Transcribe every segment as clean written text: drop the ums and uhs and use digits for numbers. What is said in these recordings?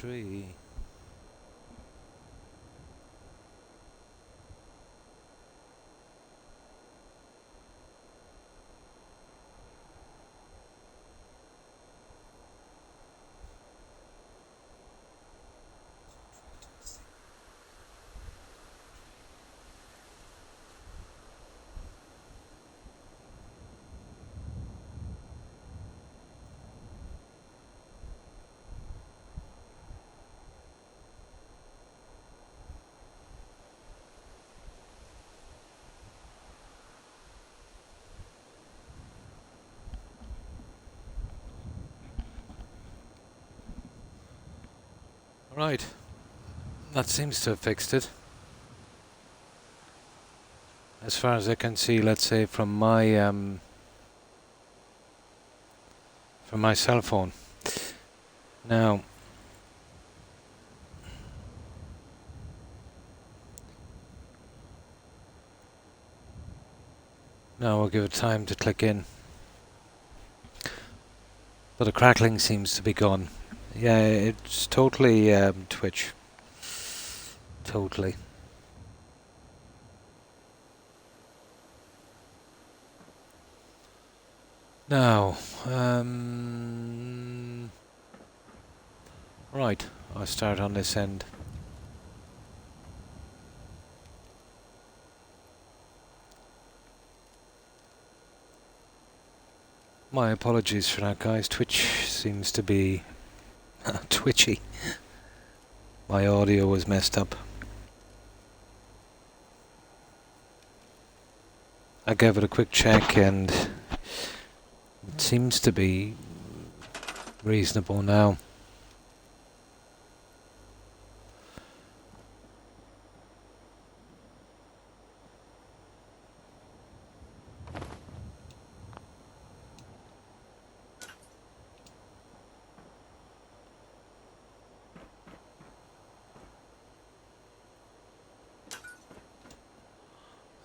tree. Right, that seems to have fixed it. As far as I can see, let's say from my cell phone. Now we'll give it time to click in. But the crackling seems to be gone. Yeah, it's totally Twitch. Totally. Now, right, I'll start on this end. My apologies for that, guys. Twitch seems to be twitchy. My audio was messed up. I gave it a quick check and it seems to be reasonable now.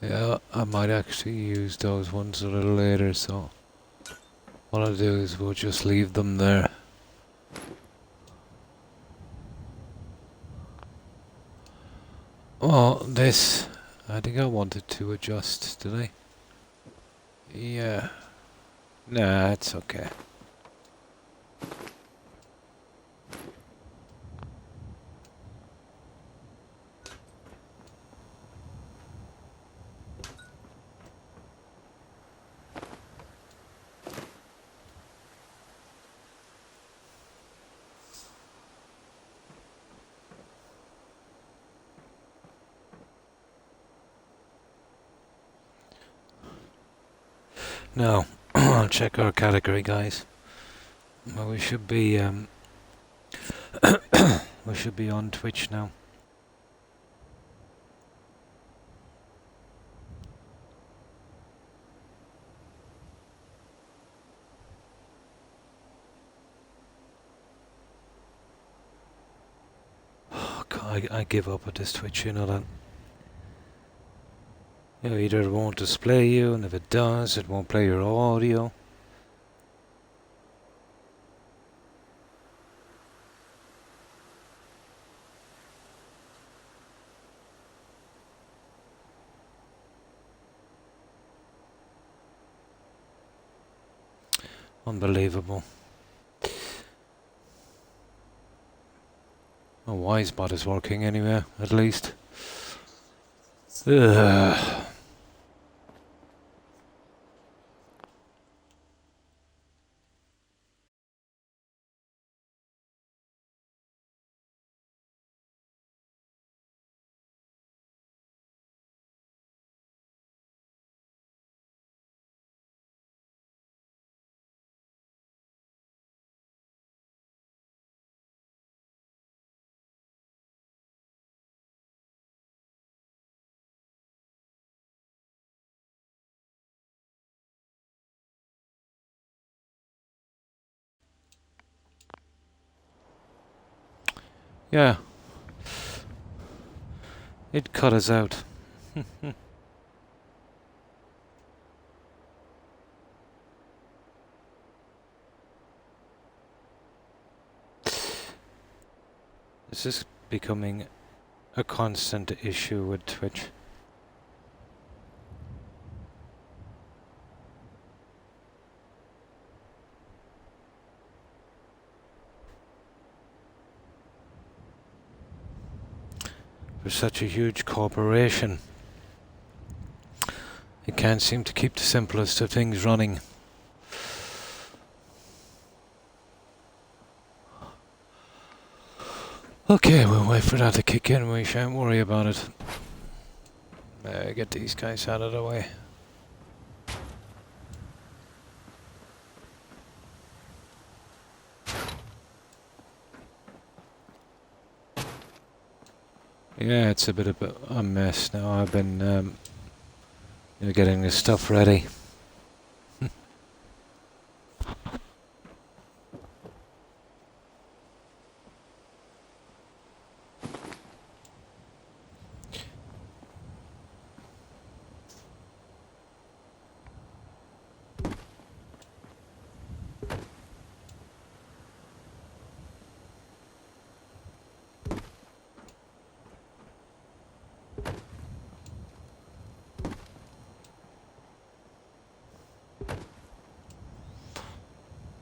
Yeah, I might actually use those ones a little later, so what I'll do is we'll just leave them there. Oh, this, I think I wanted to adjust, did I? Yeah. Nah, it's okay. Now, I'll check our category, guys. Well, we should be we should be on Twitch now. Oh, God, I give up at this Twitch, you know that. You know, either it won't display you, and if it does, it won't play your audio. Unbelievable. Oh, Wisebot is working anyway, at least. Ugh. Yeah. It cut us out. This is becoming a constant issue with Twitch. For such a huge corporation, it can't seem to keep the simplest of things running. Okay, we'll wait for that to kick in. We shan't worry about it. Get these guys out of the way. Yeah, it's a bit of a mess now. I've been getting this stuff ready.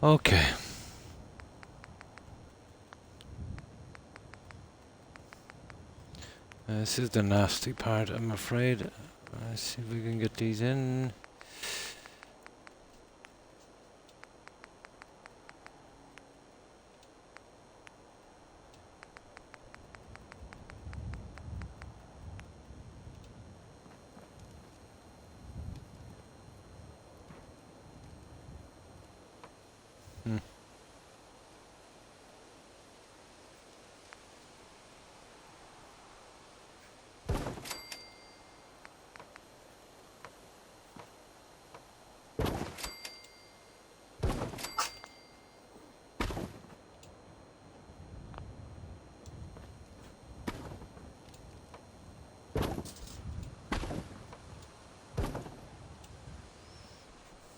Okay. This is the nasty part, I'm afraid. Let's see if we can get these in.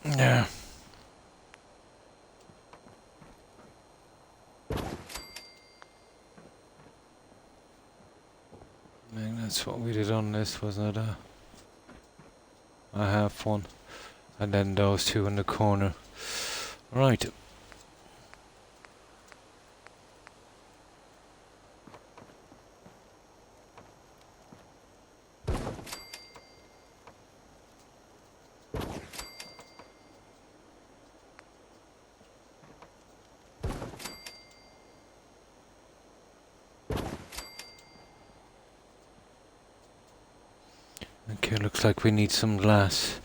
Yeah. I think that's what we did on this, wasn't it? I have one. And then those two in the corner. Right. Okay, looks like we need some glass.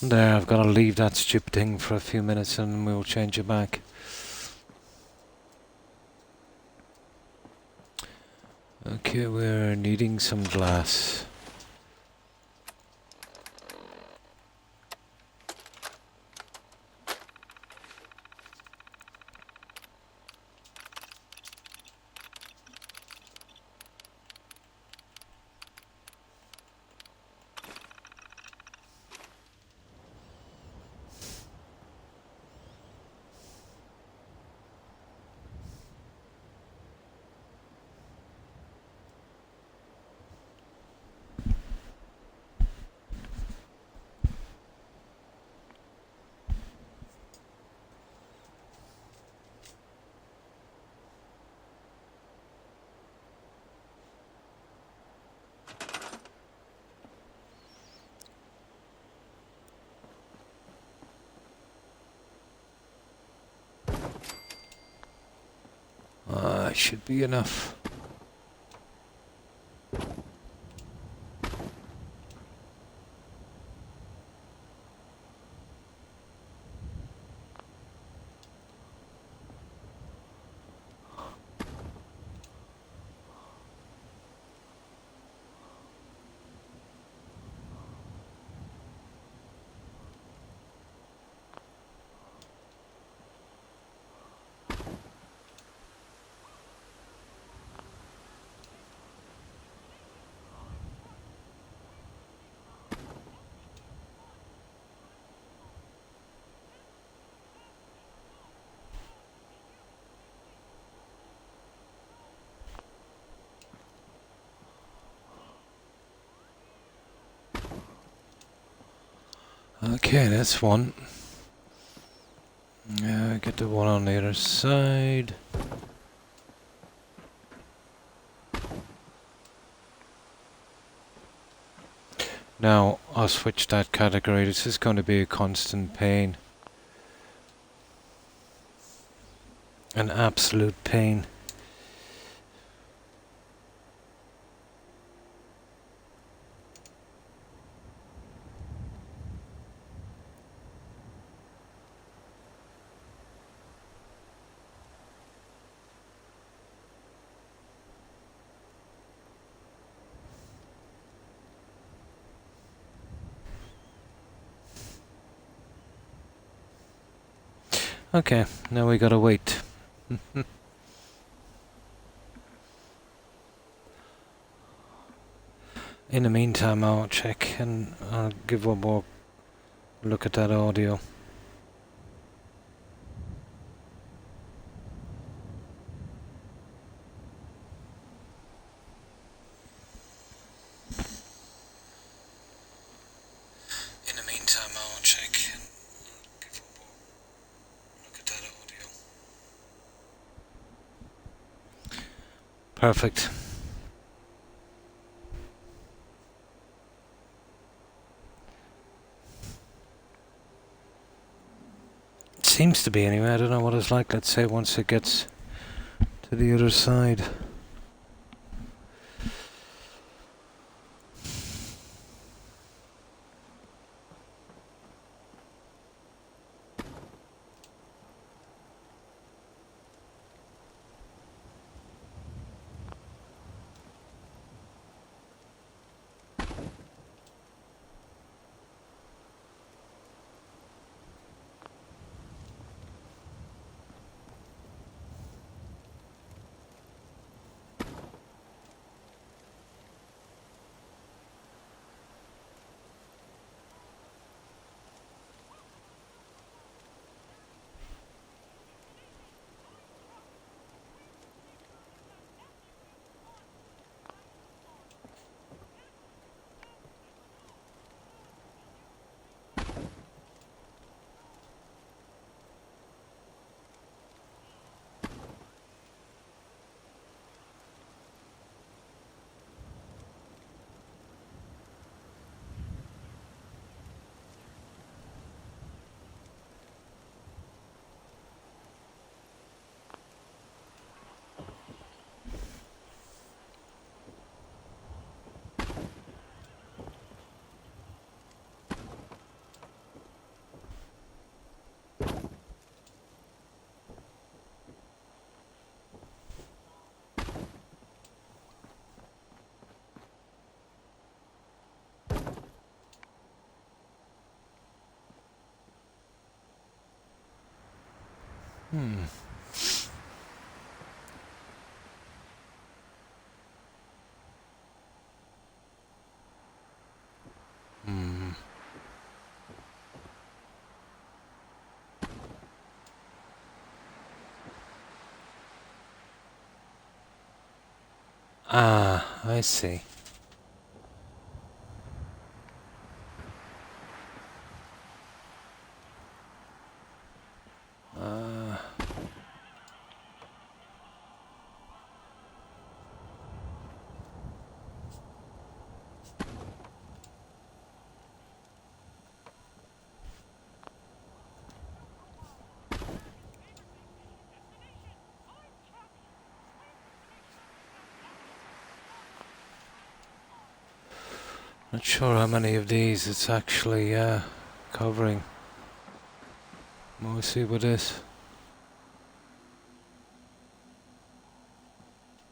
There, I've got to leave that stupid thing for a few minutes and we'll change it back. Okay, we're needing some glass. Should be enough. Okay, that's one. Get the one on the other side. Now, I'll switch that category. This is going to be a constant pain. An absolute pain. Okay, now we gotta wait. In the meantime, I'll check and I'll give one more look at that audio. In the meantime, I'll check and give one more look at that audio. Perfect. Seems to be anyway. I don't know what it's like, let's say, once it gets to the other side. Hmm. Hmm. Ah, I see. Not sure how many of these it's actually covering. We'll see with this.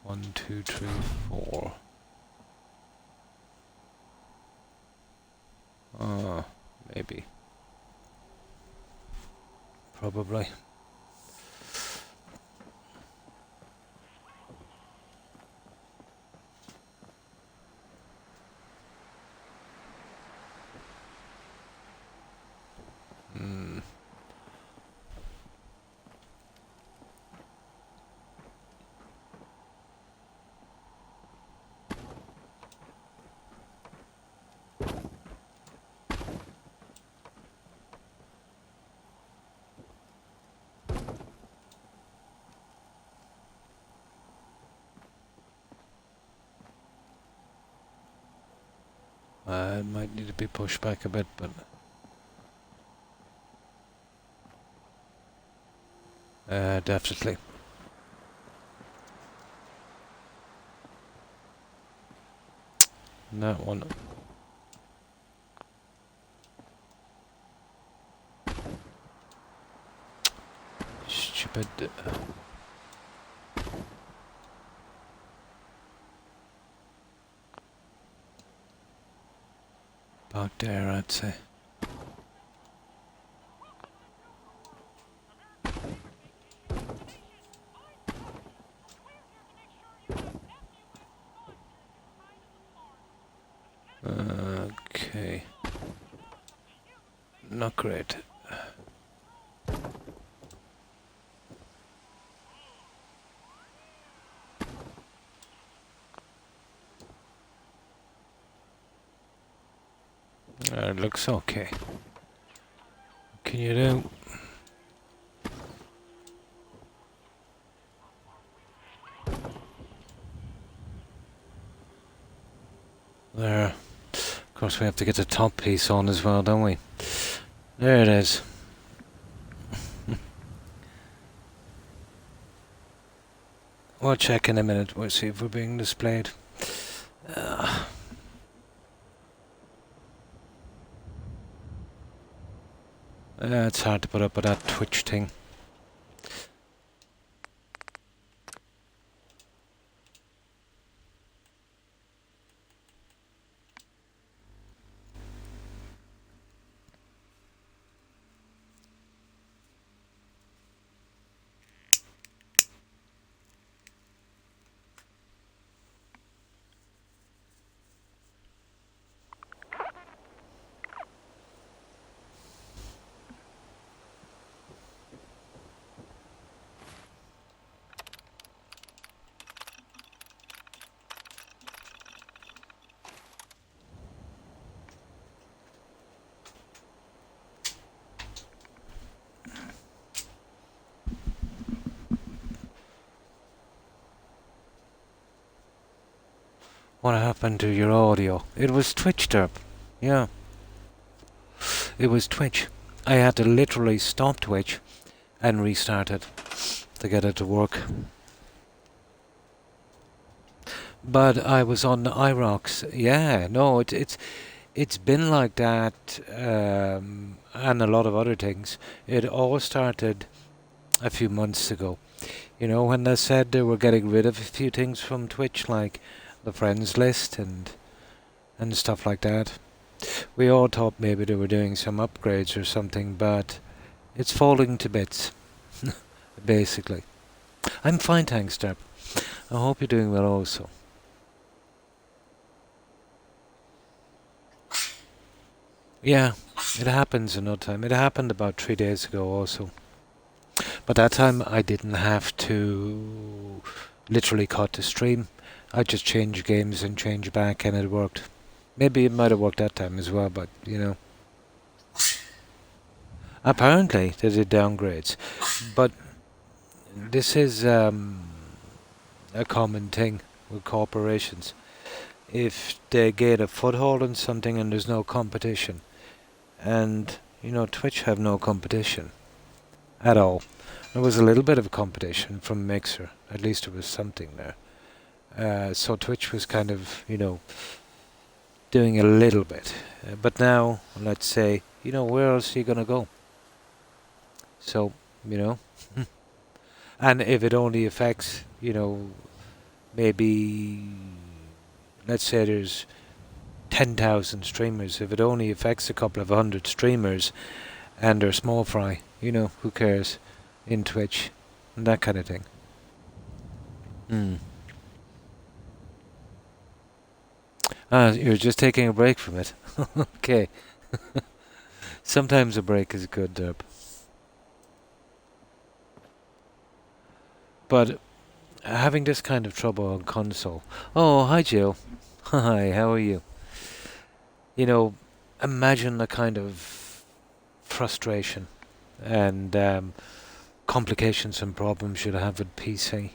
1, 2, 3, 4. Maybe. Probably. Hmm. It might need to be pushed back a bit, but... definitely. That one. Stupid. About there, I'd say. Okay. Not great. It looks okay. What can you do? There. Of course we have to get the top piece on as well, don't we? There it is. We'll check in a minute. We'll see if we're being displayed. It's hard to put up with that Twitch thing. What happened to your audio? It was Twitch, Derp. Yeah. It was Twitch. I had to literally stop Twitch and restart it to get it to work. But I was on the iRocks. Yeah, no, it's been like that, and a lot of other things. It all started a few months ago. You know, when they said they were getting rid of a few things from Twitch, like the friends list and stuff like that. We all thought maybe they were doing some upgrades or something, but it's falling to bits, basically. I'm fine, thanks, Derp. I hope you're doing well also. Yeah, it happens in no time. It happened about 3 days ago also. But that time I didn't have to literally cut the stream. I just changed games and changed back and it worked. Maybe it might have worked that time as well, but you know. Apparently they did downgrades. But this is a common thing with corporations. If they get a foothold in something and there's no competition, and you know, Twitch have no competition at all. There was a little bit of competition from Mixer, at least there was something there. So Twitch was kind of, you know, doing a little bit. But now, let's say, you know, where else are you going to go? So, you know, and if it only affects, you know, maybe, let's say there's 10,000 streamers. If it only affects a couple of hundred streamers and they're small fry, you know, who cares in Twitch and that kind of thing. You're just taking a break from it. Okay. Sometimes a break is good, Derp. But having this kind of trouble on console. Oh, hi Jill. Hi, how are you? You know, imagine the kind of frustration and complications and problems you'd have with PC.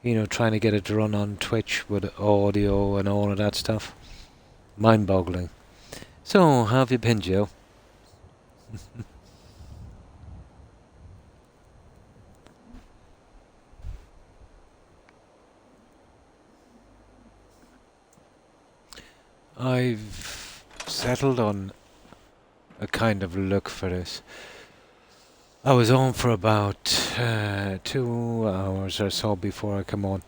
You know, trying to get it to run on Twitch with audio and all of that stuff. Mind-boggling. So, how have you been, Joe? I've settled on a kind of look for this. I was on for about 2 hours or so before I come on,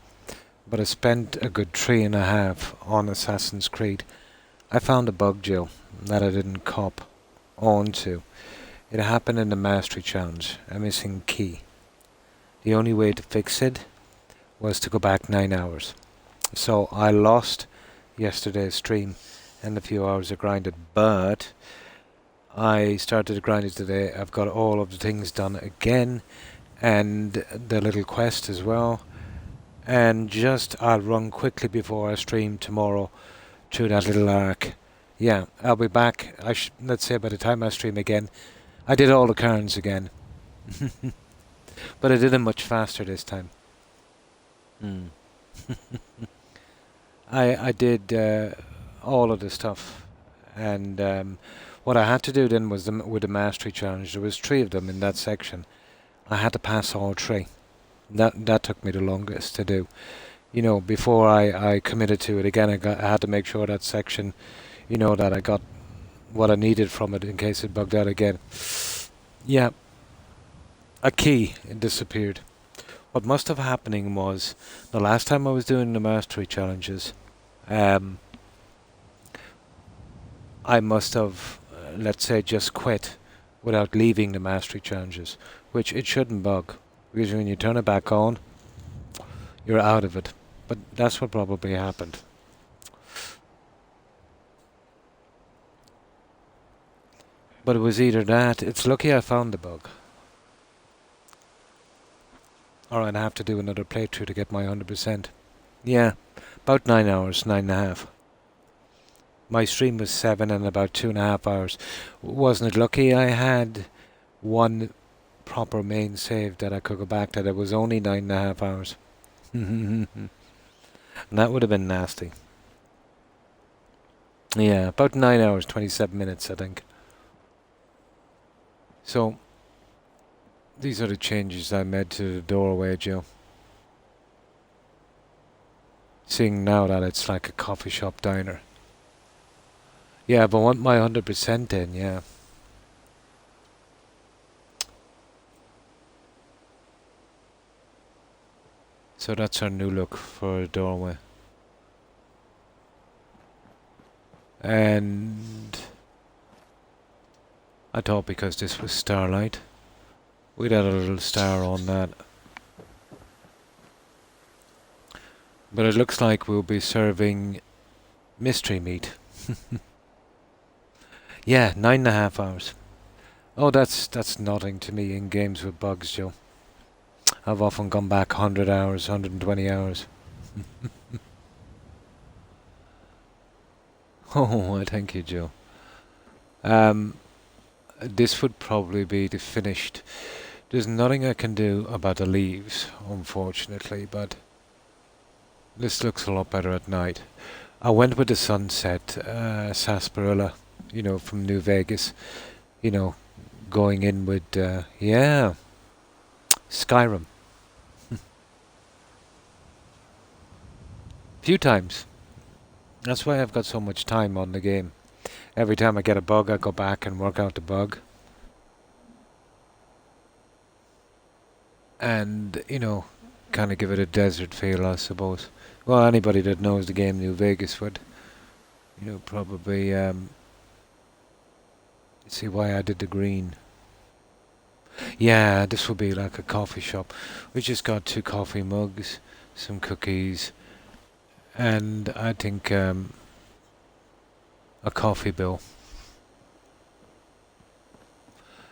but I spent a good 3.5 on Assassin's Creed. I found a bug, Joe, that I didn't cop onto. It happened in the Mastery Challenge, a missing key. The only way to fix it was to go back 9 hours. So I lost yesterday's stream and a few hours of grinded, but I started to grind it today. I've got all of the things done again, and the little quest as well. And I'll run quickly before I stream tomorrow through that little arc. Yeah, I'll be back. Let's say by the time I stream again, I did all the cairns again. But I did them much faster this time. Mm. I did all of the stuff, and what I had to do then was with the Mastery Challenge. There was 3 of them in that section. I had to pass all 3. That took me the longest to do. You know, before I committed to it again, I had to make sure that section, that I got what I needed from it in case it bugged out again. Yeah, a key disappeared. What must have happening was the last time I was doing the Mastery Challenges, I must have, let's say, just quit without leaving the Mastery Challenges, which it shouldn't bug, because when you turn it back on, you're out of it. But that's what probably happened. But it was either that, it's lucky I found the bug, or I'd have to do another playthrough to get my 100%. Yeah, about 9 hours, 9.5. My stream was 7 and about 2.5 hours. Wasn't it lucky I had one proper main save that I could go back to? That was only 9.5 hours. And that would have been nasty. Yeah, about 9 hours, 27 minutes, I think. So, these are the changes I made to the doorway, Joe. Seeing now that it's like a coffee shop diner. Yeah, but I want my 100% in, yeah. So that's our new look for a doorway. And I thought because this was Starlight, we'd add a little star on that. But it looks like we'll be serving mystery meat. Yeah, 9.5 hours. Oh, that's nothing to me in games with bugs, Joe. I've often gone back 100 hours, 120 hours. Oh, thank you, Joe. This would probably be the finished. There's nothing I can do about the leaves, unfortunately, but this looks a lot better at night. I went with the sunset sarsaparilla, from New Vegas, going in with, yeah, Skyrim. Few times. That's why I've got so much time on the game. Every time I get a bug, I go back and work out the bug. And, kind of give it a desert feel, I suppose. Well, anybody that knows the game New Vegas would, probably see why I did the green. Yeah, this will be like a coffee shop. We just got 2 coffee mugs, some cookies, and I think a coffee bill.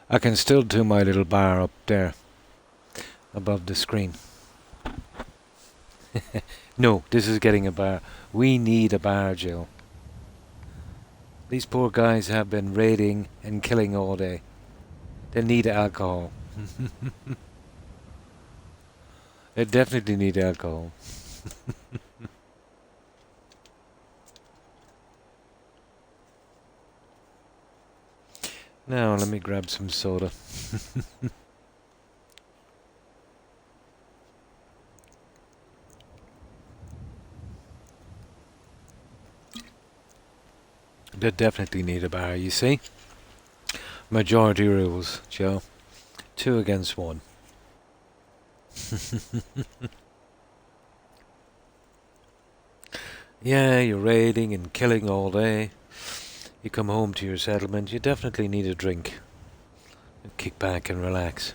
I can still do my little bar up there above the screen. No, this is getting a bar. We need a bar, Jill. These poor guys have been raiding and killing all day. They need alcohol. They definitely need alcohol. Now let me grab some soda. They definitely need a bar, you see. Majority rules, Joe. 2 against 1. Yeah, you're raiding and killing all day. You come home to your settlement, you definitely need a drink. Kick back and relax.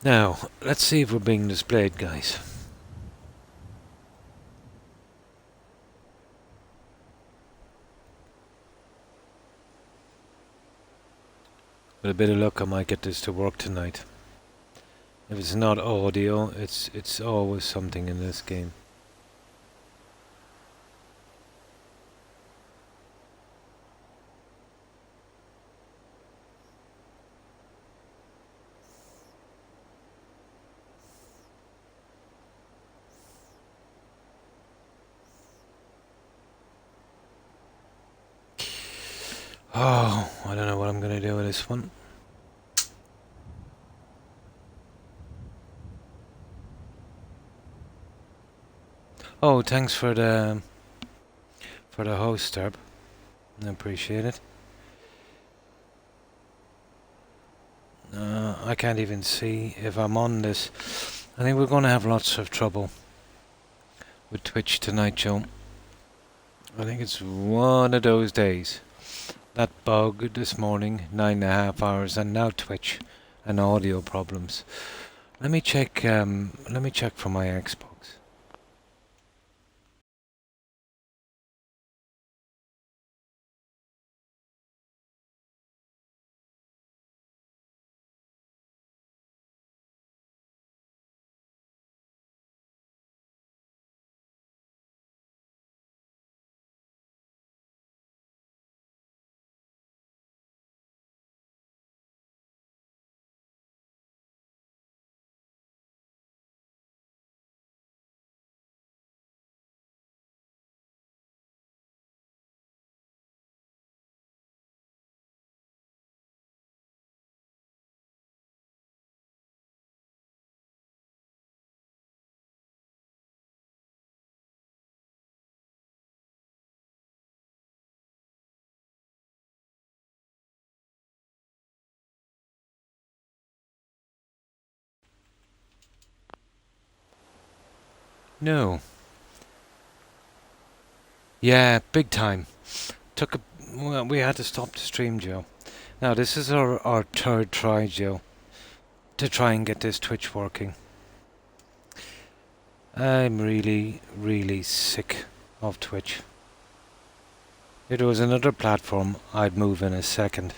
Now, let's see if we're being displayed, guys. With a bit of luck, I might get this to work tonight. If it's not audio, it's always something in this game. Oh, I don't know what I'm going to do with this one. Oh, thanks for the host, Herb. I appreciate it. I can't even see if I'm on this. I think we're going to have lots of trouble with Twitch tonight, Joe. I think it's one of those days. That bug this morning, 9.5 hours, and now Twitch and audio problems. Let me check. Let me check for my Xbox. No. Yeah, big time. Well, we had to stop the stream, Joe. Now, this is our third try, Joe, to try and get this Twitch working. I'm really, really sick of Twitch. If there was another platform, I'd move in a second.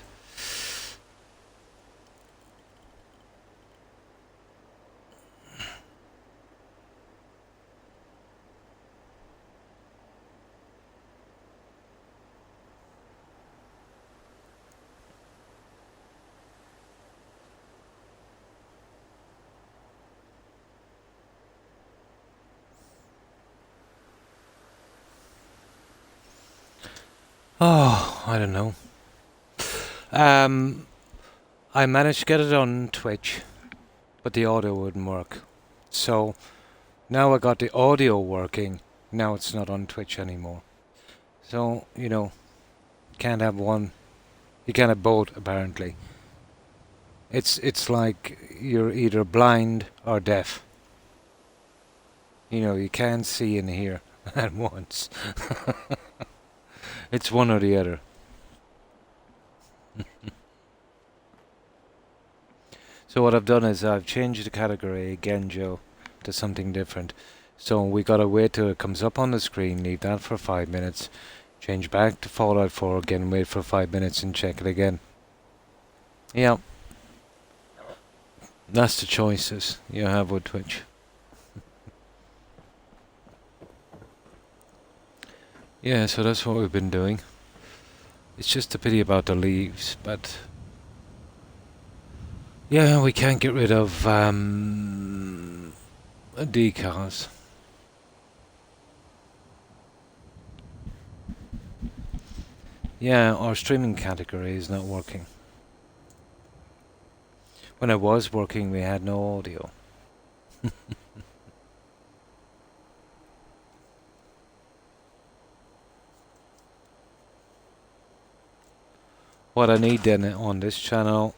Oh, I don't know. I managed to get it on Twitch, but the audio wouldn't work. So now I got the audio working. Now it's not on Twitch anymore. So, you know, can't have one. You can't have both, apparently. It's like you're either blind or deaf. You know, you can't see and hear at once. It's one or the other. So what I've done is I've changed the category again, Joe, to something different. So we gotta wait till it comes up on the screen, leave that for 5 minutes, change back to Fallout 4 again, wait for 5 minutes and check it again. Yeah. That's the choices you have with Twitch. Yeah, so that's what we've been doing. It's just a pity about the leaves, but yeah, we can't get rid of decals. Yeah, our streaming category is not working. When it was working, we had no audio. What I need then on this channel,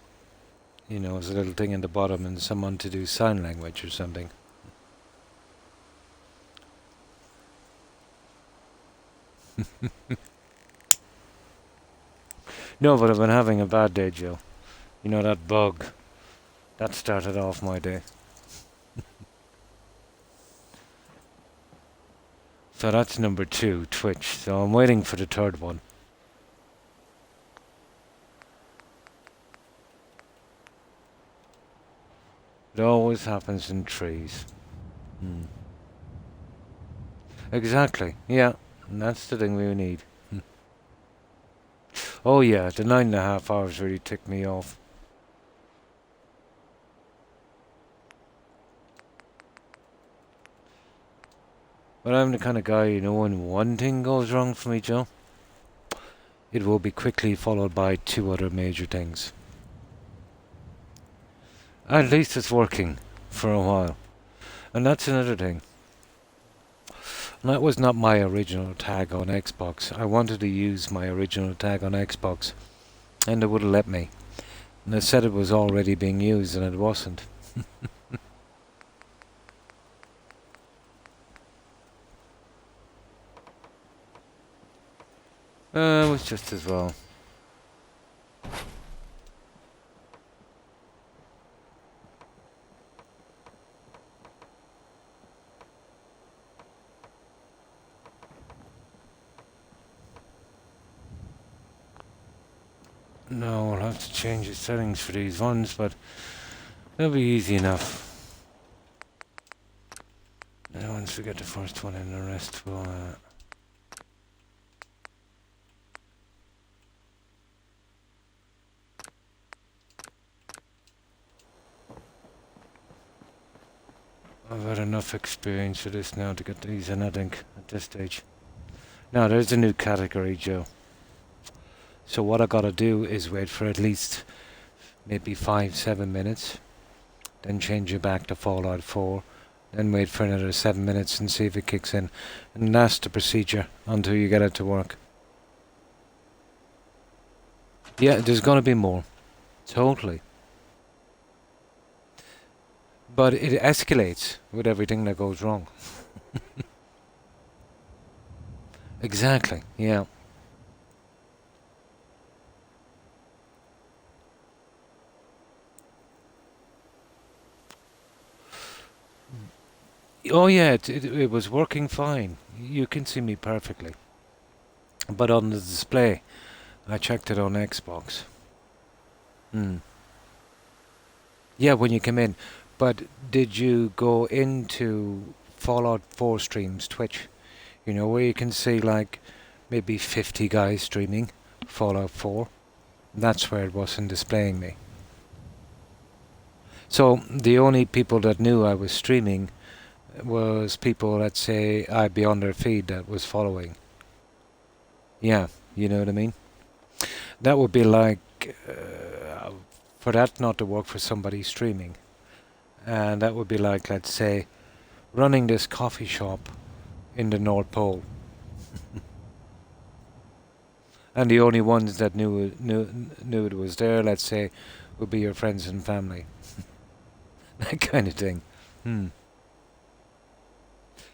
is a little thing in the bottom and someone to do sign language or something. No, but I've been having a bad day, Joe. You know that bug. That started off my day. So that's number 2, Twitch. So I'm waiting for the third one. It always happens in trees. Exactly, yeah. And that's the thing we need. Oh yeah, the 9.5 hours really ticked me off. But I'm the kind of guy, when one thing goes wrong for me, Joe, it will be quickly followed by 2 other major things. At least it's working for a while. And that's another thing. And that was not my original tag on Xbox. I wanted to use my original tag on Xbox, and they wouldn't let me. And they said it was already being used, and it wasn't. It was just as well. No, I'll have to change the settings for these ones, but they'll be easy enough. Now once we get the first one in, the rest will... I've had enough experience with this now to get these in, I think, at this stage. Now, there's a new category, Joe. So what I gotta do is wait for at least maybe 5-7 minutes, then change it back to Fallout 4, then wait for another 7 minutes and see if it kicks in. And that's the procedure until you get it to work. Yeah, there's gonna be more. Totally. But it escalates with everything that goes wrong. Exactly, yeah. Oh yeah, it was working fine. You can see me perfectly. But on the display, I checked it on Xbox. Yeah, when you come in. But did you go into Fallout 4 streams, Twitch? Where you can see like maybe 50 guys streaming Fallout 4? That's where it wasn't displaying me. So the only people that knew I was streaming was people that say I'd be on their feed that was following. Yeah, you know what I mean? That would be like for that not to work for somebody streaming. And that would be like, let's say, running this coffee shop in the North Pole. And the only ones that knew it was there, let's say, would be your friends and family. That kind of thing.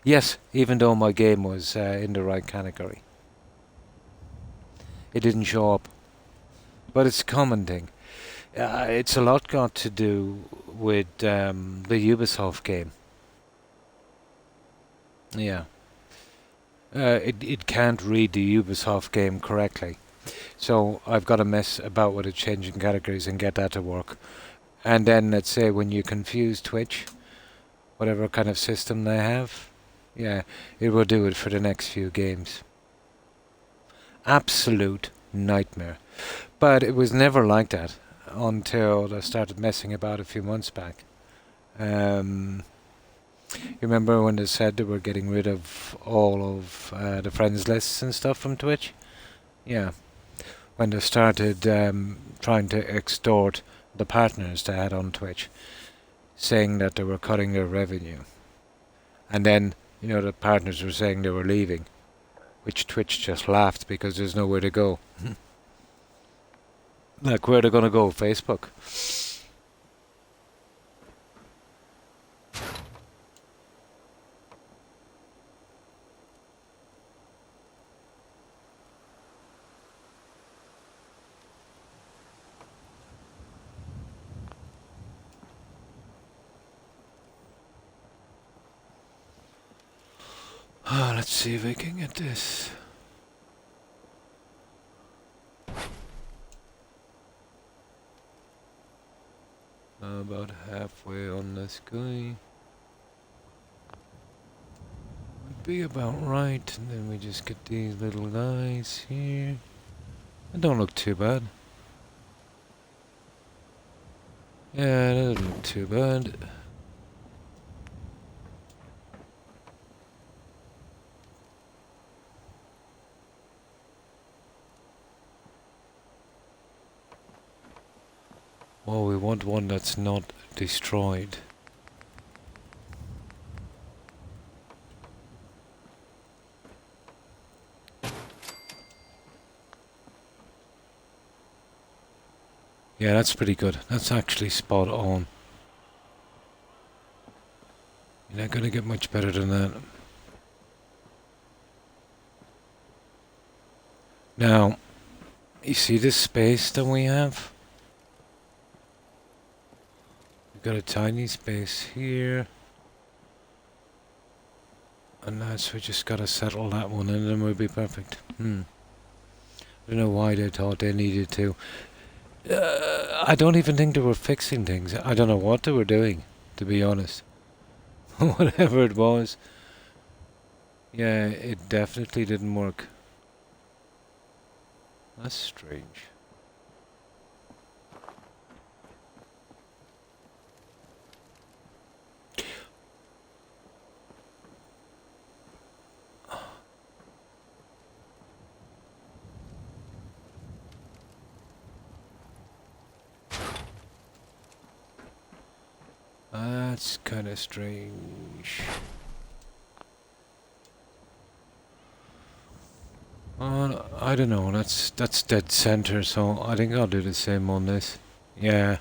Yes, even though my game was in the right category. It didn't show up. But it's a common thing. It's a lot got to do with the Ubisoft game. Yeah. It can't read the Ubisoft game correctly. So I've got to mess about with it, changing categories and get that to work. And then let's say when you confuse Twitch, whatever kind of system they have, yeah, it will do it for the next few games. Absolute nightmare. But it was never like that until I started messing about a few months back. You remember when they said they were getting rid of all of the friends lists and stuff from Twitch? Yeah. when they started trying to extort the partners they had on Twitch, saying that they were cutting their revenue. And then, the partners were saying they were leaving, which Twitch just laughed because there's nowhere to go. Like, where are they going to go? Facebook? Let's see if we can get this. About halfway on this guy. Would be about right, and then we just get these little guys here. They don't look too bad. Yeah, they don't look too bad. Oh, we want one that's not destroyed. Yeah, that's pretty good. That's actually spot on. You're not gonna get much better than that. Now, you see this space that we have? We've got a tiny space here. And that's, we just gotta settle that one and then we'll be perfect. I don't know why they thought they needed to. I don't even think they were fixing things. I don't know what they were doing, to be honest. Whatever it was. Yeah, it definitely didn't work. That's strange. That's kind of strange. I don't know. That's dead center, so I think I'll do the same on this. Yeah,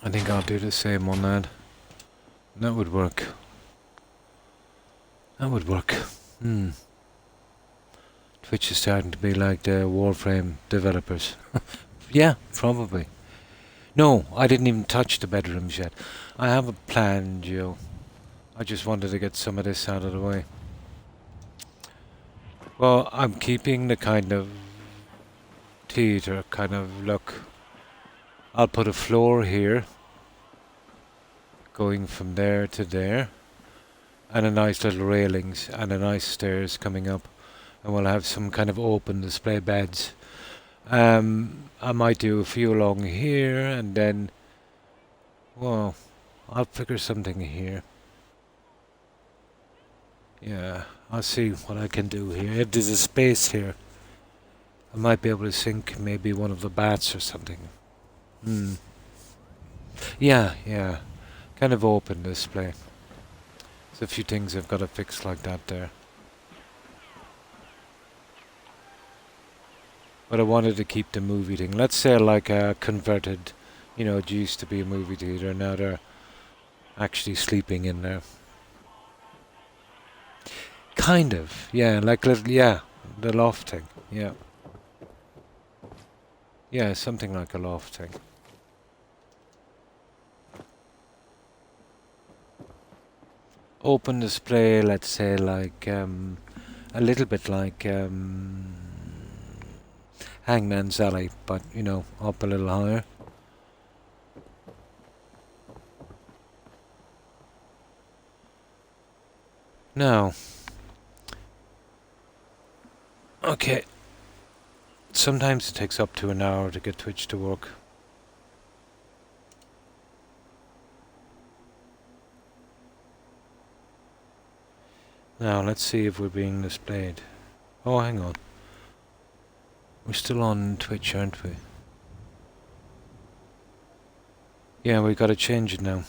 I think I'll do the same on that. That would work. That would work. Twitch is starting to be like the Warframe developers. Yeah, probably. No, I didn't even touch the bedrooms yet. I have a plan, Joe. I just wanted to get some of this out of the way. Well, I'm keeping the kind of theatre kind of look. I'll put a floor here, going from there to there, and a nice little railings and a nice stairs coming up, and we'll have some kind of open display beds. I might do a few along here, and then, well, I'll figure something here. Yeah, I'll see what I can do here. If there's a space here, I might be able to sink maybe one of the bats or something. Yeah. Kind of open display. There's a few things I've got to fix like that there. But I wanted to keep the movie thing. Let's say like a converted, it used to be a movie theater, now they're actually sleeping in there. Kind of, yeah, like little, yeah, the loft thing, yeah. Yeah, something like a loft thing. Open display, let's say like, a little bit like, Hangman's Alley, but, up a little higher. Now, okay, sometimes it takes up to an hour to get Twitch to work. Now, let's see if we're being displayed. Oh, hang on. We're still on Twitch, aren't we? Yeah, we gotta change it now.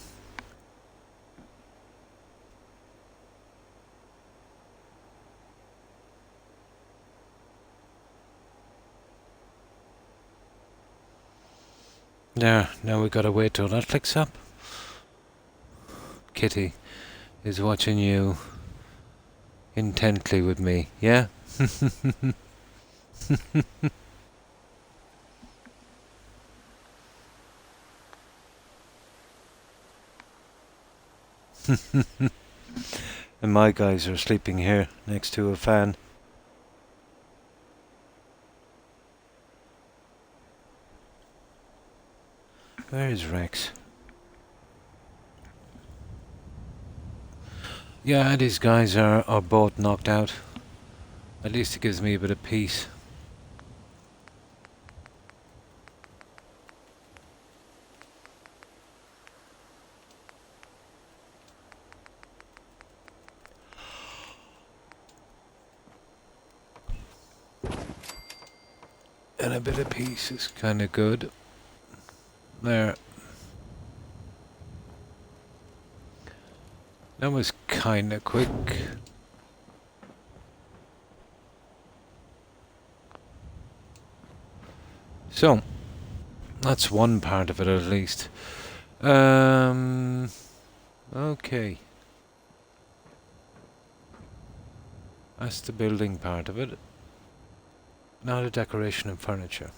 There, now we gotta wait till that clicks up. Kitty is watching you intently with me, yeah? And my guys are sleeping here next to a fan. Where is Rex? Yeah, these guys are both knocked out. At least it gives me a bit of peace. And a bit of peace is kind of good. There. That was kind of quick. So, that's one part of it at least. Okay. That's the building part of it. Now the decoration and furniture.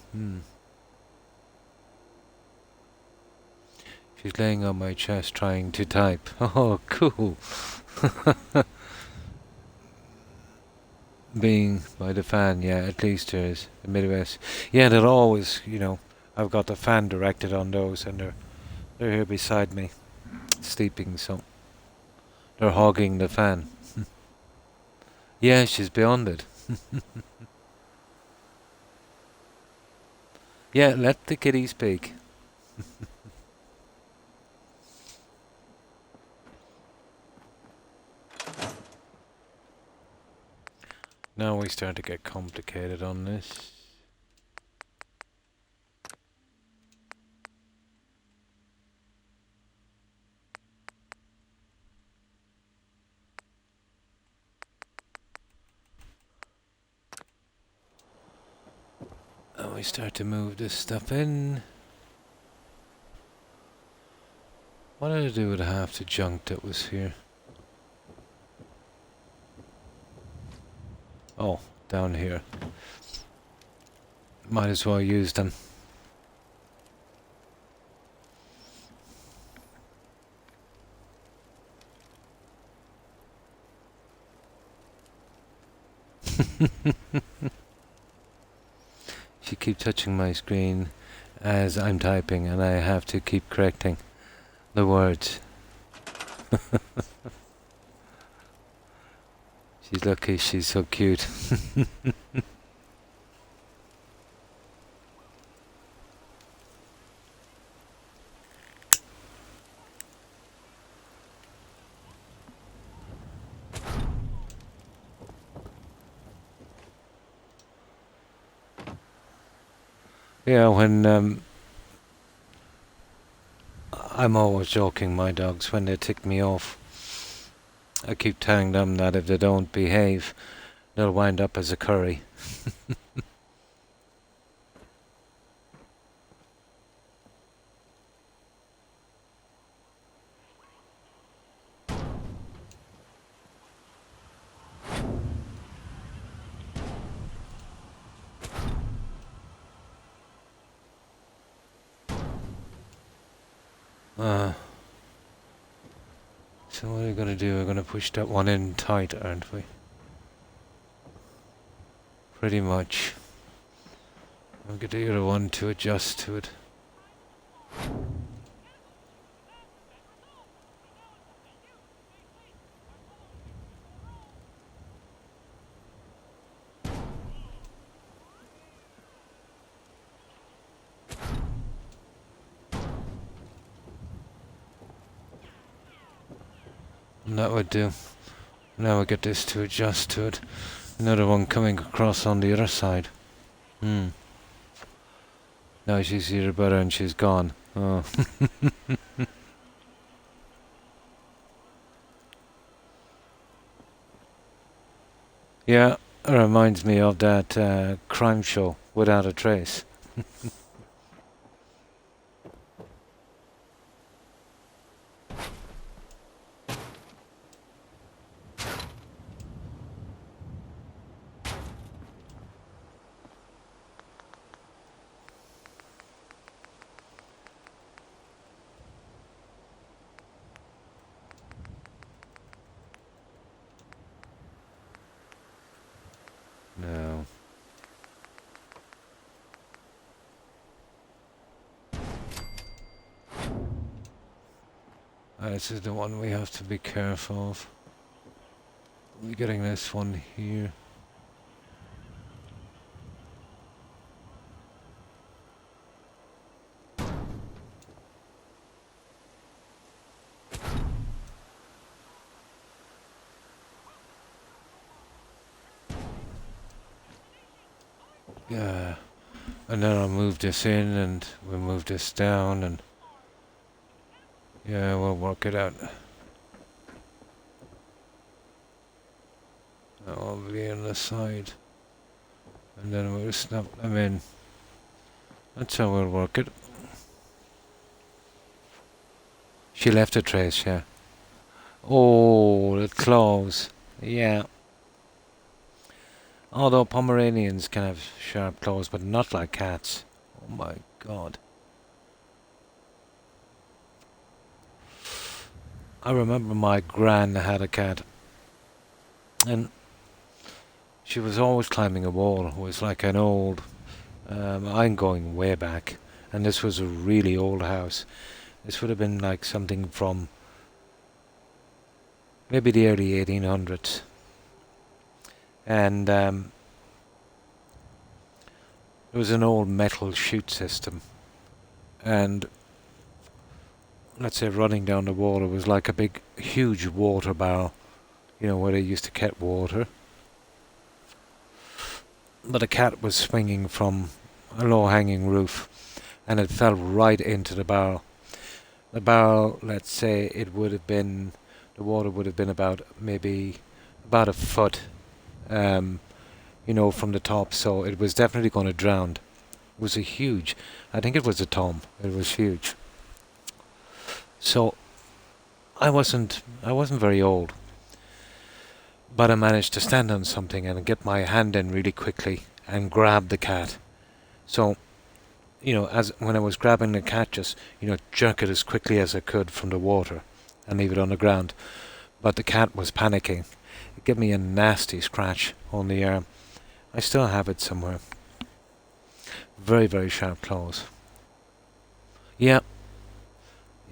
She's laying on my chest trying to type. Oh, cool. Being by the fan, yeah, at least there's the Midwest. Yeah, they'll always, you know, I've got the fan directed on those and they're here beside me, sleeping, so they're hogging the fan. Yeah, she's beyond it. Yeah, let the kitty speak. Now we start to get complicated on this. And we start to move this stuff in. What did I do with half the junk that was here? Oh, down here. Might as well use them. She keeps touching my screen as I'm typing and I have to keep correcting the words. She's lucky, she's so cute. Yeah, when I'm always joking my dogs when they tick me off. I keep telling them that if they don't behave, they'll wind up as a curry. So what are we gonna do? We're gonna push that one in tight, aren't we? Pretty much. I'll get the other one to adjust to it. And that would do. Now we get this to adjust to it. Another one coming across on the other side. Hmm. Now she's either better and she's gone. Oh. Yeah, it reminds me of that crime show, Without a Trace. No. This is the one we have to be careful of. We're getting this one here. Yeah. And then I'll move this in and we'll move this down and yeah, we'll work it out. That'll be on the side. And then we'll snap them in. That's how we'll work it. She left a trace, yeah. Oh, the claws. Yeah. Although Pomeranians can have sharp claws, but not like cats. Oh my god. I remember my gran had a cat. And she was always climbing a wall. It was like an old... I'm going way back. And this was a really old house. This would have been like something from maybe the early 1800s. And there was an old metal chute system. And let's say running down the wall, it was like a big, huge water barrel. You know, where they used to get water. But a cat was swinging from a low-hanging roof. And it fell right into the barrel. The barrel, let's say it would have been... The water would have been about maybe about a foot, you know, from the top. So it was definitely going to drown. It was a huge... I think it was a tom. It was huge. So I wasn't very old. But I managed to stand on something and get my hand in really quickly and grab the cat. So, you know, as when I was grabbing the cat, just, you know, jerk it as quickly as I could from the water and leave it on the ground. But the cat was panicking. It gave me a nasty scratch on the arm. I still have it somewhere. Very, very sharp claws. Yeah.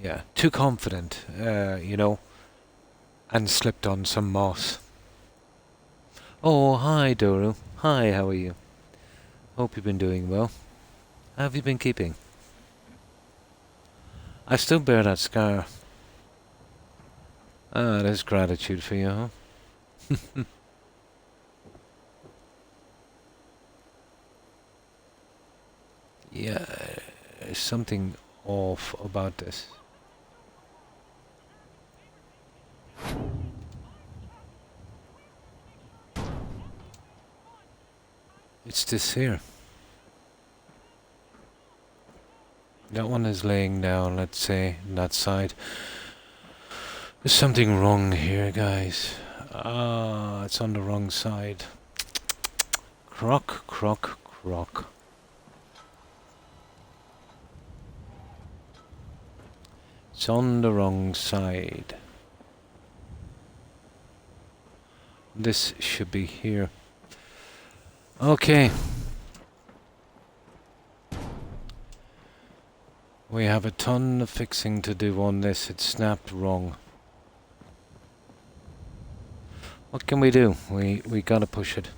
Yeah. Too confident, you know, and slipped on some moss. Oh, hi, Doru. Hi, how are you? Hope you've been doing well. How have you been keeping? I still bear that scar. Ah, there's gratitude for you, huh? Yeah, there's something off about this. It's this here. That one is laying down, let's say, on that side. There's something wrong here, guys. Ah, it's on the wrong side. Croc, croc, croc. It's on the wrong side. This should be here. Okay. We have a ton of fixing to do on this. It snapped wrong. What can we do? We gotta push it.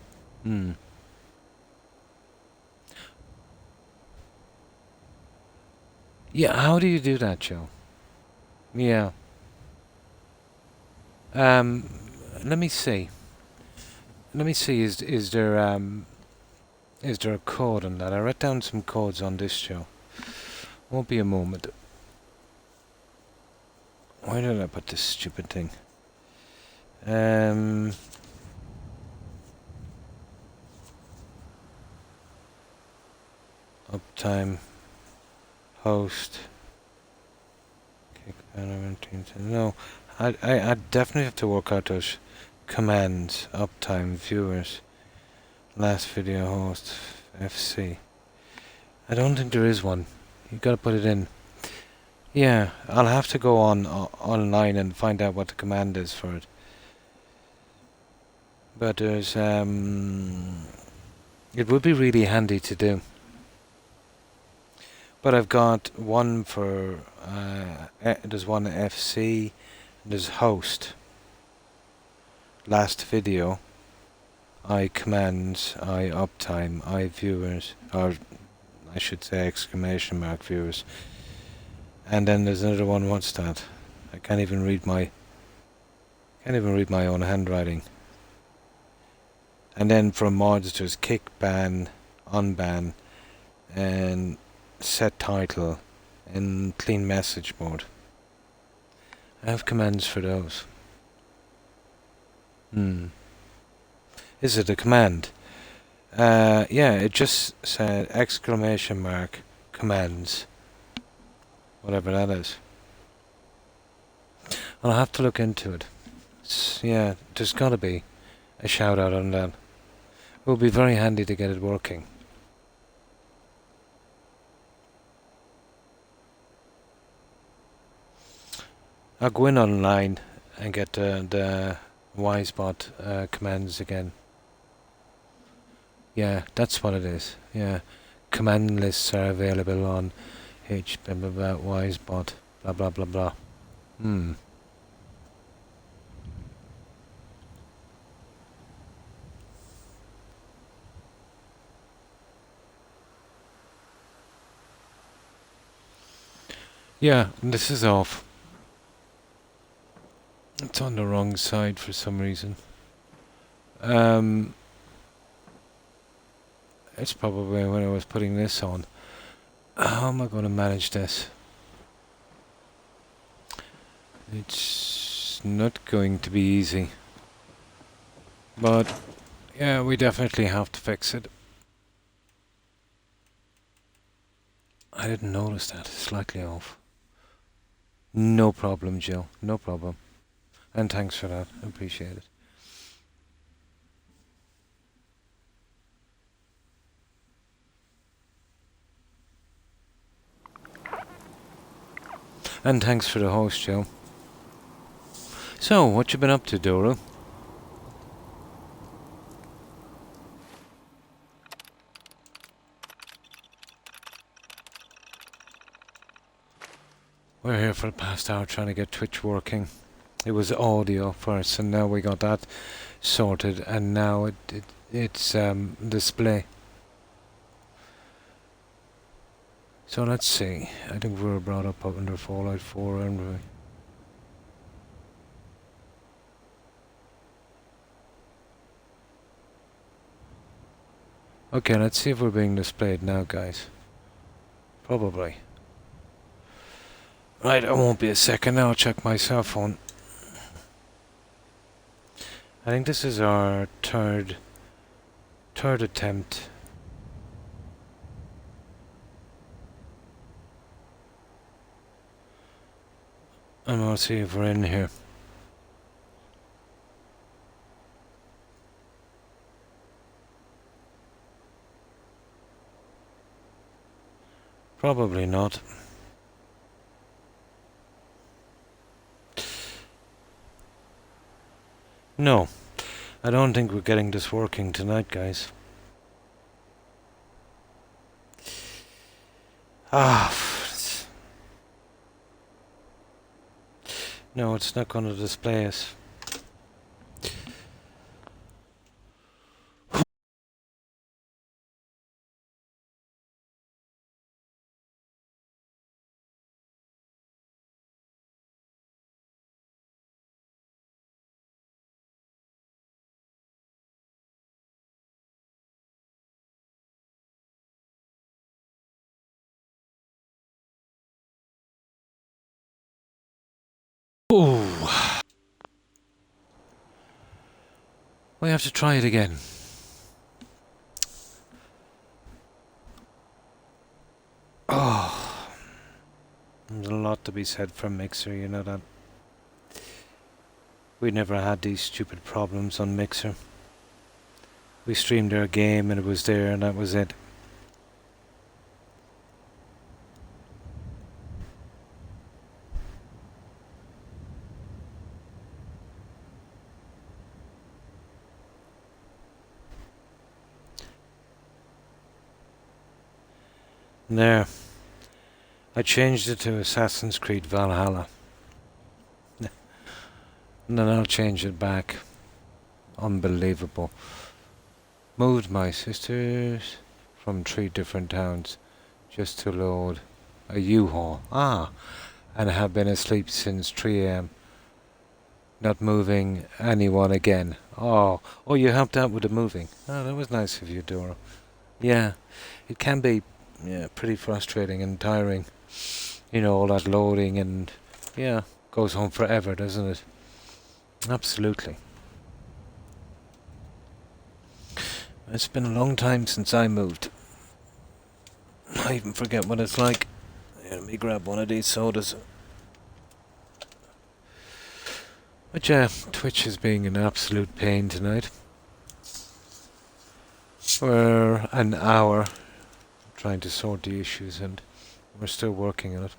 Yeah, how do you do that, Joe? Yeah. Let me see. Let me see, is there Is there a code on that? I wrote down some codes on this show. Won't be a moment. Why did I put this stupid thing? Uptime, host, kick banner, no. I definitely have to work out those commands. Uptime, viewers, last video host, FC. I don't think there is one. You gotta put it in. Yeah, I'll have to go online and find out what the command is for it. But there's it would be really handy to do. But I've got one for there's one FC, there's host, last video, I commands, I uptime, I viewers, or I should say exclamation mark viewers. And then there's another one. What's that? I can't even read my own handwriting. And then for mods there's kick, ban, unban, and set title, and clean message mode. I have commands for those. Is it a command? Yeah, it just said exclamation mark commands. Whatever that is. I'll have to look into it. Yeah, there's gotta be a shout out on that. It will be very handy to get it working. I'll go in online and get the Wisebot commands again. Yeah, that's what it is. Yeah, command lists are available on blah blah blah Wisebot blah blah blah blah. Yeah, this is off. It's on the wrong side for some reason. It's probably when I was putting this on. How am I going to manage this? It's not going to be easy. But, yeah, we definitely have to fix it. I didn't notice that. It's slightly off. No problem, Jill. No problem. And thanks for that. I appreciate it. And thanks for the host, Jill. So, what you been up to, Doro? We're here for the past hour trying to get Twitch working. It was audio first, and now we got that sorted, and now it's display. So let's see. I think we were brought up under Fallout 4, aren't we? Okay, let's see if we're being displayed now, guys. Probably. Right, it won't be a second. I'll check my cell phone. I think this is our third attempt. And we'll see if we're in here. Probably not. No, I don't think we're getting this working tonight, guys. No, it's not going to display us. Ooh. We have to try it again. Oh, there's a lot to be said for Mixer, you know that. We never had these stupid problems on Mixer. We streamed our game and it was there and that was it. There. I changed it to Assassin's Creed Valhalla. And then I'll change it back. Unbelievable. Moved my sisters from 3 different towns just to load a U-Haul. And have been asleep since 3 a.m. Not moving anyone again. Oh, you helped out with the moving. Oh, that was nice of you, Dora. Yeah, it can be pretty frustrating and tiring. You know, all that loading and, goes on forever, doesn't it? Absolutely. It's been a long time since I moved. I even forget what it's like. Here, let me grab one of these sodas. But yeah, Twitch is being an absolute pain tonight. We're an hour trying to sort the issues and we're still working on it.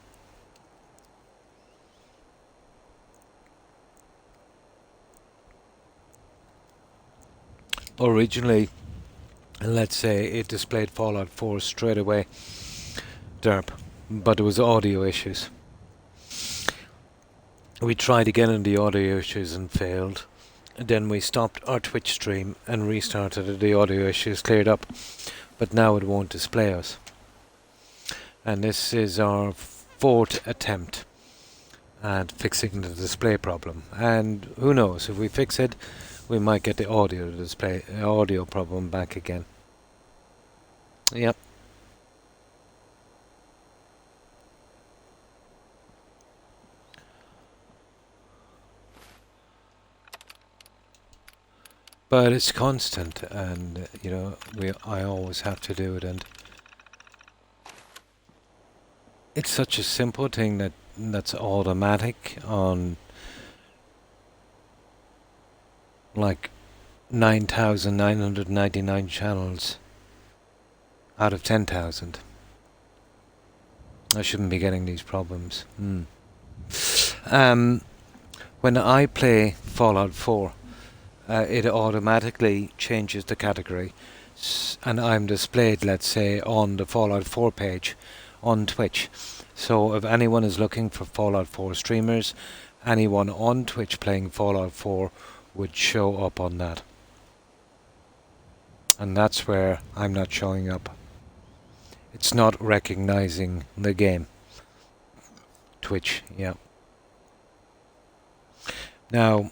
Originally, let's say it displayed Fallout 4 straight away, derp, but there was audio issues. We tried again on the audio issues and failed. And then we stopped our Twitch stream and restarted it. The audio issues cleared up, but now it won't display us. And this is our 4th attempt at fixing the display problem. And who knows, if we fix it, we might get the audio problem back again. Yep. But it's constant, and I always have to do it, and it's such a simple thing that's automatic on like 9,999 channels out of 10,000. I shouldn't be getting these problems. When I play Fallout 4, it automatically changes the category, and I'm displayed, let's say, on the Fallout 4 page on Twitch. So if anyone is looking for Fallout 4 streamers, anyone on Twitch playing Fallout 4 would show up on that. And that's where I'm not showing up. It's not recognizing the game. Twitch, yeah. Now,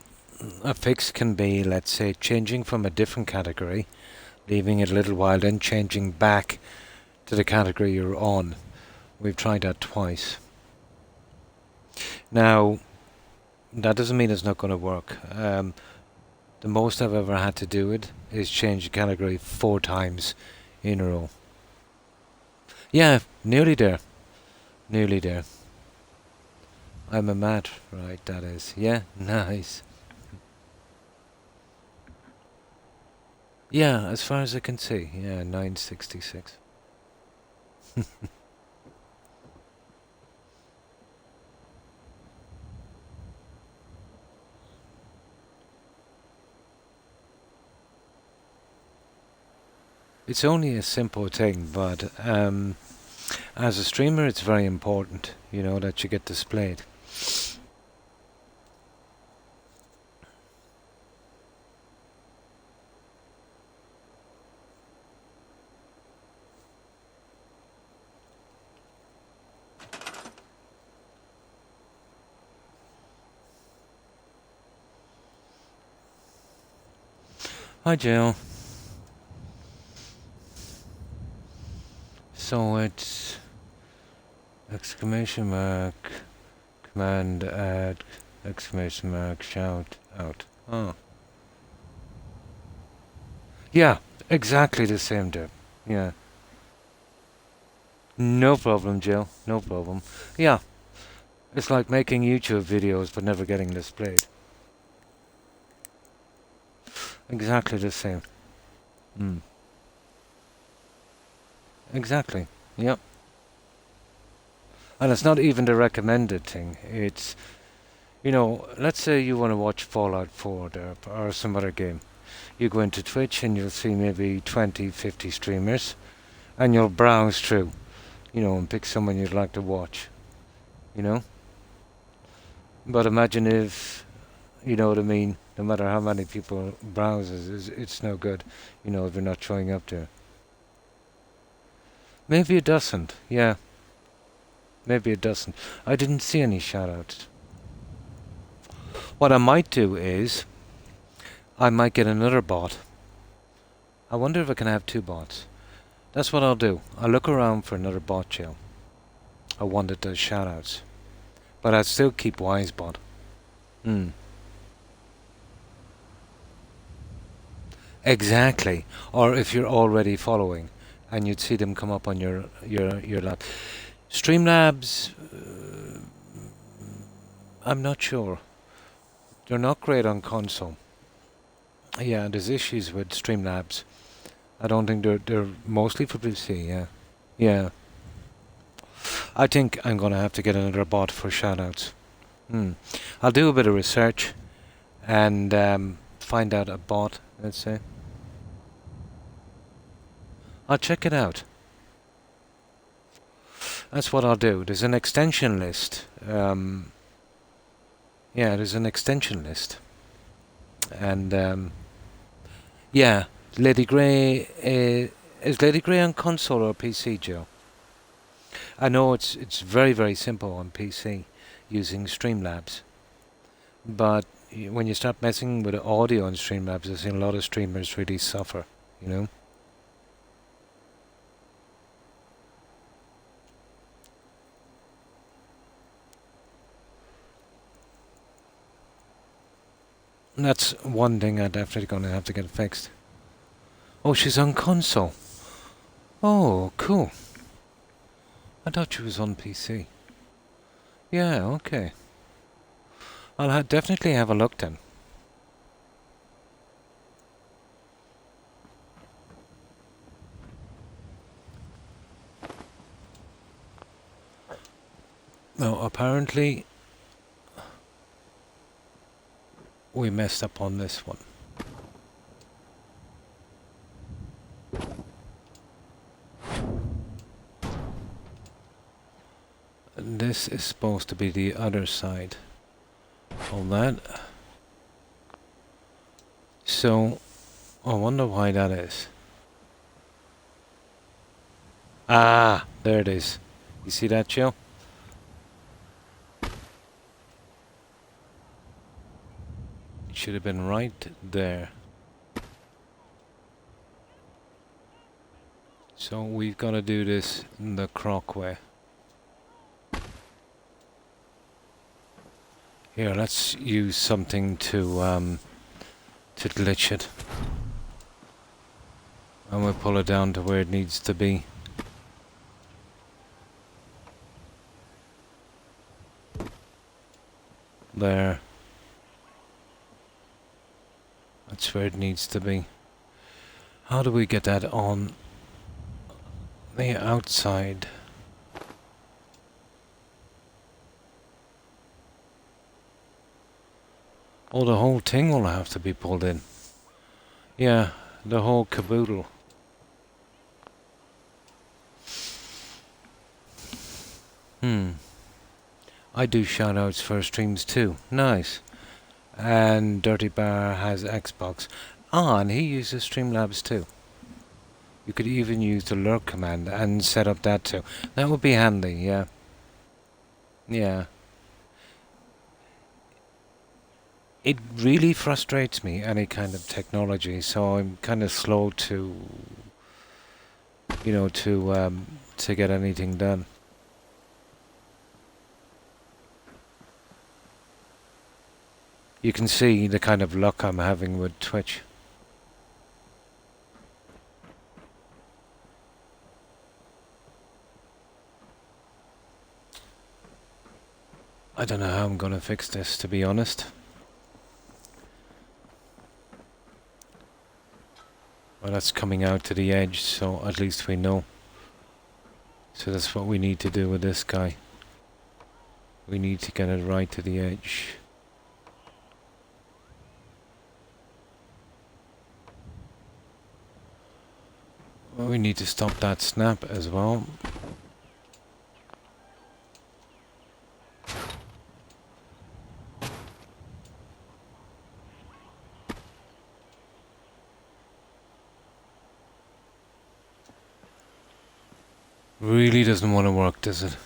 a fix can be, let's say, changing from a different category, leaving it a little while, then changing back to the category you're on. We've tried that twice. Now, that doesn't mean it's not going to work. The most I've ever had to do it is change the category 4 times in a row. Yeah, nearly there. Nearly there. I'm a mat, right, that is. Yeah, nice. Yeah, as far as I can see. Yeah, 966. It's only a simple thing, but as a streamer it's very important, that you get displayed. Hi, Jill. So it's exclamation mark, command add, Exclamation mark, shout out. Oh. Yeah, exactly the same there. Yeah. No problem, Jill. No problem. Yeah, it's like making YouTube videos but never getting displayed. Exactly the same. Mm. Exactly. Yep. And it's not even the recommended thing. It's, let's say you want to watch Fallout 4 there, or some other game. You go into Twitch and you'll see maybe 20, 50 streamers, and you'll browse through, and pick someone you'd like to watch, you know? But imagine if, you know what I mean, no matter how many people browses, it's no good, if you're not showing up there. Maybe it doesn't, yeah. Maybe it doesn't. I didn't see any shoutouts. What I might do is, I might get another bot. I wonder if I can have two bots. That's what I'll do. I'll look around for another bot jail. I one that does shoutouts. But I'd still keep Wisebot. Exactly. Or if you're already following, and you'd see them come up on your lap. Streamlabs, I'm not sure. They're not great on console. Yeah, there's issues with Streamlabs. I don't think they're mostly for PC. Yeah, yeah. I think I'm gonna have to get another bot for shoutouts. I'll do a bit of research and find out a bot. Let's say. I'll check it out. That's what I'll do. There's an extension list. Yeah, there's an extension list. And yeah, Lady Grey is Lady Grey on console or PC, Joe? I know it's very very simple on PC using Streamlabs, but when you start messing with audio on Streamlabs, I've seen a lot of streamers really suffer. That's one thing I'm definitely going to have to get fixed. Oh, she's on console. Oh, cool. I thought she was on PC. Yeah, okay. I'll definitely have a look then. No, apparently we messed up on this one. This is supposed to be the other side of that. So, I wonder why that is. Ah, there it is. You see that, Joe? It should have been right there. So we've got to do this the Croc way. Here, let's use something to glitch it. And we'll pull it down to where it needs to be. There. That's where it needs to be. How do we get that on the outside? Oh, the whole thing will have to be pulled in. Yeah, the whole caboodle. I do shoutouts for streams too. Nice. And Dirty Bar has Xbox. Ah, and he uses Streamlabs too. You could even use the lurk command and set up that too. That would be handy, yeah. Yeah. It really frustrates me, any kind of technology, so I'm kind of slow to, to get anything done. You can see the kind of luck I'm having with Twitch. I don't know how I'm gonna fix this, to be honest. Well, that's coming out to the edge, so at least we know. So that's what we need to do with this guy. We need to get it right to the edge. Well, we need to stop that snap as well. Really doesn't want to work, does it?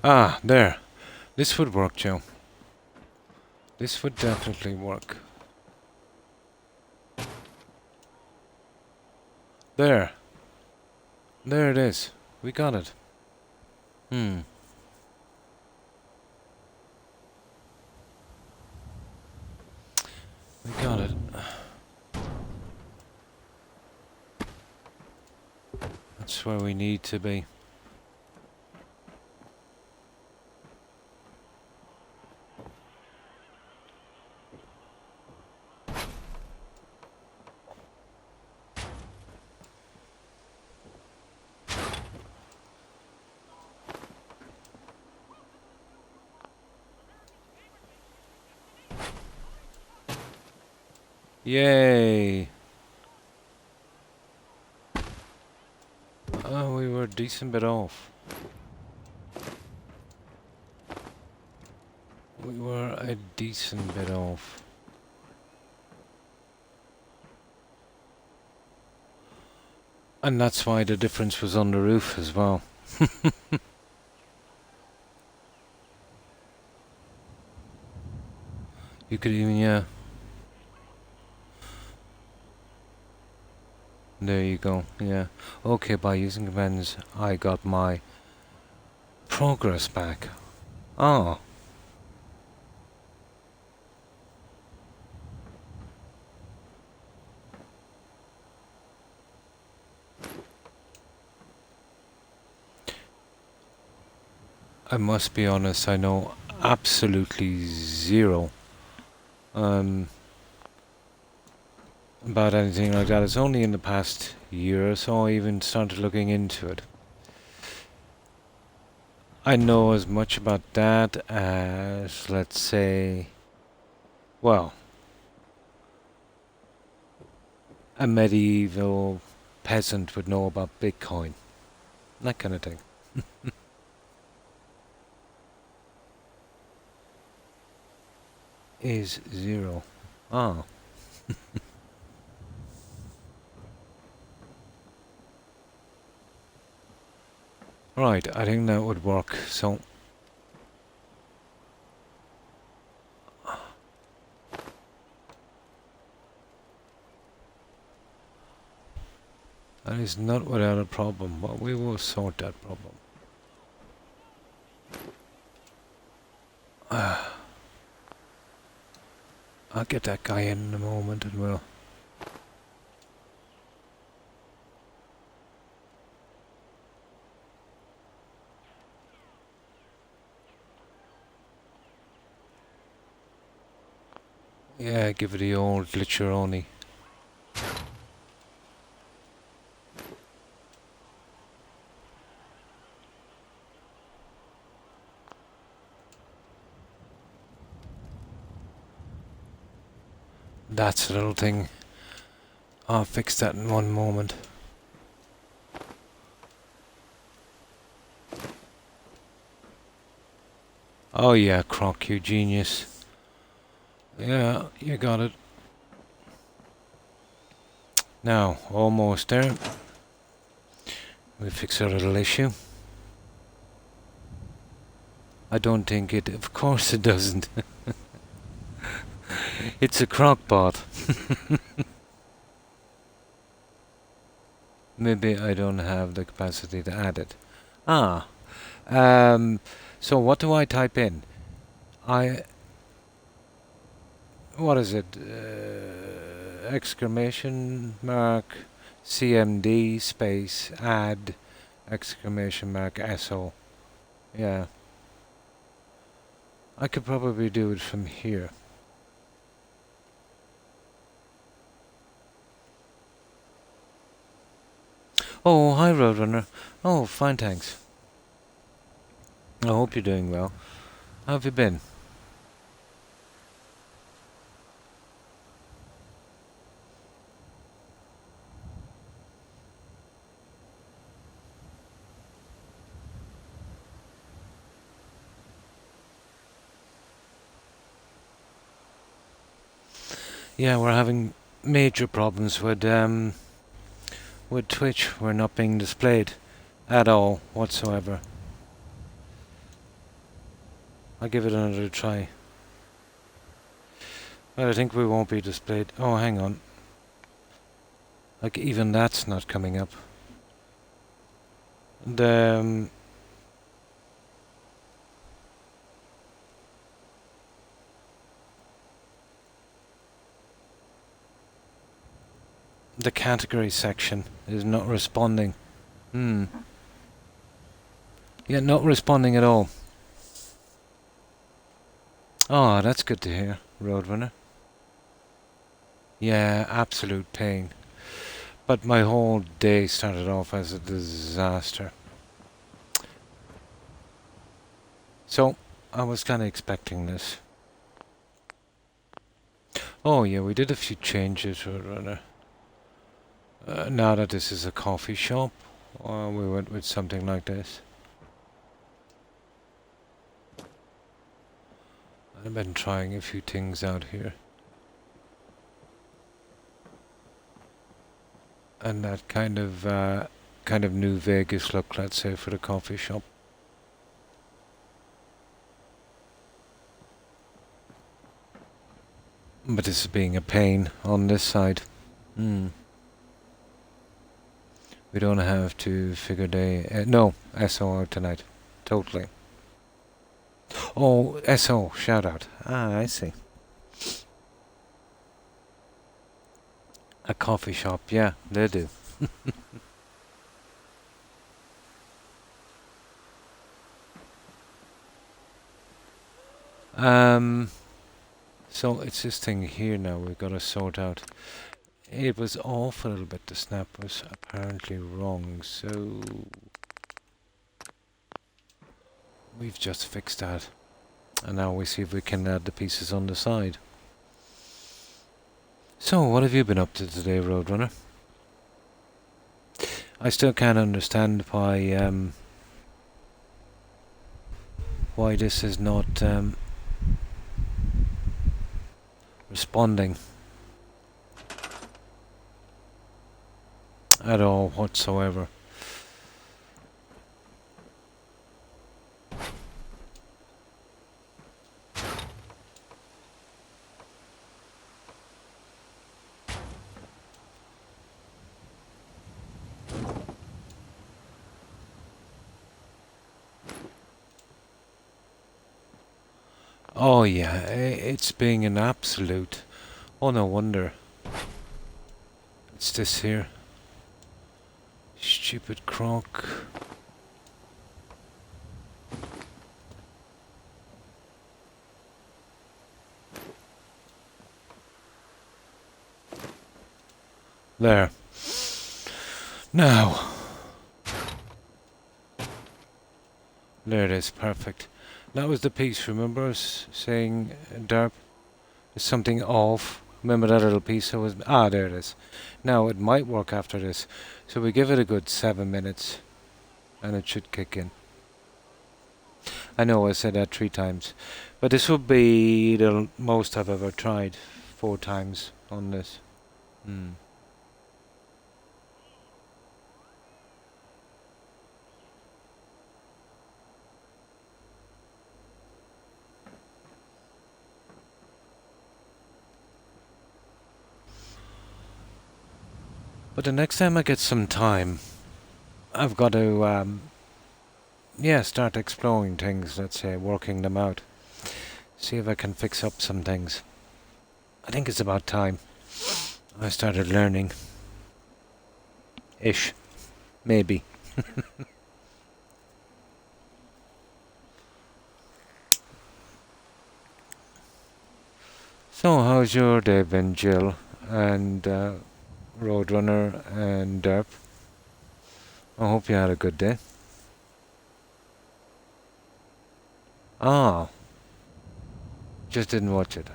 Ah, there. This would work, Joe. This would definitely work. There. There it is. We got it. We got it. That's where we need to be. Yay! Oh, we were a decent bit off. We were a decent bit off. And that's why the difference was on the roof as well. You could even, yeah. There you go, yeah. Okay, by using commands, I got my progress back. Oh. I must be honest, I know absolutely zero about anything like that. It's only in the past year or so I even started looking into it. I know as much about that as, let's say, well, a medieval peasant would know about Bitcoin. That kind of thing. Is zero. Ah. Right, I think that would work, so... That is not without a problem, but we will sort that problem. I'll get that guy in a moment and we'll... Yeah, give it the old glitcheroni. That's a little thing. I'll fix that in one moment. Oh yeah, Croc, you genius. Yeah, you got it. Now, almost there. We fix our little issue. I don't think it... Of course it doesn't. It's a crock pot. Maybe I don't have the capacity to add it. Ah, um, so what do I type in? I, what is it? Exclamation mark CMD space add exclamation mark SO. Yeah, I could probably do it from here. Oh, hi Roadrunner. Oh, fine, thanks. I hope you're doing well. How have you been? Yeah, we're having major problems with Twitch. We're not being displayed at all whatsoever. I'll give it another try. But I think we won't be displayed. Oh, hang on. Like, even that's not coming up. The the category section is not responding. Yeah, not responding at all. Oh, that's good to hear, Roadrunner. Yeah, absolute pain. But my whole day started off as a disaster. So, I was kind of expecting this. Oh yeah, we did a few changes, Roadrunner. Now that this is a coffee shop, we went with something like this. I've been trying a few things out here. And that kind of New Vegas look, let's say, for the coffee shop. But this is being a pain on this side. We don't have to figure the... no, SO out tonight. Totally. Oh, SO, shout out. Ah, I see. A coffee shop, yeah, they do. So it's this thing here now we've got to sort out. It was off a little bit, the snap was apparently wrong, so we've just fixed that. And now we see if we can add the pieces on the side. So, what have you been up to today, Roadrunner? I still can't understand why this is not responding at all whatsoever. Oh yeah, it's being an absolute... Oh, no wonder. It's this here. Stupid Croc. There. Now. There it is, perfect. That was the piece, remember us saying, Derp, there's something off. Remember that little piece that was... Ah, there it is. Now, it might work after this. So we give it a good 7 minutes. And it should kick in. I know I said that 3 times. But this will be the most I've ever tried. 4 times on this. But the next time I get some time, I've got to, yeah, start exploring things, let's say, working them out. See if I can fix up some things. I think it's about time I started learning. Ish. Maybe. So, how's your day been, Jill? And Roadrunner and Derp? I hope you had a good day. Ah, just didn't watch it.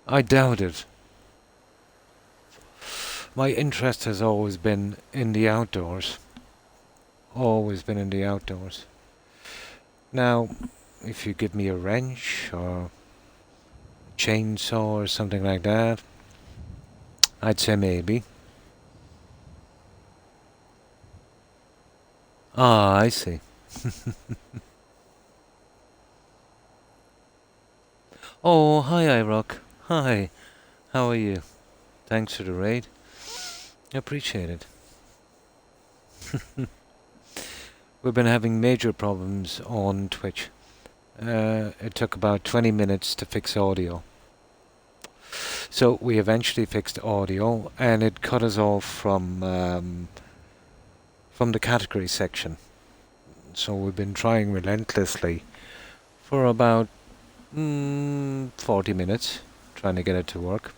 I doubt it. My interest has always been in the outdoors. Always been in the outdoors. Now, if you give me a wrench or a chainsaw or something like that, I'd say maybe. Ah, I see. Oh, hi, iRock. Hi, how are you? Thanks for the raid. Appreciate it. We've been having major problems on Twitch. It took about 20 minutes to fix audio. So we eventually fixed audio, and it cut us off from the category section. So we've been trying relentlessly for about 40 minutes, trying to get it to work.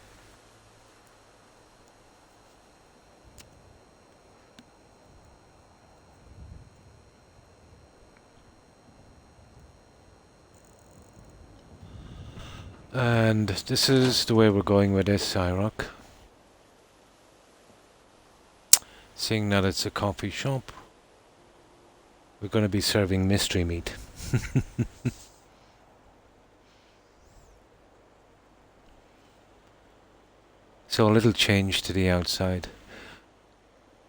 And this is the way we're going with this, iRock. Seeing that it's a coffee shop, we're going to be serving mystery meat. So a little change to the outside.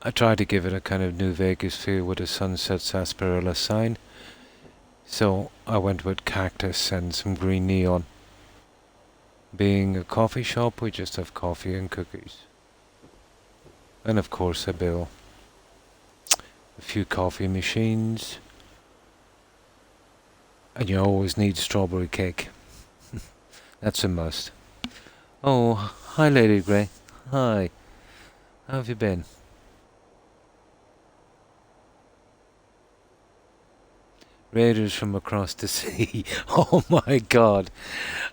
I tried to give it a kind of New Vegas feel with a sunset sarsaparilla sign. So I went with cactus and some green neon. Being a coffee shop, we just have coffee and cookies. And of course a bill. A few coffee machines. And you always need strawberry cake. That's a must. Oh, hi Lady Grey. Hi. How have you been? Raiders from across the sea. Oh my god.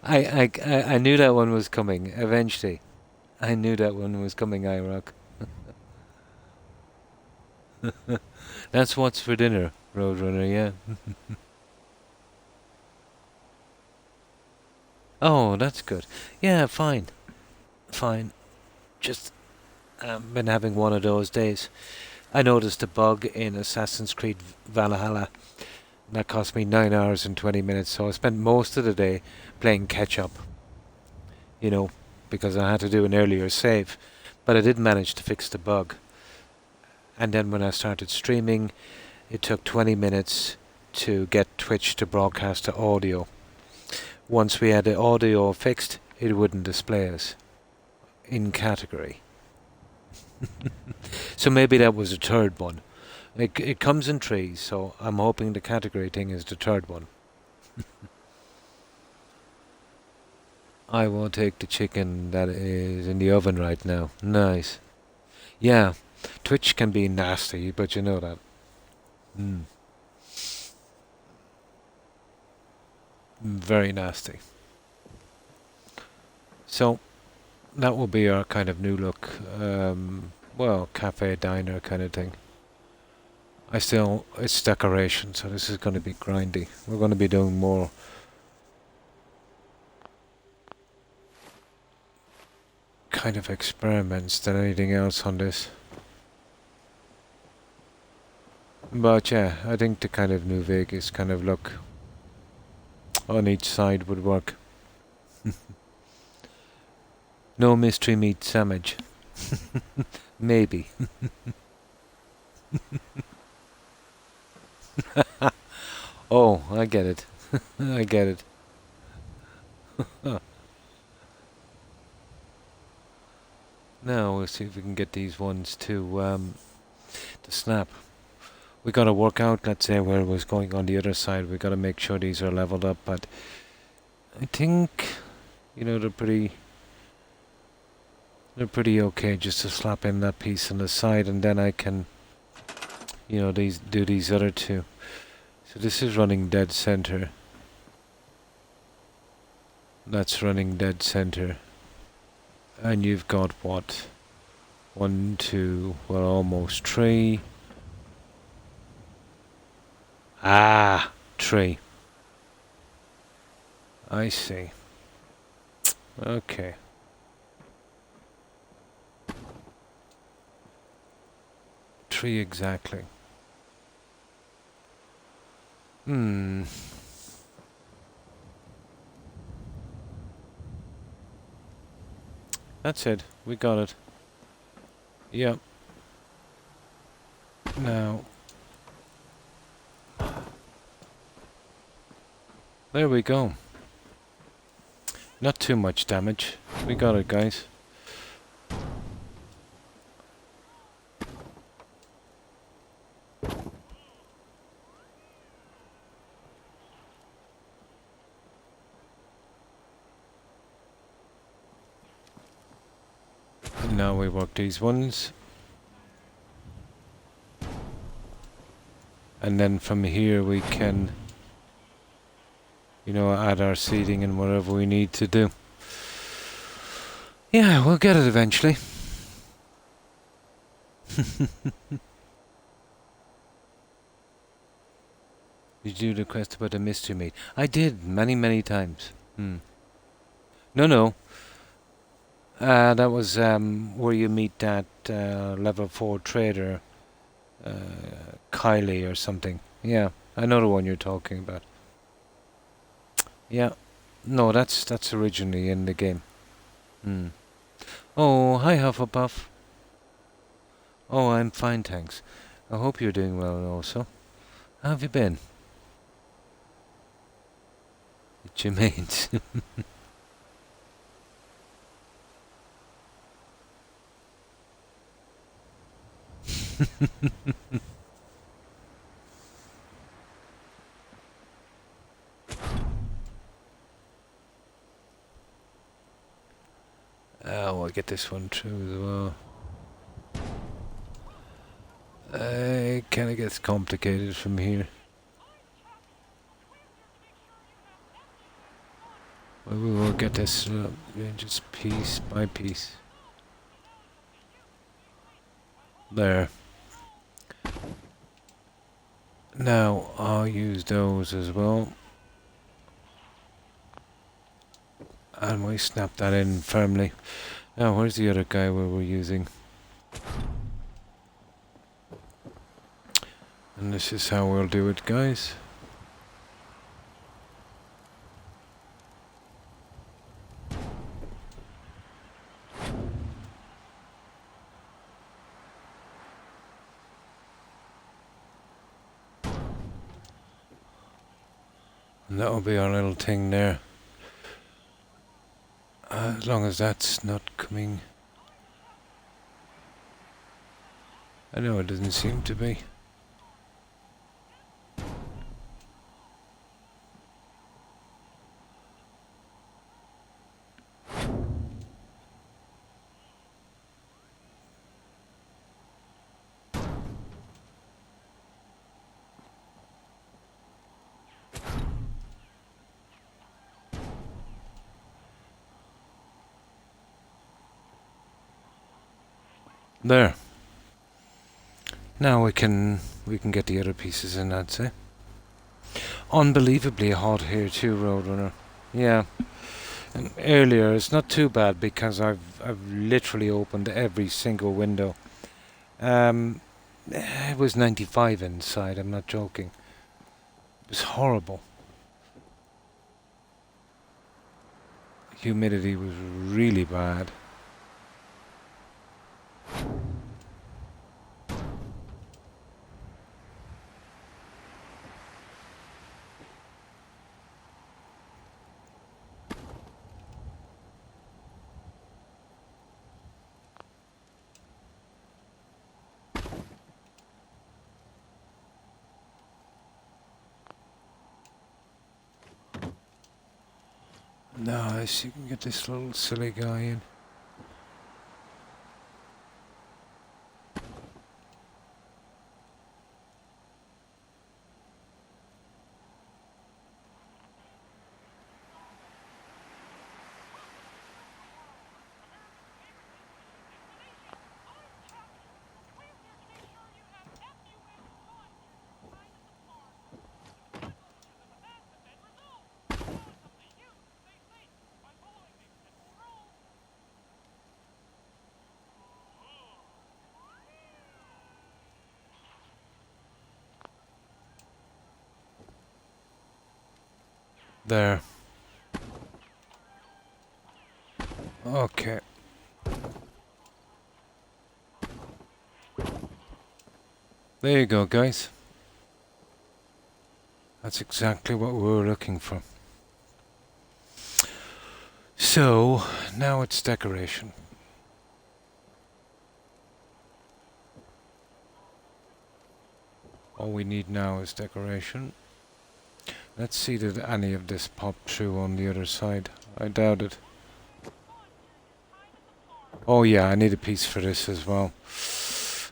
I knew that one was coming, eventually. I knew that one was coming, iRock. That's what's for dinner, Roadrunner, yeah. Oh, that's good. Yeah, fine. Fine. Just been having one of those days. I noticed a bug in Assassin's Creed Valhalla. That cost me 9 hours and 20 minutes, so I spent most of the day playing catch-up. You know, because I had to do an earlier save. But I did manage to fix the bug. And then when I started streaming, it took 20 minutes to get Twitch to broadcast the audio. Once we had the audio fixed, it wouldn't display us in category. So maybe that was the third one. It comes in threes, so I'm hoping the category thing is the third one. I will take the chicken that is in the oven right now. Nice. Yeah, Twitch can be nasty, but you know that. Very nasty. So, that will be our kind of new look, well, cafe diner kind of thing. It's decoration, so this is going to be grindy. We're going to be doing more kind of experiments than anything else on this. But yeah, I think the kind of New Vegas kind of look on each side would work. No mystery meat sandwich. Maybe. Oh, I get it. I get it. Now we'll see if we can get these ones to snap. We got to work out, let's say, where it was going on the other side. We got to make sure these are leveled up, but I think, you know, they're pretty okay just to slap in that piece on the side, and then I can, you know, do these other two. So this is running dead center. That's running dead center. And you've got what? 1, 2, well, almost 3. Ah, 3. I see. Okay. Three exactly. That's it. We got it. Yep. Now. There we go. Not too much damage. We got it, guys. Now we work these ones. And then from here we can, you know, add our seating and whatever we need to do. Yeah, we'll get it eventually. Did you request about the mystery meat? I did, many times. No. That was where you meet that level 4 trader, Kylie or something. Yeah, I know the one you're talking about. Yeah, no, that's originally in the game. Oh, hi Hufflepuff. Oh, I'm fine, thanks. I hope you're doing well also. How have you been? Jermaine's. Oh, I'll get this one too as well. It kind of gets complicated from here. Well, we will get this just piece by piece. There. Now, I'll use those as well. And we snap that in firmly. Now, where's the other guy where we're using? And this is how we'll do it, guys. And that'll be our little thing there. As long as that's not coming. I know it doesn't seem to be. There. Now we can get the other pieces in, I'd say. Unbelievably hot here too, Roadrunner. Yeah. And earlier it's not too bad because I've literally opened every single window. It was 95 inside, I'm not joking. It was horrible. Humidity was really bad. Nice, you can get this little silly guy in. There. Okay. There you go, guys. That's exactly what we were looking for. So, now it's decoration. All we need now is decoration. Let's see did any of this pop through on the other side. I doubt it. Oh yeah, I need a piece for this as well.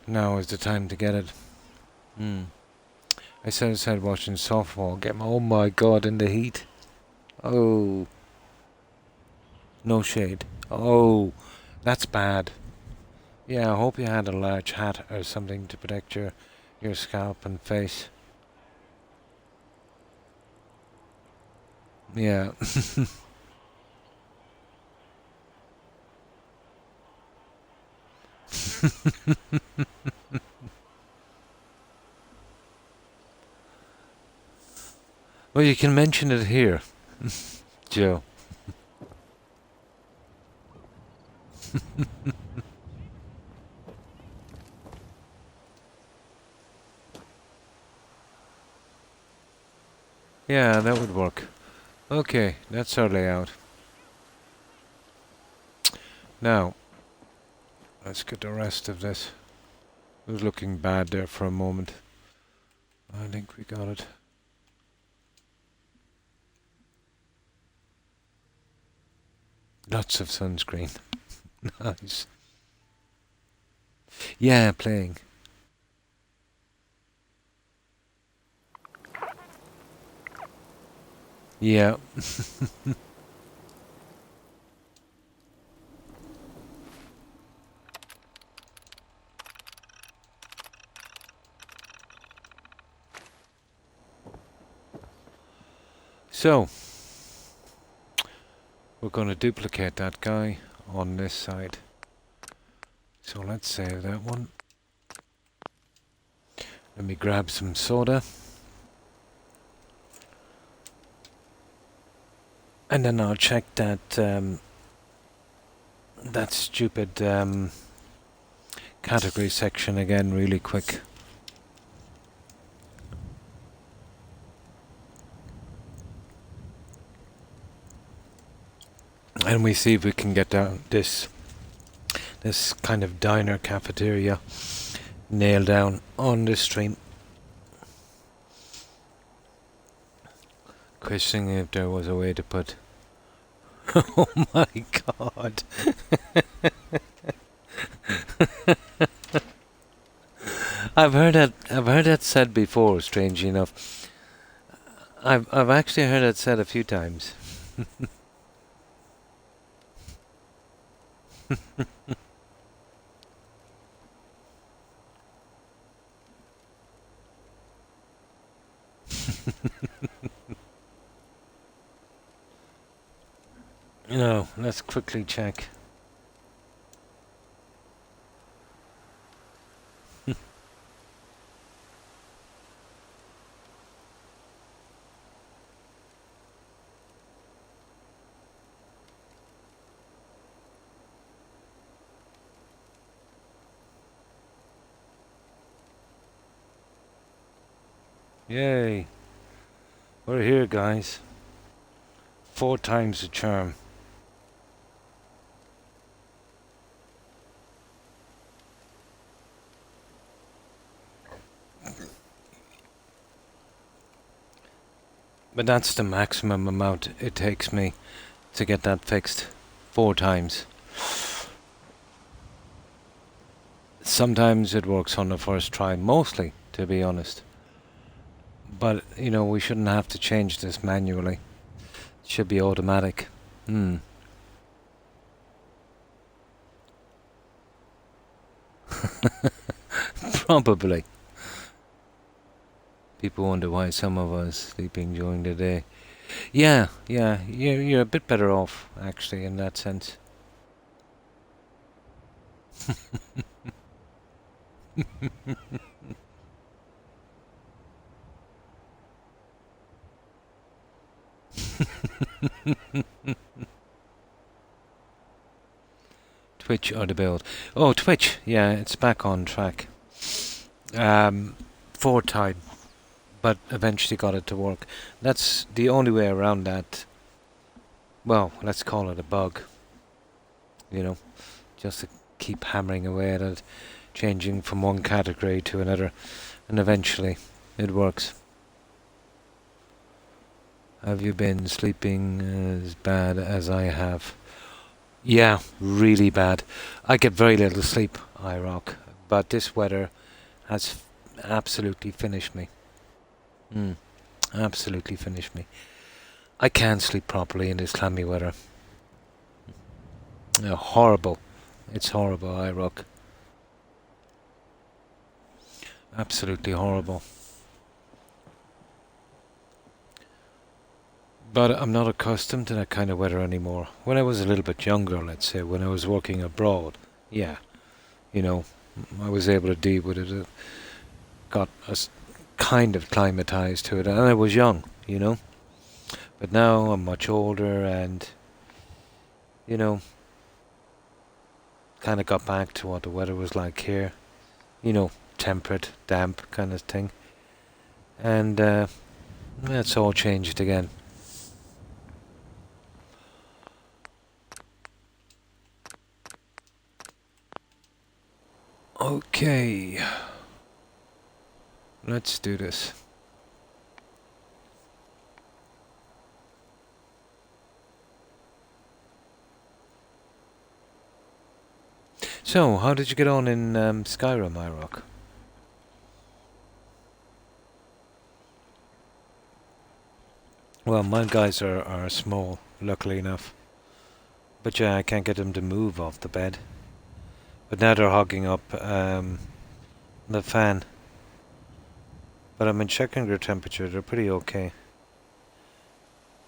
Now is the time to get it. I set aside watching softball. Get my, oh my god, in the heat. Oh. No shade. Oh, that's bad. Yeah, I hope you had a large hat or something to protect your scalp and face. Yeah. Well, you can mention it here, Joe. Yeah, that would work. Okay, that's our layout. Now, let's get the rest of this. It was looking bad there for a moment. I think we got it. Lots of sunscreen. Nice. Yeah, playing. Yeah. So, we're going to duplicate that guy on this side. So let's save that one. Let me grab some soda. And then I'll check that that stupid category section again really quick. And we see if we can get down this kind of diner cafeteria nailed down on this stream. Questioning if there was a way to put. Oh my god. I've heard that said before, strangely enough. I've actually heard that said a few times. No, let's quickly check. Yay. We're here, guys. 4 times the charm. But that's the maximum amount it takes me to get that fixed 4 times. Sometimes it works on the first try, mostly, to be honest. But, you know, we shouldn't have to change this manually. It should be automatic. Probably. People wonder why some of us sleeping during the day. Yeah, you're a bit better off, actually, in that sense. Twitch or the build? Oh, Twitch. Yeah, it's back on track. 4 time, but eventually got it to work. That's the only way around that. Well, let's call it a bug. You know, just to keep hammering away at it, changing from one category to another, and eventually it works. Have you been sleeping as bad as I have? Yeah, really bad. I get very little sleep, I rock, but this weather has absolutely finished me. Absolutely finished me. I can't sleep properly in this clammy weather. Horrible. It's horrible, I rock. Absolutely horrible. But I'm not accustomed to that kind of weather anymore. When I was a little bit younger, let's say, when I was working abroad, yeah, you know, I was able to deal with it. Got us kind of climatized to it, and I was young, you know. But now I'm much older, and you know, kind of got back to what the weather was like here. You know, temperate, damp kind of thing, and it's all changed again. Okay, let's do this. So, how did you get on in Skyrim, iRock? Well, my guys are small, luckily enough. But yeah, I can't get them to move off the bed. But now they're hogging up the fan. But I've been checking their temperature, they're pretty okay.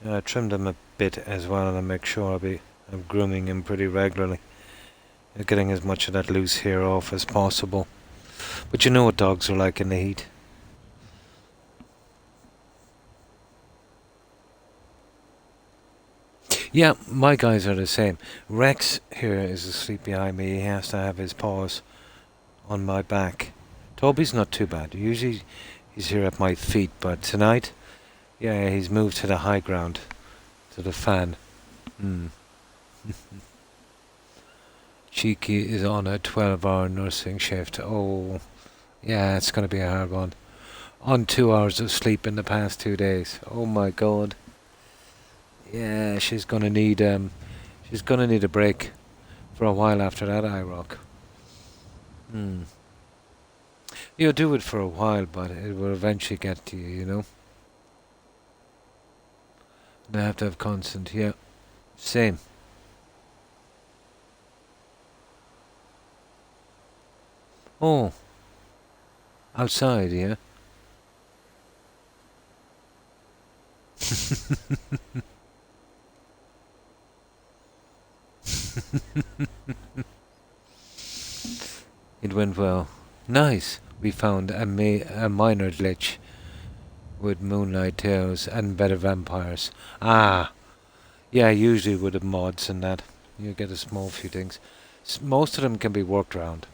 I trimmed them a bit as well, and I make sure I'm grooming them pretty regularly. Getting as much of that loose hair off as possible. But you know what dogs are like in the heat. Yeah, my guys are the same. Rex here is asleep behind me. He has to have his paws on my back. Toby's not too bad. Usually he's here at my feet, but tonight, yeah, he's moved to the high ground, to the fan. Cheeky is on a 12-hour nursing shift. Oh, yeah, it's going to be a hard one. On 2 hours of sleep in the past 2 days. Oh my god. Yeah, she's gonna need a break for a while after that, I rock. You'll do it for a while, but it will eventually get to you, you know? They have to have constant, yeah. Same. Oh. Outside, yeah? It went well. Nice. We found a minor glitch with Moonlight Tales and Better Vampires. Ah, yeah, usually with the mods and that, you get a small few things. Most of them can be worked around.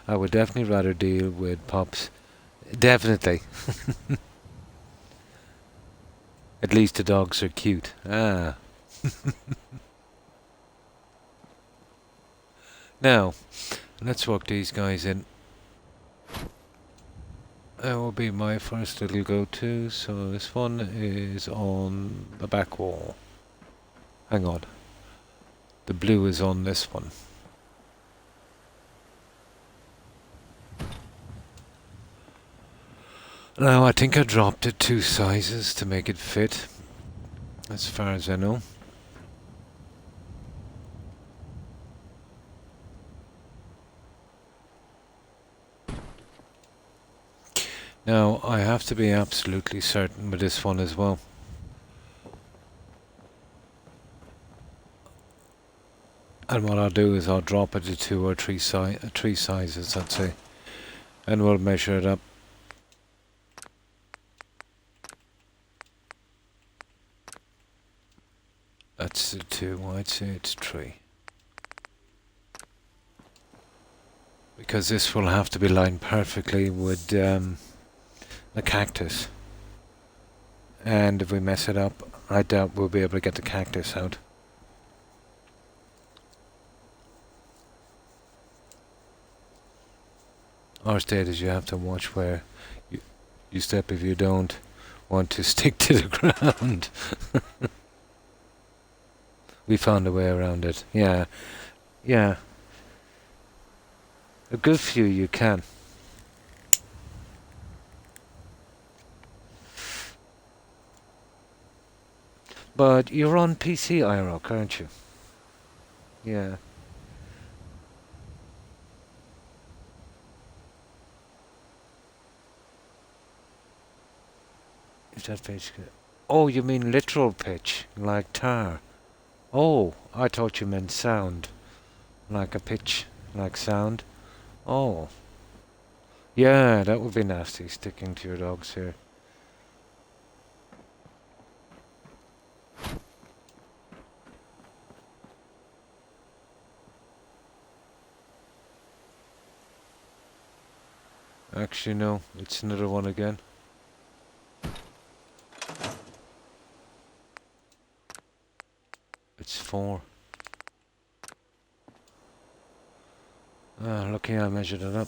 I would definitely rather deal with pups. Definitely. At least the dogs are cute. Ah. Now, let's walk these guys in. That will be my first little go-to, so this one is on the back wall. Hang on. The blue is on this one. Now, I think I dropped it 2 sizes to make it fit, as far as I know. Now, I have to be absolutely certain with this one as well. And what I'll do is I'll drop it to 2 or 3 sizes, I'd say. And we'll measure it up. That's the 2, I'd say it's 3. Because this will have to be lined perfectly with the cactus. And if we mess it up, I doubt we'll be able to get the cactus out. Our state is you have to watch where you step if you don't want to stick to the ground. We found a way around it. Yeah. Yeah. A good few you can. But you're on PC, iRock, aren't you? Yeah. Is that pitch good? Oh, you mean literal pitch, like tar. Oh, I thought you meant sound. Like a pitch, like sound. Oh. Yeah, that would be nasty, sticking to your dog's hair. Actually, no, it's another one again. It's 4. Ah, lucky I measured it up.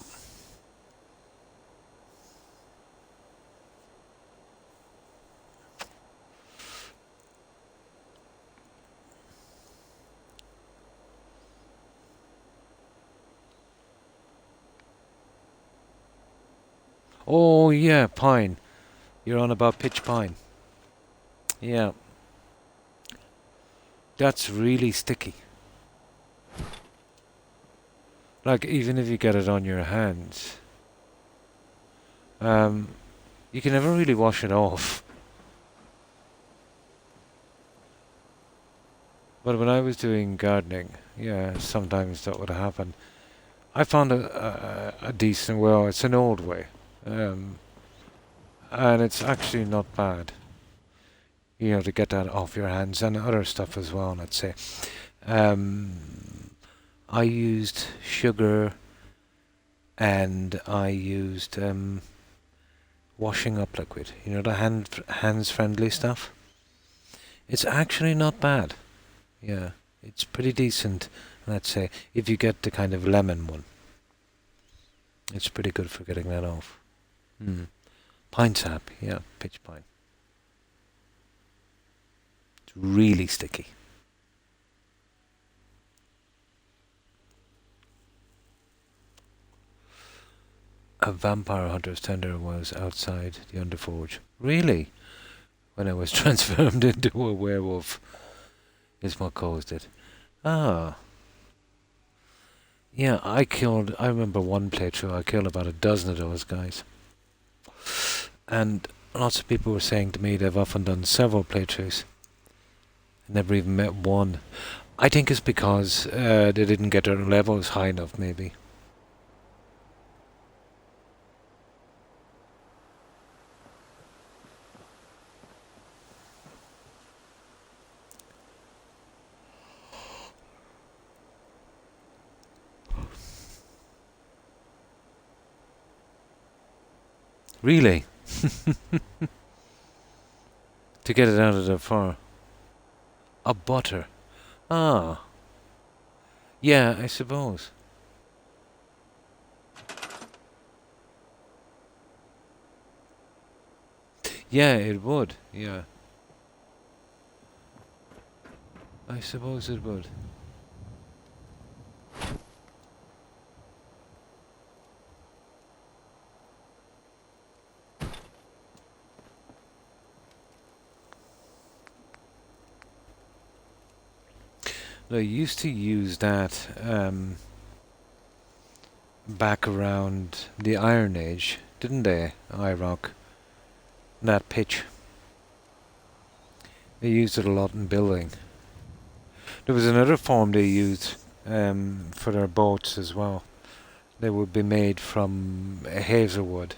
Oh, yeah, pine. You're on about pitch pine. Yeah. That's really sticky. Like, even if you get it on your hands, you can never really wash it off. But when I was doing gardening, yeah, sometimes that would happen. I found a decent, well, it's an old way. And it's actually not bad. You know, to get that off your hands and other stuff as well, let's say. I used sugar and I used washing up liquid. You know, the hands-friendly stuff. It's actually not bad. Yeah, it's pretty decent, let's say, if you get the kind of lemon one. It's pretty good for getting that off. Pine sap, yeah, pitch pine. It's really sticky. A vampire hunter's tender was outside the underforge. Really? When I was transformed into a werewolf is what caused it. Ah. Yeah, I remember one playthrough, I killed about a dozen of those guys. And lots of people were saying to me they've often done several playthroughs. Never even met one. I think it's because they didn't get their levels high enough, maybe. Really? To get it out of the fire. A butter. Ah. Yeah, I suppose. Yeah, it would. Yeah. I suppose it would. They used to use that back around the Iron Age, didn't they? IROC. That pitch. They used it a lot in building. There was another form they used for their boats as well. They would be made from hazelwood,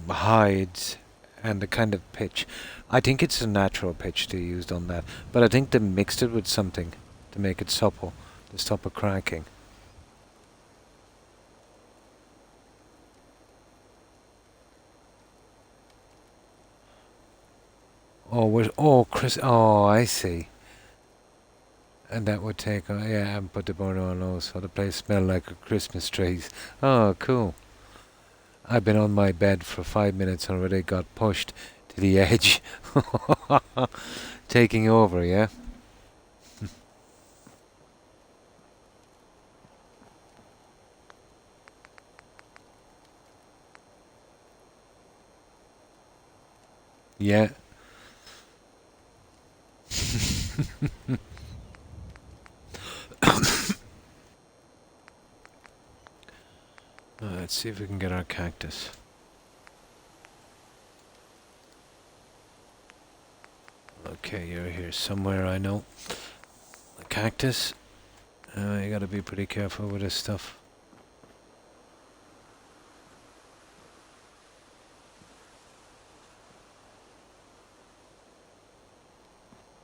hides, and the kind of pitch. I think it's a natural pitch they used on that, but I think they mixed it with something to make it supple, to stop it cracking. Chris. Oh, I see. And that would take, yeah, and put the burner on those so the place smelled like a Christmas tree. Oh, cool. I've been on my bed for 5 minutes already, got pushed to the edge. Taking over, yeah? Yeah. Let's see if we can get our cactus. Okay, you're here somewhere, I know. The cactus. You gotta be pretty careful with this stuff.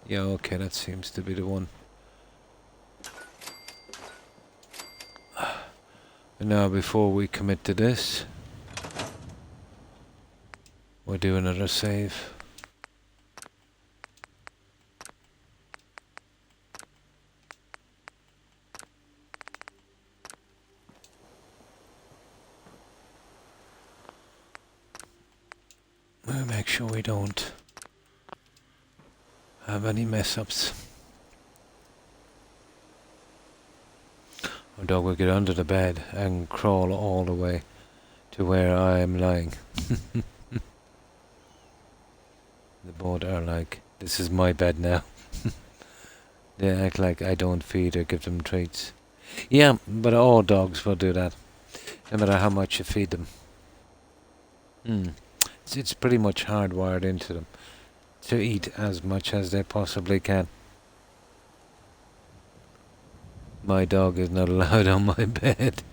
Yeah, okay, that seems to be the one. And now, before we commit to this, we'll do another save. We'll make sure we don't have any mess-ups. Our dog will get under the bed and crawl all the way to where I am lying. The both are like, this is my bed now. They act like I don't feed or give them treats. Yeah, but all dogs will do that, no matter how much you feed them. It's pretty much hardwired into them to eat as much as they possibly can. My dog is not allowed on my bed.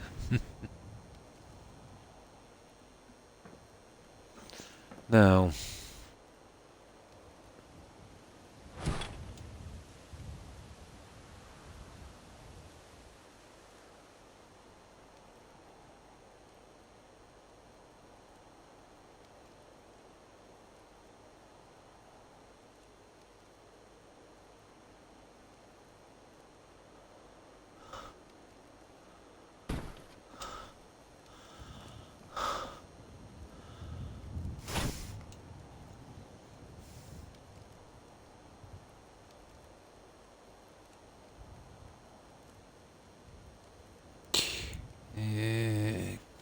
Now,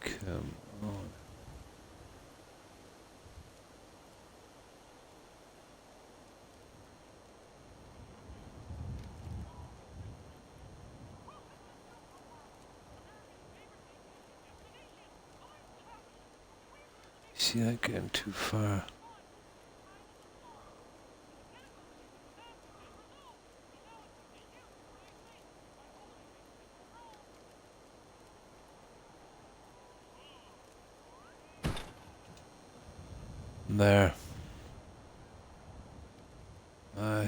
come on. See that getting too far. There.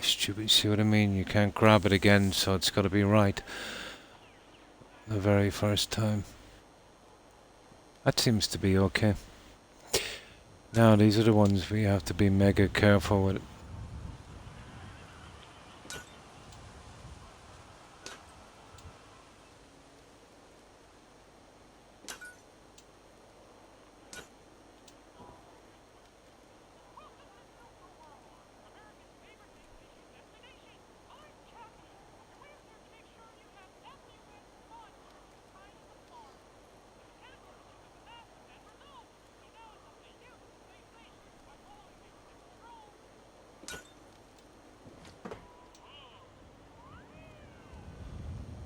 Stupid, see what I mean? You can't grab it again, so it's got to be right the very first time. That seems to be okay. Now, these are the ones we have to be mega careful with.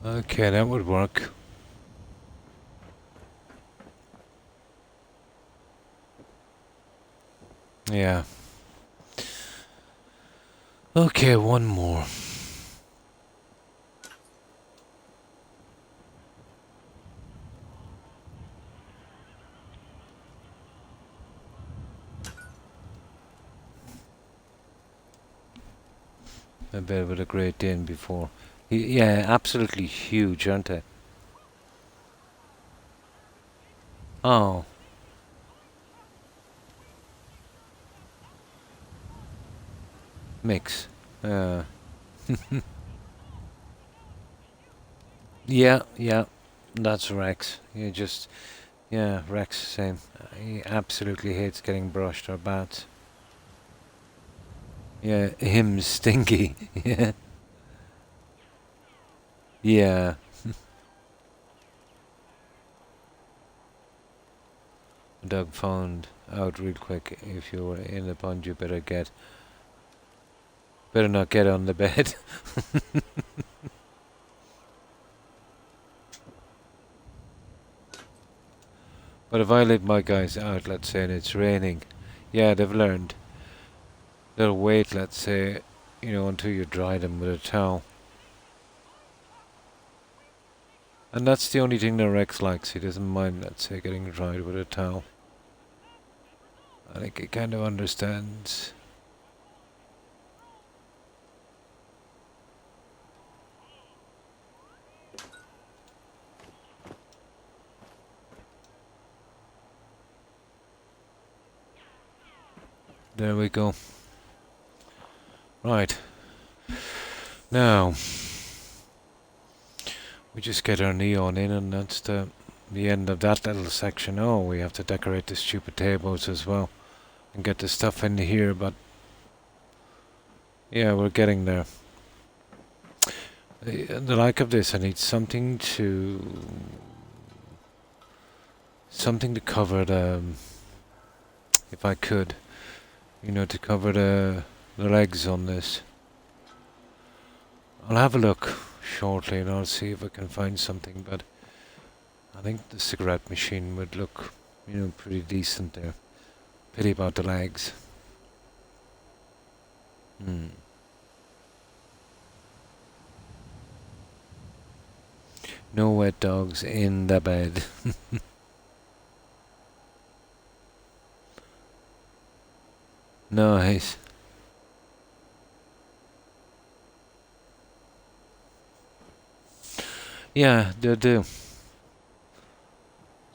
Okay, that would work. Yeah. Okay, one more. I bet with a Great Dane before. Yeah, absolutely huge, aren't they? Oh, mix. Uh, yeah, yeah, that's Rex. Yeah, Rex, same. He absolutely hates getting brushed or bats. Yeah, him stinky. Yeah, yeah. Doug found out real quick if you were in the pond, you better not get on the bed. But if I let my guys out, let's say, and it's raining, yeah, they've learned. They'll wait, let's say, until you dry them with a towel. And that's the only thing that Rex likes. He doesn't mind, let's say, getting dried with a towel. I think he kind of understands. There we go. Right. Now, we just get our neon in, and that's the end of that little section. Oh, we have to decorate the stupid tables as well and get the stuff in here, but yeah, we're getting there. The like of this, I need something to cover the, if I could, to cover the legs on this. I'll have a look shortly and I'll see if I can find something, but I think the cigarette machine would look, pretty decent there. Pity about the legs. No wet dogs in the bed. Nice. Yeah, they do.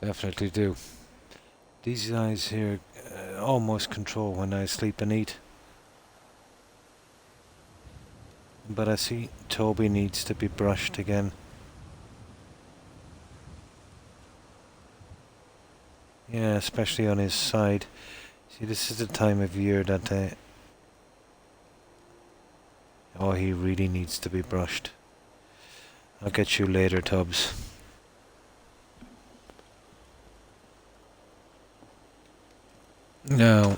Definitely do. These guys here almost control when I sleep and eat. But I see Toby needs to be brushed again. Yeah, especially on his side. See, this is the time of year that oh, he really needs to be brushed. I'll get you later, Tubbs. No.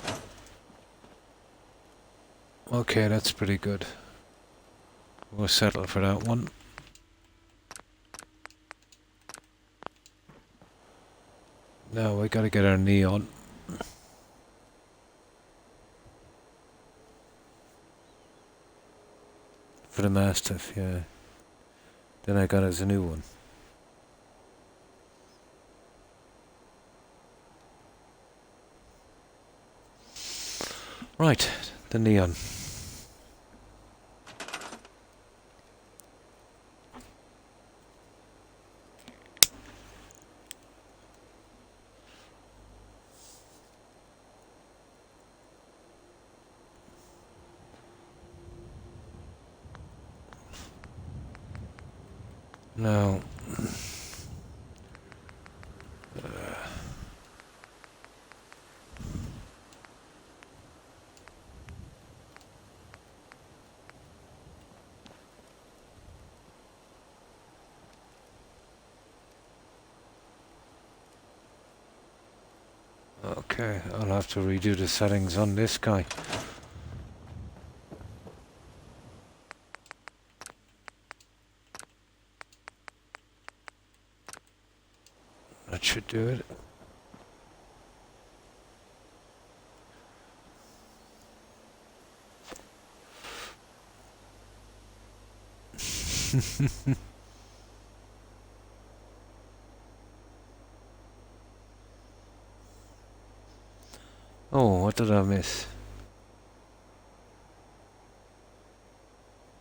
Okay, that's pretty good. We'll settle for that one. Now we gotta get our neon. For the Mastiff, yeah. Then I got us a new one. Right, the neon. Now, okay, I'll have to redo the settings on this guy. should do it. Oh, what did I miss?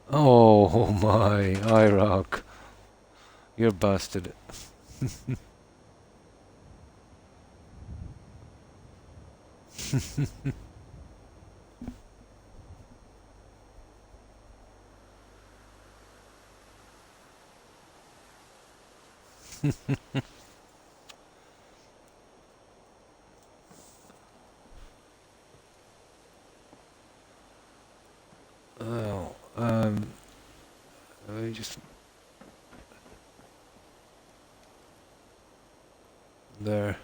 Oh my, iRock. You're busted. Oh, let me just... There.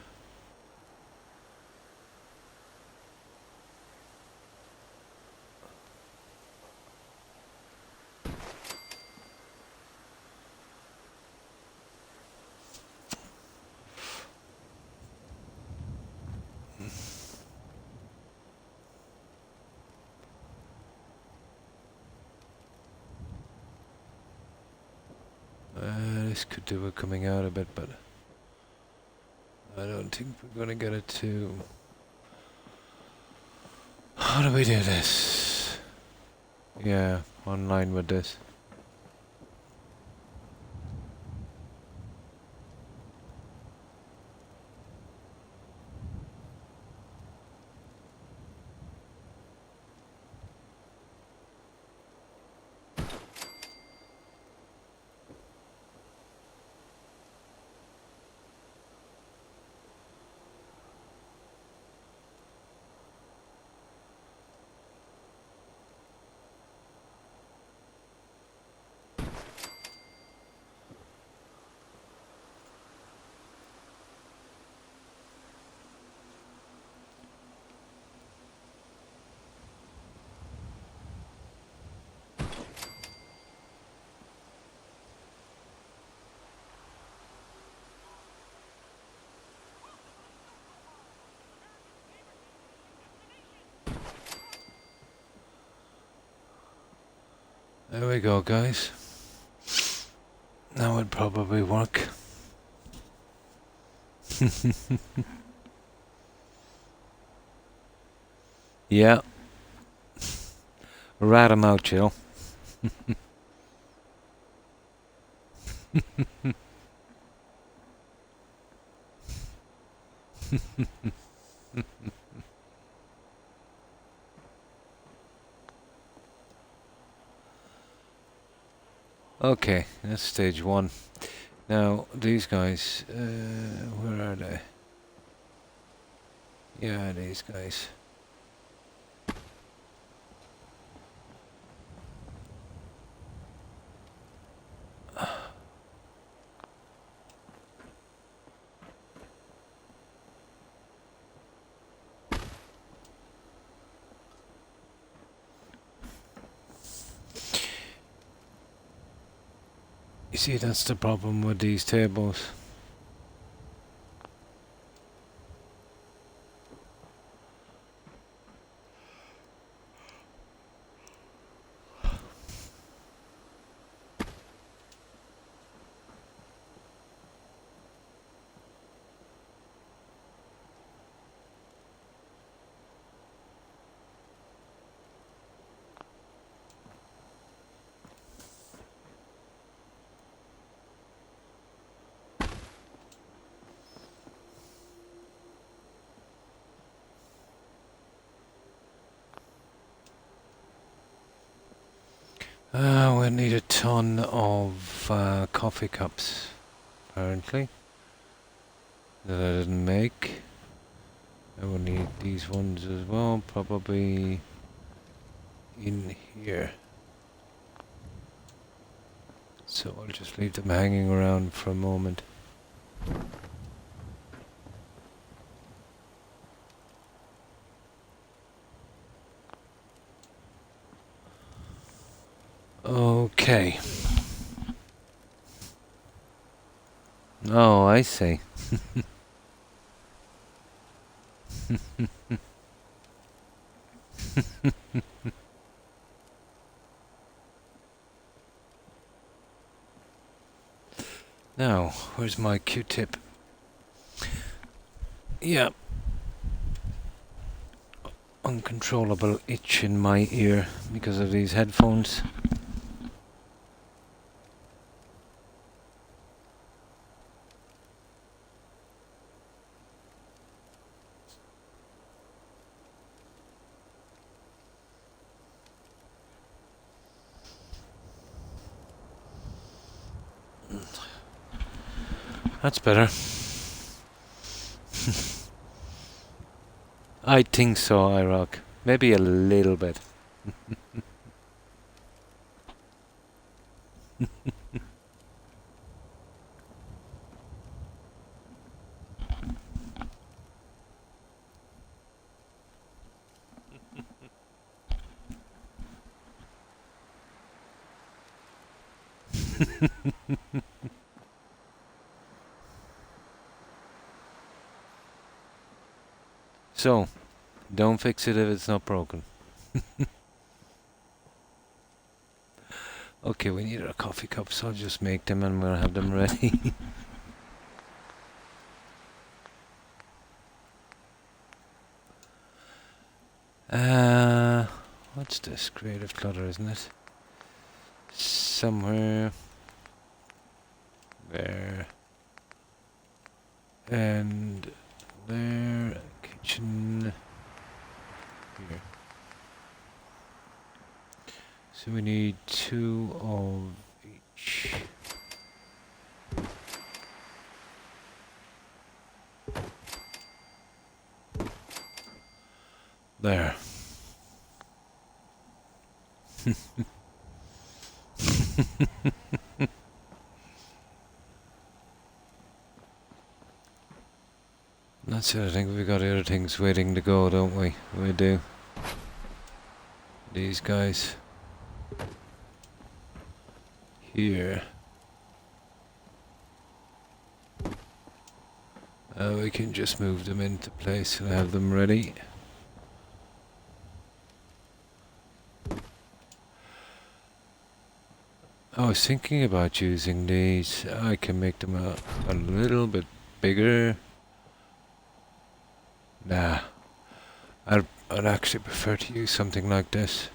This could do with coming out a bit, but I don't think we're gonna get it to... How do we do this? Yeah, online with this. There we go, guys. That would probably work. Yeah. Rat 'em out, Jill. Okay, that's stage one. Now, these guys, where are they? Yeah, these guys. You see, that's the problem with these tables. We need a ton of coffee cups, apparently, that I didn't make. I will need these ones as well, probably in here. So I'll just leave them hanging around for a moment. Okay. Oh, I see. Now, where's my Q-tip? Yeah. Uncontrollable itch in my ear because of these headphones. That's better. I think so, iRock. Maybe a little bit. So, don't fix it if it's not broken. Okay, we need our coffee cups. I'll just make them and we'll have them ready. What's this? Creative clutter, isn't it? Somewhere there and there. Kitchen here. So we need 2 of each. There. That's it, I think we've got other things waiting to go, don't we? We do. These guys. Here. We can just move them into place and have them ready. I was thinking about using these. I can make them a little bit bigger. Nah. I'd actually prefer to use something like this.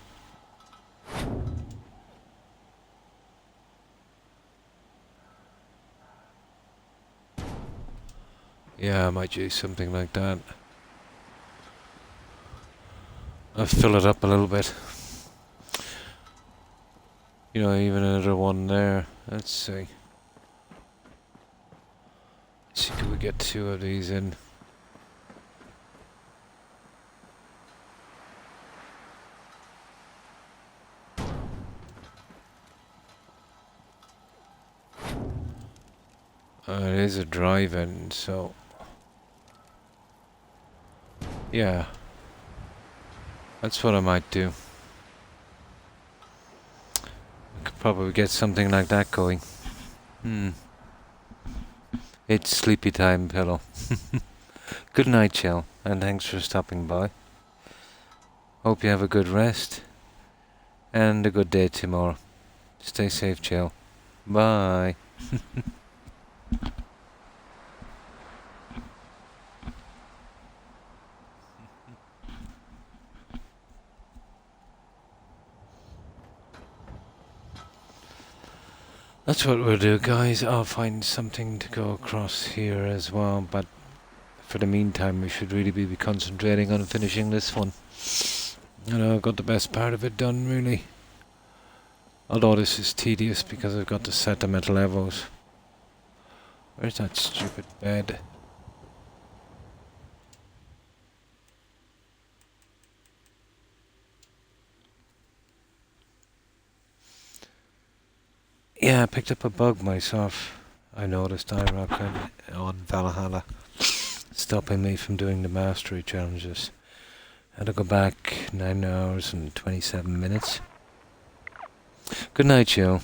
Yeah, I might use something like that. I'll fill it up a little bit. You know, even another one there. Let's see. Let's see, can we get 2 of these in? It is a drive-in, so... yeah. That's what I might do. I could probably get something like that going. It's sleepy time, pillow. Good night, Jill, and thanks for stopping by. Hope you have a good rest. And a good day tomorrow. Stay safe, Jill. Bye. That's what we'll do, guys. I'll find something to go across here as well, but for the meantime we should really be concentrating on finishing this one. You know, I've got the best part of it done, really. Although this is tedious because I've got to set them at levels. Where's that stupid bed? Yeah, I picked up a bug myself. I noticed iRock on Valhalla, stopping me from doing the mastery challenges. Had to go back 9 hours and 27 minutes. Good night, Joe.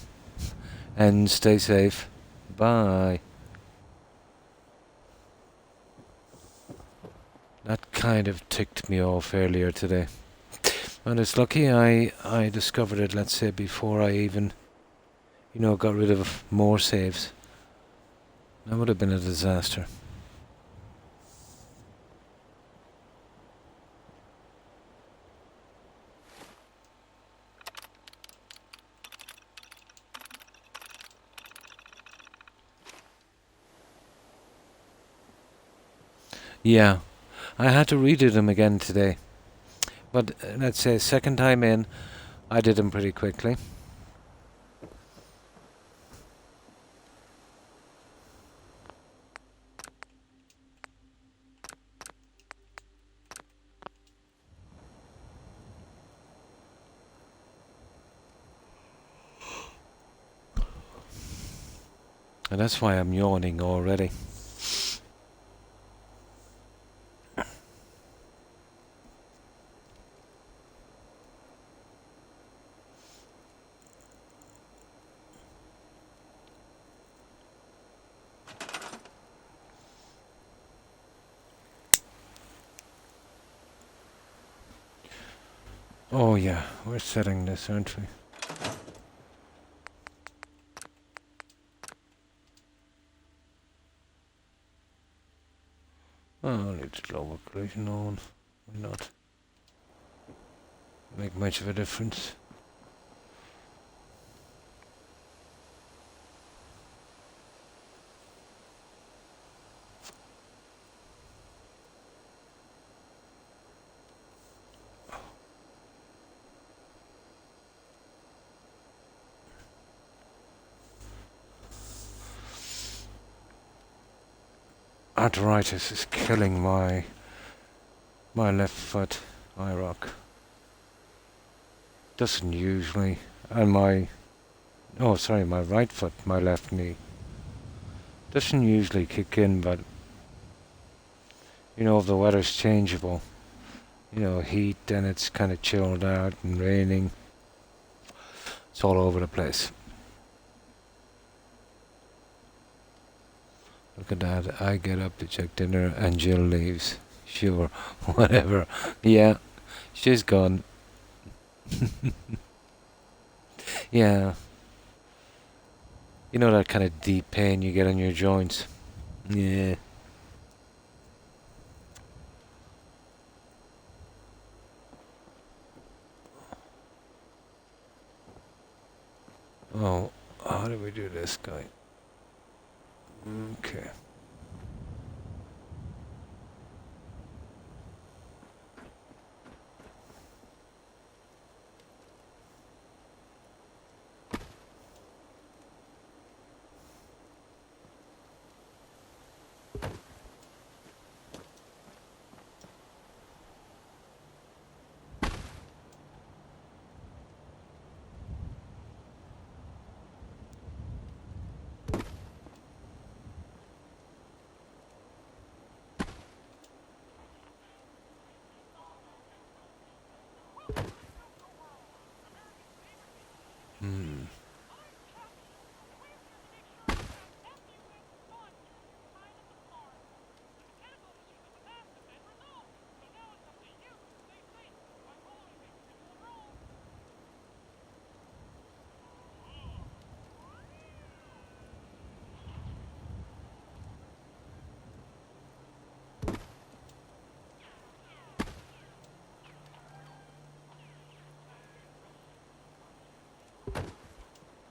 And stay safe. Bye. That kind of ticked me off earlier today. And it's lucky I discovered it, let's say, before I even, got rid of more saves. That would have been a disaster. Yeah, I had to redo them again today. But let's say second time in, I did them pretty quickly. And that's why I'm yawning already. Oh yeah, we're setting this, aren't we? Oh, I'll need to global collision on. Why not? Make much of a difference. Arthritis is killing my left foot, my rock. Doesn't usually, and my right foot, my left knee. Doesn't usually kick in, but if the weather's changeable, heat, then it's kind of chilled out and raining. It's all over the place. Look at that. I get up to check dinner and Jill leaves. Sure, whatever. Yeah, she's gone. Yeah. You know that kind of deep pain you get in your joints? Yeah. Oh, how do we do this, guy? Okay.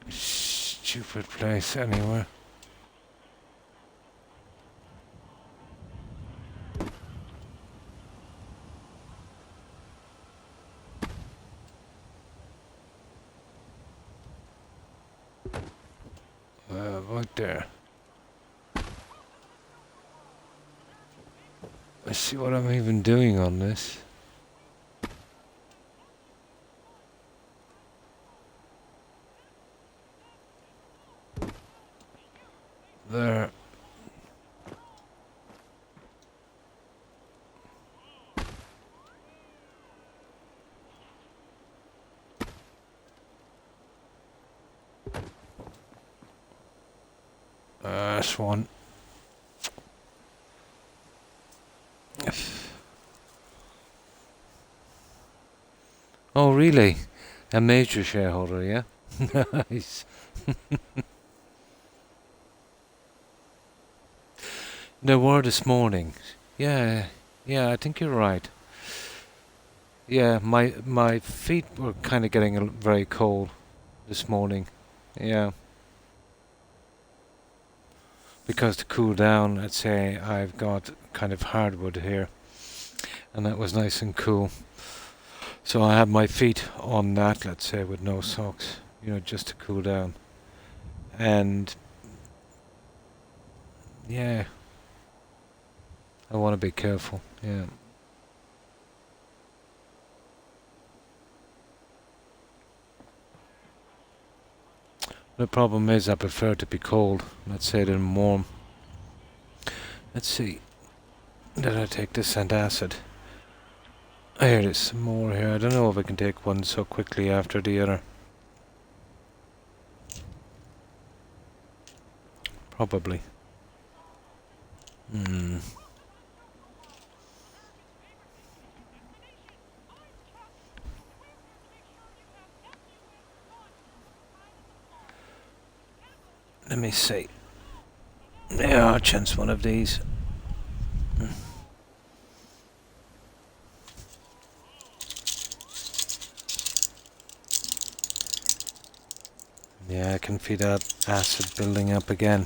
Stupid place anyway. Right there. Let's see what I'm even doing on this. There. That's one. Oh, really? A major shareholder, yeah? Nice. There were this morning. Yeah, yeah, I think you're right. Yeah, my feet were kind of getting very cold this morning. Yeah, because to cool down, let's say I've got kind of hardwood here, and that was nice and cool. So I had my feet on that, let's say, with no socks, just to cool down. And yeah, I want to be careful. Yeah. The problem is I prefer to be cold, let's say, than warm. Let's see. Did I take this antacid? Here, there's some more here. I don't know if I can take one so quickly after the other. Probably. Hmm. Let me see. Yeah, I'll chance one of these. Yeah, I can feel that acid building up again.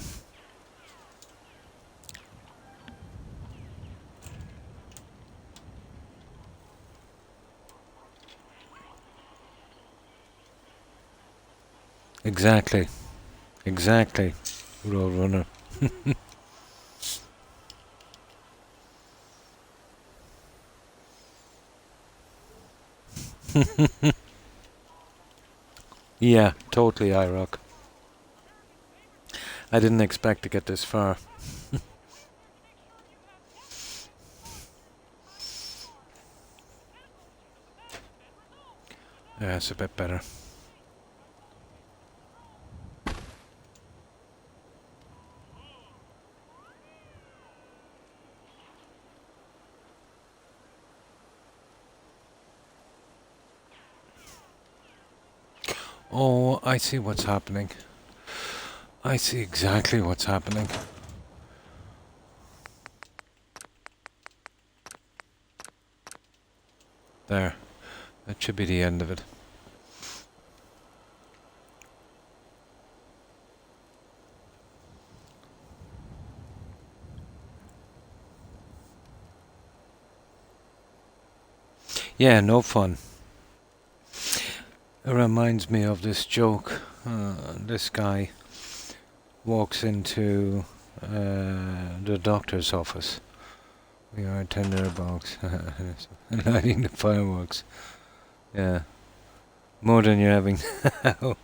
Exactly. Exactly. Roadrunner. Yeah, totally IROC. I didn't expect to get this far. Yeah, it's a bit better. Oh, I see what's happening. I see exactly what's happening. There. That should be the end of it. Yeah, no fun. It reminds me of this joke. This guy walks into the doctor's office. We are tinderbox. Lighting the fireworks. Yeah. More than you're having now.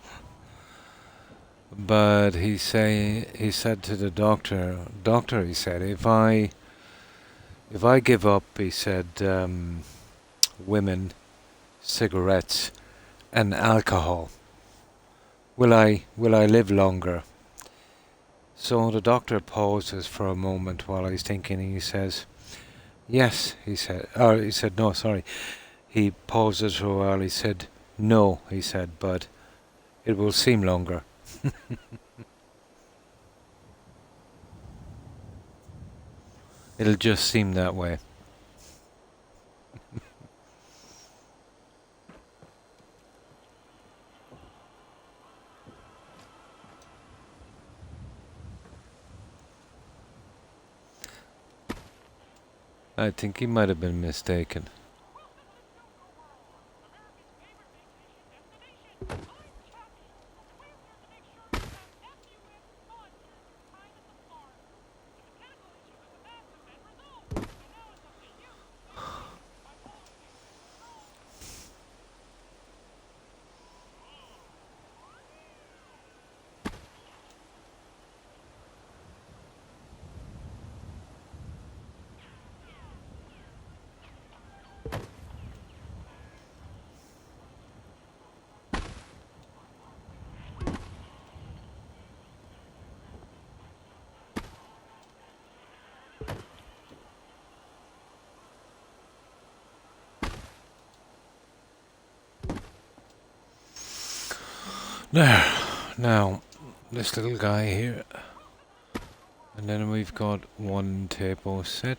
But he said to the doctor, he said, if I give up, he said, women, cigarettes, and alcohol, will I live longer? So the doctor pauses for a moment while he's thinking, and he says, yes, he said. Or he said, no, sorry. He pauses for a while. He said, no, he said, but it will seem longer. It'll just seem that way. I think he might have been mistaken. There. Now, this little guy here. And then we've got one tapo set.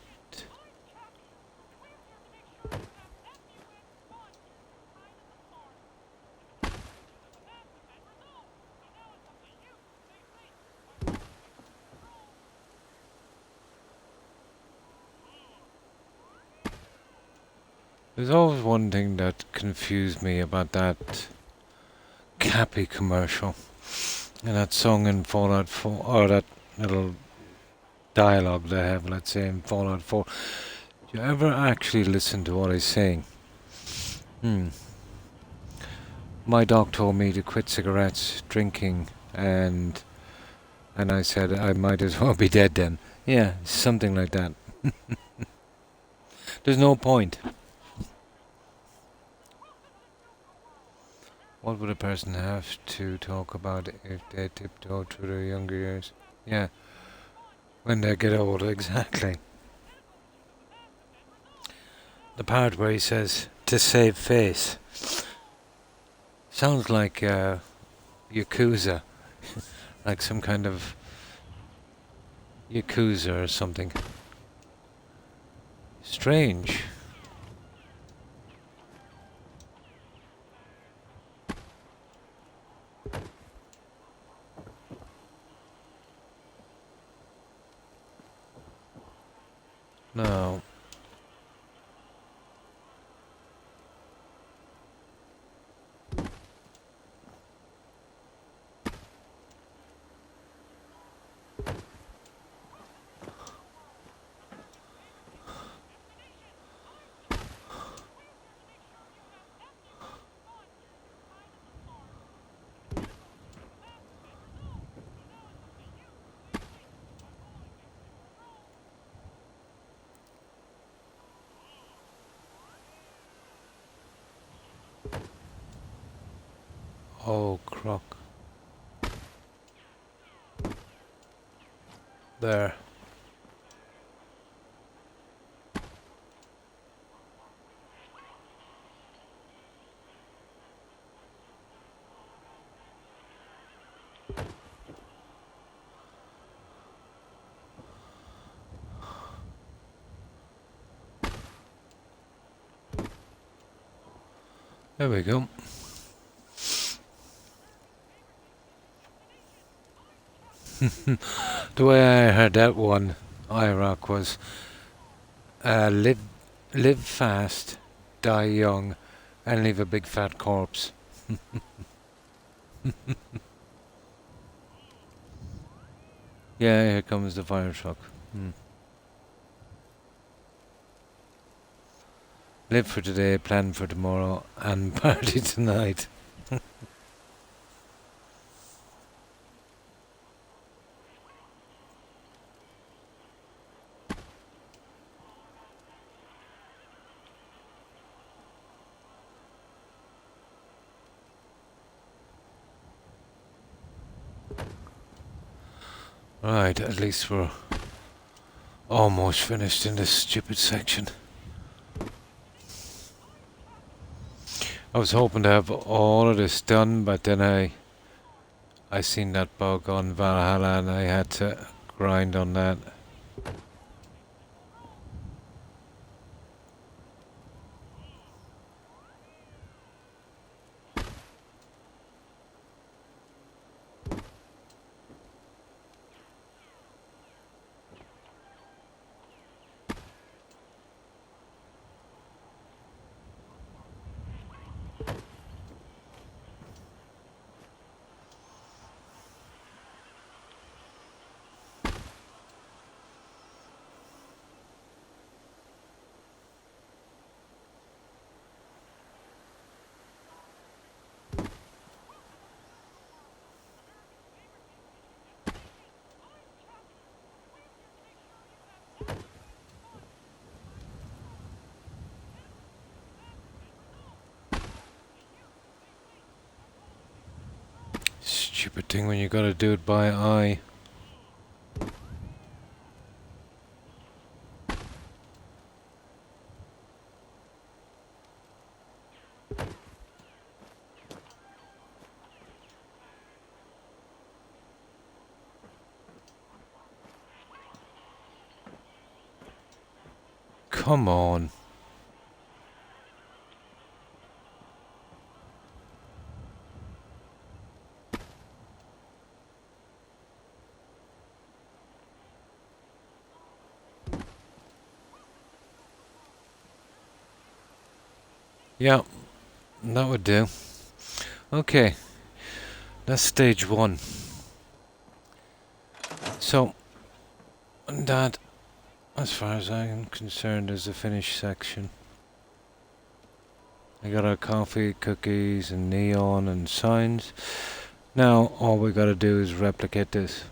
There's always one thing that confused me about that Cappy commercial. And that song in Fallout 4, or that little dialogue they have, let's say, in Fallout 4. Do you ever actually listen to what he's saying? My doc told me to quit cigarettes, drinking, and I said I might as well be dead then. Yeah, something like that. There's no point. What would a person have to talk about if they tiptoe through their younger years? Yeah, when they get old, exactly. The part where he says, to save face, sounds like Yakuza. Like some kind of Yakuza or something. Strange. No. Oh, Croc. There. There we go. The way I heard that one, IROC, was live fast, die young, and leave a big fat corpse. Yeah, here comes the fire truck. Live for today, plan for tomorrow, and party tonight. Right, at least we're almost finished in this stupid section. I was hoping to have all of this done, but then I seen that bug on Valhalla and I had to grind on that. Stupid thing when you gotta do it by eye. come on. Yeah, that would do. Okay, that's stage 1. So, that, as far as I'm concerned, is the finished section. I got our coffee, cookies, and neon and signs. Now, all we gotta do is replicate this.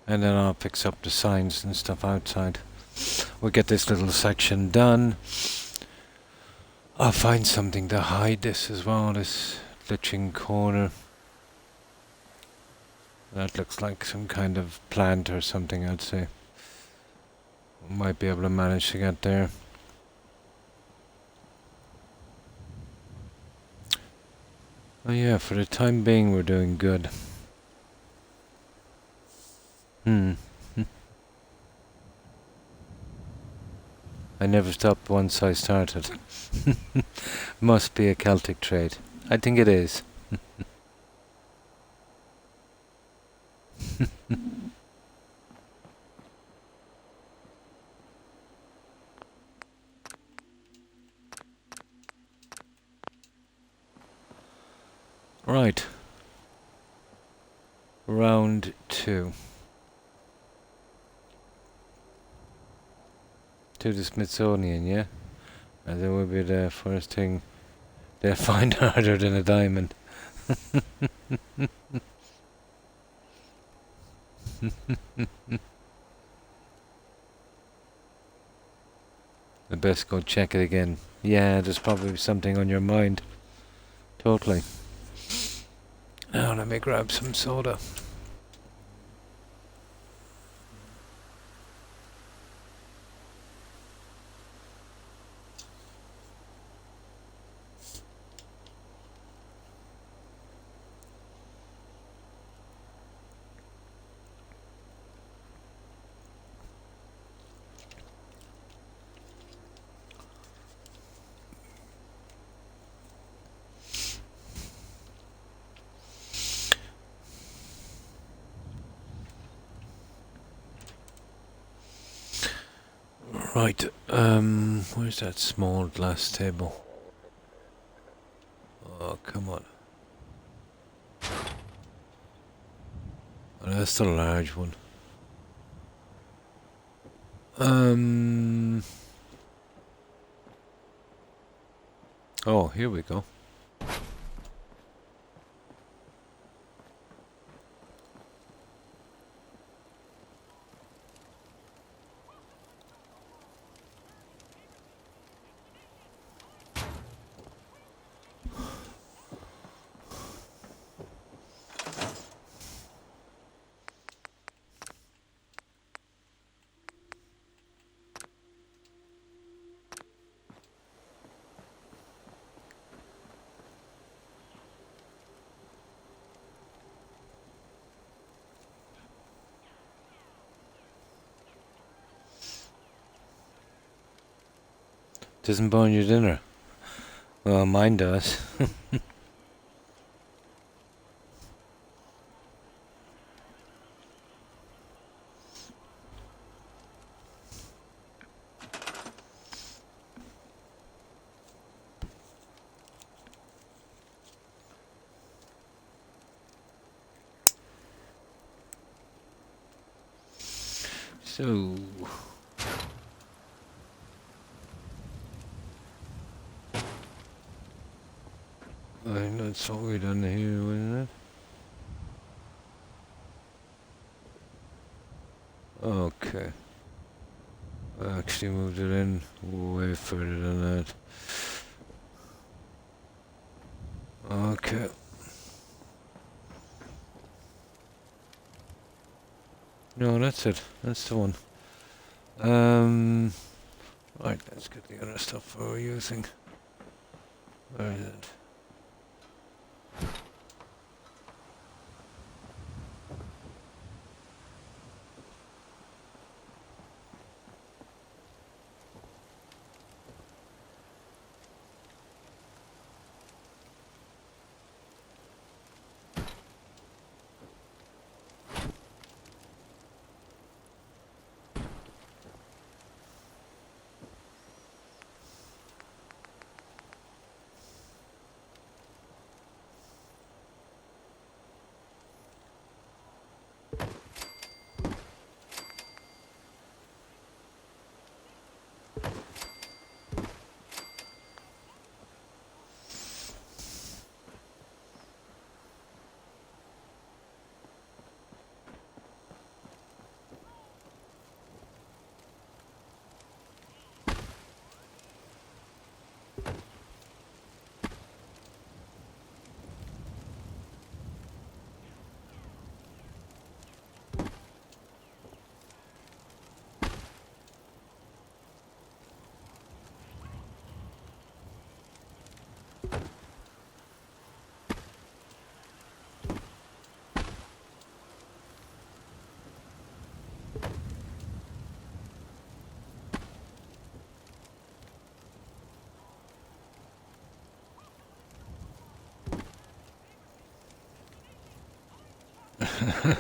And then I'll fix up the signs and stuff outside. We'll get this little section done. I'll find something to hide this as well, this glitching corner. That looks like some kind of plant or something, I'd say. Might be able to manage to get there. Oh yeah, for the time being we're doing good. I never stopped once I started. Must be a Celtic trait. I think it is. Right. Round 2. To the Smithsonian, yeah? And that would be the first thing they find harder than a diamond. The best go check it again. Yeah, there's probably something on your mind. Totally. Now let me grab some soda. Right, where's that small glass table? Oh, come on. Oh, that's the large one. Oh, here we go. Doesn't burn your dinner. Well, mine does. So... I think that's what we done here, wasn't it? Okay. I actually moved it in way further than that. Okay. No, that's it. That's the one. Right, let's get the other stuff we're using. Where is it?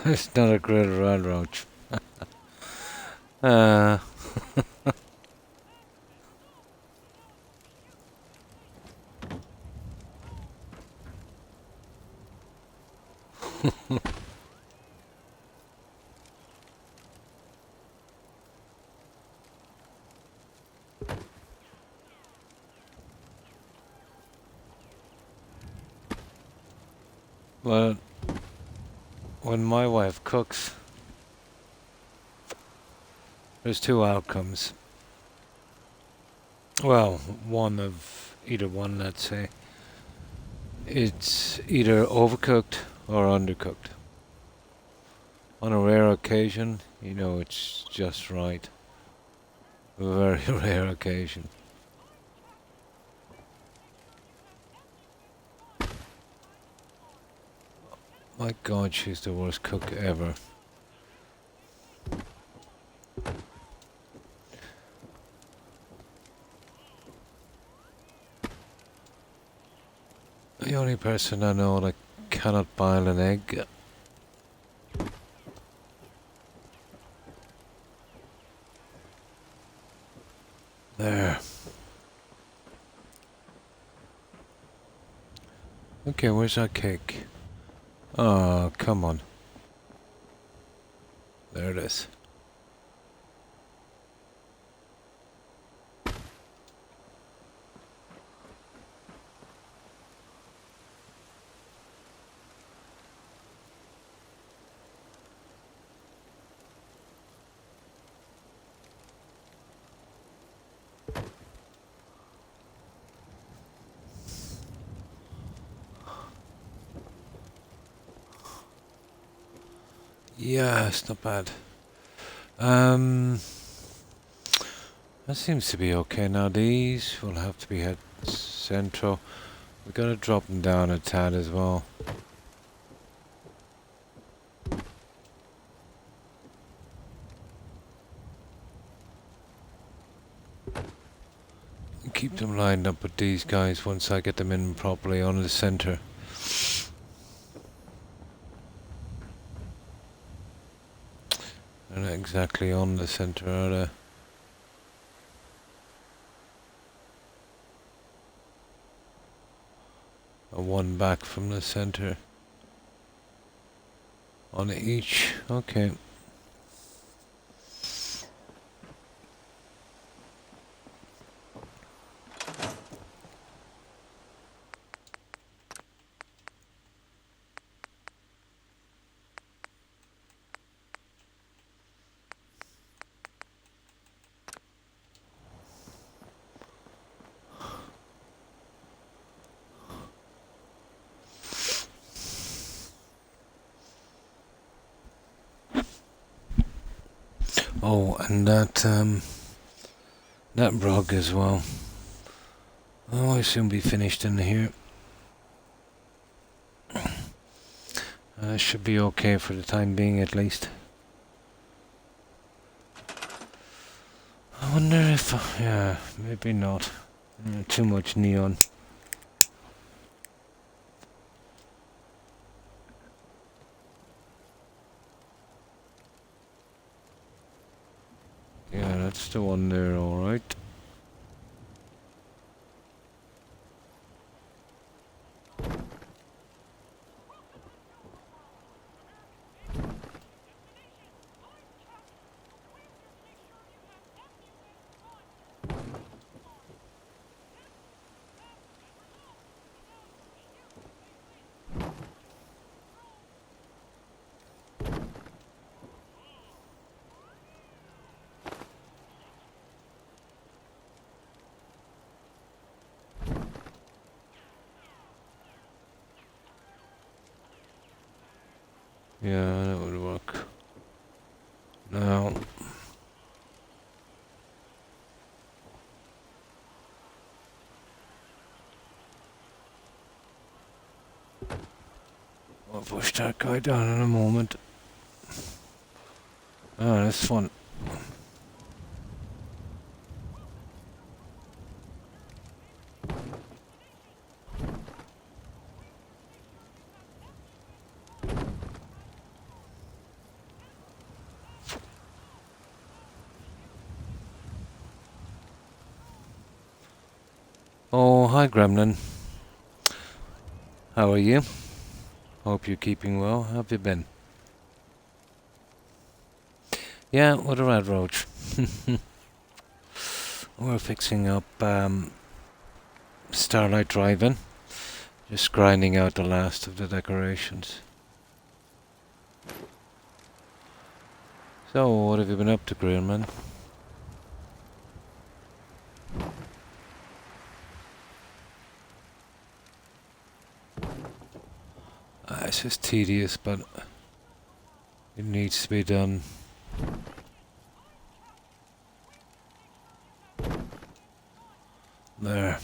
It's not a great rod roach. Uh, well, when my wife cooks, there's two outcomes. Well, one of either one, let's say. It's either overcooked or undercooked. On a rare occasion, you know, it's just right. A very rare occasion. My God, she's the worst cook ever. The only person I know that cannot boil an egg. There. Okay, where's that cake? Oh, come on. There it is. Yeah, it's not bad. That seems to be okay. Now these will have to be head central. We're gonna drop them down a tad as well. Keep them lined up with these guys once I get them in properly on the center. They're not exactly on the center, are they? One back from the center. On each. Okay. Oh, and that rug as well. Oh, I soon be finished in here. Should be okay for the time being, at least. I wonder if, yeah, maybe not. Too much neon. Yeah, that's the one there, alright. Yeah, that would work. Now, I'll push that guy down in a moment. Ah, this one. Oh, hi Gremlin. How are you? Hope you're keeping well. How have you been? Yeah, what a rad roach. We're fixing up Starlight Drive-In. Just grinding out the last of the decorations. So, what have you been up to, Greenman? It's just tedious, but it needs to be done. There.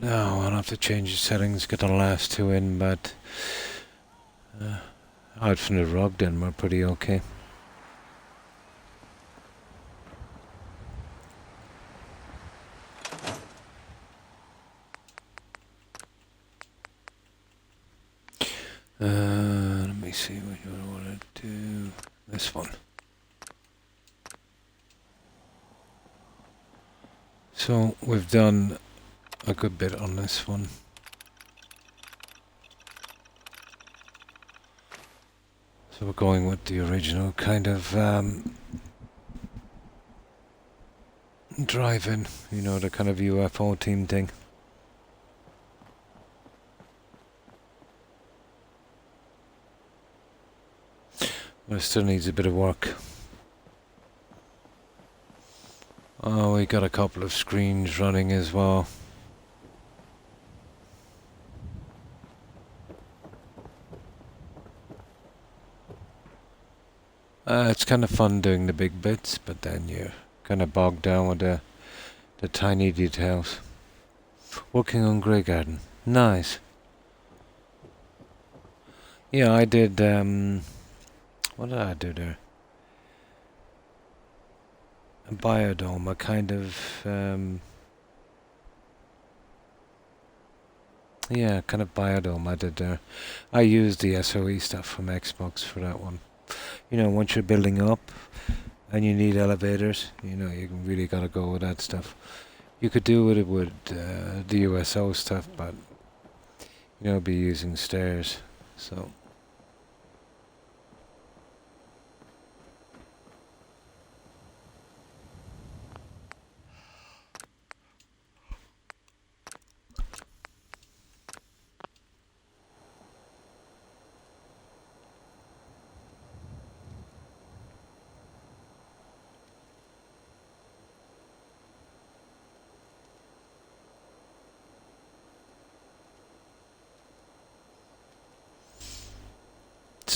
Now I'll have to change the settings, get the last two in, but out from the rug then we're pretty okay. Let me see what you want to do. This one. So we've done a good bit on this one. So we're going with the original kind of drive-in, you know, the kind of UFO team thing. But it still needs a bit of work. Oh, we got a couple of screens running as well. It's kind of fun doing the big bits, but then you're kind of bogged down with the tiny details. Working on Grey Garden. Nice. Yeah, I did, what did I do there? A biodome, a kind of, yeah, kind of biodome I did there. I used the SOE stuff from Xbox for that one. You know, once you're building up and you need elevators, you know, you really gotta go with that stuff. You could do it with the USO stuff, but you know, be using stairs. So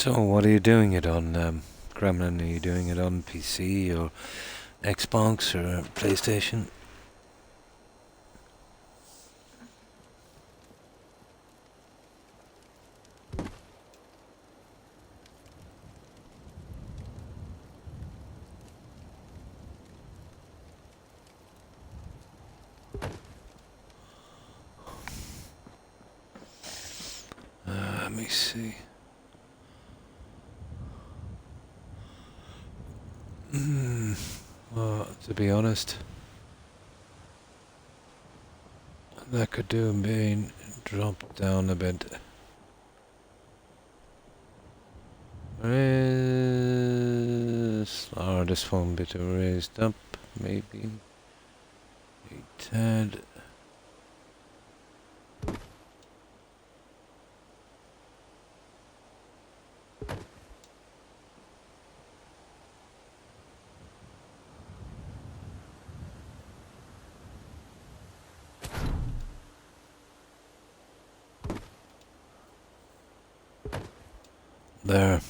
So what are you doing it on, Gremlin? Are you doing it on PC or Xbox or PlayStation? Let me see. Well, to be honest, that could do being dropped down a bit. Or this one bit raised up, maybe. A tad. There.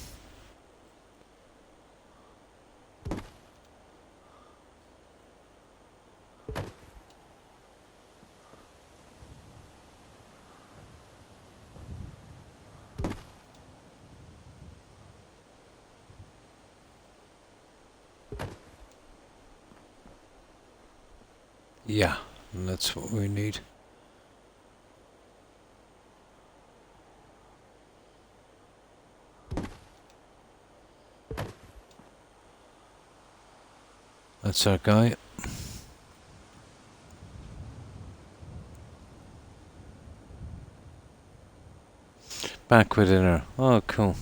Yeah, that's what we need. That's our guy. Back with dinner. Oh, cool.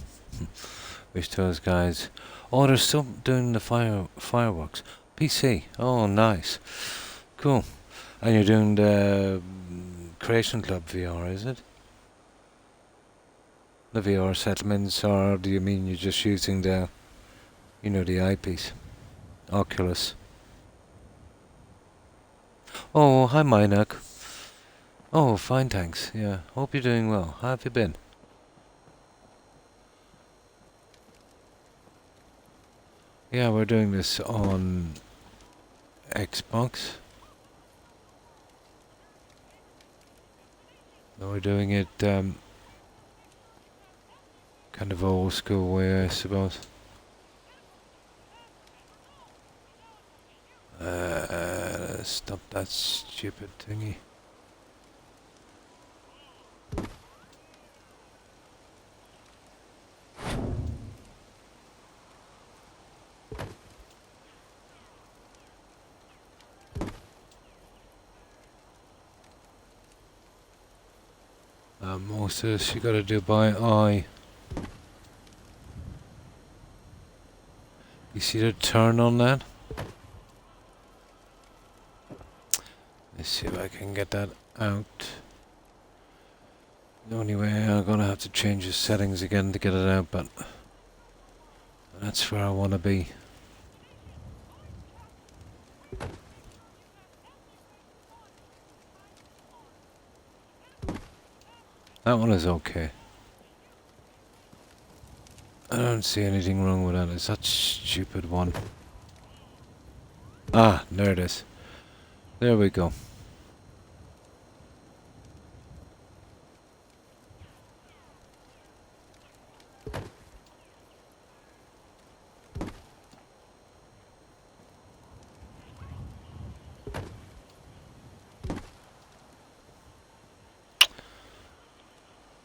Wish those guys. Oh, they're still doing the fireworks. PC. Oh, nice. Cool. And you're doing the Creation Club VR, is it? The VR settlements, or do you mean you're just using the, the eyepiece? Oculus. Oh, hi, Minak. Oh, fine, thanks. Yeah, hope you're doing well. How have you been? Yeah, we're doing this on Xbox. We're doing it kind of old school way, I suppose. Stop that stupid thingy. Most of this you gotta do by eye. You see the turn on that? Let's see if I can get that out. The only way I'm gonna have to change the settings again to get it out, but that's where I wanna be. That one is okay. I don't see anything wrong with that. It's that stupid one. Ah, there it is. There we go.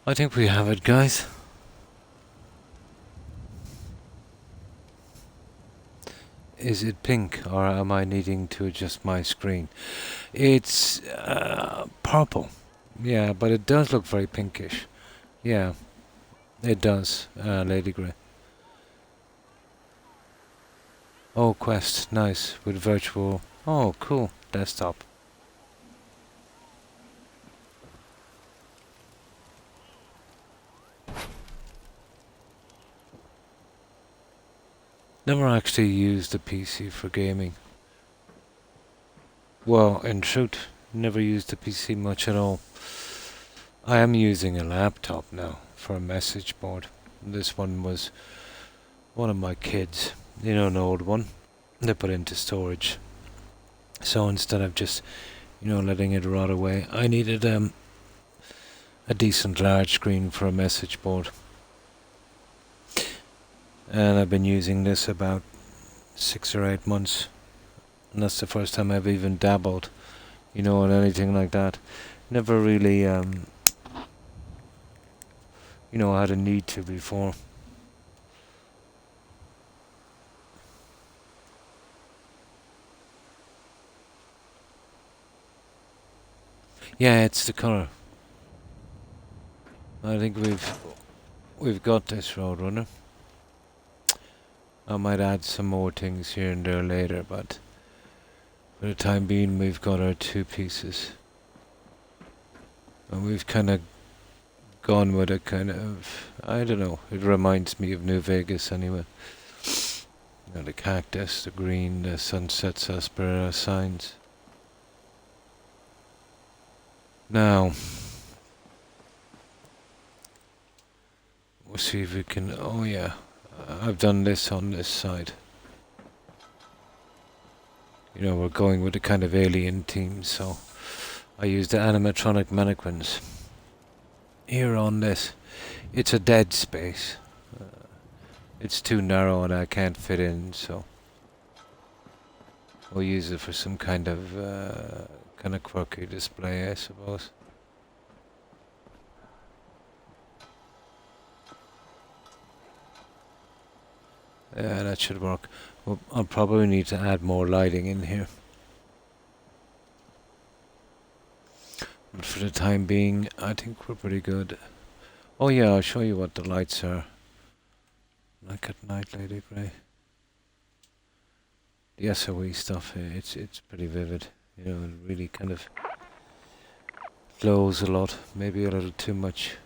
I think we have it, guys. Is it pink, or am I needing to adjust my screen? It's purple. Yeah, but it does look very pinkish. Yeah, it does, Lady Grey. Oh, Quest, nice, with virtual... Oh, cool, desktop. Never actually used the PC for gaming. Well, in truth, never used the PC much at all. I am using a laptop now for a message board. This one was one of my kids, an old one. They put into storage. So instead of just, letting it rot away, I needed a decent large screen for a message board. And I've been using this about 6 or 8 months. And that's the first time I've even dabbled, in anything like that. Never really, had a need to before. Yeah, it's the colour. I think we've got this, Roadrunner. I might add some more things here and there later, but for the time being we've got our 2 pieces. And we've kind of gone with a kind of, I don't know, it reminds me of New Vegas anyway. The cactus, the green, the sunset sarsaparilla signs. Now, We'll see if we can... Oh yeah, I've done this on this side. You know, we're going with a kind of alien theme, so I used the animatronic mannequins. Here on this, it's a dead space. It's too narrow and I can't fit in, so we'll use it for some kind of quirky display, I suppose. Yeah, that should work. Well, I'll probably need to add more lighting in here. But for the time being, I think we're pretty good. Oh yeah, I'll show you what the lights are. Like at night, Lady Grey. The SOE stuff here, it's pretty vivid. You know, it really kind of glows a lot. Maybe a little too much.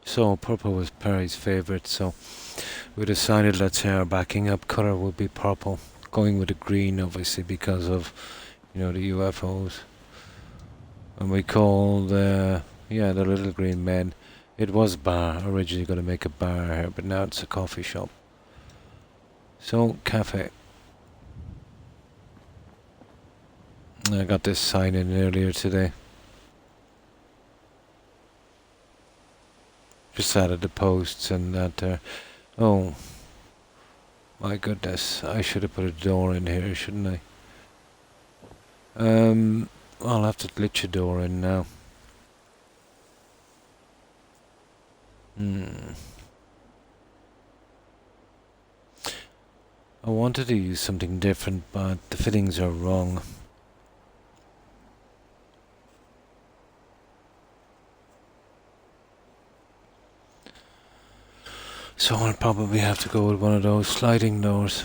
So purple was Perry's favourite, so we decided let's say our backing up colour would be purple. Going with the green obviously because of, you know, the UFOs. And we called the little green men. It was a bar, originally going to make a bar here, but now it's a coffee shop. So, cafe. I got this sign in earlier today. Just added the posts and that there. Oh, my goodness, I should have put a door in here, shouldn't I? I'll have to glitch a door in now. I wanted to use something different, but the fittings are wrong. So I'll probably have to go with one of those sliding doors.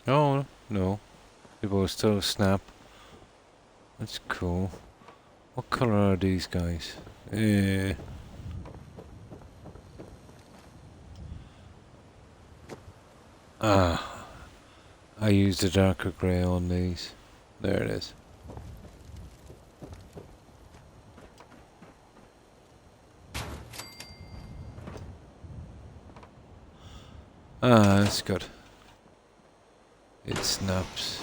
Oh, no. It will still snap. That's cool. What colour are these guys? Ah, I used a darker grey on these. There it is. Ah, that's good. It snaps.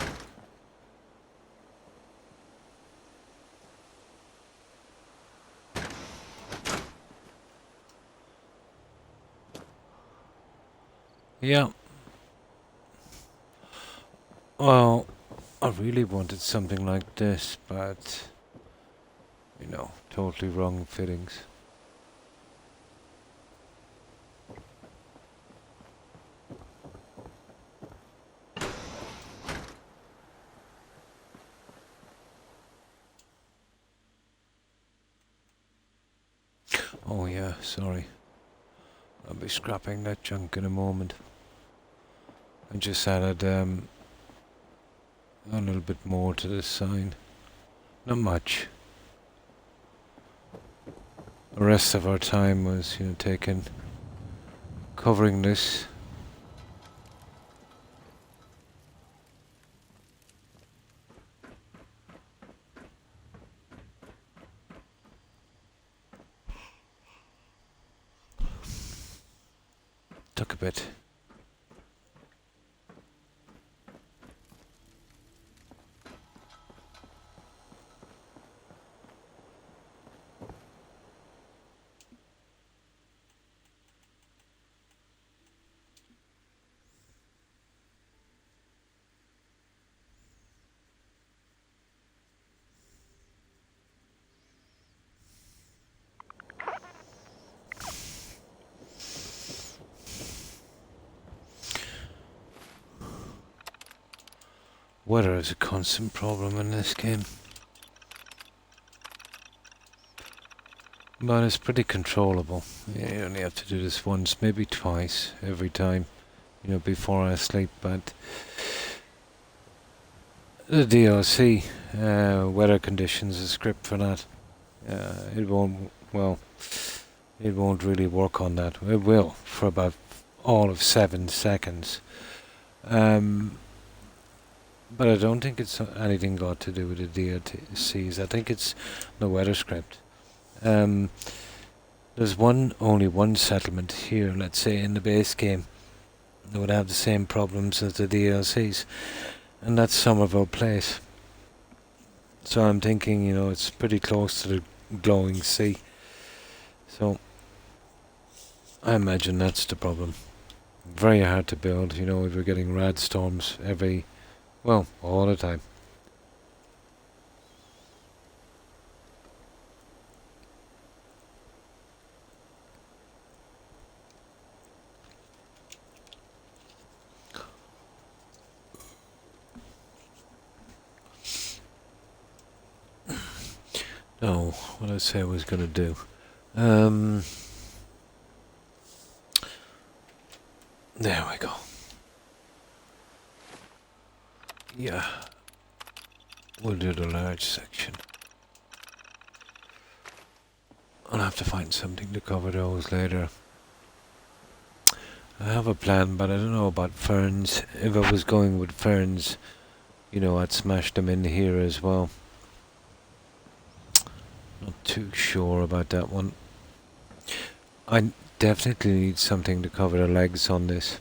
Yeah. Well, I really wanted something like this, but, you know, totally wrong fittings. Oh yeah, sorry. I'll be scrapping that junk in a moment. I just added a little bit more to this sign. Not much. The rest of our time was, you know, taken covering this. Took a bit. Weather is a constant problem in this game. But it's pretty controllable. You only have to do this once, maybe twice, every time, before I sleep. But the DLC, weather conditions, a script for that. It won't, well, it won't really work on that. It will, for about all of 7 seconds. But I don't think it's anything got to do with the DLCs. I think it's the weather script. There's only one settlement here, let's say, in the base game that would have the same problems as the DLCs, and that's Somerville Place. So I'm thinking, it's pretty close to the glowing sea. So I imagine that's the problem. Very hard to build, we were getting rad storms all the time. No, what did I say I was going to do? There we go. Yeah. We'll do the large section. I'll have to find something to cover those later. I have a plan, but I don't know about ferns. If I was going with ferns, I'd smash them in here as well. Not too sure about that one. I definitely need something to cover the legs on this.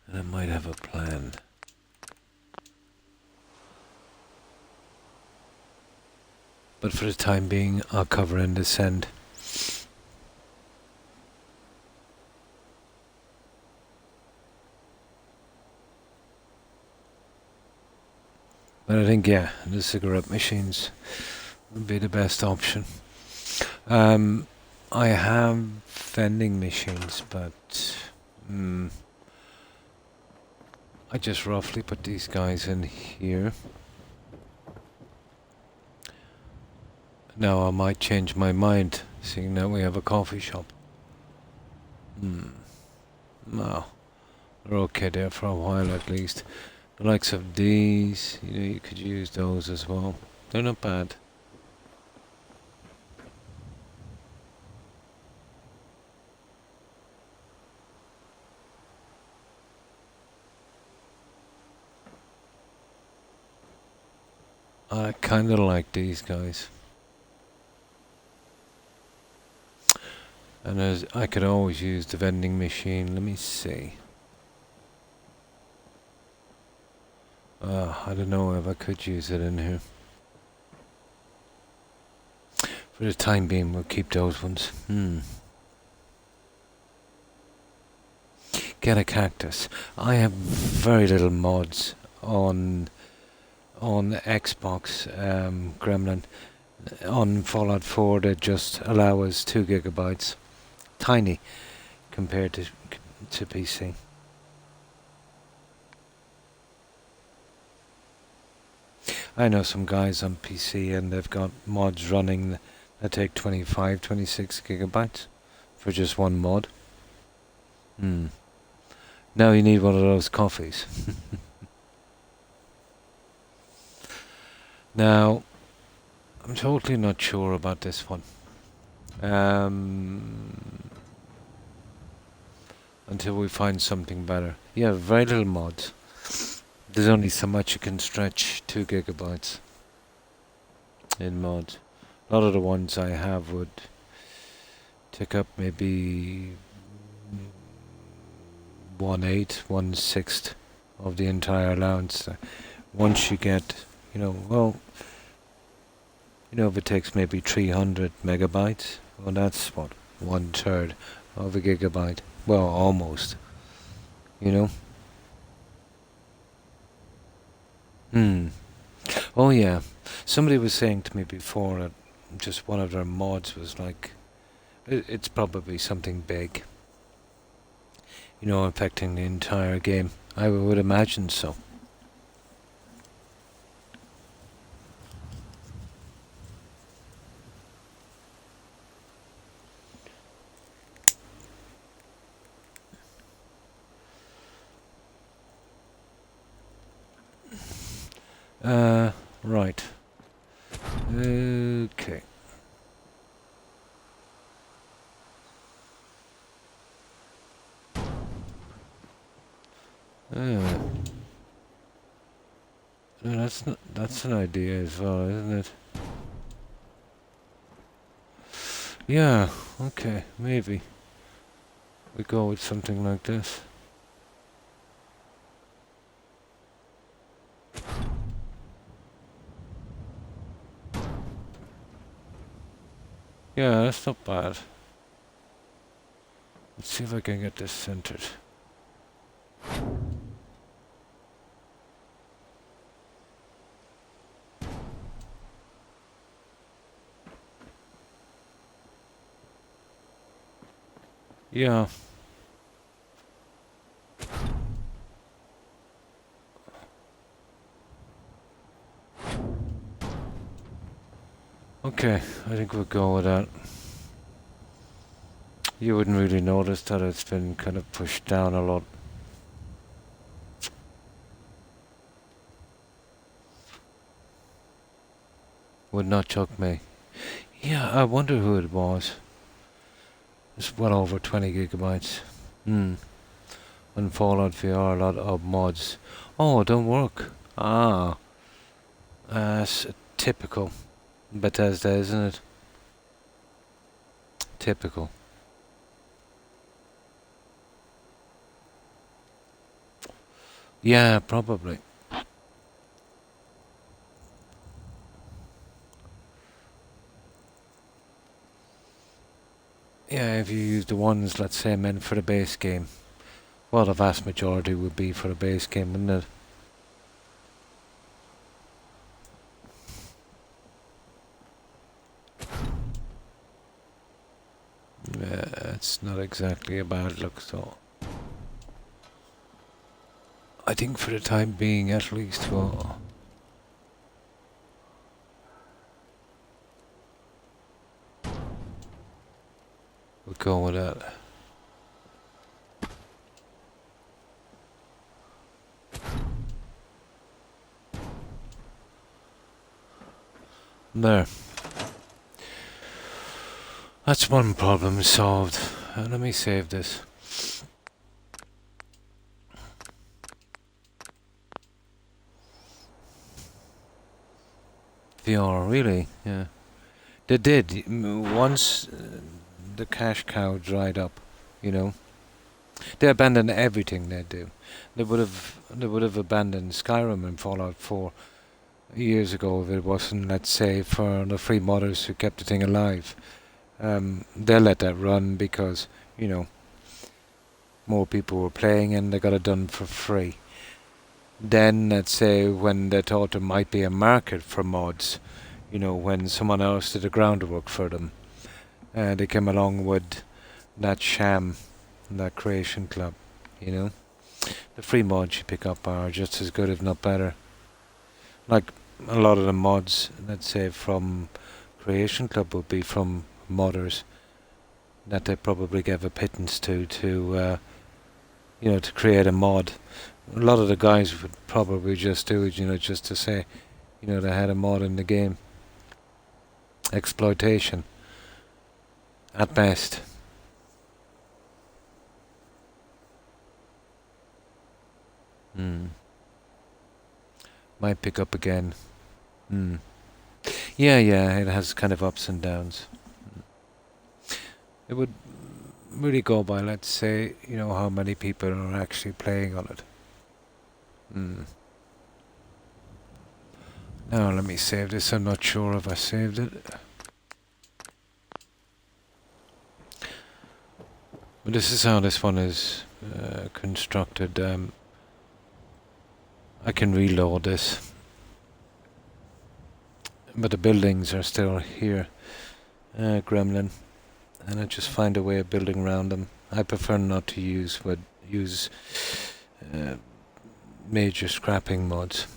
And I might have a plan. But for the time being, I'll cover in this end. But I think, the cigarette machines would be the best option. I have vending machines, but I just roughly put these guys in here. Now I might change my mind, seeing that we have a coffee shop. No, they're okay there for a while at least. The likes of these, you could use those as well. They're not bad. I kind of like these guys. And I could always use the vending machine. Let me see. I don't know if I could use it in here. For the time being, we'll keep those ones. Get a cactus. I have very little mods on Xbox Gremlin. On Fallout 4, they just allow us 2 gigabytes. Tiny compared to PC. I know some guys on PC and they've got mods running that take 25, 26 gigabytes for just one mod. Now you need one of those coffees. Now, I'm totally not sure about this one. Until we find something better. Yeah, very little mods. There's only so much you can stretch 2 gigabytes in mods. A lot of the ones I have would take up maybe 1/8, 1/6 of the entire allowance. Once you get, if it takes maybe 300 megabytes, well, that's what, 1/3 of a gigabyte. Well, almost. Oh yeah. Somebody was saying to me before that just one of their mods was like It's probably something big, you know, affecting the entire game. I would imagine so. Right. Okay. Uh, that's an idea as well, isn't it? Yeah. Okay. Maybe we go with something like this. Yeah, that's not bad. Let's see if I can get this centered. Yeah. Okay, I think we'll go with that. You wouldn't really notice that it's been kind of pushed down a lot. Would not chuck me. Yeah, I wonder who it was. It's well over 20 gigabytes. Hmm. On Fallout VR, a lot of mods. Oh, it don't work. Ah. That's typical Bethesda, isn't it? Typical. Yeah, probably. Yeah, if you use the ones, let's say, meant for the base game. Well, the vast majority would be for the base game, wouldn't it? It's not exactly a bad look, though. I think for the time being, at least, we'll go with that. There. That's one problem solved. Let me save this. VR, really? Yeah. They did. Once the cash cow dried up, you know, they abandoned everything they do. They would have abandoned Skyrim and Fallout 4 years ago if it wasn't, let's say, for the free modders who kept the thing alive. They let that run because, you know, more people were playing and they got it done for free. Then, let's say, when they thought there might be a market for mods, you know, when someone else did the groundwork for them, they came along with that sham, that creation club, you know. The free mods you pick up are just as good, if not better. Like, a lot of the mods, let's say, from creation club would be from modders that they probably gave a pittance to you know, to create a mod. A lot of the guys would probably just do it, you know, just to say, you know, they had a mod in the game. Exploitation, at best. Hmm. Might pick up again. Hmm. Yeah, yeah, it has kind of ups and downs. It would really go by, let's say, you know, how many people are actually playing on it. Hmm. Now, let me save this. I'm not sure if I saved it. But this is how this one is constructed. I can reload this. But the buildings are still here. Gremlin. and I just find a way of building around them. I prefer not to use uh, major scrapping mods.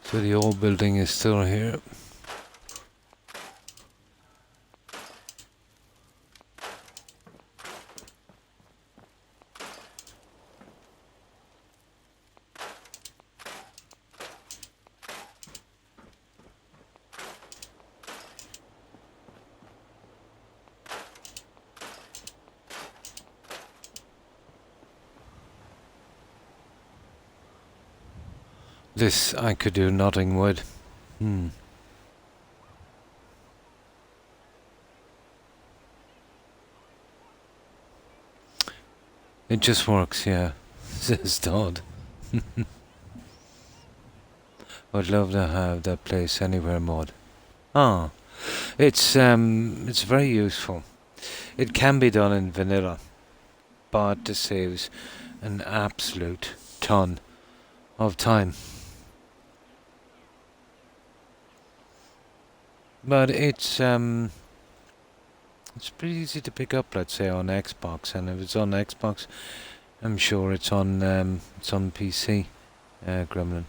So the old building is still here. This I could do nothing with. It just works, yeah. Says Todd. I'd love to have that place anywhere mod. Ah, it's very useful. It can be done in vanilla, but it saves an absolute ton of time. But it's pretty easy to pick up, let's say, on Xbox, and if it's on Xbox, I'm sure it's on PC. Gremlin.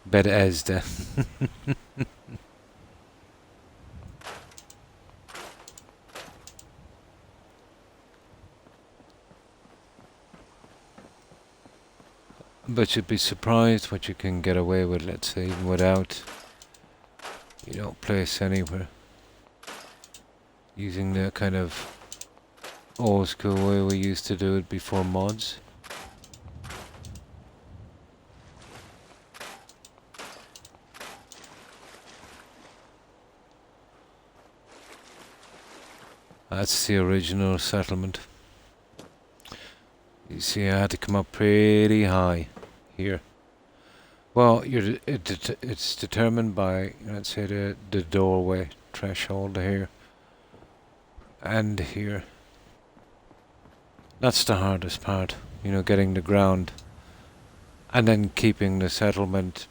Bethesda. But you'd be surprised what you can get away with, let's say, even without, place anywhere. Using the kind of old school way we used to do it before mods. That's the original settlement. You see, I had to come up pretty high here. Well, it's determined by, let's say, the doorway threshold here and here. That's the hardest part, getting the ground and then keeping the settlement,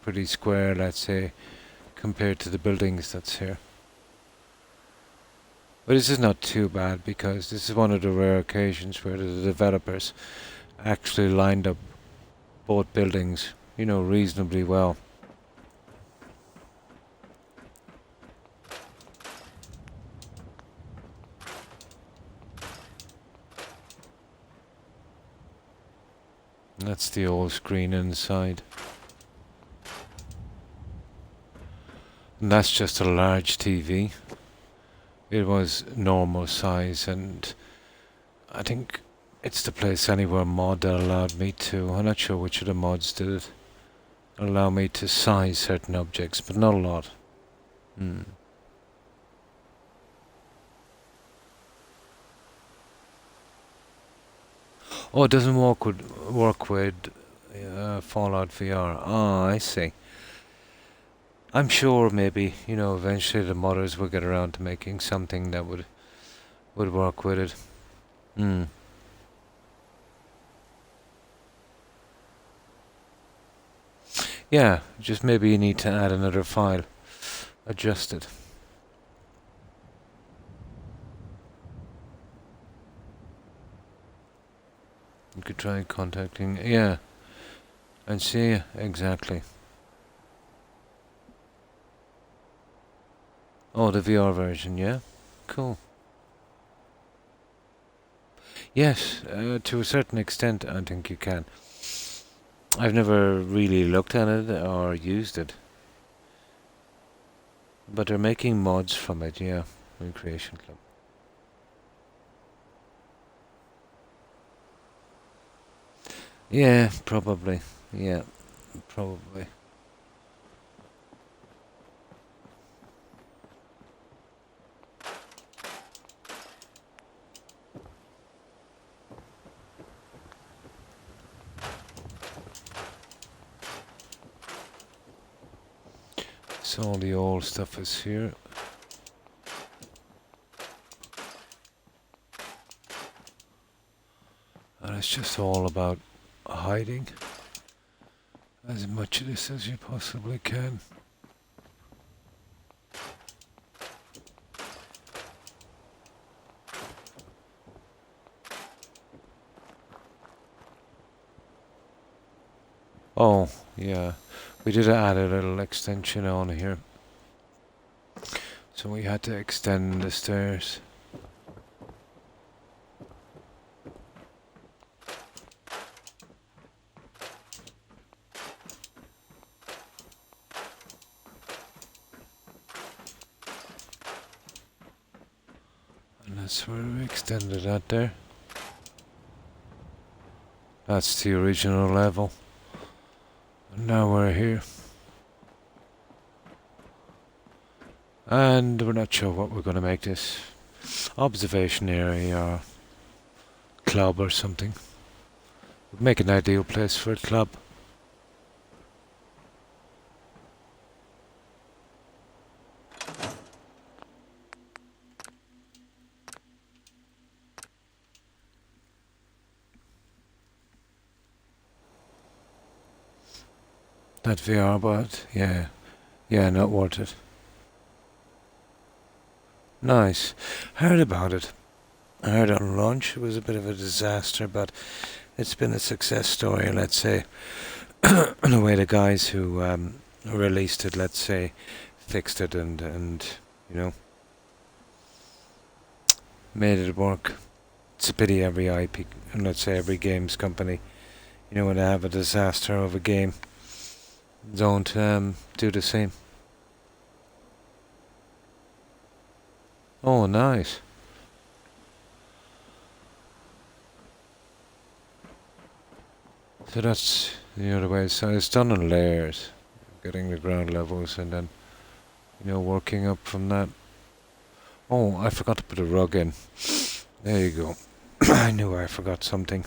pretty square, let's say, compared to the buildings that's here. But this is not too bad because this is one of the rare occasions where the developers actually lined up both buildings, reasonably well. That's the old screen inside. And that's just a large TV. It was normal size, and I think it's the Place Anywhere mod that allowed me to, I'm not sure which of the mods did it, allow me to size certain objects, but not a lot. Oh, it doesn't work with Fallout VR. Ah, I see. I'm sure maybe, eventually the modders will get around to making something that would work with it. Yeah, just maybe you need to add another file. Adjust it. You could try contacting, yeah, and see, exactly. Oh, the VR version, yeah? Cool. Yes, to a certain extent, I think you can. I've never really looked at it or used it. But they're making mods from it, yeah. Recreation Club. Yeah, probably. Yeah, probably. Yes, all the old stuff is here. And it's just all about hiding as much of this as you possibly can. Oh, yeah. We did add a little extension on here. So we had to extend the stairs. And that's where we extended that there. That's the original level. And now we're here. And we're not sure what we're going to make this. Observation area or club or something. Would make an ideal place for a club. That VR, but yeah, not worth it. Nice. Heard about it. I heard on launch it was a bit of a disaster, but it's been a success story, let's say. In a way, the guys who released it, let's say, fixed it and you know, made it work. It's a pity every IP, let's say every games company, you know, when they have a disaster of a game, don't do the same. Oh, nice. So that's the other way. So it's done in layers, getting the ground levels and then, you know, working up from that. Oh, I forgot to put a rug in. There you go. I knew I forgot something.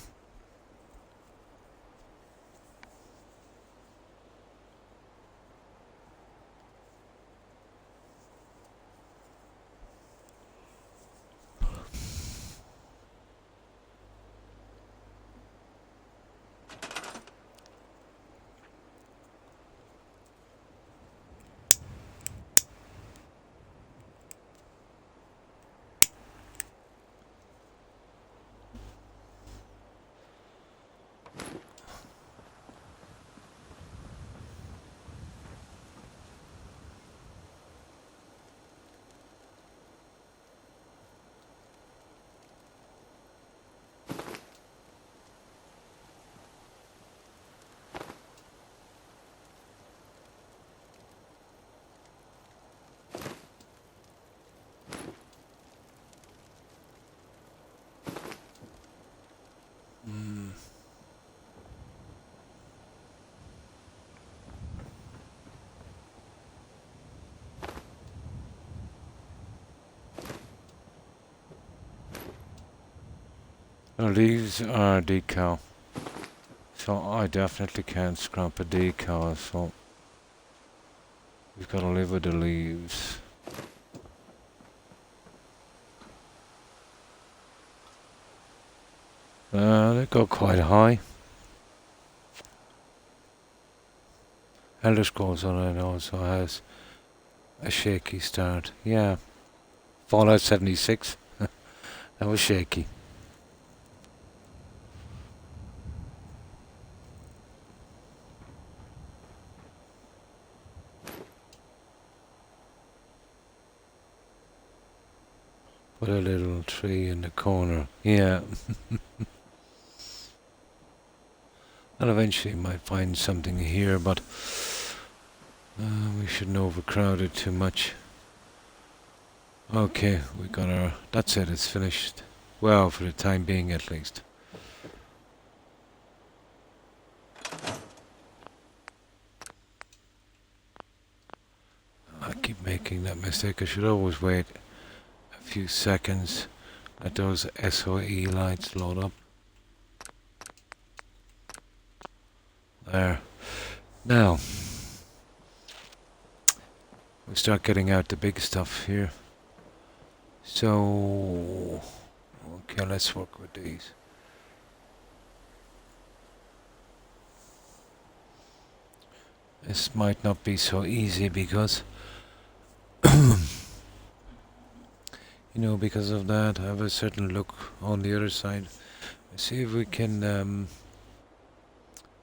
Well, these are decal, so I definitely can't scrap a decal, so we've got to live with the leaves. They go quite high. Elder Scrolls Online also has a shaky start. Yeah, Fallout 76, that was shaky. Put a little tree in the corner. Yeah. And eventually might find something here, but we shouldn't overcrowd it too much. Okay, we got our... That's it, it's finished. Well, for the time being at least. I keep making that mistake. I should always wait a few seconds. Let those SOE lights load up. There. Now, we start getting out the big stuff here. So, okay, let's work with these. This might not be so easy because, because of that, I have a certain look on the other side. Let's see if we can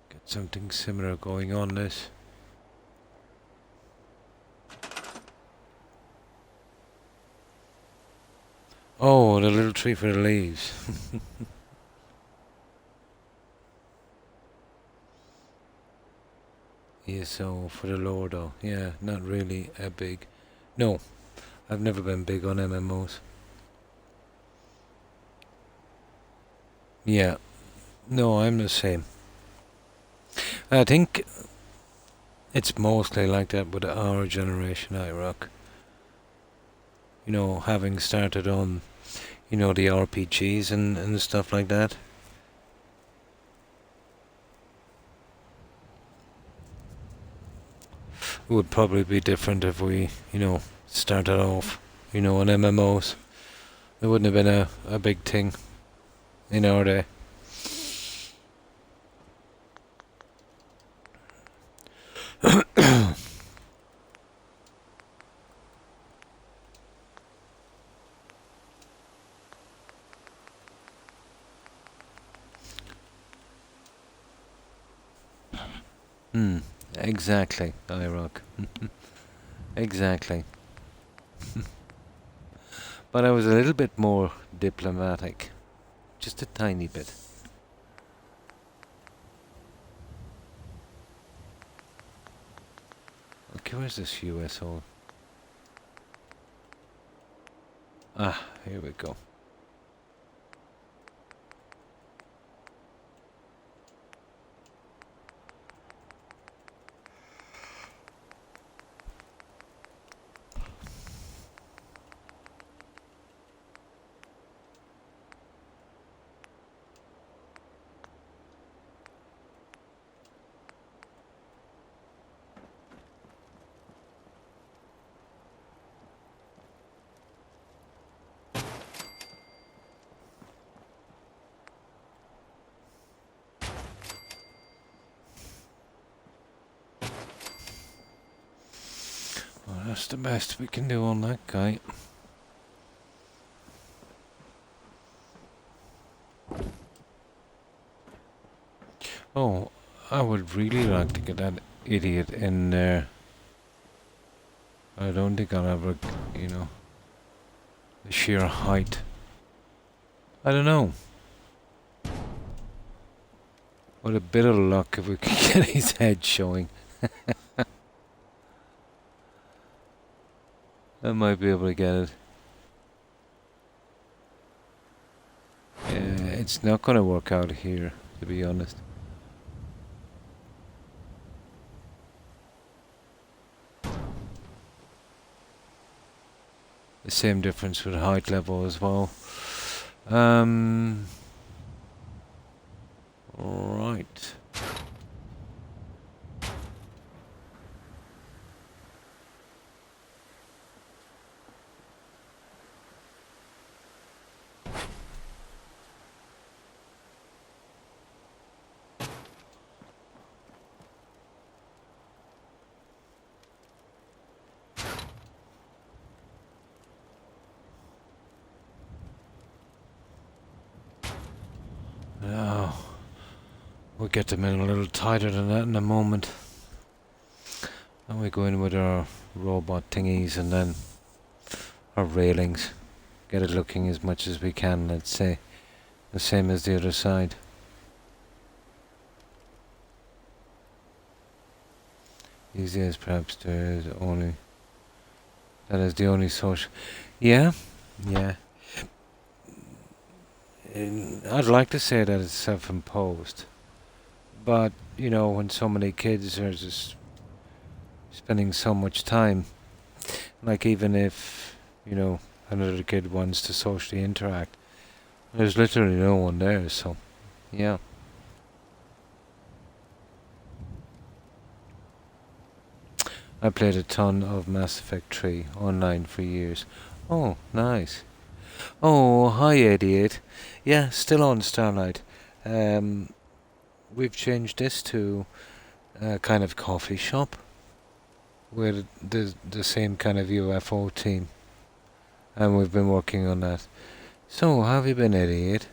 get something similar going on this. Oh, the little tree for the leaves. Yeah, so for the lore though, yeah, not really a big. No, I've never been big on MMOs. Yeah, no, I'm the same. I think it's mostly like that with our generation, rock. Having started on, the RPGs and stuff like that. It would probably be different if we, started off, on MMOs. It wouldn't have been a big thing in our day. Exactly, rock. Exactly. But I was a little bit more diplomatic. Just a tiny bit. Okay, where's this USO? Ah, here we go. Well, that's the best we can do on that guy. Oh, I would really like to get that idiot in there. I don't think I'll ever, the sheer height. I don't know. With a bit of luck, if we could get his head showing. I might be able to get it. It's not going to work out here, to be honest. The same difference with height level as well. Right. Now, we'll get them in a little tighter than that in a moment. And we go in with our robot thingies and then our railings. Get it looking as much as we can, let's say. The same as the other side. Easy as perhaps there is only... That is the only social... Yeah, yeah. I'd like to say that it's self-imposed. But, when so many kids are just spending so much time, like even if, another kid wants to socially interact, there's literally no one there, so, yeah. I played a ton of Mass Effect 3 online for years. Oh, nice. Oh, hi 88. Yeah, still on Starlight. Um, we've changed this to a kind of coffee shop with the same kind of UFO team, and we've been working on that. So, how have you been, 88?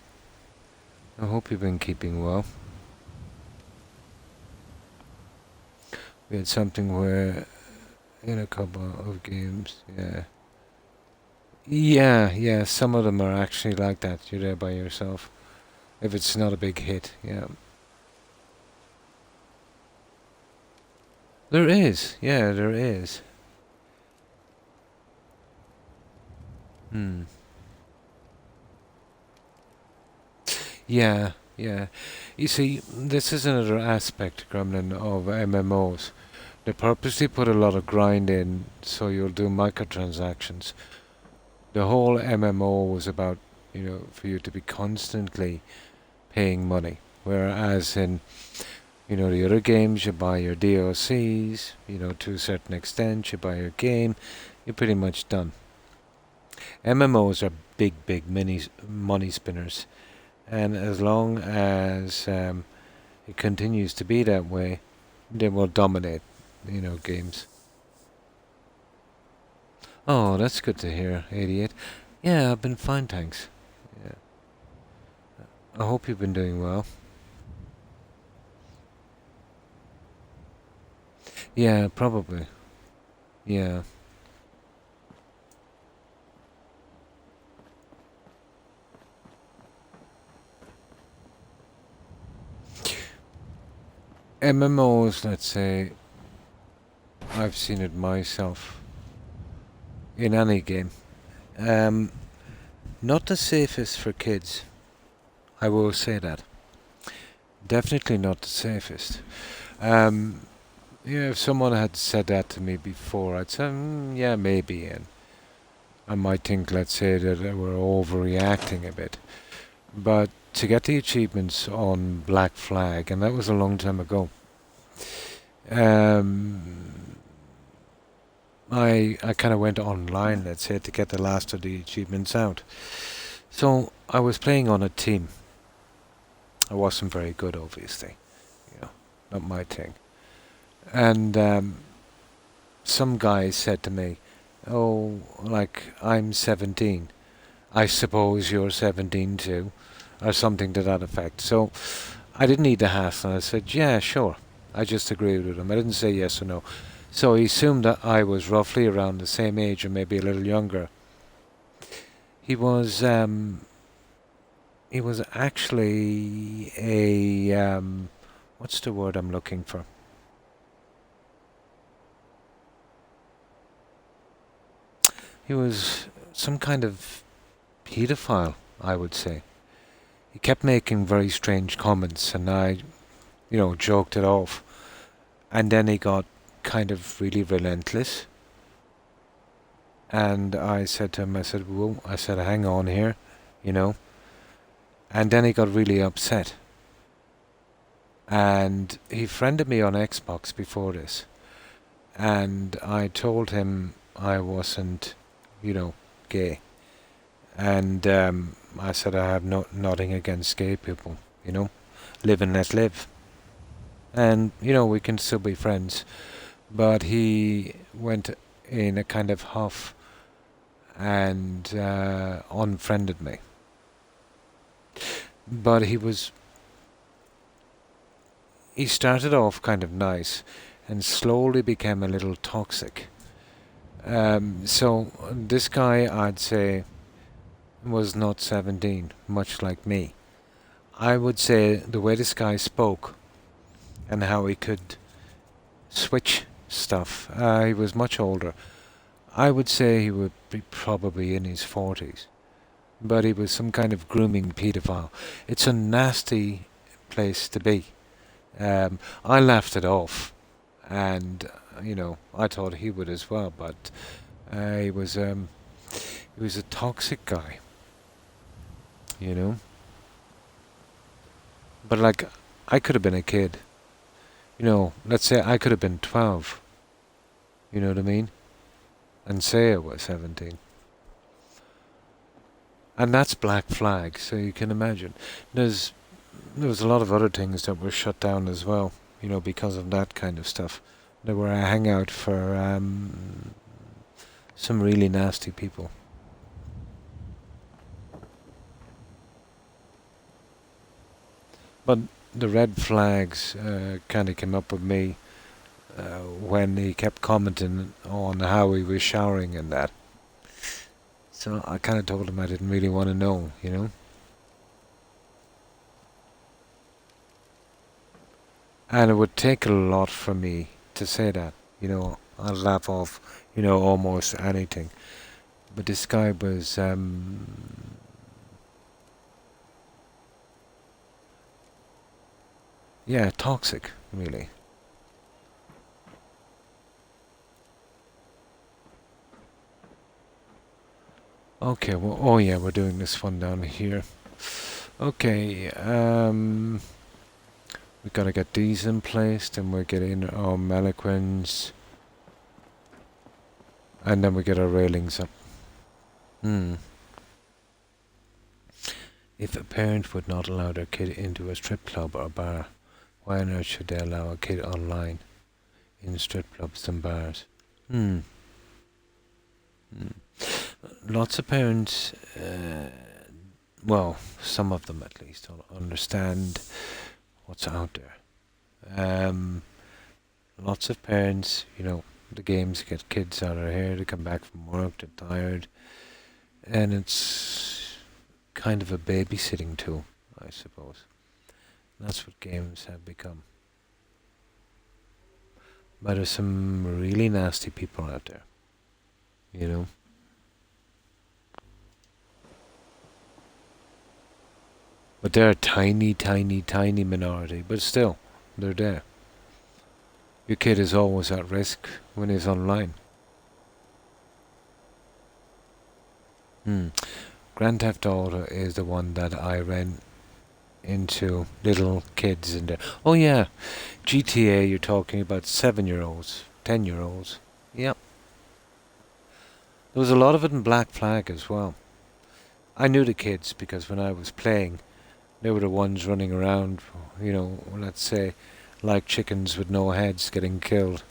I hope you've been keeping well. We had something where in a couple of games, yeah. Yeah, some of them are actually like that. You're there by yourself. If it's not a big hit, yeah. There is, yeah, there is. Hmm. Yeah. You see, this is another aspect, Gremlin, of MMOs. They purposely put a lot of grind in so you'll do microtransactions. The whole MMO was about, for you to be constantly paying money. Whereas in, the other games, you buy your DLCs, to a certain extent, you buy your game, you're pretty much done. MMOs are big money spinners. And as long as it continues to be that way, they will dominate, games. Oh, that's good to hear, 88. Yeah, I've been fine, thanks. Yeah. I hope you've been doing well. Yeah, probably. Yeah. MMOs, let's say, I've seen it myself in any game. Um, Not the safest for kids. I will say that. Definitely not the safest. Um, if someone had said that to me before, I'd say, yeah, maybe, and I might think, let's say, that we're overreacting a bit. But to get the achievements on Black Flag, and that was a long time ago, um, I kind of went online, let's say, to get the last of the achievements out. So I was playing on a team. I wasn't very good, obviously. Not my thing. And some guy said to me, "Oh, like I'm 17. I suppose you're 17 too," or something to that effect. So I didn't need the hassle. I said, "Yeah, sure." I just agreed with him. I didn't say yes or no. So he assumed that I was roughly around the same age or maybe a little younger. He was actually a what's the word I'm looking for? He was some kind of pedophile, I would say. He kept making very strange comments, and I, joked it off. And then he got kind of really relentless. And I said to him, I said, "Whoa," I said, "hang on here, you know." And then he got really upset. And he friended me on Xbox before this. And I told him I wasn't, gay. And I said I have nothing against gay people, live and let live. And, we can still be friends. But he went in a kind of huff and unfriended me. But he started off kind of nice and slowly became a little toxic. So this guy, I'd say, was not 17, much like me. I would say the way this guy spoke and how he could switch stuff, he was much older. I would say he would be probably in his 40s, but he was some kind of grooming paedophile. It's a nasty place to be. I laughed it off, and I thought he would as well. But he was a toxic guy, you know. But like, I could have been a kid, let's say I could have been 12, You know what I mean? And say it was 17. And that's Black Flag, so you can imagine. There was a lot of other things that were shut down as well, because of that kind of stuff. They were a hangout for some really nasty people. But the red flags kind of came up with me when he kept commenting on how he was showering and that. So I kind of told him I didn't really want to know. And it would take a lot for me to say that. I'd laugh off, almost anything. But this guy was, yeah, toxic, really. Okay, well, oh yeah, we're doing this one down here. Okay, we gotta get these in place, then we get in our mannequins, and then we get our railings up. If a parent would not allow their kid into a strip club or bar, why on earth should they allow a kid online in strip clubs and bars? Lots of parents, well, some of them at least, don't understand what's out there. Lots of parents, the games get kids out of here, they come back from work, they're tired, and it's kind of a babysitting tool, I suppose. That's what games have become. But there's some really nasty people out there. But they're a tiny, tiny, tiny minority, but still, they're there. Your kid is always at risk when he's online. Grand Theft Auto is the one that I ran into little kids in there. Oh yeah, GTA, you're talking about 7-year-olds, 10-year-olds. Yep. There was a lot of it in Black Flag as well. I knew the kids because when I was playing, they were the ones running around, let's say, like chickens with no heads getting killed.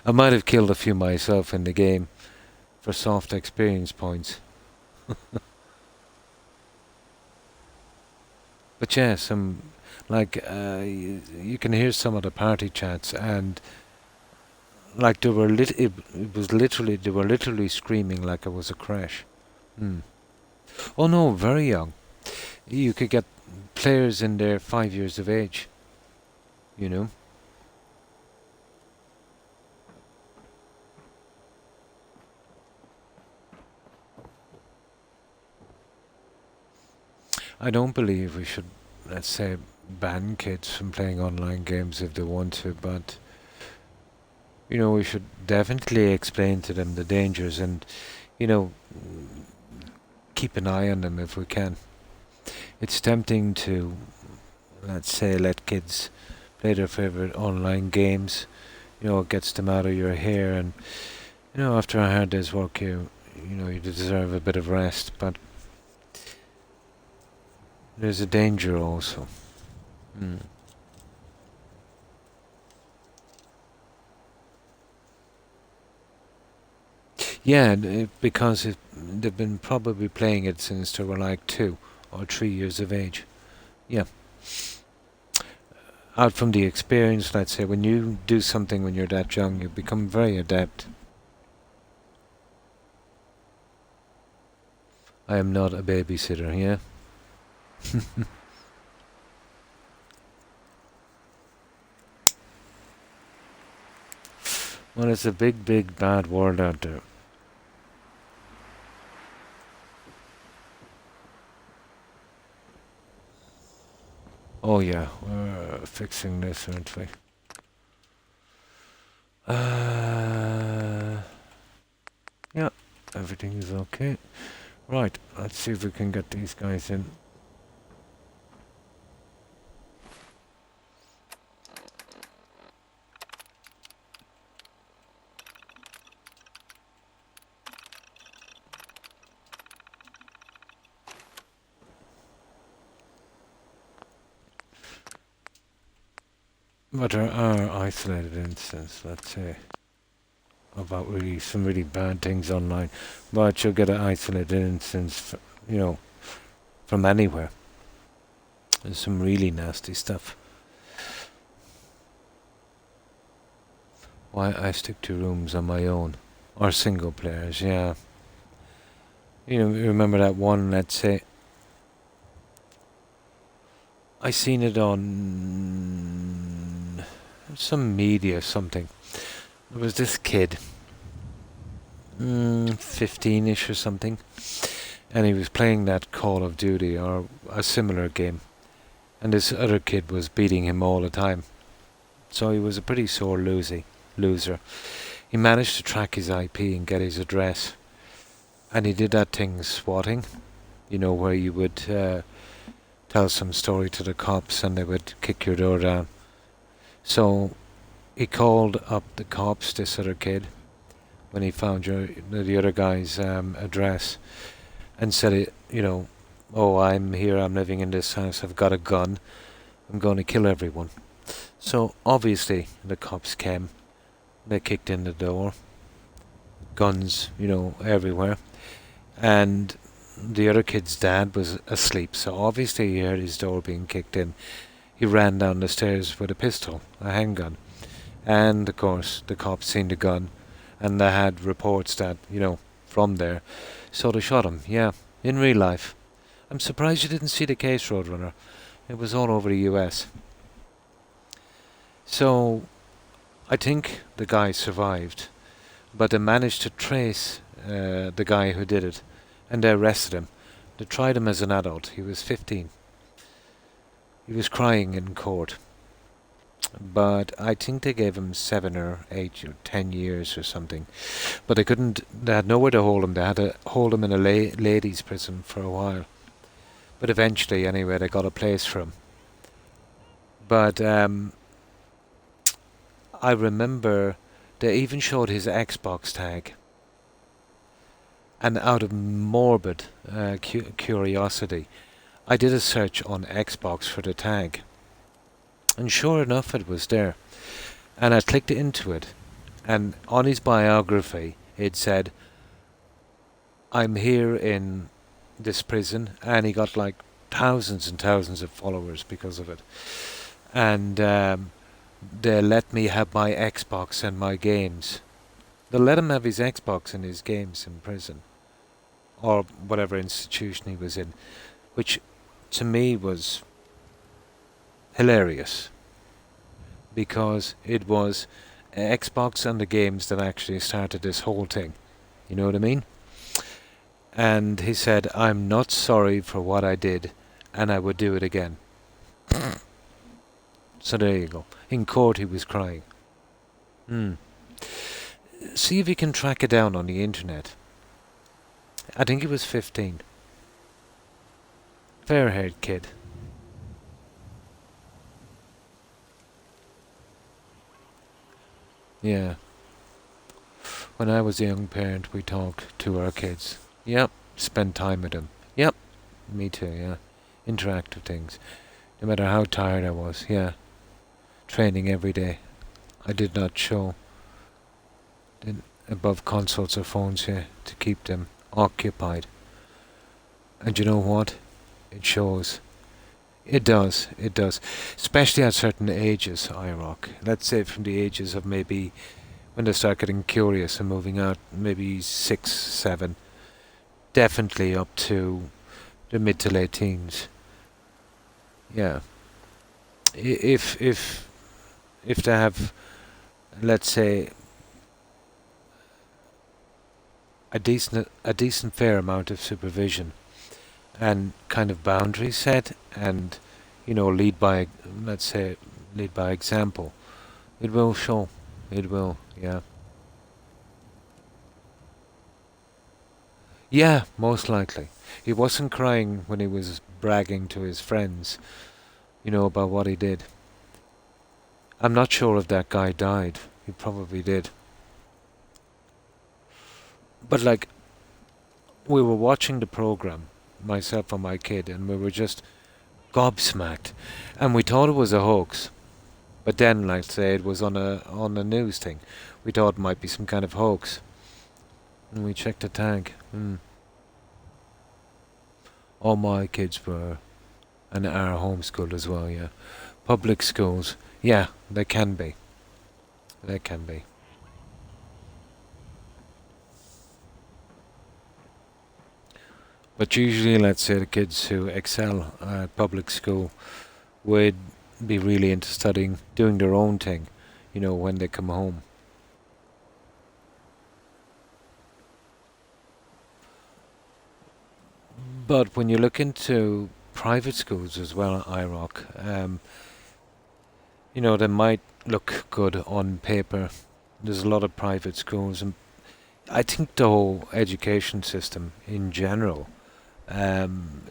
I might have killed a few myself in the game for soft experience points. But yeah, you can hear some of the party chats, and like they were they were literally screaming like it was a crash. Oh no, very young. You could get players in there 5 years of age. You know. I don't believe we should, let's say, ban kids from playing online games if they want to, but we should definitely explain to them the dangers and, you know, keep an eye on them if we can. It's tempting to, let's say, let kids play their favorite online games. It gets them out of your hair, and after a hard day's work, you deserve a bit of rest. But there's a danger also. Yeah, because they've been probably playing it since they were like 2 or 3 years of age. Yeah. Out from the experience, let's say, when you do something when you're that young, you become very adept. I am not a babysitter, yeah? Well, it's a big, big, bad world out there. Oh yeah, we're fixing this, aren't we? Yeah, everything is okay. Right, let's see if we can get these guys in. But there are isolated instances, let's say, about really some really bad things online. But you'll get an isolated instance, you know, from anywhere. There's some really nasty stuff. Why I stick to rooms on my own or single players, yeah. You know, remember that one? Let's say I seen it on some media, something. There was this kid, 15ish or something, and he was playing that Call of Duty or a similar game, and this other kid was beating him all the time. So he was a pretty sore loser. He managed to track his IP and get his address, and he did that thing swatting, you know, where you would tell some story to the cops and they would kick your door down. So he called up the cops, this other kid, when he found the other guy's address, and said, oh, I'm here, I'm living in this house, I've got a gun, I'm going to kill everyone. So obviously the cops came, they kicked in the door, guns, everywhere, and the other kid's dad was asleep, so obviously he heard his door being kicked in. He ran down the stairs with a pistol, a handgun, and of course the cops seen the gun, and they had reports that, from there, so they shot him, yeah, in real life. I'm surprised you didn't see the case, Roadrunner. It was all over the US. So, I think the guy survived, but they managed to trace the guy who did it, and they arrested him. They tried him as an adult. He was 15. He was crying in court, but I think they gave him 7 or 8 or 10 years or something. But they had nowhere to hold him. They had to hold him in a ladies' prison for a while. But eventually, anyway, they got a place for him. But I remember they even showed his Xbox tag. And out of morbid curiosity, I did a search on Xbox for the tag. And sure enough, it was there. And I clicked into it. And on his biography, it said, I'm here in this prison. And he got like thousands and thousands of followers because of it. And they let me have my Xbox and my games. They let him have his Xbox and his games in prison. Or whatever institution he was in. Which to me was hilarious. Because it was Xbox and the games that actually started this whole thing. You know what I mean? And he said, I'm not sorry for what I did, and I would do it again. So there you go. In court he was crying. See if you can track it down on the internet. I think he was 15. Fair-haired kid. Yeah. When I was a young parent, we talked to our kids. Yep. Spend time with them. Yep. Me too, yeah. Interactive things. No matter how tired I was, yeah. Training every day. I did not show above consoles or phones here to keep them occupied. And you know what? It shows. It does. Especially at certain ages, IROC. Let's say from the ages of maybe when they start getting curious and moving out, maybe 6, 7. Definitely up to the mid to late teens. Yeah. If they have, let's say, a decent fair amount of supervision and kind of boundaries set, and lead by example, it will show. It will, yeah. Yeah, most likely. He wasn't crying when he was bragging to his friends, about what he did. I'm not sure if that guy died. He probably did. But we were watching the program, myself and my kid, and we were just gobsmacked. And we thought it was a hoax. But then, like say, it was on a news thing. We thought it might be some kind of hoax, and we checked the tag. All my kids were and are homeschooled as well. Yeah, public schools. Yeah, they can be. They can be. But usually, let's say the kids who excel at public school would be really into studying, doing their own thing, when they come home. But when you look into private schools as well, IROC, they might look good on paper. There's a lot of private schools, and I think the whole education system in general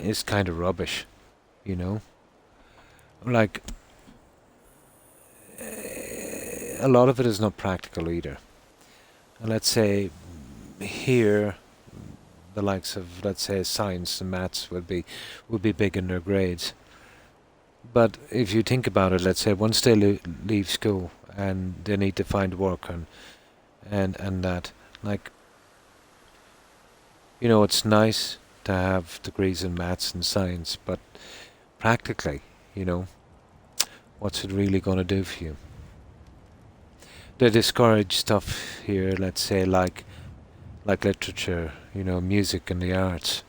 is kind of rubbish, you know? Like, a lot of it is not practical either. And let's say here, the likes of, let's say, science and maths would be big in their grades. But if you think about it, let's say once they leave school and they need to find work and that, like, it's nice to have degrees in maths and science, but practically, what's it really going to do for you? They discourage stuff here, let's say, like literature, music and the arts,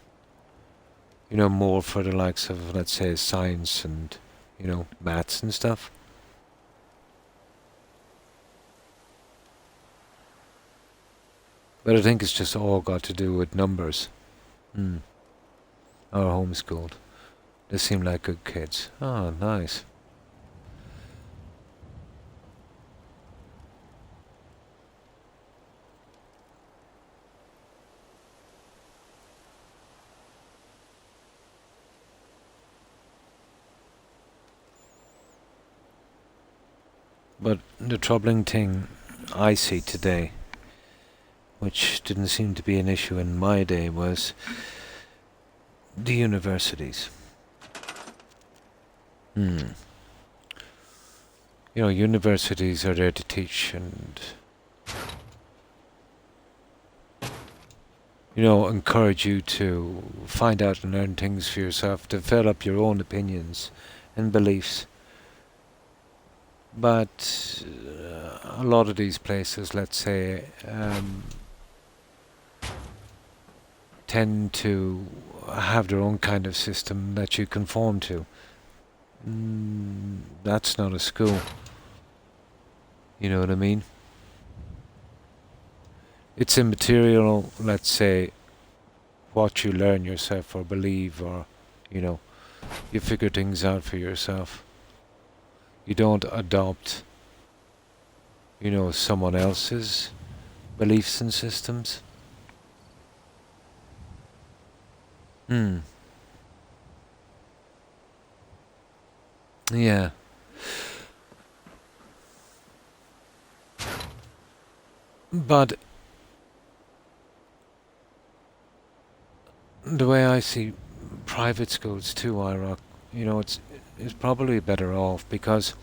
more for the likes of, let's say, science and, maths and stuff. But I think it's just all got to do with numbers. Hmm. Or homeschooled. They seem like good kids. Oh, nice. But the troubling thing I see today, which didn't seem to be an issue in my day, was the universities. Hmm. Universities are there to teach and, encourage you to find out and learn things for yourself, develop your own opinions and beliefs. But a lot of these places, let's say, tend to have their own kind of system that you conform to. That's not a school. You know what I mean? It's immaterial, let's say, what you learn yourself or believe, or, you figure things out for yourself. You don't adopt, someone else's beliefs and systems. Hmm. Yeah. But the way I see private schools too, Iraq, it's probably better off because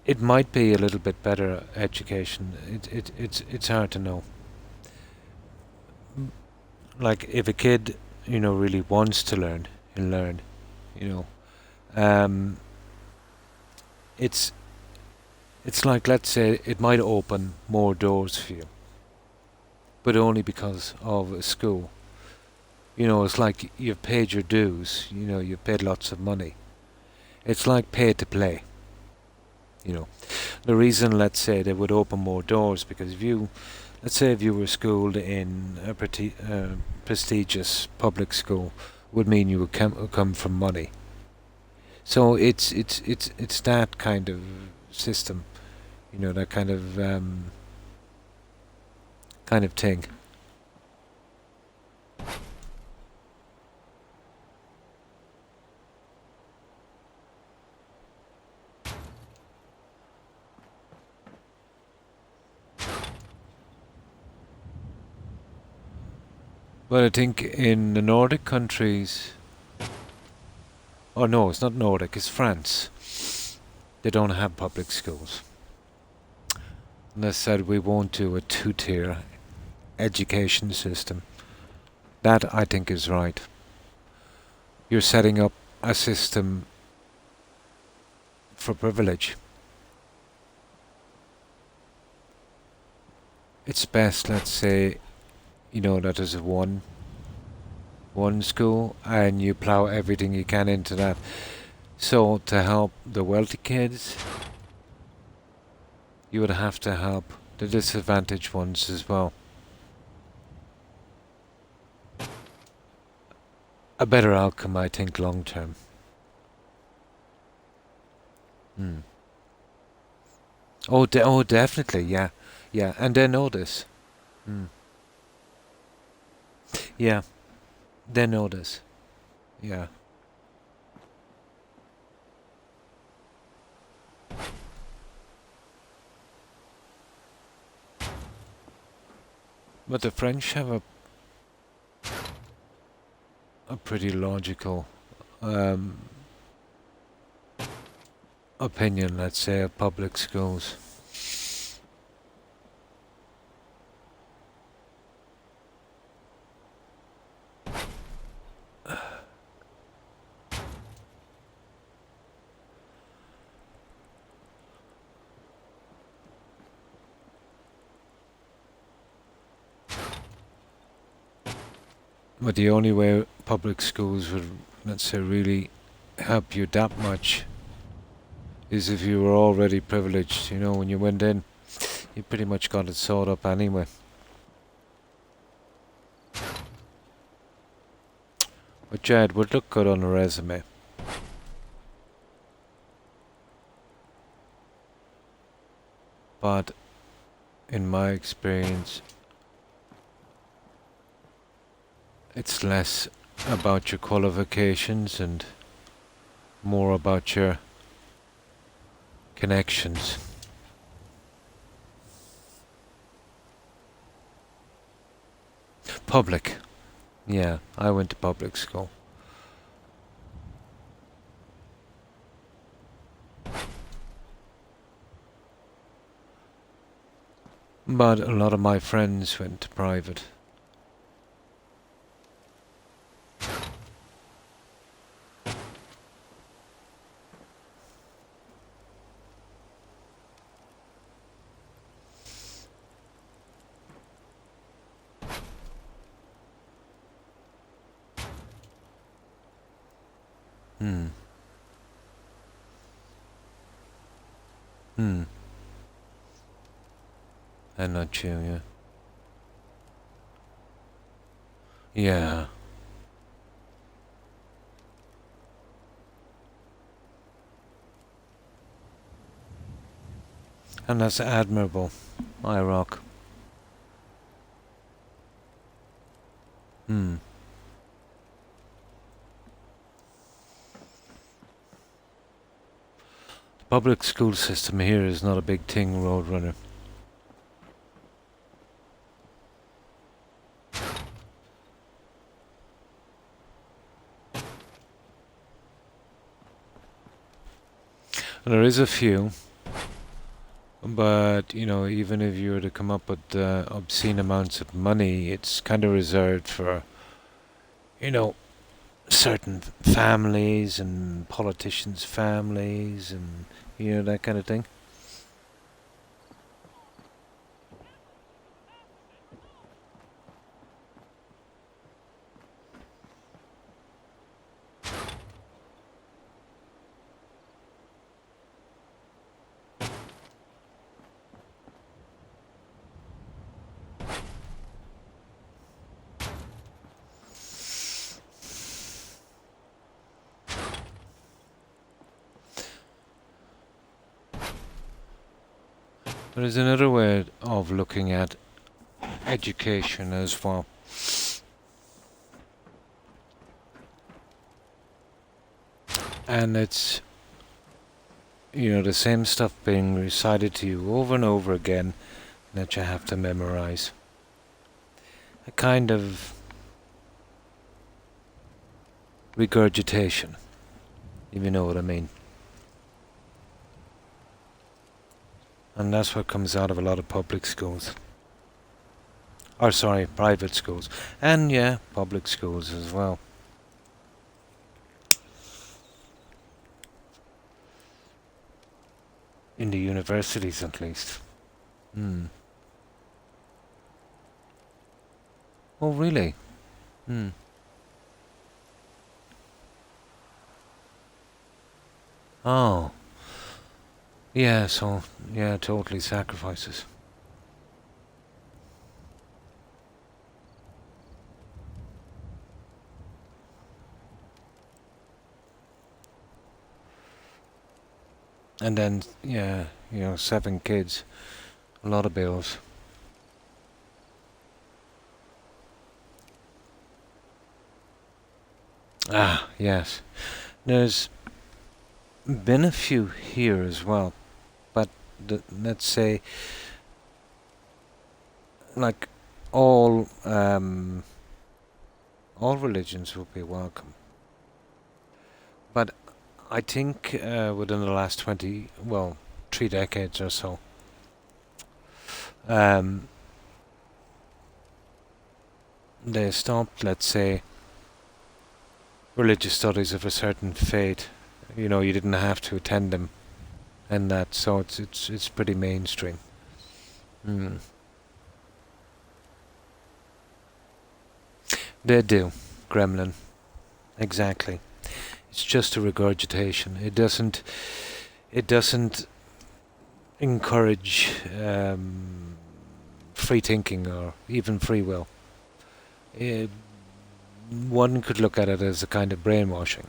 it might be a little bit better education. It's hard to know. Like if a kid, really wants to learn, he'll learn. You know, um, it's it's like, let's say it might open more doors for you, but only because of a school. It's like you've paid your dues. You've paid lots of money. It's like pay to play. You know, the reason, let's say, they would open more doors because let's say, if you were schooled in a prestigious public school, would mean you would come from money. So it's that kind of system, that kind of thing. But I think in the Nordic countries, Oh no, it's not Nordic, it's France. They don't have public schools. And they said we won't do a two-tier education system. That I think is right. You're setting up a system for privilege. It's best, let's say, that there's one school and you plow everything you can into that. So to help the wealthy kids, you would have to help the disadvantaged ones as well. A better outcome, I think, long term. Hmm. Oh, definitely, yeah, yeah, and they know this. Hmm. Yeah, they know this. Yeah, but the French have a pretty logical um, opinion, let's say, of public schools. But the only way public schools would, let's say, really help you that much is if you were already privileged. When you went in, you pretty much got it sewed up anyway. But Jed would look good on a resume. But in my experience, it's less about your qualifications and more about your connections. Public. Yeah, I went to public school. But a lot of my friends went to private. Hmm. Hmm. And not you, yeah. Yeah. And that's admirable. I rock. Hmm. The public school system here is not a big thing, Roadrunner. And there is a few, but even if you were to come up with obscene amounts of money, it's kind of reserved for, you know, certain families and politicians' families and that kind of thing. There's another way of looking at education as well. And it's, the same stuff being recited to you over and over again that you have to memorize. A kind of regurgitation. if you know what I mean. And that's what comes out of a lot of public schools. Or sorry, private schools. And yeah, public schools as well. In the universities at least. Hmm. Oh really? Hmm. Oh. Yeah, so yeah, totally sacrifices. And then yeah, 7 kids. A lot of bills. Ah, yes. There's been a few here as well, but let's say like all all religions will be welcome. But I think within the last 20, well, 3 decades or so, um, they stopped, let's say, religious studies of a certain faith. You didn't have to attend them, and that, so it's pretty mainstream. Mm. They do, Gremlin, exactly. It's just a regurgitation. It doesn't encourage free thinking or even free will. It, one could look at it as a kind of brainwashing,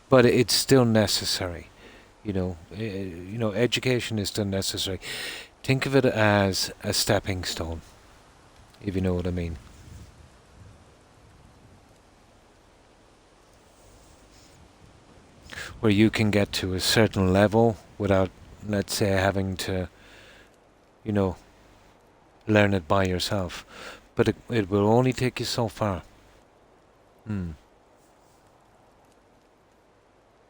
but it's still necessary. Education is still necessary. Think of it as a stepping stone, if you know what I mean. Where you can get to a certain level without, let's say, having to, you know, learn it by yourself. But it will only take you so far. Hmm.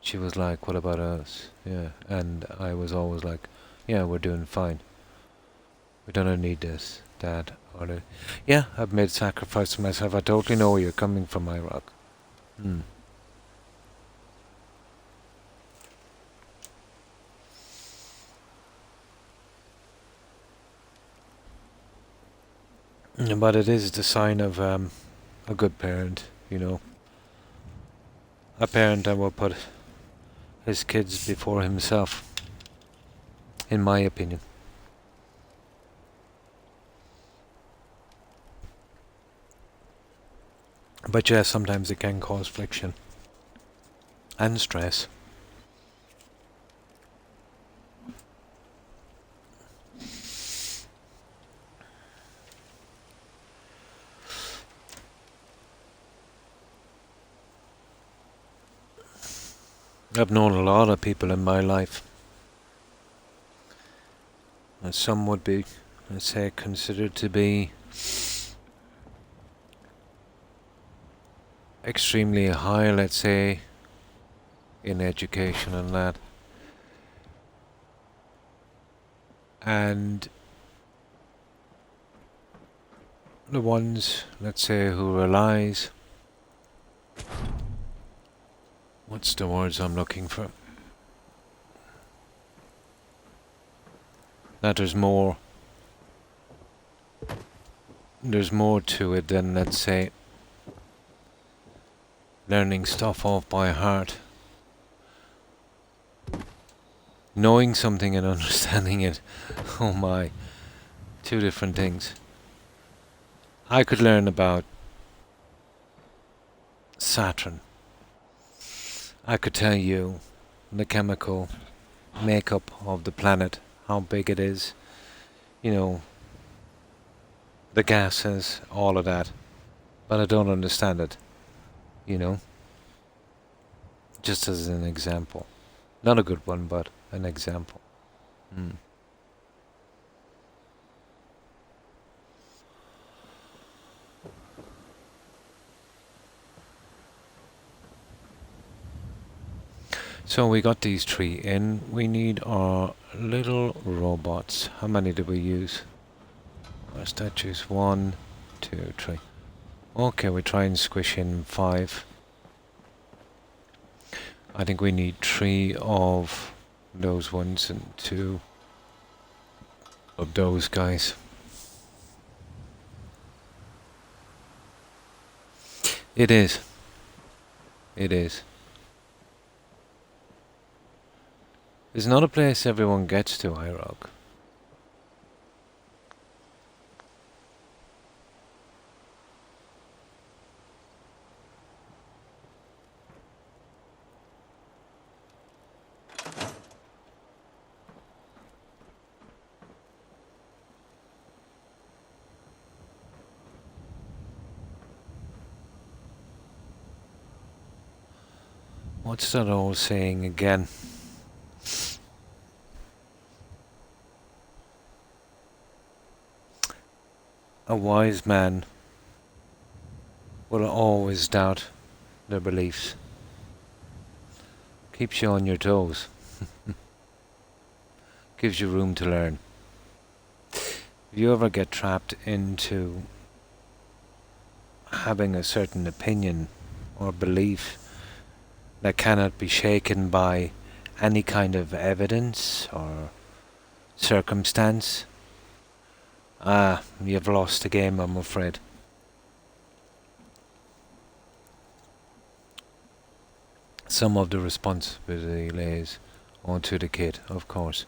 She was like, "What about us?" Yeah, and I was always like, "Yeah, we're doing fine. We don't need this, Dad." Yeah, I've made sacrifice to myself. I totally know where you're coming from, my rock. Hmm. But it is the sign of a good parent, a parent that will put his kids before himself, in my opinion. But yeah, sometimes it can cause friction and stress. I've known a lot of people in my life, and some would be, let's say, considered to be extremely high, let's say, in education and that. And the ones, let's say, who realize, what's the words I'm looking for? That there's more to it than, let's say, learning stuff off by heart. Knowing something and understanding it, oh my, two different things. I could learn about Saturn. I could tell you the chemical makeup of the planet, how big it is, you know, the gases, all of that. But I don't understand it, you know, just as an example. Not a good one, but an example. Mm. So we got these three in. We need our little robots. How many did we use? Our statues. 1, 2, 3. Okay, we try and squish in 5. I think we need 3 of those ones and 2 of those guys. It is. It is. It's not a place everyone gets to, IROC. What's that old saying again? A wise man will always doubt their beliefs. Keeps you on your toes. Gives you room to learn. If you ever get trapped into having a certain opinion or belief that cannot be shaken by any kind of evidence or circumstance, you've lost the game, I'm afraid. Some of the responsibility lays onto the kid, of course.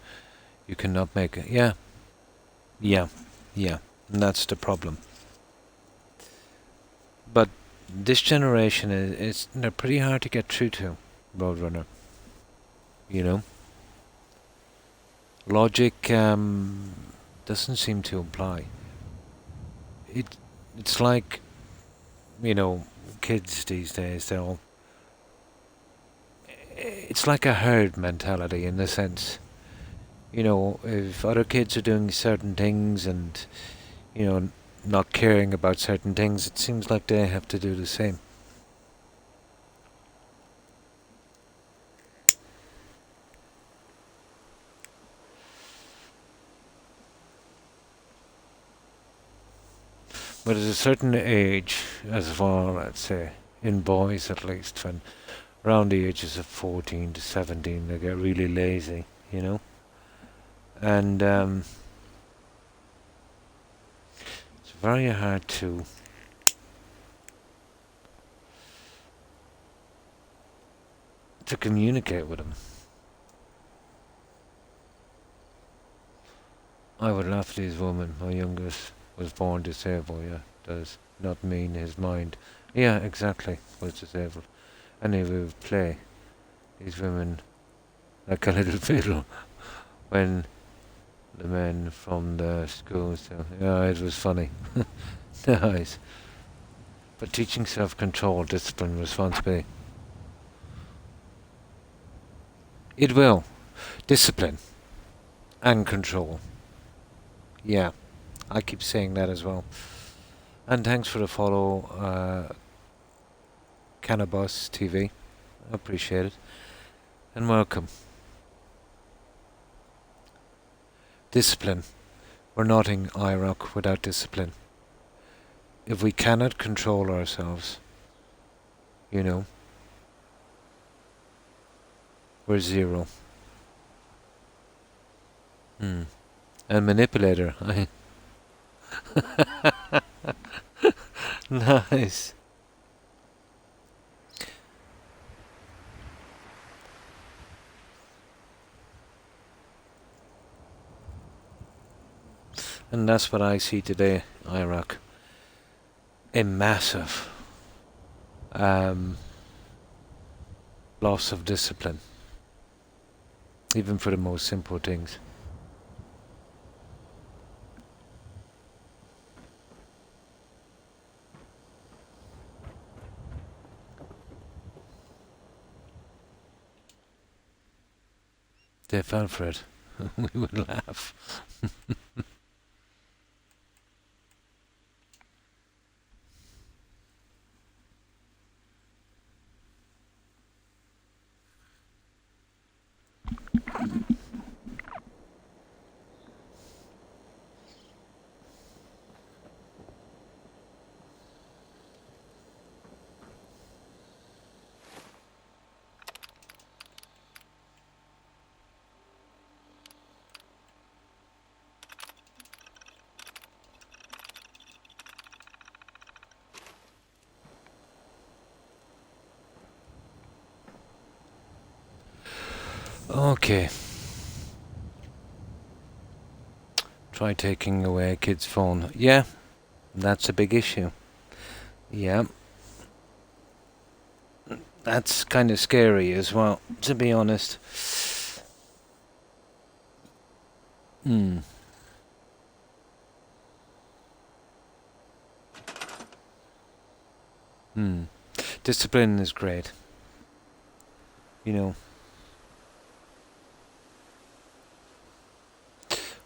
You cannot make it. Yeah. And that's the problem. But this generation they're pretty hard to get through to, Roadrunner. You know? Logic doesn't seem to apply. It's like, kids these days, it's like a herd mentality in the sense, if other kids are doing certain things and, not caring about certain things, it seems like they have to do the same. But at a certain age, as well, let's say, in boys at least, when around the ages of 14 to 17, they get really lazy, And it's very hard to communicate with them. I would laugh at these women. My youngest was born disabled, yeah. Does not mean his mind. Yeah, exactly, was disabled. And he would play these women like a little fiddle when the men from the school. So yeah, it was funny. Nice. But teaching self-control, discipline, responsibility. It will. Discipline and control. Yeah, I keep saying that as well. And thanks for the follow, Cannabis TV. I appreciate it. And welcome. Discipline. We're not in Iraq without discipline. If we cannot control ourselves, we're zero. And manipulator. Nice. And that's what I see today, Iraq. A massive loss of discipline, even for the most simple things. They fell for it. We would laugh. Okay, try taking away a kid's phone. Yeah, that's a big issue. Yeah, that's kind of scary as well, to be honest. Hmm. Hmm. Discipline is great. You know,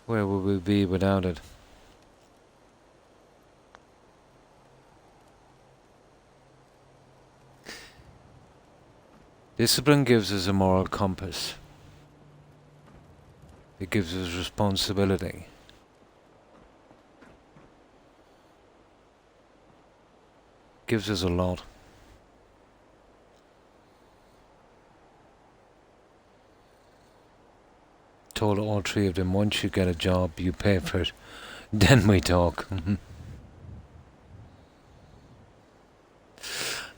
where would we be without it? Discipline gives us a moral compass. It gives us responsibility. Gives us a lot. Told all three of them, once you get a job, you pay for it. Then we talk.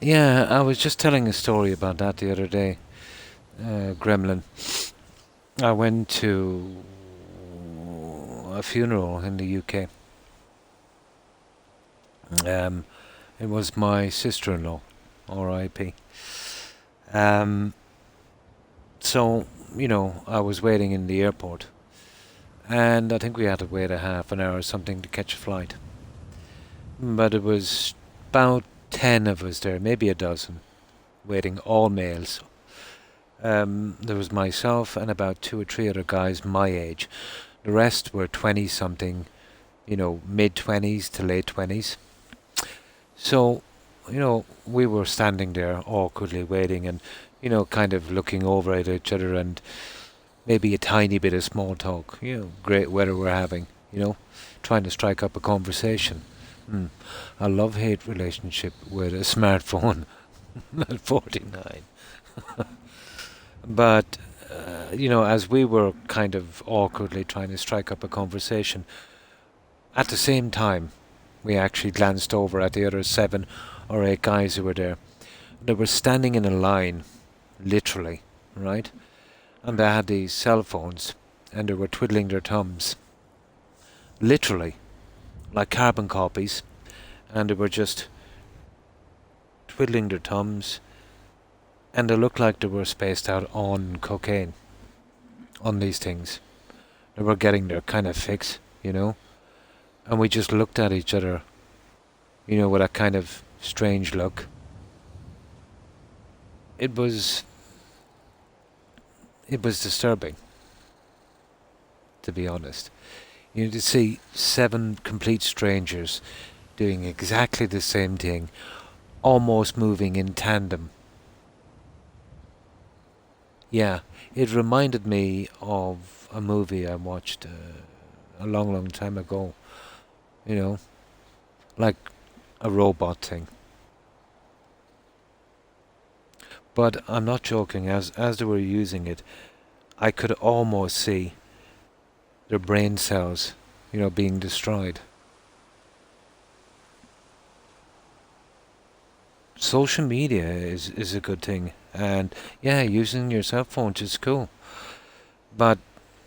Yeah, I was just telling a story about that the other day. Gremlin. I went to a funeral in the UK. Um, it was my sister-in-law, R.I.P. Um, so, I was waiting in the airport, and I think we had to wait a half an hour or something to catch a flight. But it was about 10 of us there, maybe a dozen, waiting, all males. There was myself and about two or three other guys my age. The rest were 20 something, mid 20s to late 20s. So, we were standing there awkwardly waiting and, kind of looking over at each other and maybe a tiny bit of small talk. Great weather we're having, trying to strike up a conversation. A love-hate relationship with a smartphone at 49. But, as we were kind of awkwardly trying to strike up a conversation, at the same time, we actually glanced over at the other 7 or 8 guys who were there. They were standing in a line, literally, right? And they had these cell phones, and they were twiddling their thumbs, literally, like carbon copies, and they were just twiddling their thumbs, and they looked like they were spaced out on cocaine, on these things. They were getting their kind of fix, and we just looked at each other, with a kind of strange look. It was disturbing, to be honest. To see 7 complete strangers doing exactly the same thing, almost moving in tandem. Yeah, it reminded me of a movie I watched a long, long time ago. You know, like a robot thing. But I'm not joking. As they were using it, I could almost see their brain cells, being destroyed. Social media is a good thing, and yeah, using your cell phone is cool. But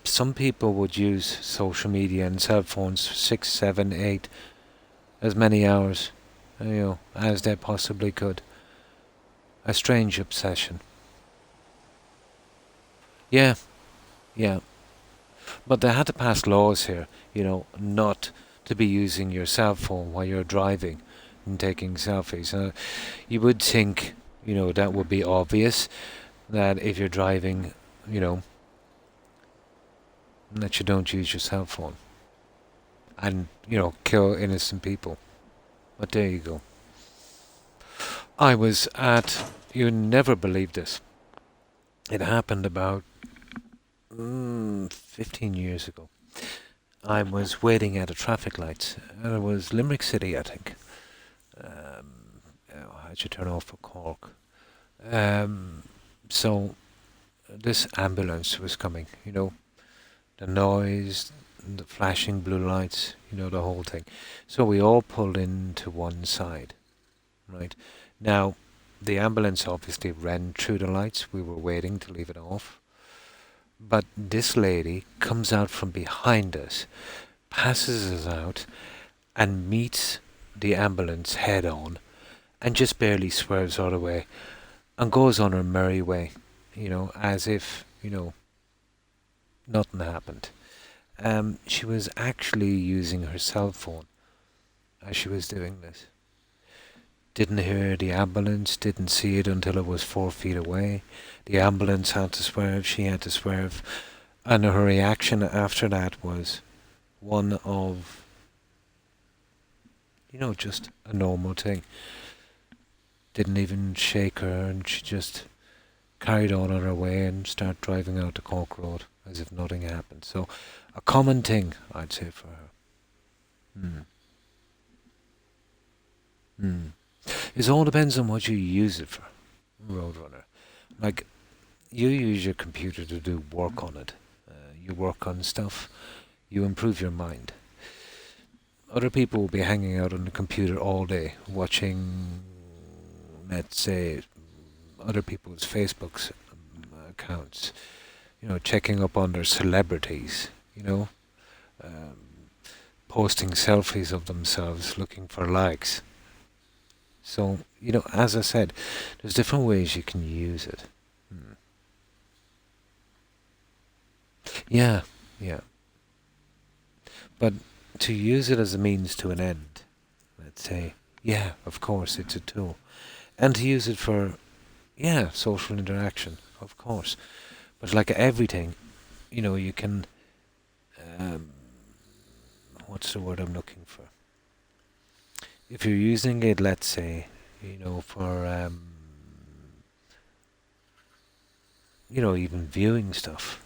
some people would use social media and cell phones 6, 7, 8, as many hours, as they possibly could. A strange obsession. Yeah, yeah. But they had to pass laws here, not to be using your cell phone while you're driving and taking selfies. You would think, that would be obvious that if you're driving, that you don't use your cell phone and, kill innocent people. But there you go. I was at, you never believe this. It happened about 15 years ago. I was waiting at a traffic light, and it was Limerick City, I think. I had to turn off for Cork. So this ambulance was coming, the noise, the flashing blue lights, the whole thing. So we all pulled in to one side, right? Now, the ambulance obviously ran through the lights. We were waiting to leave it off. But this lady comes out from behind us, passes us out, and meets the ambulance head on, and just barely swerves out of the way and goes on her merry way, as if, nothing happened. She was actually using her cell phone as she was doing this. Didn't hear the ambulance, didn't see it until it was 4 feet away. The ambulance had to swerve, she had to swerve, and her reaction after that was one of, just a normal thing. Didn't even shake her, and she just carried on her way and started driving out the Cork Road as if nothing happened. So, a common thing, I'd say, for her. Hmm. Hmm. It all depends on what you use it for, Roadrunner. Like, you use your computer to do work on it. You work on stuff, you improve your mind. Other people will be hanging out on the computer all day, watching, let's say, other people's Facebook's accounts, checking up on their celebrities, um, posting selfies of themselves looking for likes. So, as I said, there's different ways you can use it. Hmm. Yeah, yeah. But to use it as a means to an end, let's say, yeah, of course, it's a tool. And to use it for, yeah, social interaction, of course. But like everything, you can, um, what's the word I'm looking for? If you're using it, let's say, for, even viewing stuff,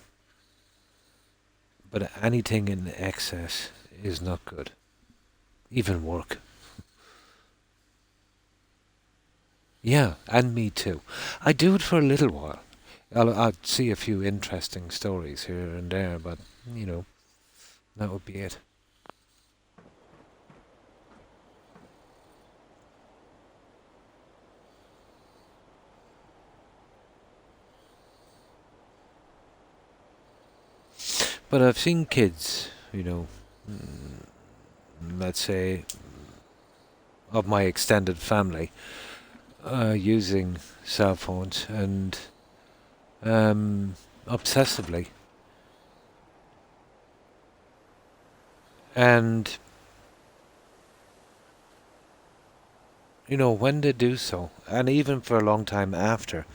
but anything in excess is not good. Even work. Yeah, and me too. I do it for a little while. I'll see a few interesting stories here and there, but, you know, that would be it. But I've seen kids, let's say, of my extended family, using cell phones and obsessively. And, when they do so, and even for a long time after,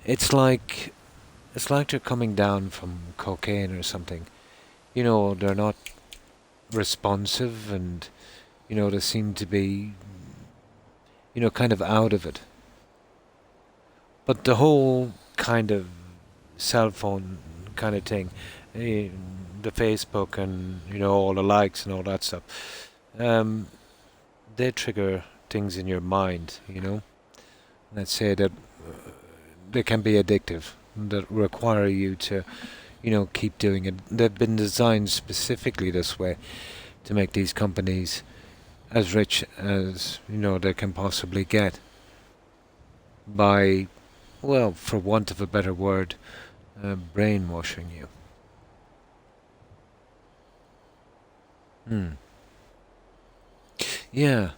it's like they're coming down from cocaine or something. They're not responsive, and they seem to be kind of out of it. But the whole kind of cell phone kind of thing, eh, the Facebook and all the likes and all that stuff, um, they trigger things in your mind. Let's say that they can be addictive, that require you to keep doing it. They've been designed specifically this way to make these companies as rich as they can possibly get by, well, for want of a better word, brainwashing you. Hmm. Yeah.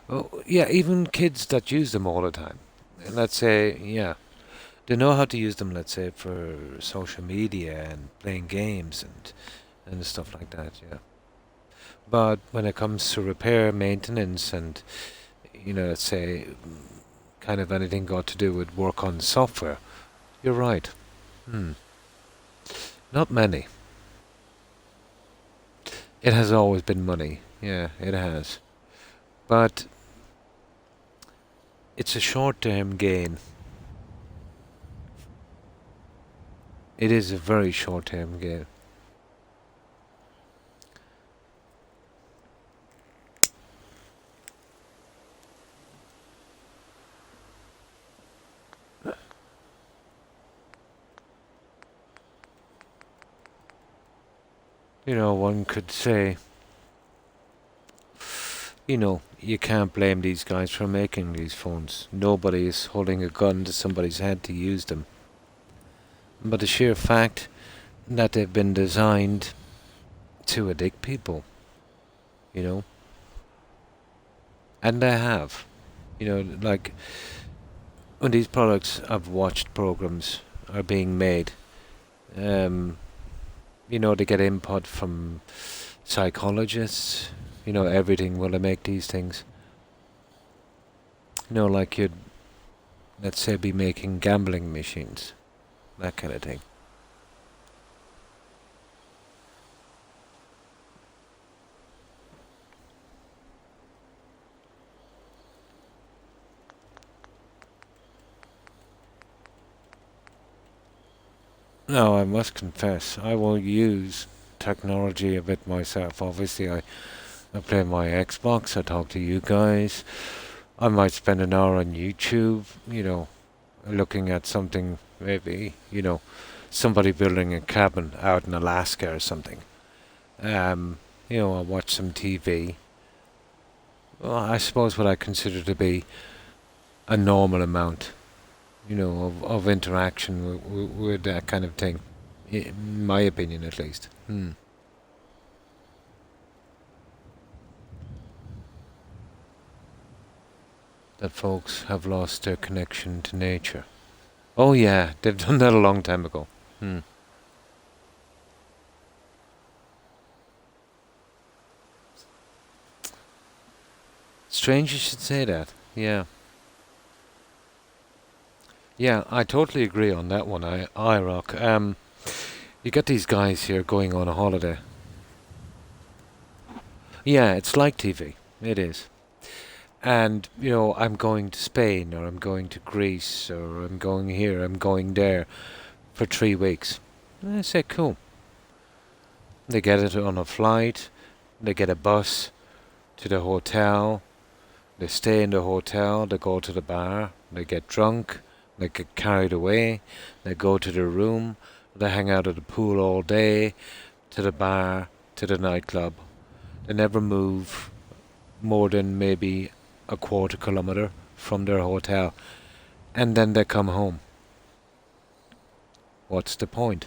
Oh, yeah. Even kids that use them all the time. Let's say, yeah, they know how to use them. Let's say for social media and playing games and stuff like that. Yeah. But when it comes to repair, maintenance, and let's say kind of anything got to do with work on software, you're right. Hmm. Not many. It has always been money. Yeah, it has. But it's a short-term gain. It is a very short-term gain. One could say, you can't blame these guys for making these phones. Nobody is holding a gun to somebody's head to use them. but the sheer fact that they've been designed to addict people, you know, and they have, like when these products I've watched programs are being made, um, they get input from psychologists, everything will they make these things. Like you'd, let's say, be making gambling machines, that kind of thing. No, I must confess, I will use technology a bit myself. Obviously, I play my Xbox, I talk to you guys. I might spend an hour on YouTube, looking at something, maybe, somebody building a cabin out in Alaska or something. I'll watch some TV. Well, I suppose what I consider to be a normal amount, of interaction with that kind of thing. In my opinion, at least. That folks have lost their connection to nature. Oh yeah, they've done that a long time ago. Strange you should say that. Yeah. Yeah, I totally agree on that one, I rock. You got these guys here going on a holiday. Yeah, it's like TV. It is. And, I'm going to Spain, or I'm going to Greece, or I'm going here, I'm going there for 3 weeks. I say, cool. They get it on a flight, they get a bus to the hotel, they stay in the hotel, they go to the bar, they get drunk, they get carried away, they go to their room, they hang out at the pool all day, to the bar, to the nightclub. They never move more than maybe a quarter kilometre from their hotel. And then they come home. What's the point?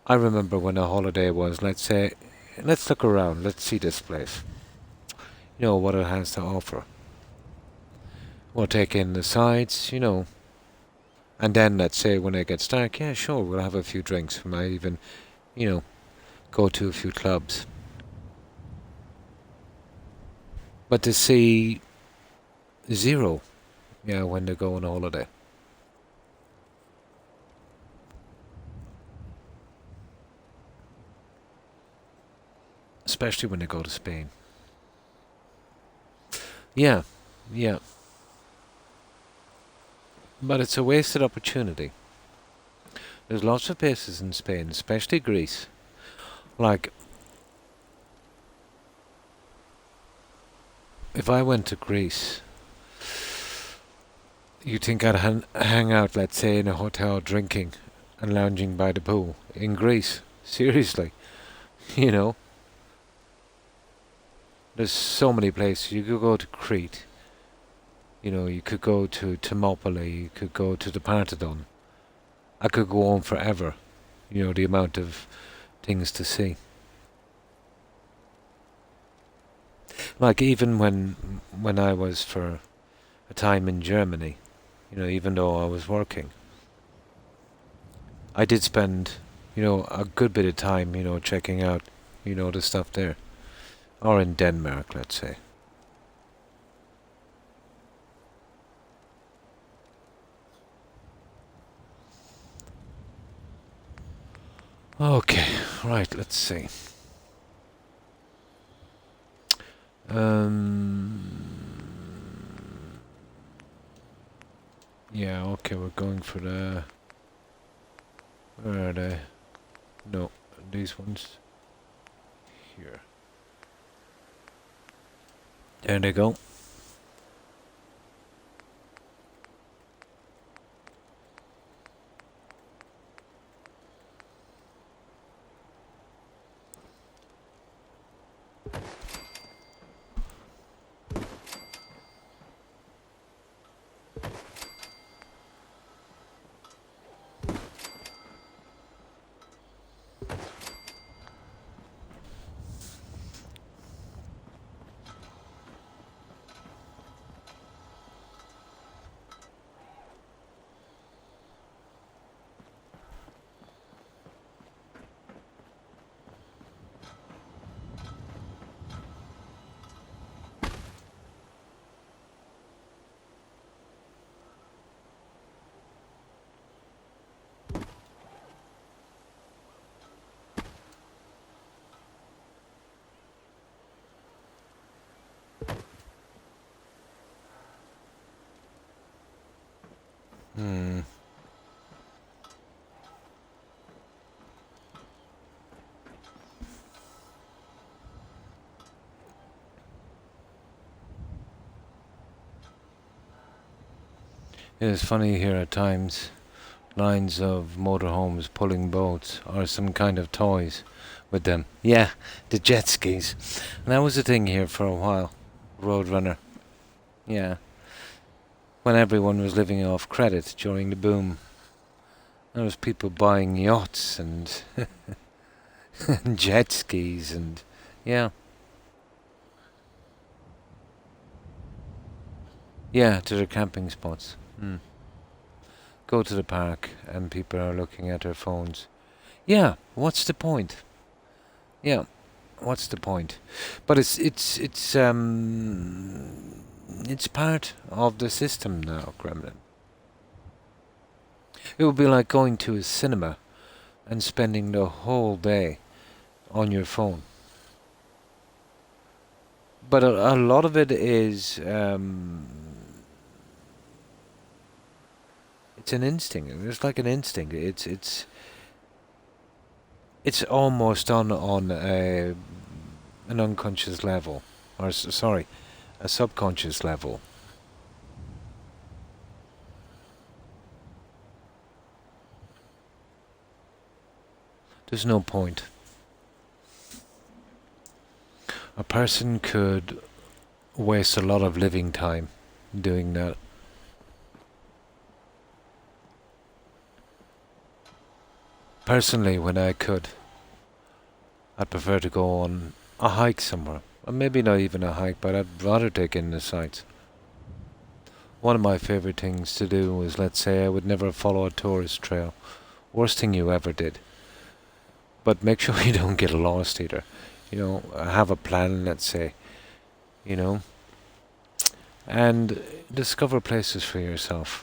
I remember when a holiday was, let's say, let's look around, let's see this place. What it has to offer. We'll take in the sights, and then let's say when it gets dark, yeah, sure, we'll have a few drinks. We might even, go to a few clubs. But to see zero, when they go on holiday. Especially when they go to Spain. Yeah, yeah. But it's a wasted opportunity. There's lots of places in Spain, especially Greece. Like, if I went to Greece, you think I'd hang out, let's say, in a hotel drinking and lounging by the pool in Greece? Seriously, you know? There's so many places. You could go to Crete. You could go to Thermopylae. You could go to the Parthenon. I could go on forever. The amount of things to see. Like even when I was for a time in Germany, even though I was working, I did spend, a good bit of time, checking out, the stuff there. Or in Denmark, let's say. Okay, right, let's see. Yeah, okay, we're going for the... Where are they? No, these ones. Here. There they go. Hmm. It's funny here at times. Lines of motorhomes pulling boats or some kind of toys with them. Yeah, the jet skis. And that was a thing here for a while. Roadrunner. Yeah. When everyone was living off credit during the boom. There was people buying yachts and, and jet skis and yeah. Yeah, to the camping spots. Go to the park and people are looking at their phones. Yeah, what's the point? Yeah, what's the point? But it's part of the system now, Gremlin. It would be like going to a cinema and spending the whole day on your phone. But a lot of it is it's an instinct. It's like an instinct. It's almost on an unconscious level, or sorry, a subconscious level. There's no point. A person could waste a lot of living time doing that. Personally, when I could, I'd prefer to go on a hike somewhere. Or maybe not even a hike, but I'd rather take in the sights. One of my favourite things to do was, let's say, I would never follow a tourist trail. Worst thing you ever did. But make sure you don't get lost either. You know, have a plan, let's say. You know, and discover places for yourself.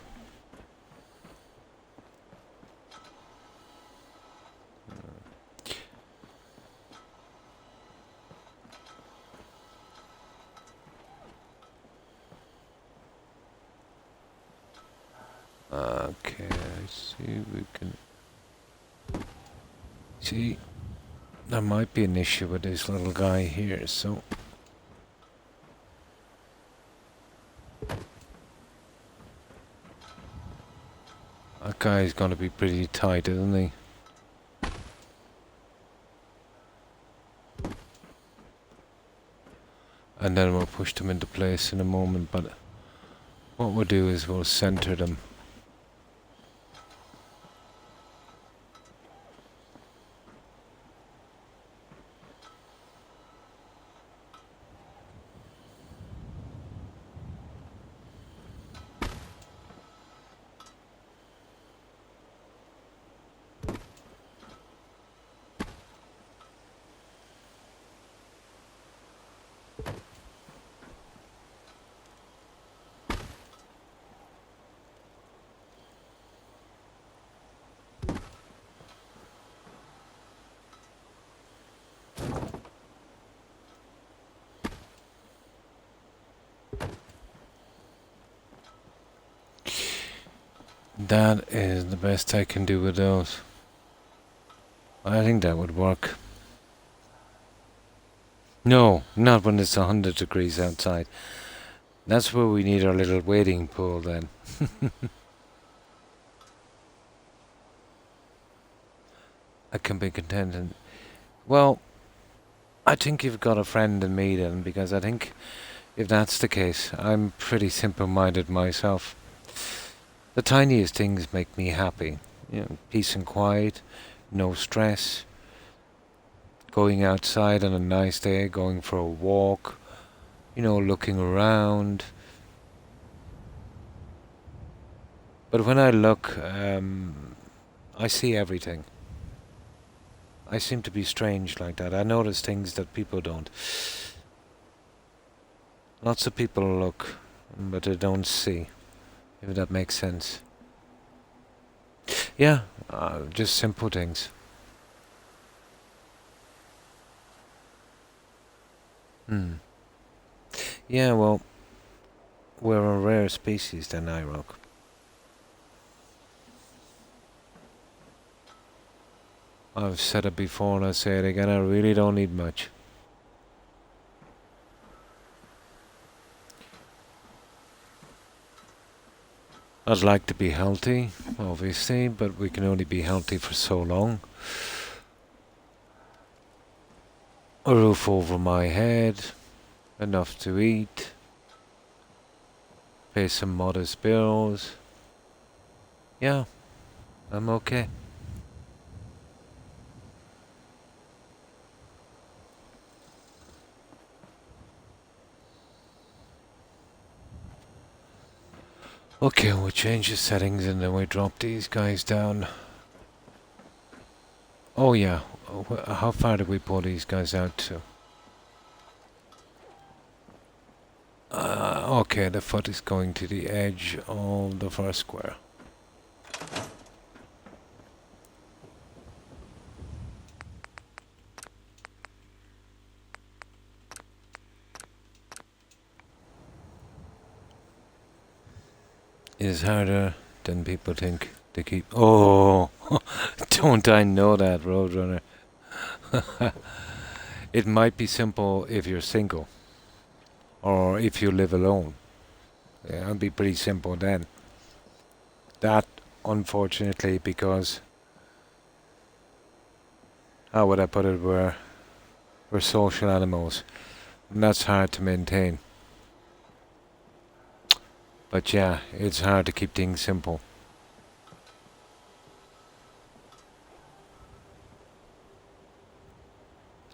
Okay, I see we can see there might be an issue with this little guy here, so that guy's gonna be pretty tight, isn't he? And then we'll push them into place in a moment, but what we'll do is we'll center them. That is the best I can do with those. I think that would work. No, not when it's 100 degrees outside. That's where we need our little wading pool then. I can be content and... Well, I think you've got a friend in me then, because I think if that's the case, I'm pretty simple-minded myself. The tiniest things make me happy. You know, peace and quiet, no stress, going outside on a nice day, going for a walk, you know, looking around. But when I look, I see everything. I seem to be strange like that. I notice things that people don't. Lots of people look, but they don't see, if that makes sense. Yeah, just simple things. Yeah, well, we're a rare species then, IROC. I've said it before and I say it again, I really don't need much. I'd like to be healthy, obviously, but we can only be healthy for so long. A roof over my head, enough to eat, pay some modest bills. Yeah, I'm okay. Okay, we'll change the settings and then we drop these guys down. Oh yeah, how far did we pull these guys out to? Okay, the foot is going to the edge of the first square. It is harder than people think to keep. Oh, don't I know that, Roadrunner? It might be simple if you're single or if you live alone. Yeah, it'd be pretty simple then. That, unfortunately, because how would I put it? We're social animals, and that's hard to maintain. But yeah, it's hard to keep things simple.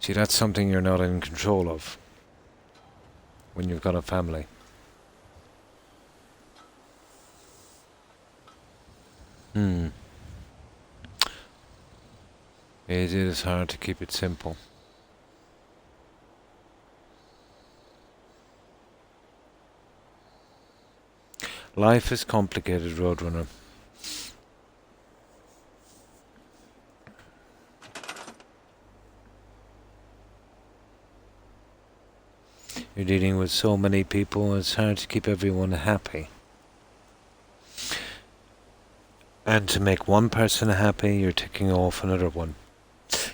See, that's something you're not in control of when you've got a family. It is hard to keep it simple. Life is complicated, Roadrunner. You're dealing with so many people, it's hard to keep everyone happy. And to make one person happy, you're ticking off another one.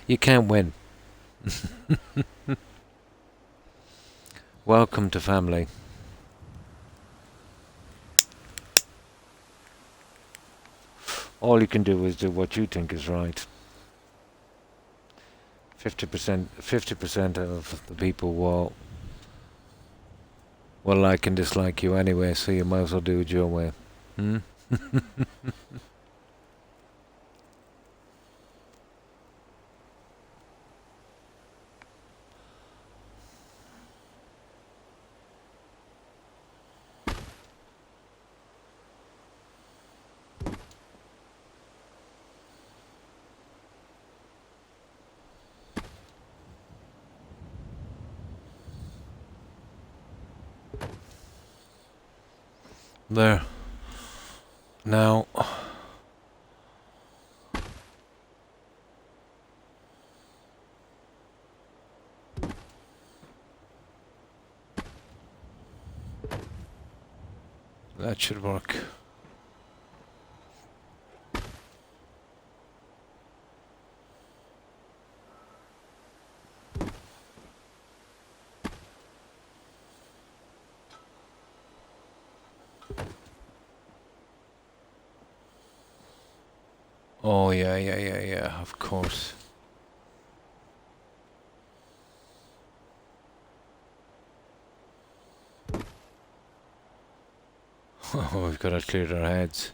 You can't win. Welcome to family. All you can do is do what you think is right. 50% of the people will like and dislike you anyway, so you might as well do it your way. There. Now, that should work. Oh, yeah, of course. We've got to clear our heads.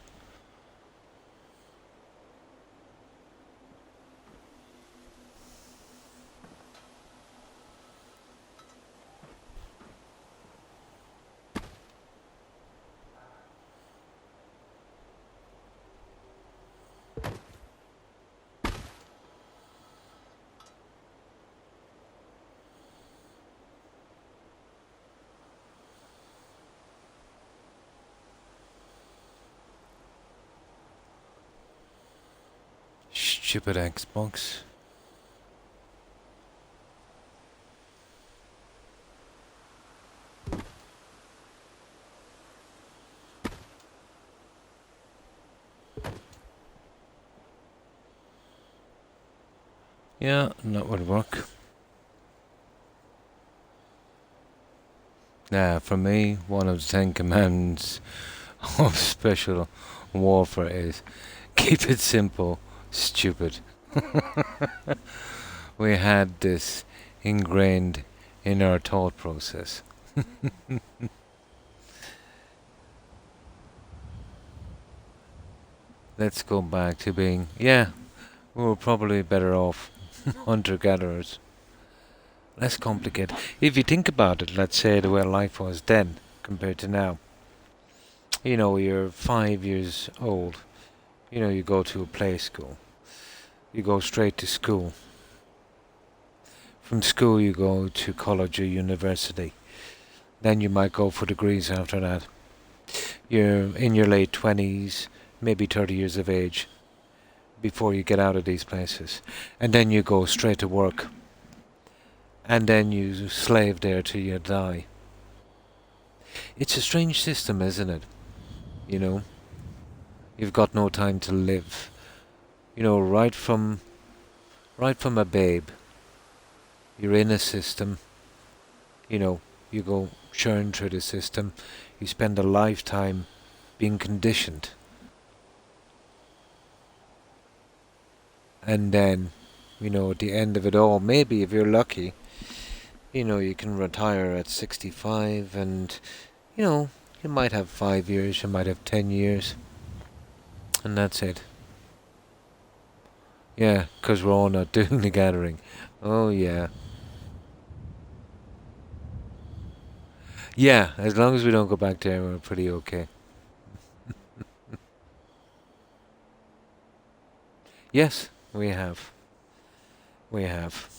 Stupid Xbox. Yeah, that would work. For me, one of the Ten Commandments of special warfare is keep it simple, stupid. We had this ingrained in our thought process. Let's go back to being, yeah, we were probably better off hunter gatherers. Less complicated. If you think about it, let's say the way life was then compared to now. You know, you're 5 years old. You know, you go to a play school. You go straight to school. From school, you go to college or university. Then you might go for degrees after that. You're in your late 20s, maybe 30 years of age, before you get out of these places. And then you go straight to work. And then you slave there till you die. It's a strange system, isn't it? You know, you've got no time to live. You know, right from a babe, you're in a system. You know, you go churn through the system. You spend a lifetime being conditioned. And then, you know, at the end of it all, maybe if you're lucky, you know, you can retire at 65 and, you know, you might have 5 years, you might have 10 years. And that's it. Yeah, 'cause we're all not doing the gathering. Oh, yeah. Yeah, as long as we don't go back there, we're pretty okay. Yes, we have. We have.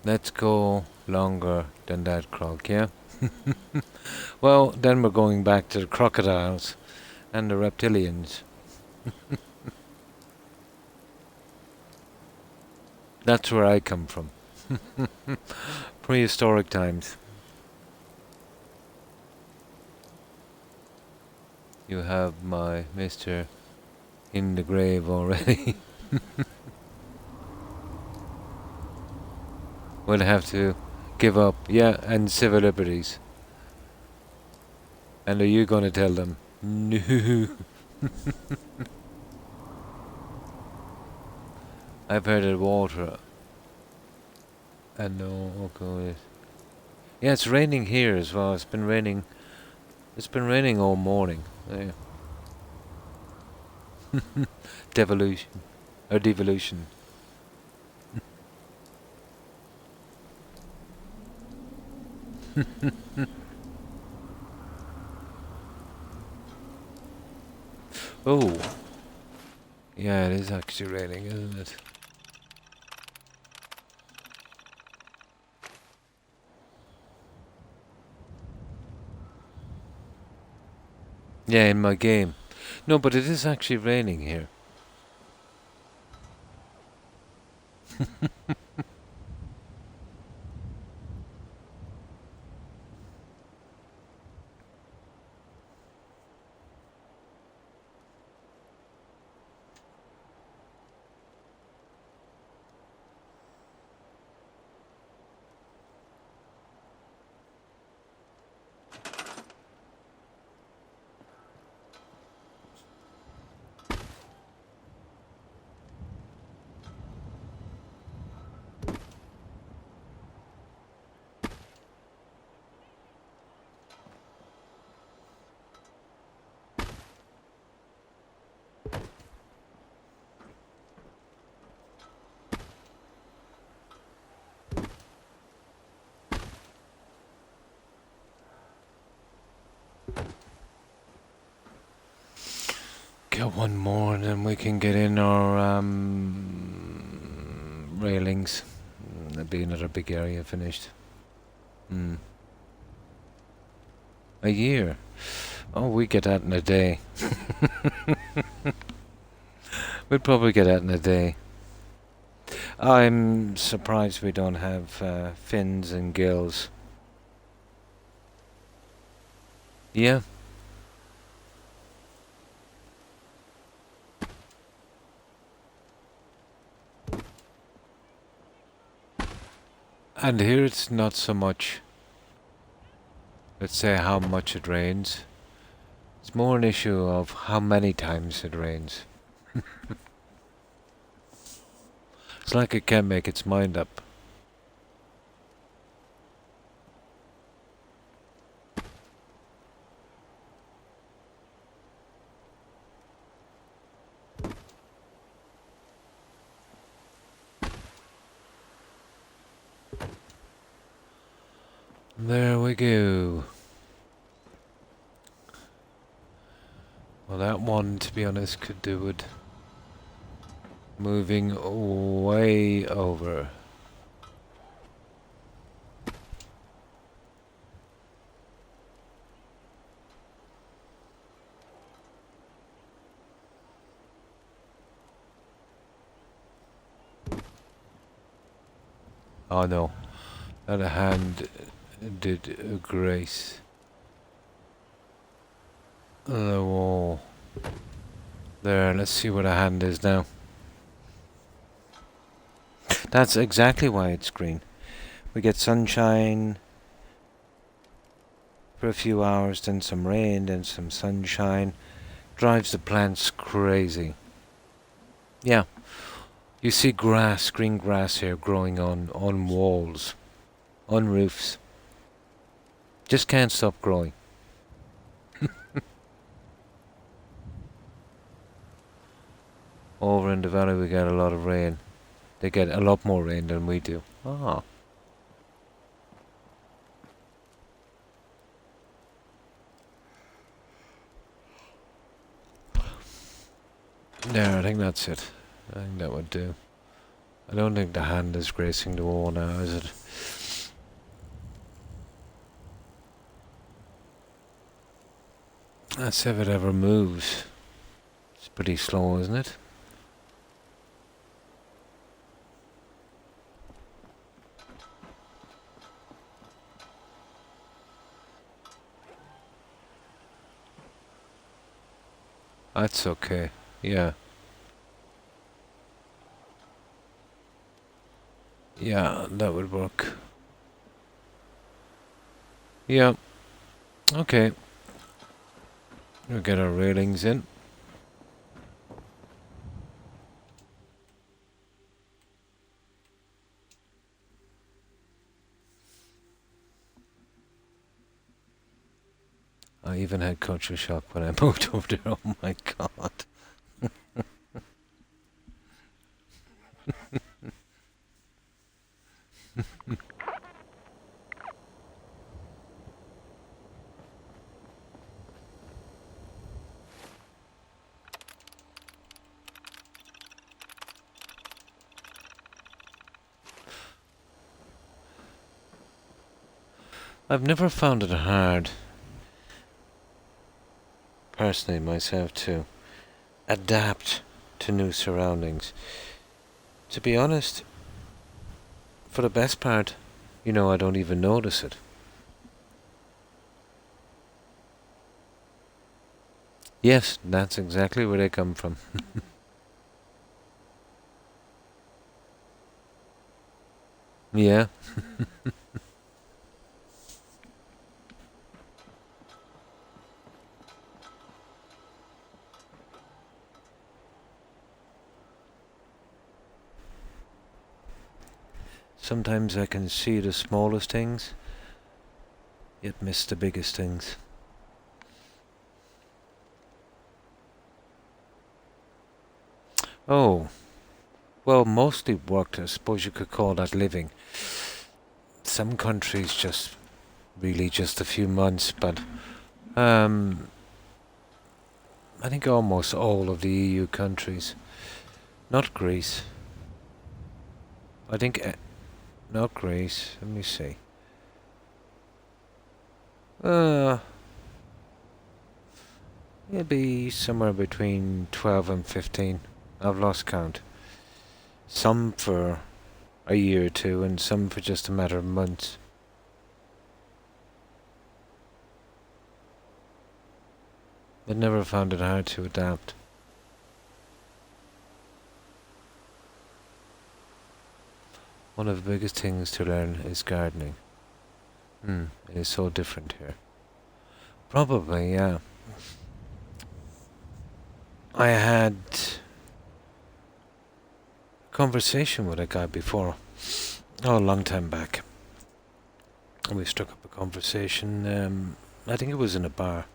Let's go longer than that, Croc, yeah? Well, then we're going back to the crocodiles and the reptilians. That's where I come from. Prehistoric times. You have my Mr. in the grave already. We'll have to give up, yeah, and civil liberties. And are you going to tell them? No. I've heard it water. And no, okay. Yeah, it's raining here as well. It's been raining. It's been raining all morning. Yeah. Devolution. Or devolution. Oh. Yeah, it is actually raining, isn't it? Yeah, in my game. No, but it is actually raining here. got one more and then we can get in our railings. There'll be another big area finished. A year? Oh, we get that in a day. We'd probably get that in a day. I'm surprised we don't have fins and gills. Yeah. And here it's not so much, let's say, how much it rains. It's more an issue of how many times it rains. It's like it can't make its mind up. There we go. Well, that one, to be honest, could do with moving way over. Oh no, that hand did a grace the wall. There, let's see what a hand is now. That's exactly why it's green. We get sunshine for a few hours, then some rain, then some sunshine. Drives the plants crazy. Yeah. You see grass, green grass here growing on walls, on roofs. Just can't stop growing. Over in the valley we get a lot of rain. They get a lot more rain than we do. Ah. There, I think that's it. I think that would do. I don't think the hand is gracing the wall now, is it? Let's see if it ever moves. It's pretty slow, isn't it? That's okay. Yeah. Yeah, that would work. Yeah. Okay. We'll get our railings in. I even had culture shock when I moved over there. Oh my god. I've never found it hard, personally myself, to adapt to new surroundings. To be honest, for the best part, I don't even notice it. Yes, that's exactly where they come from. Yeah. Sometimes I can see the smallest things, yet miss the biggest things. Oh, well, mostly worked. I suppose you could call that living. Some countries just really just a few months, but I think almost all of the EU countries. Not Greece. I think not Greece. Let me see. Uh, it'll be somewhere between 12 and 15. I've lost count. Some for a year or two, and some for just a matter of months. But never found it hard to adapt. One of the biggest things to learn is gardening. It is so different here. Probably, yeah. I had a conversation with a guy before, a long time back. And we struck up a conversation, I think it was in a bar,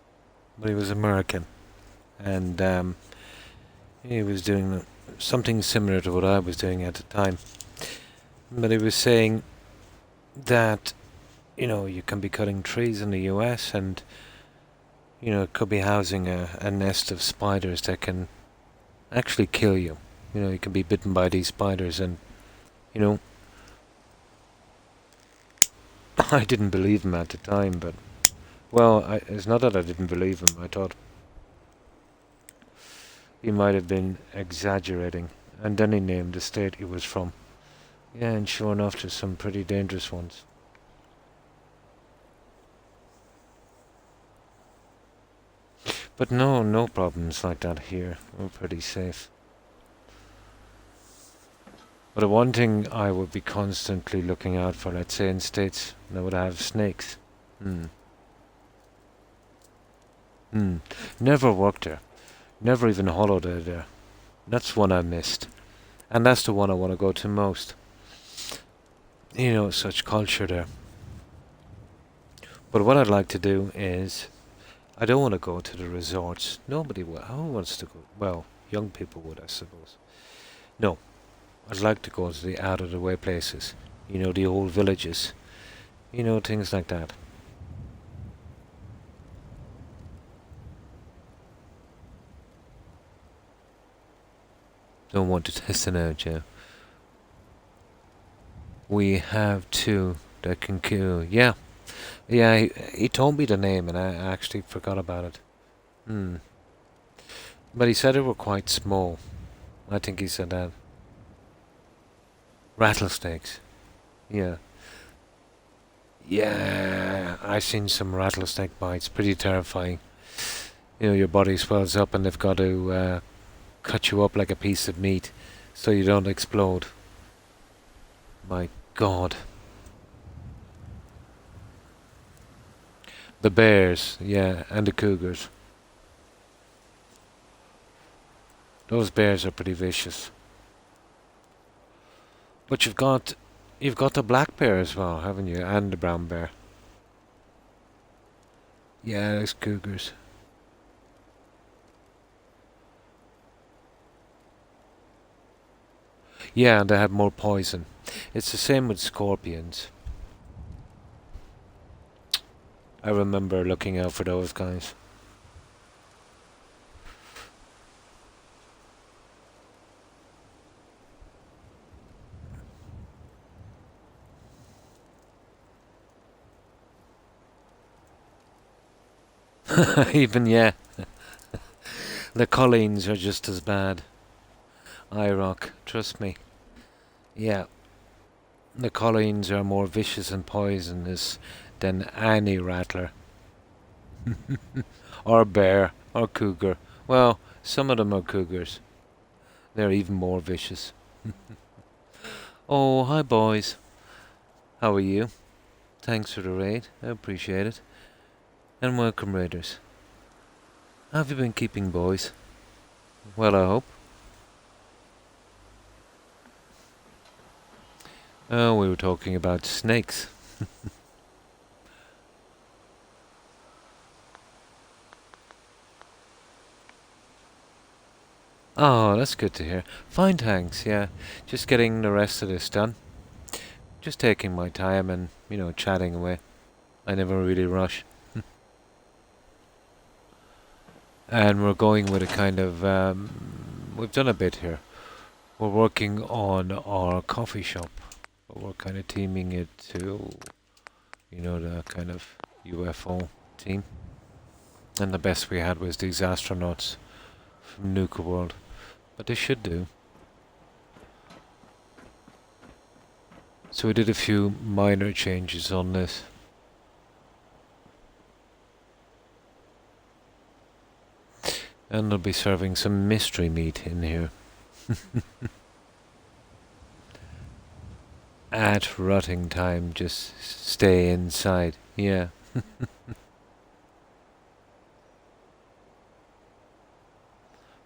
but he was American. And he was doing something similar to what I was doing at the time. But he was saying that, you can be cutting trees in the US and, it could be housing a nest of spiders that can actually kill you. You can be bitten by these spiders and, I didn't believe him at the time, but, well, it's not that I didn't believe him. I thought he might have been exaggerating. And then he named the state he was from. Yeah, and sure enough, there's some pretty dangerous ones. But no problems like that here. We're pretty safe. But the one thing I would be constantly looking out for, let's say in states that would have snakes. Never worked there. Never even holidayed there. That's one I missed. And that's the one I want to go to most. Such culture there. But what I'd like to do is, I don't want to go to the resorts. Nobody who wants to go? Well, young people would, I suppose. No, I'd like to go to the out-of-the-way places. The old villages. Things like that. Don't want to test it out, yeah. We have two that can kill. Yeah. Yeah, he told me the name and I actually forgot about it. But he said they were quite small. I think he said that. Rattlesnakes. Yeah. Yeah, I've seen some rattlesnake bites. Pretty terrifying. Your body swells up and they've got to cut you up like a piece of meat so you don't explode. My God. The bears, yeah, and the cougars. Those bears are pretty vicious. But you've got the black bear as well, haven't you? And the brown bear. Yeah, there's cougars. Yeah, they have more poison. It's the same with scorpions. I remember looking out for those guys. Even, yeah. The Colleens are just as bad. IROC, trust me. Yeah. The Colleens are more vicious and poisonous than any rattler. Or bear, or cougar. Well, some of them are cougars. They're even more vicious. Oh, hi boys. How are you? Thanks for the raid, I appreciate it. And welcome, raiders. How have you been keeping, boys? Well, I hope. Oh, we were talking about snakes. Oh, that's good to hear. Fine, thanks, yeah. Just getting the rest of this done. Just taking my time and, chatting away. I never really rush. and we're going with a kind of we've done a bit here. We're working on our coffee shop, but we're kind of teaming it to, the kind of UFO team. And the best we had was these astronauts from Nuka World, but they should do. So we did a few minor changes on this. And they'll be serving some mystery meat in here. At rutting time, just stay inside. Yeah.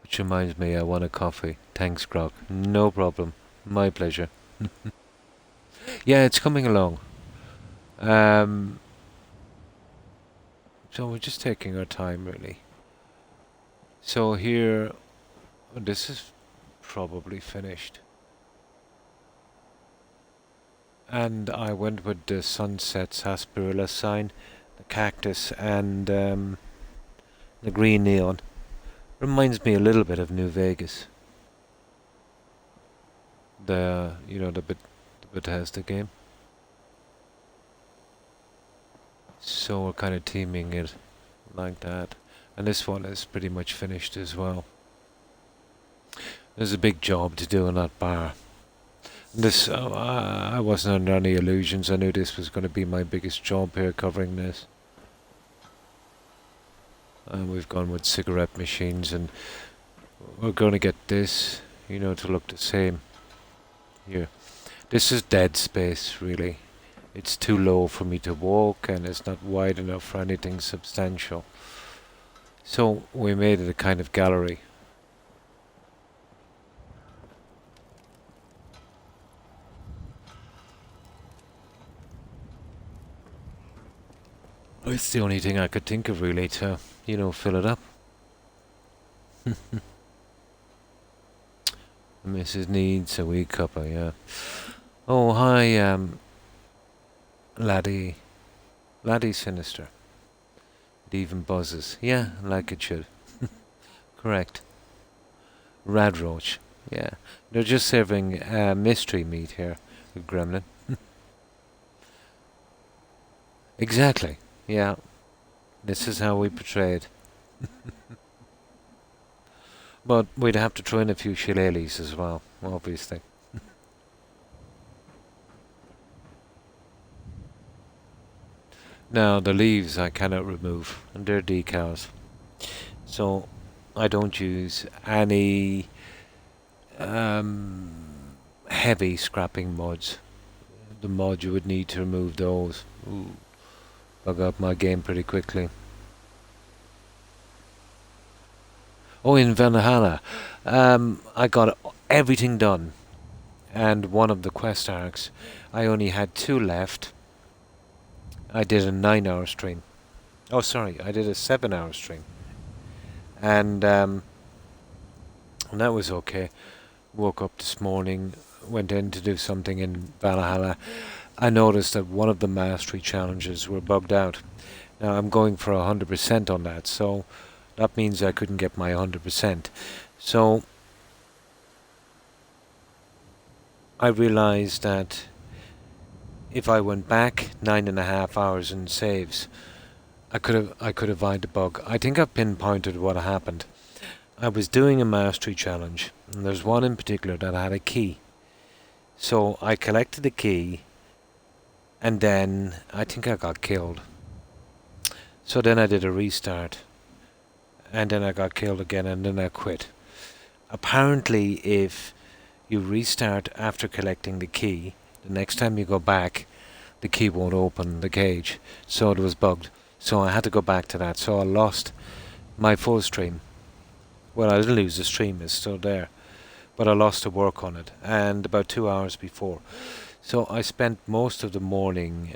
Which reminds me, I want a coffee. Thanks, Croc. No problem. My pleasure. Yeah, it's coming along. So we're just taking our time, really. So here, this is probably finished. And I went with the sunset sarsaparilla sign, the cactus, and the green neon. Reminds me a little bit of New Vegas. The Bethesda game. So we're kind of teaming it like that. And this one is pretty much finished as well. There's a big job to do in that bar. This, I wasn't under any illusions. I knew this was going to be my biggest job here, covering this. And we've gone with cigarette machines, and we're going to get this, to look the same. Here. This is dead space, really. It's too low for me to walk, and it's not wide enough for anything substantial. So we made it a kind of gallery. It's the only thing I could think of, really, to, fill it up. Mrs. needs a wee cuppa, yeah. Oh, hi, laddie. Laddie Sinister. It even buzzes. Yeah, like it should. Correct. Radroach. Yeah. They're just serving mystery meat here, with Gremlin. Exactly. Yeah. This is how we portray it. But we'd have to throw in a few shillelaghs as well, obviously. Now, the leaves I cannot remove, and they're decals. So, I don't use any heavy scrapping mods. The mod you would need to remove those. Ooh, bug up my game pretty quickly. Oh, in Valhalla, I got everything done, and one of the quest arcs, I only had 2 left. I did a 9-hour stream. Oh, sorry, I did a 7-hour stream, and that was okay. Woke up this morning, went in to do something in Valhalla. I noticed that one of the mastery challenges were bugged out. Now I'm going for 100% on that, so that means I couldn't get my 100%. So I realized that if I went back 9.5 hours in saves, I could avoid the bug. I think I've pinpointed what happened. I was doing a mastery challenge, and there's one in particular that had a key. So I collected the key, and then I think I got killed. So then I did a restart, and then I got killed again, and then I quit. Apparently, if you restart after collecting the key, the next time you go back, the key won't open the cage. So it was bugged. So I had to go back to that. So I lost my full stream. Well, I didn't lose the stream, it's still there. But I lost the work on it, and about 2 hours before. So I spent most of the morning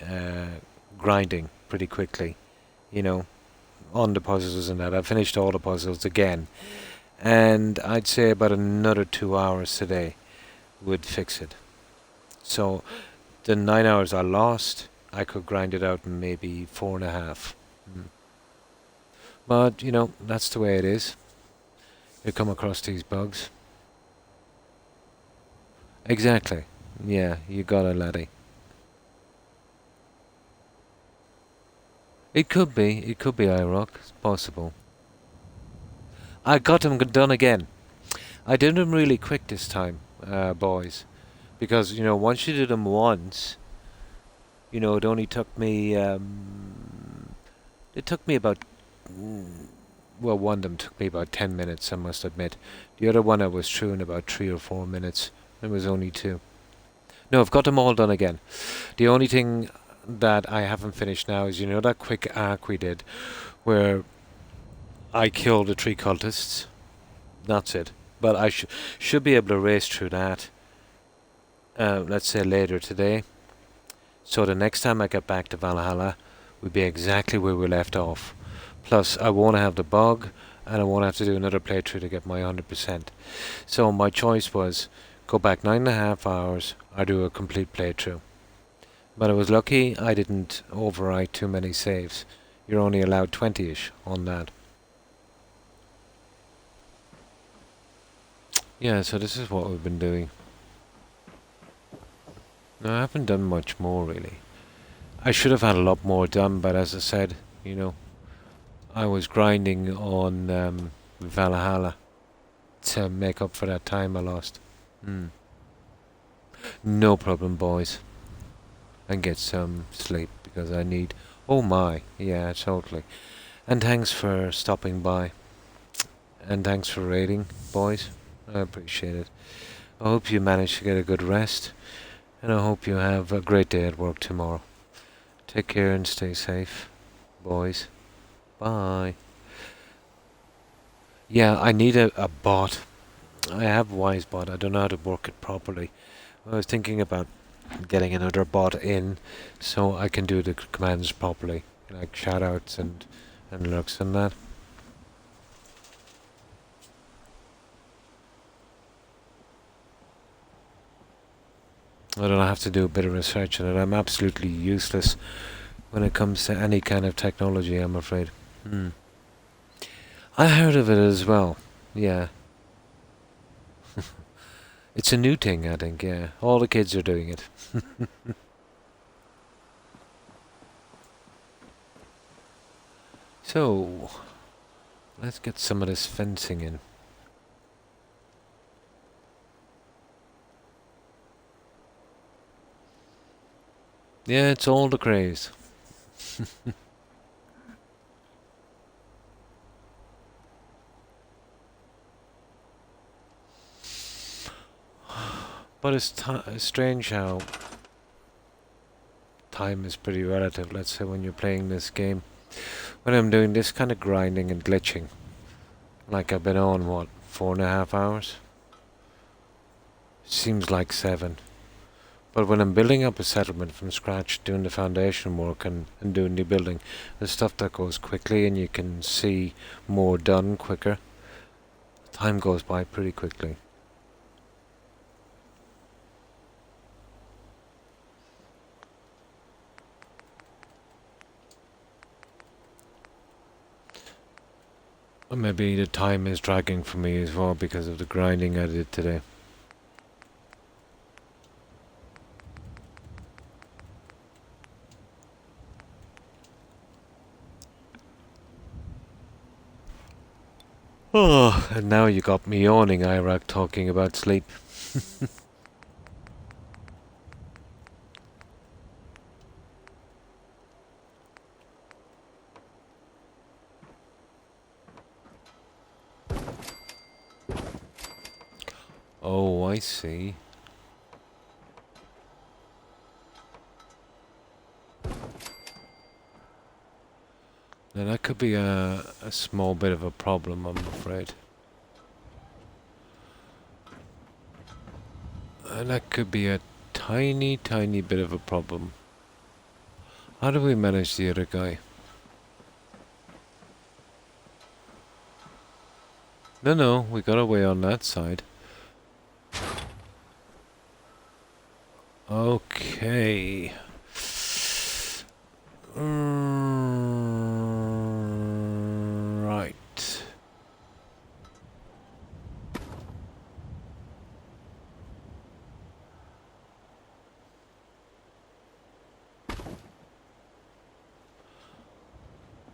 grinding pretty quickly, on the puzzles and that. I finished all the puzzles again. And I'd say about another 2 hours today would fix it. So the 9 hours I lost, I could grind it out in maybe 4.5. But, you know, that's the way it is. You come across these bugs. Exactly. Yeah, you got it, laddie. It could be. It could be iRock. It's possible. I got them done again. I did them really quick this time, boys. Because, you know, once you do them once, you know, it only took me, it took me about, well, one of them took me about 10 minutes, I must admit. The other one I was through in about 3 or 4 minutes. It was only 2. No, I've got them all done again. The only thing that I haven't finished now is, you know, that quick arc we did where I killed the 3 cultists. That's it. But I should be able to race through that, let's say later today. So the next time I get back to Valhalla, we'll be exactly where we left off. Plus, I won't have the bug, and I won't have to do another playthrough to get my 100%. So my choice was go back 9.5 hours or do a complete playthrough. But I was lucky I didn't overwrite too many saves. You're only allowed 20-ish on that. Yeah, so this is what we've been doing. No, I haven't done much more really. I should have had a lot more done, but as I said, you know, I was grinding on Valhalla to make up for that time I lost. No problem, boys. And get some sleep because I need. Oh my, yeah, totally. And thanks for stopping by. And thanks for raiding, boys. I appreciate it. I hope you manage to get a good rest. And I hope you have a great day at work tomorrow. Take care and stay safe, boys. Bye. Yeah, I need a bot. I have WiseBot. I don't know how to work it properly. I was thinking about getting another bot in so I can do the commands properly, like shoutouts and looks and that. I don't have to do a bit of research on it. I'm absolutely useless when it comes to any kind of technology, I'm afraid. I heard of it as well. Yeah. It's a new thing, I think, yeah. All the kids are doing it. So, let's get some of this fencing in. Yeah, it's all the craze. But it's strange how time is pretty relative, let's say, when you're playing this game. When I'm doing this kind of grinding and glitching, like I've been on, what, 4.5 hours? Seems like 7. But when I'm building up a settlement from scratch, doing the foundation work and doing the building, the stuff that goes quickly and you can see more done quicker, time goes by pretty quickly. Or maybe the time is dragging for me as well because of the grinding I did today. Oh, and now you got me yawning, Iraq, talking about sleep. Oh, I see. Now that could be a small bit of a problem, I'm afraid. And that could be a tiny, tiny bit of a problem. How do we manage the other guy? No, we got away on that side. Okay.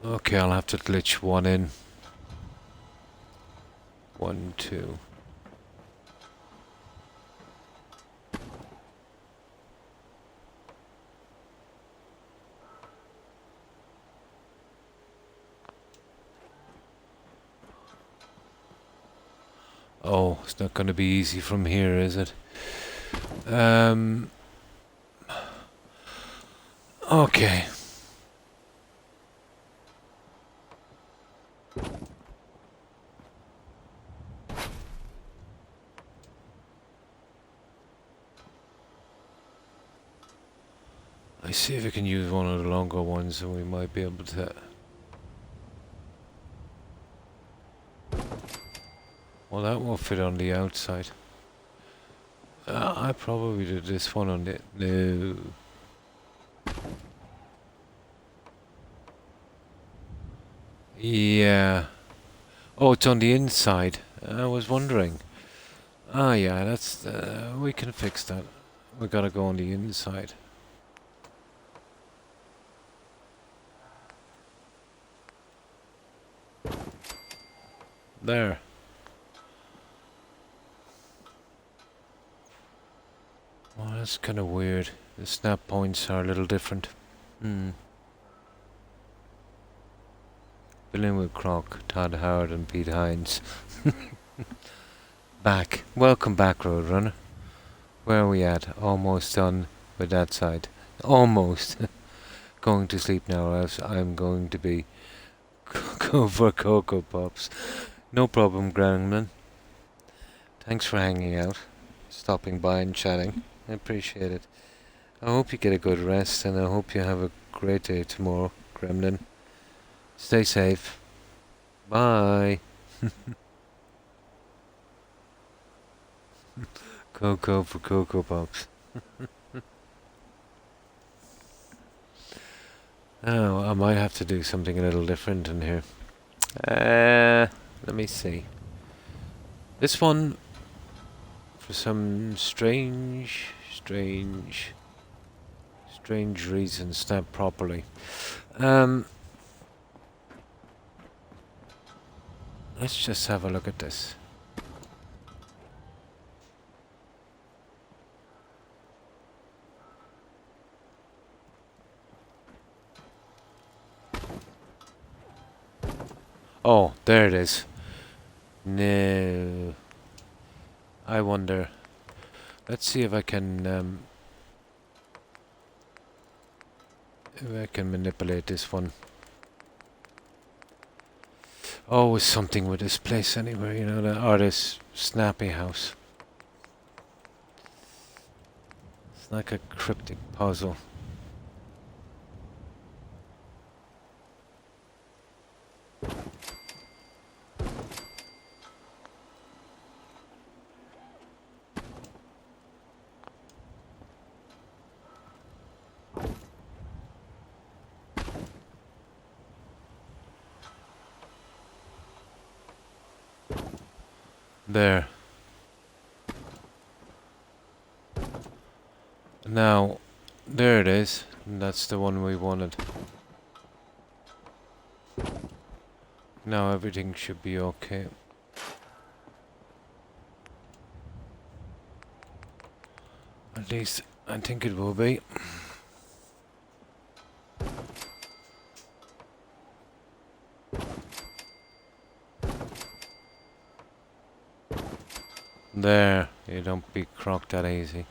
Okay, I'll have to glitch one in. 1, 2. Oh, it's not going to be easy from here, is it? Okay. I see if I can use one of the longer ones and we might be able to... Well, that won't fit on the outside. I probably did this one on the... No. Yeah. Oh, it's on the inside. I was wondering. Ah, yeah, that's... we can fix that. We gotta go on the inside. There. Well, that's kind of weird. The snap points are a little different. Filling with Croc, Todd Howard and Pete Hines. Back. Welcome back, Roadrunner. Where are we at? Almost done with that side. Almost. Going to sleep now, or else I'm going to be go for Cocoa Pops. No problem, Gremlin. Thanks for hanging out, stopping by and chatting. I appreciate it. I hope you get a good rest, and I hope you have a great day tomorrow, Gremlin. Stay safe. Bye. Cocoa for Cocoa Pops. Oh, I might have to do something a little different in here. Let me see. This one, for some strange reason, snapped properly. Let's just have a look at this. Oh, there it is. No. I wonder. Let's see if I can manipulate this one. Always something with this place anyway, you know, or this snappy house. It's like a cryptic puzzle. There. Now, there it is. And that's the one we wanted. Now everything should be okay. At least I think it will be. There, you don't be Croc that easy.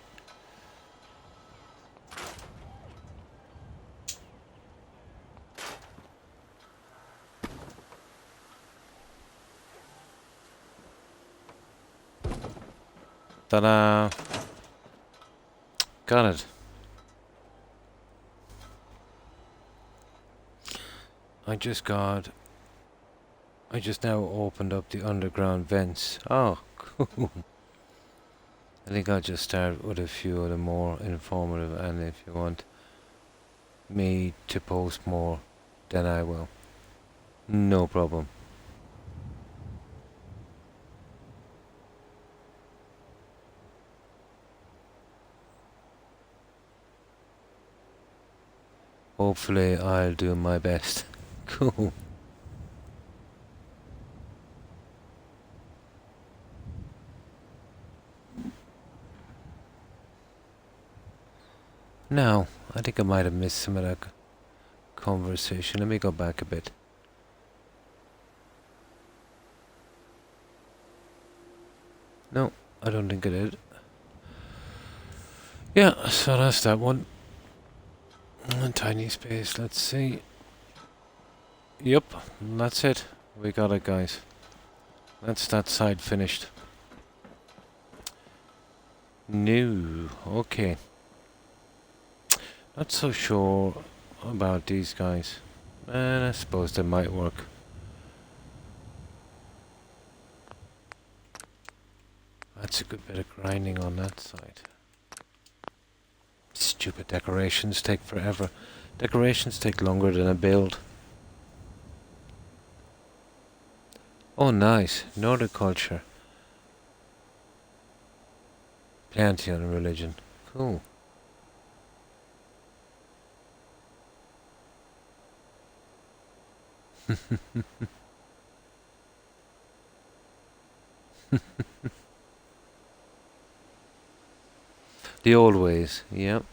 Ta-da! Got it. I just now opened up the underground vents. Oh, cool. I think I'll just start with a few of the more informative, and if you want me to post more, then I will. No problem. Hopefully I'll do my best. Cool. Now, I think I might have missed some of that conversation. Let me go back a bit. No, I don't think I did. Yeah, so that's that one. One tiny space, let's see. Yep, that's it. We got it, guys. That's that side finished. New, okay. Not so sure about these guys. And I suppose they might work. That's a good bit of grinding on that side. Stupid decorations take forever. Decorations take longer than a build. Oh, nice. Nordic culture. Pantheon religion. Cool. The old ways, yep.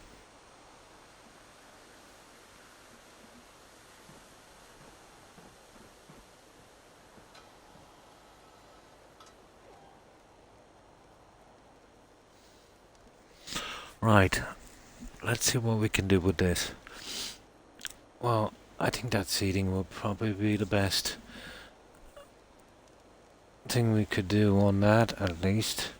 Right. Let's see what we can do with this. Well, I think that seating will probably be the best thing we could do on that, at least.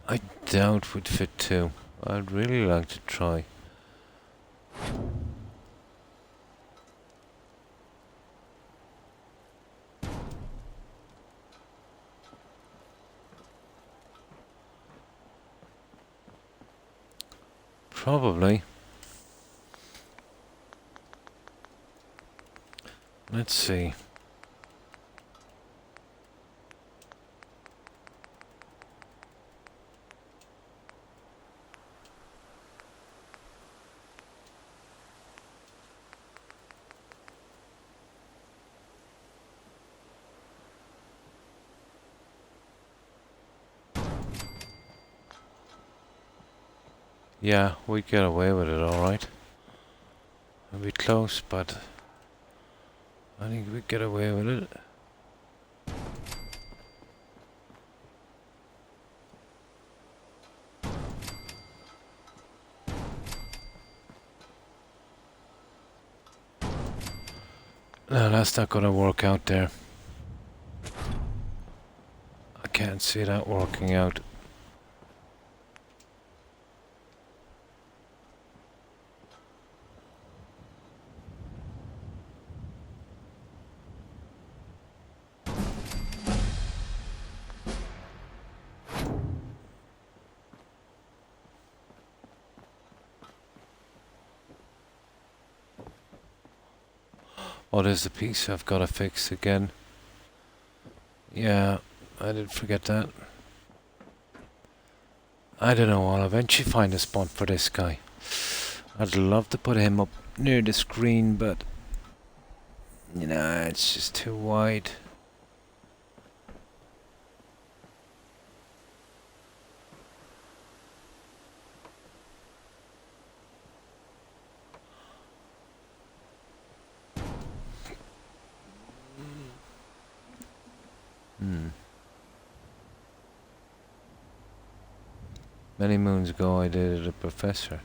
I doubt we'd fit two. I'd really like to try. Probably. Let's see. Yeah, we'd get away with it, alright. It'd be close, but I think we'd get away with it. No, that's not gonna work out there. I can't see that working out. Oh, there's the piece I've got to fix again. Yeah, I did forget that. I don't know, I'll eventually find a spot for this guy. I'd love to put him up near the screen, but you know, it's just too wide. Many moons ago I dated a professor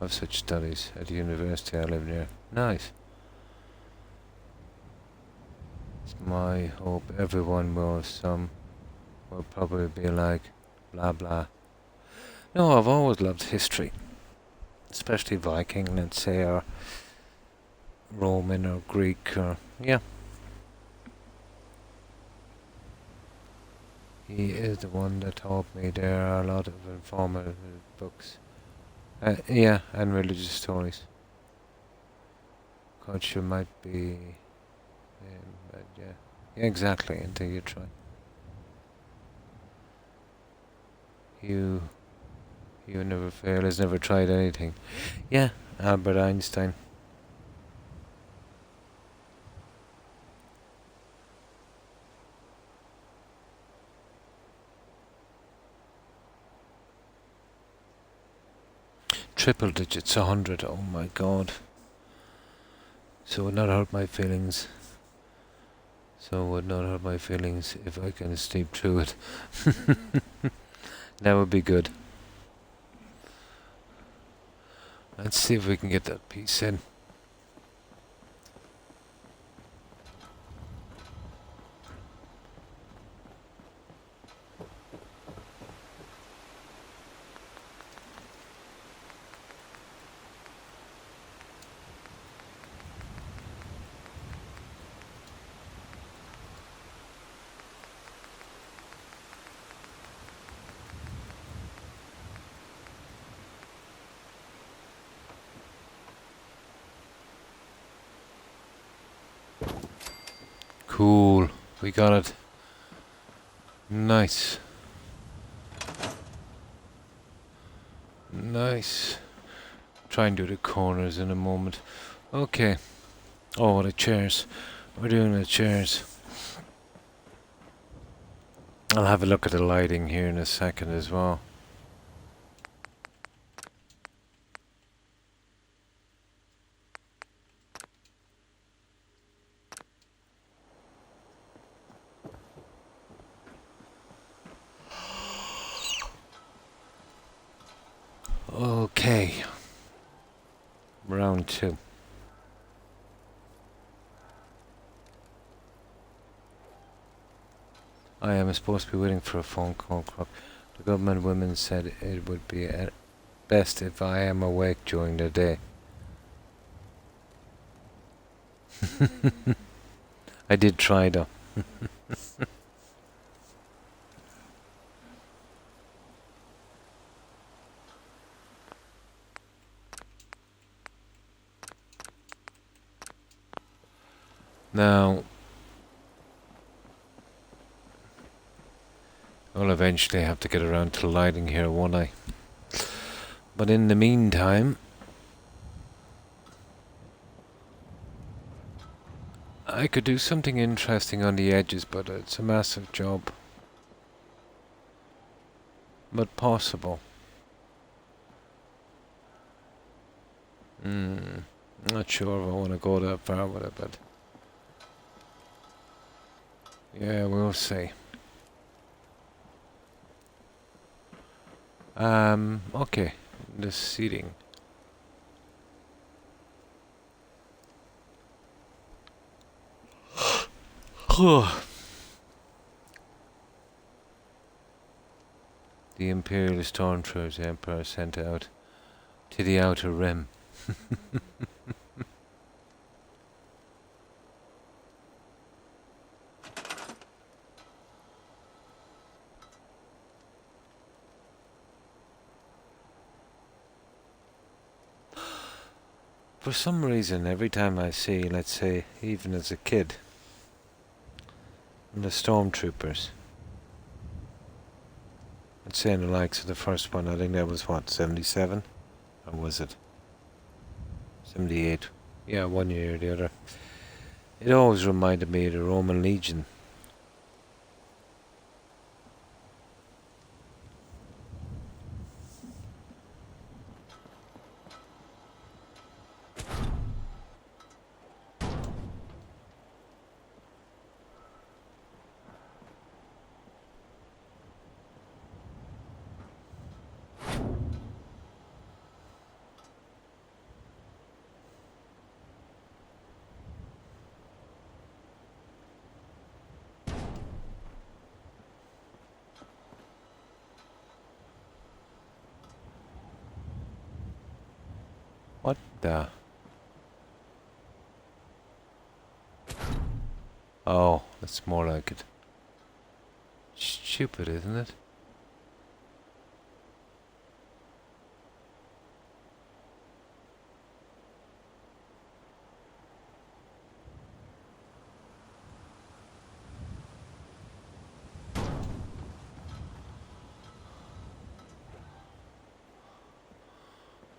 of such studies at the university I live near. Nice. It's my hope everyone will. Some will probably be like, blah blah. No, I've always loved history. Especially Viking, let's say, or Roman or Greek, or, yeah. He is the one that taught me there are a lot of informative books. Yeah, and religious stories. Culture might be... but yeah. Yeah, exactly, until you try. You never fail, has never tried anything. Yeah, Albert Einstein. Triple digits, 100, oh my god. So it would not hurt my feelings. So it would not hurt my feelings if I can sleep through it. That would be good. Let's see if we can get that piece in. Cool, we got it. Nice. Nice. Try and do the corners in a moment. Okay. Oh, the chairs. We're doing the chairs. I'll have a look at the lighting here in a second as well. Okay. Round 2. I am supposed to be waiting for a phone call, Croc. The government women said it would be best if I am awake during the day. I did try though. Now, I'll eventually have to get around to lighting here, won't I? But in the meantime, I could do something interesting on the edges, but it's a massive job. But possible. Not sure if I want to go that far with it, but yeah, we'll see. Okay, the seating. The Imperial Stormtroopers the Emperor sent out to the Outer Rim. For some reason, every time I see, let's say, even as a kid, the Stormtroopers, let's say in the likes of the first one, I think that was what, 77? Or was it 78? Yeah, one year or the other. It always reminded me of the Roman Legion. What the? Oh, that's more like it. Stupid, isn't it?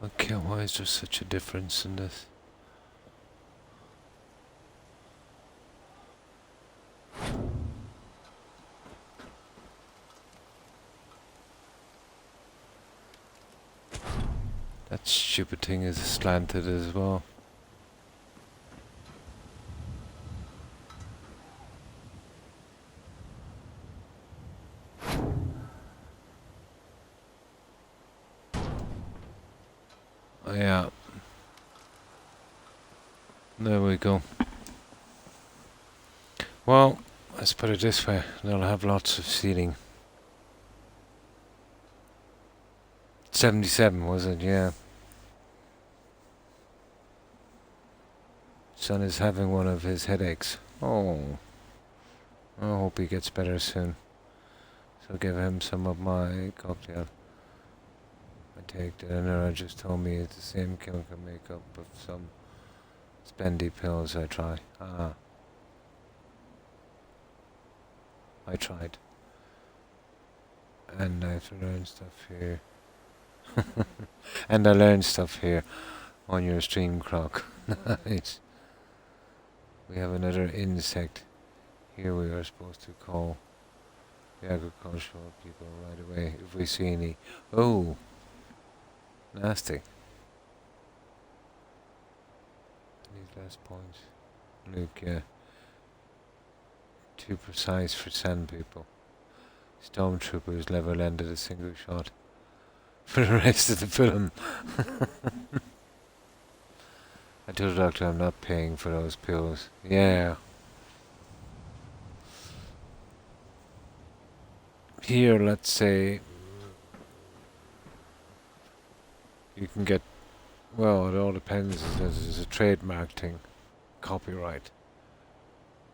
Okay, why is there such a difference in this? That stupid thing is slanted as well. Oh, yeah. There we go. Well, let's put it this way. They'll have lots of seating. 77, was it? Yeah. Son is having one of his headaches. Oh. I hope he gets better soon. So give him some of my cocktail. I take the dinner. Just told me it's the same chemical makeup of some spendy pills I try. Ah. I tried. And I have to learn stuff here. And I learned stuff here on your stream, Croc. Nice. We have another insect. Here we are supposed to call the agricultural people right away if we see any. Oh, nasty. These last points. Luke, yeah. Too precise for sand people. Stormtroopers never landed a single shot for the rest of the film. I told the doctor I'm not paying for those pills. Yeah. Here, let's say, you can get, well, it all depends. There's a trademark thing, copyright.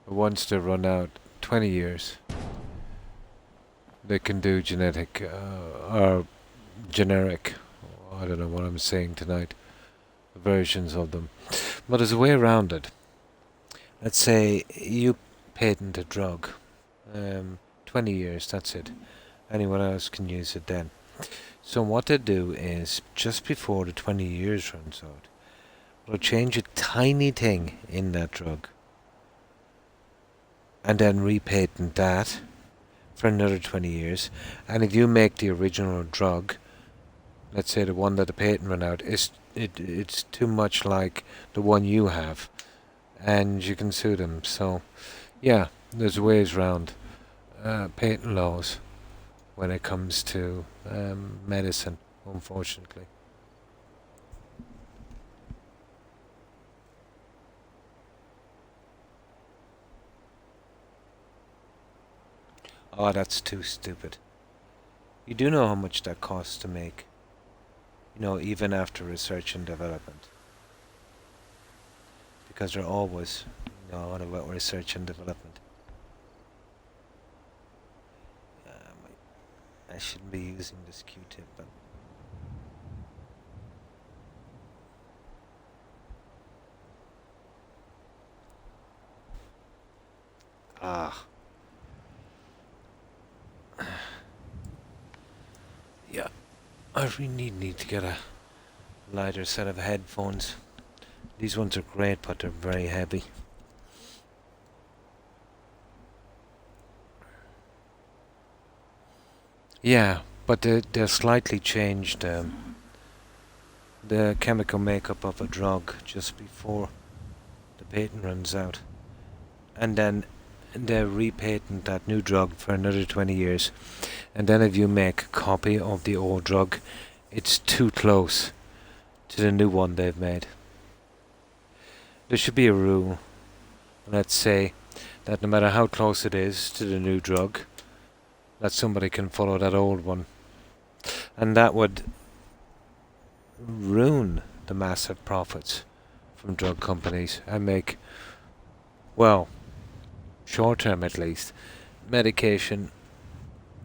But once they run out, 20 years, they can do genetic, or generic, I don't know what I'm saying tonight, versions of them. But there's a way around it. Let's say you patent a drug, 20 years, that's it. Anyone else can use it then. So what they do is, just before the 20 years runs out, they'll change a tiny thing in that drug, and then repatent that for another 20 years. And if you make the original drug, let's say the one that the patent ran out, it's too much like the one you have, and you can sue them. So, yeah, there's ways around patent laws when it comes to medicine, unfortunately. Oh, that's too stupid. You do know how much that costs to make, even after research and development. Because they're always, on about research and development. I shouldn't be using this Q-tip, but... Ah. Yeah, I really need to get a lighter set of headphones. These ones are great, but they're very heavy. Yeah, but they're slightly changed the chemical makeup of a drug just before the patent runs out. And then they repatent that new drug for another 20 years. And then if you make a copy of the old drug, it's too close to the new one they've made. There should be a rule, let's say, that no matter how close it is to the new drug, that somebody can follow that old one. And that would ruin the massive profits from drug companies and make, well, short term at least, medication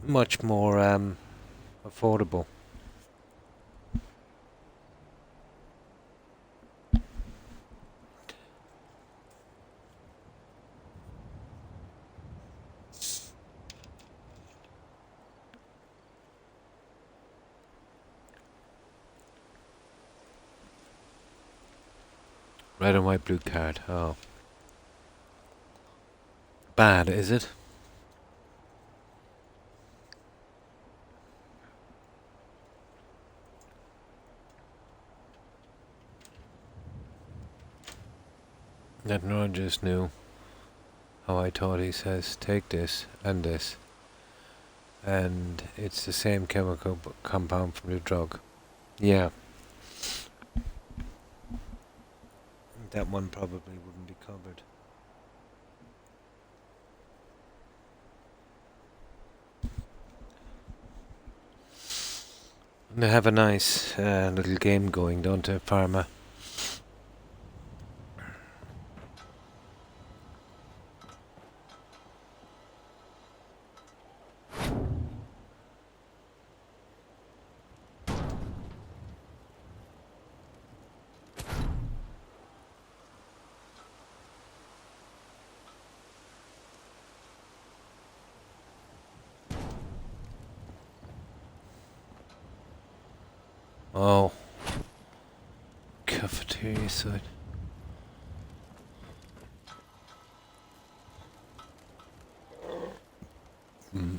much more affordable. Red and white blue card. Oh. Bad, is it? That Nora just knew how I thought. He says, take this and this. And it's the same chemical compound from the drug. Yeah. That one probably wouldn't be covered. They have a nice little game going, don't they, Pharma? Oh. Cafeteria side. Mm.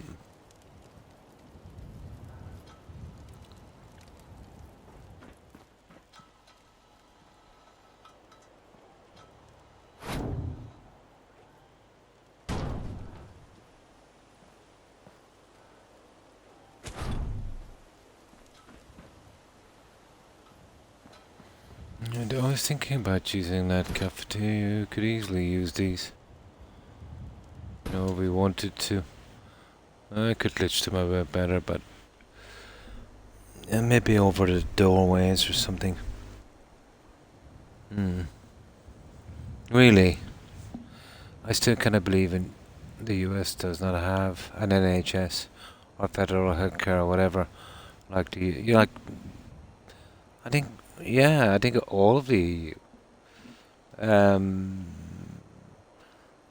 And I was thinking about using that cafeteria. You could easily use these. You know, if we wanted to. I could glitch them a bit better, but maybe over the doorways or something. Really, I still kind of believe in the US does not have an NHS or federal healthcare or whatever. Like I think, yeah, I think all of um,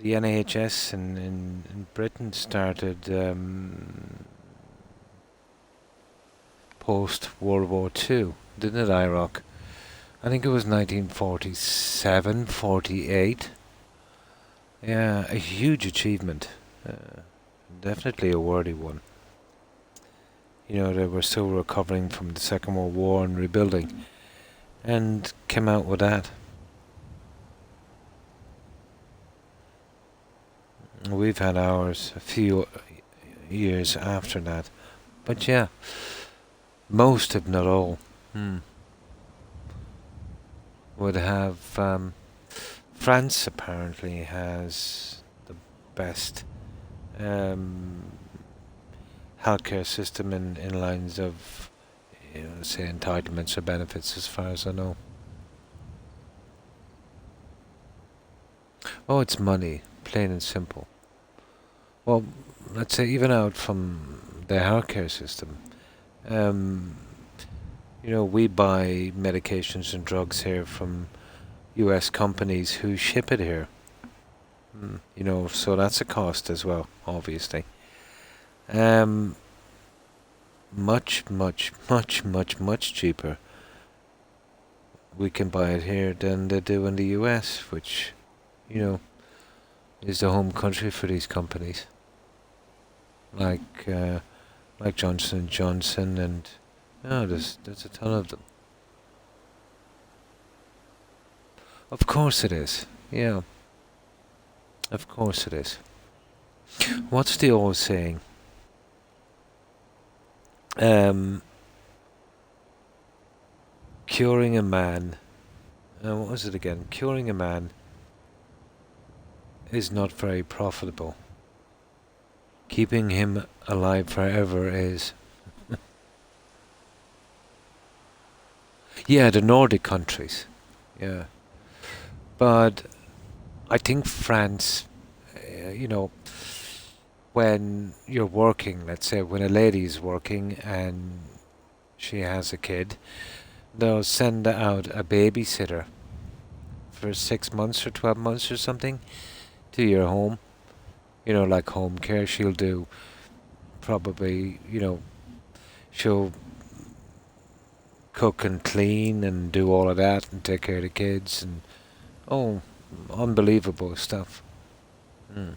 the NHS in Britain started post World War II, didn't it, Iraq? I think it was 1947, 48. Yeah, a huge achievement. Definitely a worthy one. You know, they were still recovering from the Second World War and rebuilding, and came out with that. We've had ours a few years after that. But yeah, most, if not all, would have. France apparently has the best healthcare system in lines of, say, entitlements or benefits, as far as I know. Oh, it's money, plain and simple. Well, let's say even out from the healthcare system, um, we buy medications and drugs here from U.S. companies who ship it here. So that's a cost as well, obviously. Um, much, much, much, much, much cheaper. We can buy it here than they do in the US, which, is the home country for these companies, like Johnson and Johnson, and there's a ton of them. Of course it is. Yeah, of course it is. What's the old saying? Curing a man. What was it again? Curing a man is not very profitable. Keeping him alive forever is. Yeah, the Nordic countries. Yeah. But I think France, you know, when you're working, let's say when a lady's working and she has a kid, they'll send out a babysitter for 6 months or 12 months or something to your home. You know, like home care. She'll do probably, she'll cook and clean and do all of that and take care of the kids and oh, unbelievable stuff. Mm.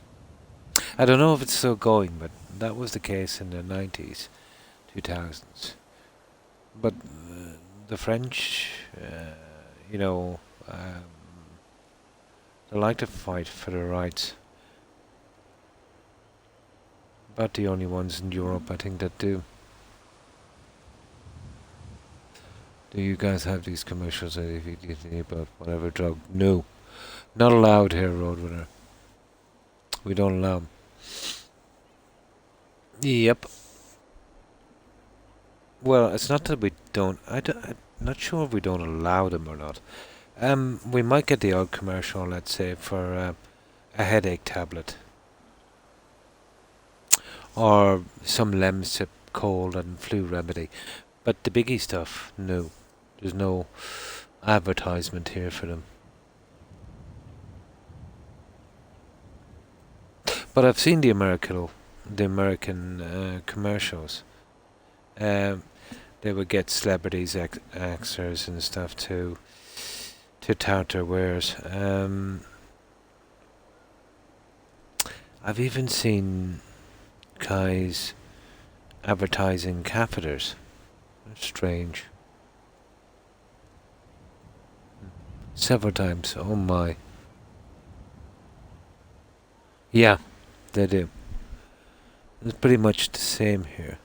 I don't know if it's still going, but that was the case in the 90s, 2000s. But the French, you know, they like to fight for their rights. About the only ones in Europe, I think, that do. Do you guys have these commercials if you think about whatever drug? No. Not allowed here, Roadrunner. We don't allow them. Yep. Well, it's not that we don't. I'm not sure if we don't allow them or not. We might get the odd commercial, let's say, for a headache tablet or some Lemsip cold and flu remedy. But the biggie stuff, no. There's no advertisement here for them. But I've seen the American commercials. They would get celebrities, actors and stuff to tout their wares. I've even seen guys advertising catheters. Strange. Several times. Oh my. Yeah, they do. It's pretty much the same here.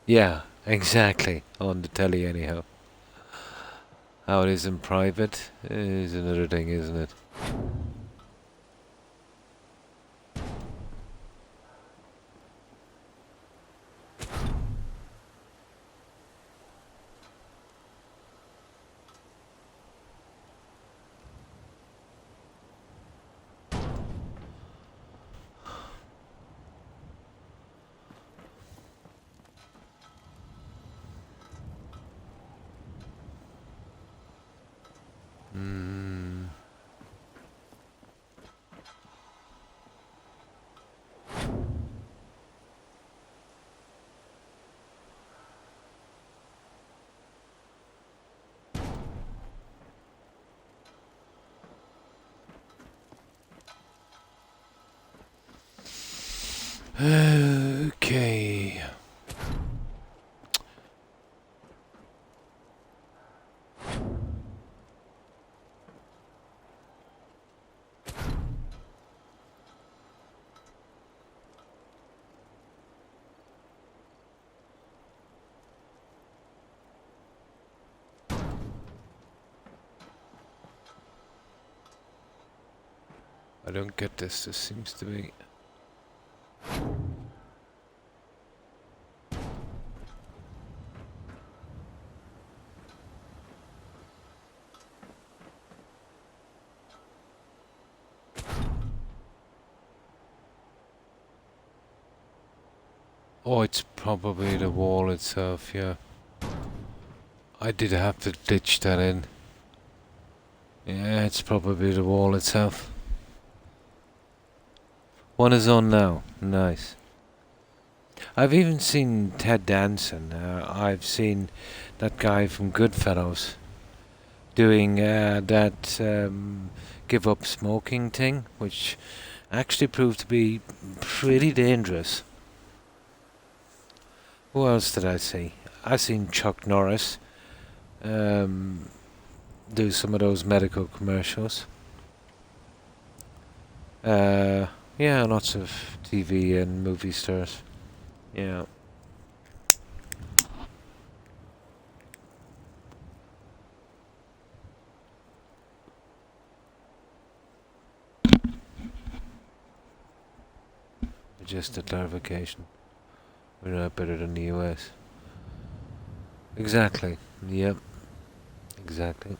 Yeah, exactly. On the telly, anyhow. How it is in private is another thing, isn't it? Mm. Okay. I don't get this. This seems to be... Oh, it's probably the wall itself, yeah. I did have to ditch that in. Yeah, it's probably the wall itself. One is on now. Nice. I've even seen Ted Danson. I've seen that guy from Goodfellas doing that give up smoking thing, which actually proved to be pretty dangerous. Who else did I see? I seen Chuck Norris do some of those medical commercials. Yeah, lots of TV and movie stars. Yeah. Just a clarification. We're not better than the US. Exactly. Yep. Exactly.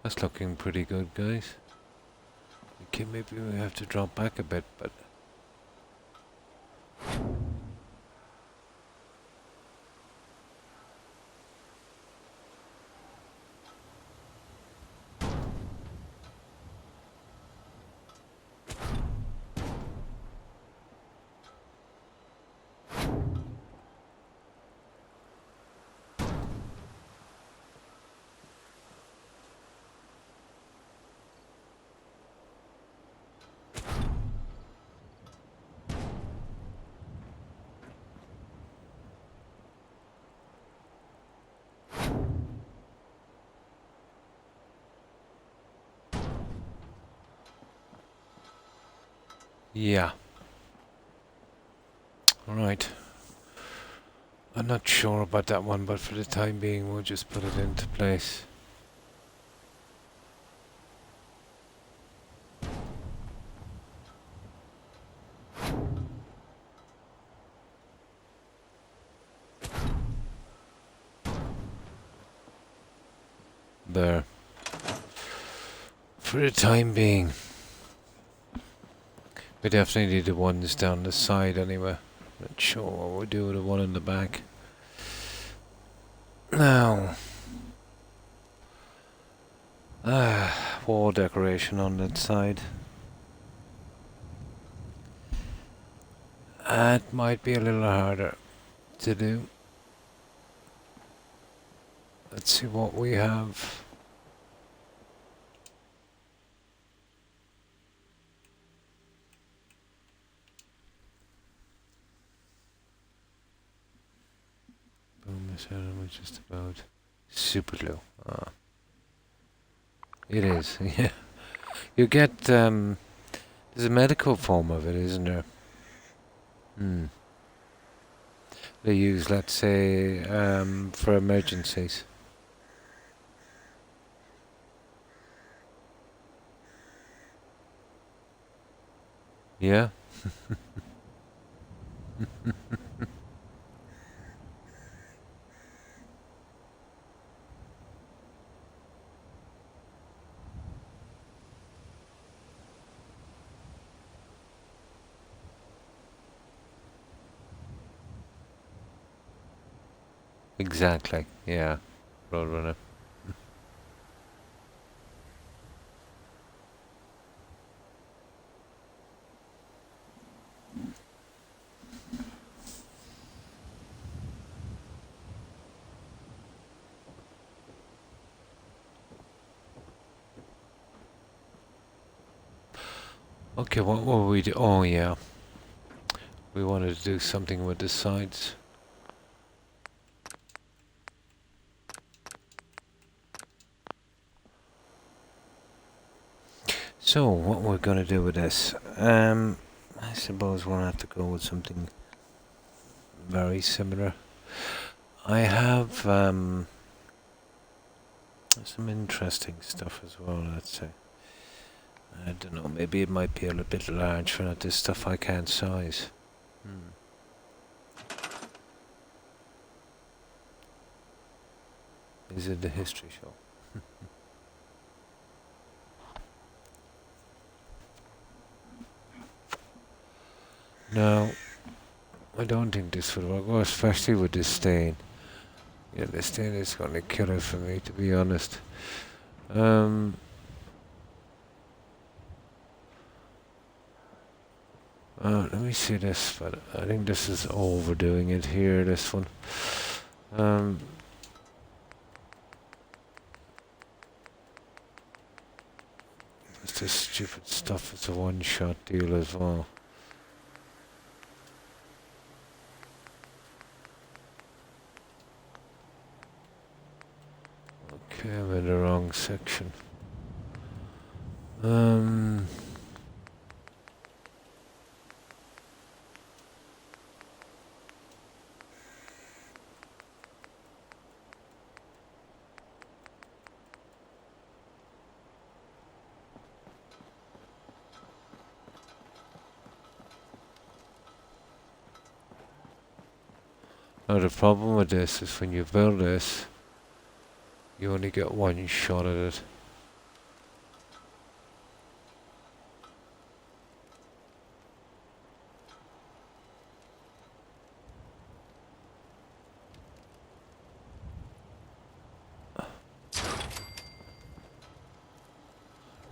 That's looking pretty good, guys. Okay, maybe we have to drop back a bit, but... Yeah. Alright. I'm not sure about that one, but for the time being, we'll just put it into place. There. For the time being. We definitely need the ones down the side anyway. Not sure what we'll do with the one in the back. Now, wall decoration on that side. That might be a little harder to do. Let's see what we have. Boom, this item is just about super glue. Ah. It is, yeah. You get, there's a medical form of it, isn't there? They use, let's say, for emergencies. Yeah? Exactly, yeah. Roadrunner. Okay, what were we do? Oh, yeah. We wanted to do something with the sides. So, what we're gonna do with this? I suppose we'll have to go with something very similar. I have, some interesting stuff as well, let's say. I don't know, maybe it might be a little bit large for this stuff I can't size. Is it the history show? No, I don't think this would work, well, especially with this stain. Yeah, the stain is going to kill it for me, to be honest. Let me see this, but I think this is overdoing it here, this one. This stupid stuff is a one-shot deal as well. Okay, I'm in the wrong section. Now the problem with this is when you build this, you only get one shot at it.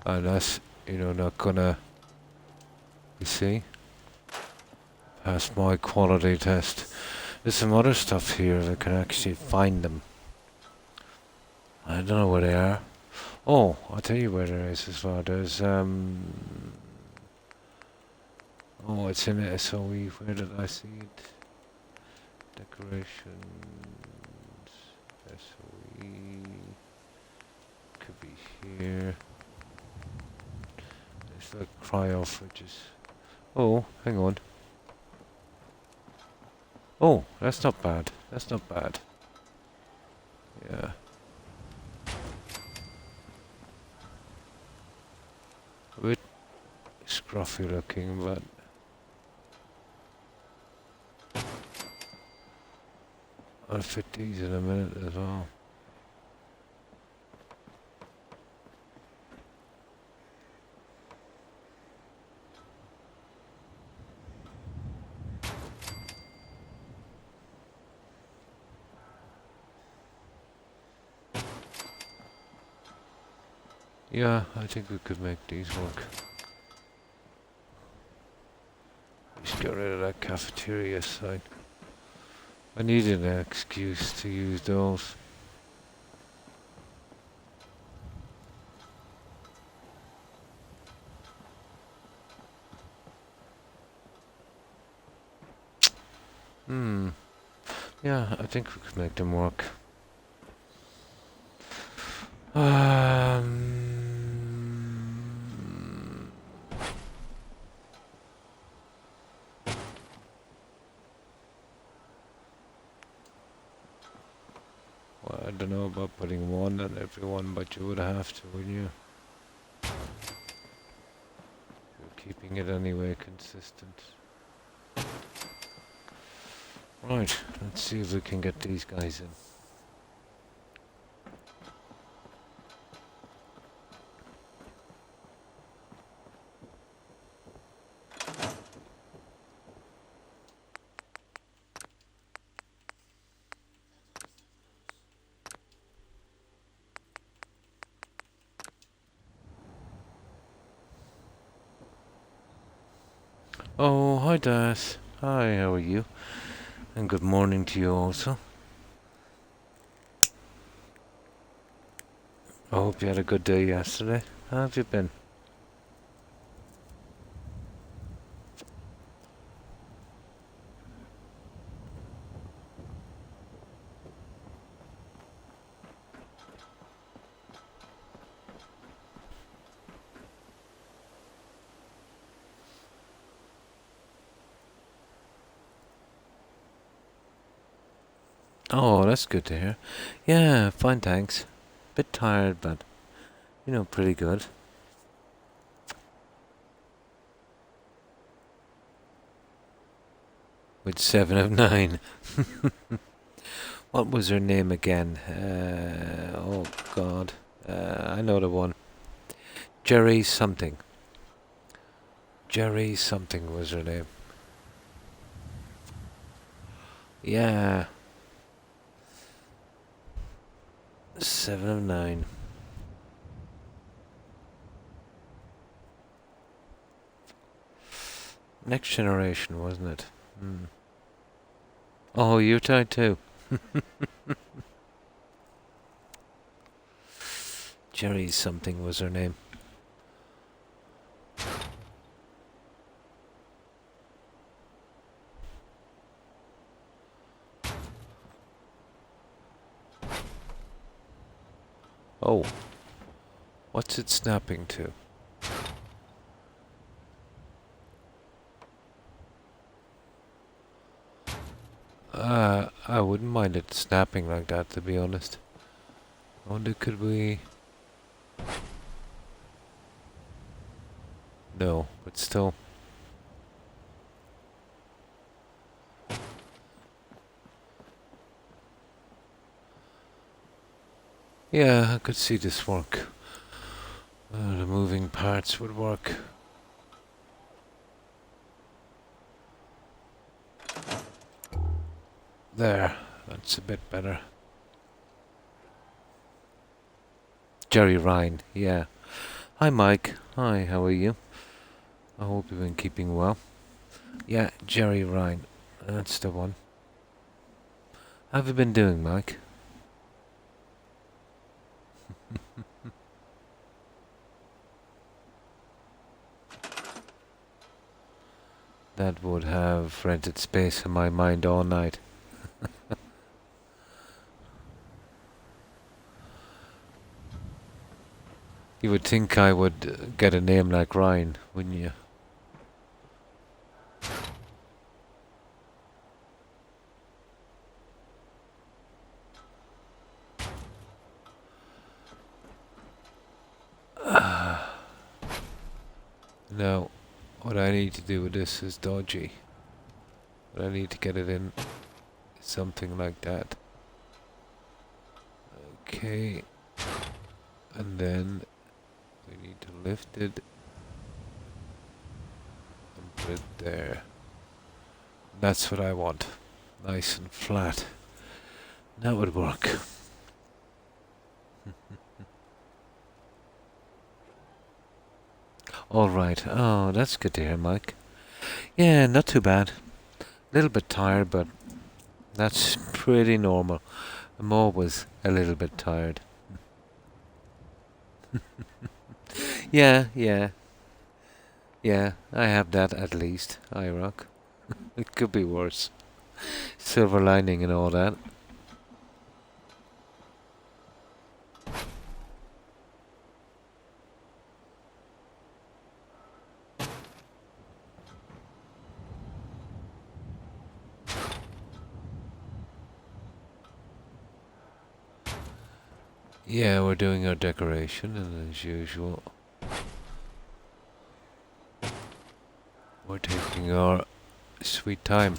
And that's, not gonna, you see, pass my quality test. There's some other stuff here if I can actually find them. I don't know where they are. Oh, I'll tell you where there is as well. There's, oh, it's in SOE. Where did I see it? Decorations. SOE. Could be here. It's like cryo fridges. Oh, hang on. Oh, that's not bad. That's not bad. Yeah. A bit scruffy looking, but I'll fit these in a minute as well. Yeah, I think we could make these work. Just get rid of that cafeteria sign. I needed an excuse to use those. Yeah, I think we could make them work. Well, I don't know about putting one on everyone, but you would have to, wouldn't you? You're keeping it anyway consistent. Right, let's see if we can get these guys in. Oh, hi Daz. Hi, how are you? And good morning to you also. I hope you had a good day yesterday. How have you been? Oh, that's good to hear. Yeah, fine, thanks. Bit tired, but, pretty good. With 7 of 9. What was her name again? Oh, God. I know the one. Jerry something. Jerry something was her name. Yeah. 7 of 9. Next Generation, wasn't it? Oh, you tried too. Jerry something was her name. Oh. What's it snapping to? I wouldn't mind it snapping like that, to be honest. I wonder, could we... No, but still. Yeah, I could see this work. The moving parts would work. There, that's a bit better. Jerry Ryan, yeah. Hi, Mike. Hi, how are you? I hope you've been keeping well. Yeah, Jerry Ryan. That's the one. How have you been doing, Mike? That would have rented space in my mind all night. You would think I would get a name like Ryan, wouldn't you? Now, what I need to do with this is dodgy. But I need to get it in something like that. Okay. And then we need to lift it and put it there. That's what I want. Nice and flat. That would work. Alright. Oh, that's good to hear, Mike. Yeah, not too bad. A little bit tired, but that's pretty normal. I'm always a little bit tired. Yeah, yeah. Yeah, I have that at least, I rock. It could be worse. Silver lining and all that. Yeah, we're doing our decoration, and as usual, we're taking our sweet time.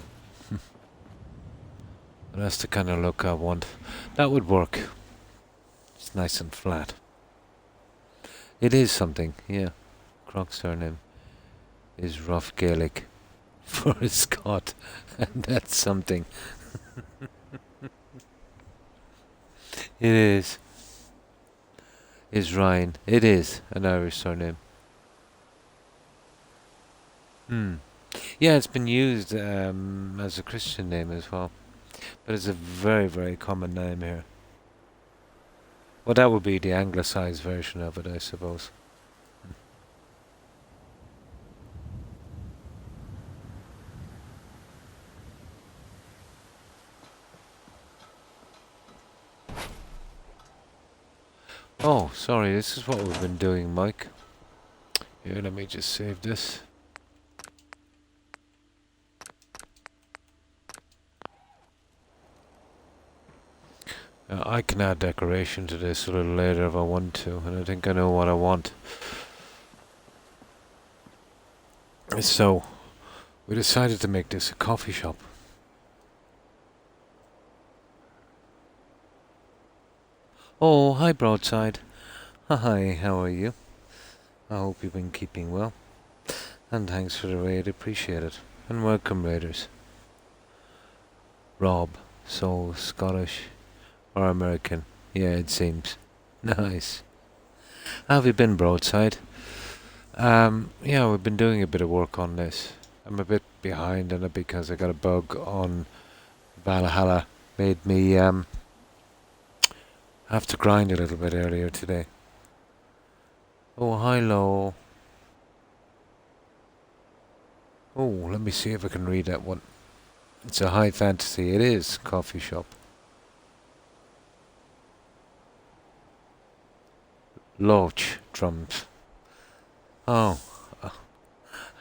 That's the kind of look I want. That would work. It's nice and flat. It is something, yeah. Croc's surname is rough Gaelic for a Scot, and that's something. It is. Is Ryan. It is an Irish surname. Hmm. Yeah, it's been used as a Christian name as well. But it's a very, very common name here. Well, that would be the anglicised version of it, I suppose. Oh, sorry, this is what we've been doing, Mike. Here, let me just save this. I can add decoration to this a little later if I want to, and I think I know what I want. So, we decided to make this a coffee shop. Oh, hi Broadside. Hi, how are you? I hope you've been keeping well. And thanks for the raid, appreciate it. And welcome, raiders. Rob, so Scottish or American? Yeah, it seems. Nice. How have you been, Broadside? Yeah, we've been doing a bit of work on this. I'm a bit behind on it because I got a bug on Valhalla. Made me have to grind a little bit earlier today. Oh, hi, Lo. Oh, let me see if I can read that one. It's a high fantasy. It is coffee shop. Loach drums. Oh,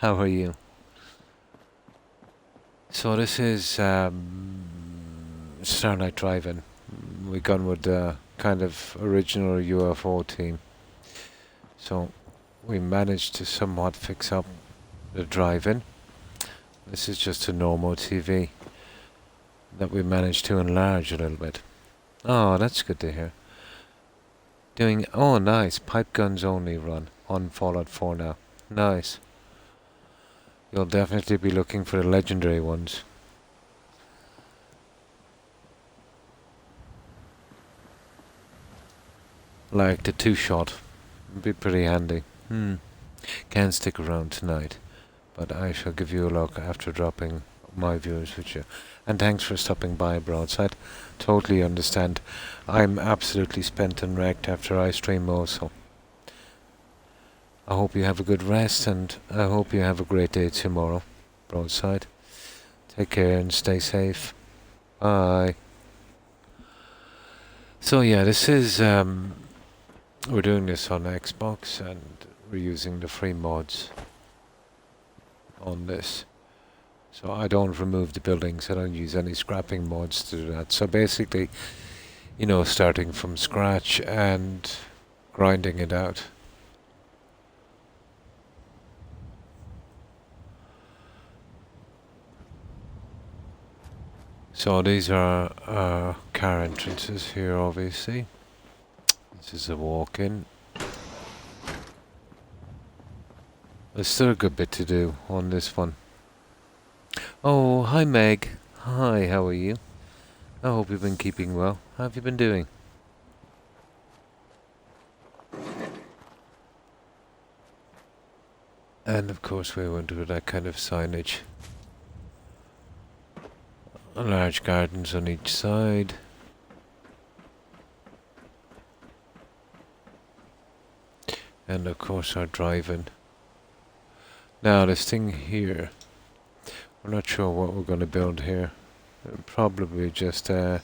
how are you? So this is Starlight Drive-In. We gone with the kind of original UFO team. So we managed to somewhat fix up the drive-in. This is just a normal TV that we managed to enlarge a little bit. Oh, that's good to hear. Doing, oh nice, pipe guns only run on Fallout 4 now. Nice. You'll definitely be looking for the legendary ones. Like the two-shot, Be pretty handy. Can't stick around tonight, but I shall give you a look after dropping my viewers with you. And thanks for stopping by, Broadside. Totally understand. I'm absolutely spent and wrecked after I stream also. I hope you have a good rest, and I hope you have a great day tomorrow, Broadside. Take care and stay safe. Bye. So yeah, this is we're doing this on Xbox, and we're using the free mods on this. So I don't remove the buildings, I don't use any scrapping mods to do that. So basically, starting from scratch and grinding it out. So these are our car entrances here, obviously. This is a walk-in. There's still a good bit to do on this one. Oh, hi Meg. Hi, how are you? I hope you've been keeping well. How have you been doing? And of course we went with that kind of signage. Large gardens on each side. And of course our drive-in. Now this thing here, we're not sure what we're going to build here. Probably just an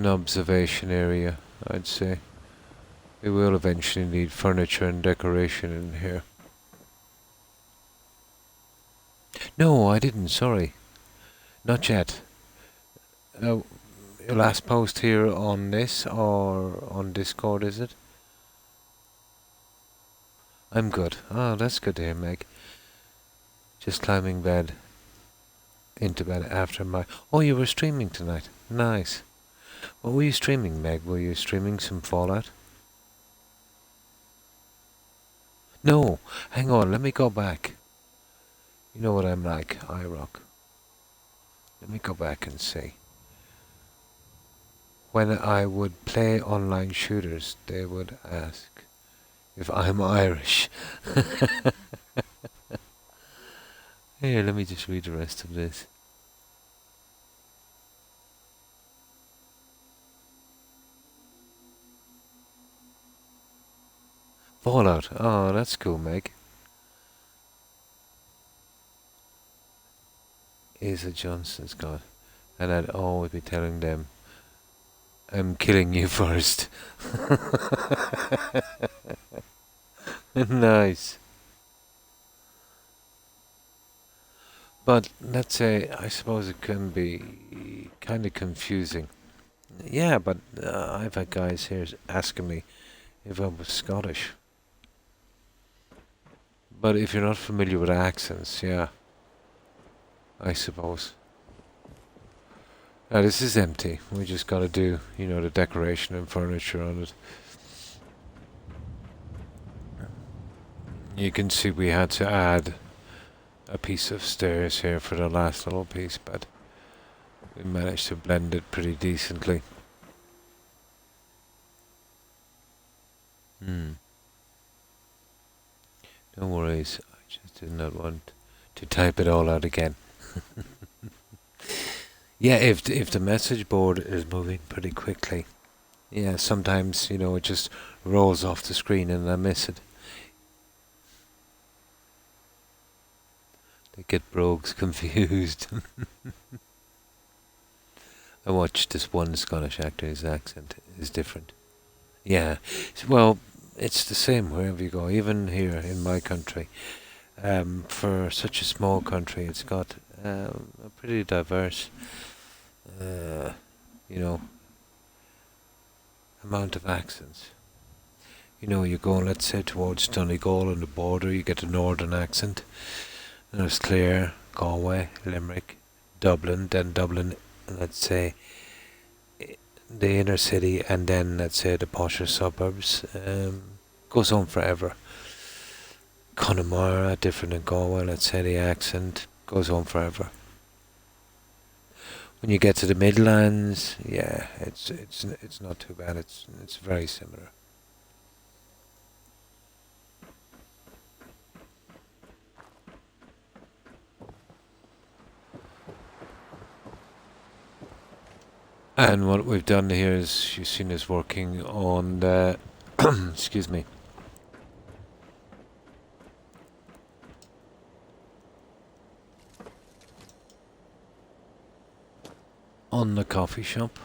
observation area, I'd say. We will eventually need furniture and decoration in here. No, I didn't, sorry. Not yet. Your last post here on this, or on Discord, is it? I'm good. Oh, that's good to hear, Meg. Just climbing into bed after my... Oh, you were streaming tonight. Nice. What were you streaming, Meg? Were you streaming some Fallout? No, hang on, let me go back. You know what I'm like, iRock. Let me go back and see. When I would play online shooters, they would ask if I'm Irish. Here, let me just read the rest of this. Fallout. Oh, that's cool, Meg. Isa Johnson's God. And I'd always be telling them, I'm killing you first. Nice. But let's say, I suppose it can be kind of confusing. Yeah, but I've had guys here asking me if I was Scottish. But if you're not familiar with accents, yeah, I suppose. Now this is empty. We just got to do, the decoration and furniture on it. You can see we had to add a piece of stairs here for the last little piece, but we managed to blend it pretty decently. No worries, I just did not want to type it all out again. Yeah, if the message board is moving pretty quickly, yeah, sometimes, it just rolls off the screen and I miss it. They get brogues confused. I watched this one Scottish actor, his accent is different. Yeah, well, it's the same wherever you go, even here in my country. For such a small country, it's got a pretty diverse, amount of accents. You go, let's say, towards Donegal on the border, you get a northern accent. There's Clare, Galway, Limerick, Dublin, then Dublin, let's say, the inner city, and then, let's say, the posher suburbs. Goes on forever. Connemara, different in Galway, let's say, the accent goes on forever. When you get to the Midlands, yeah, it's not too bad. It's very similar. And what we've done here is you've seen us working on the excuse me, on the coffee shop.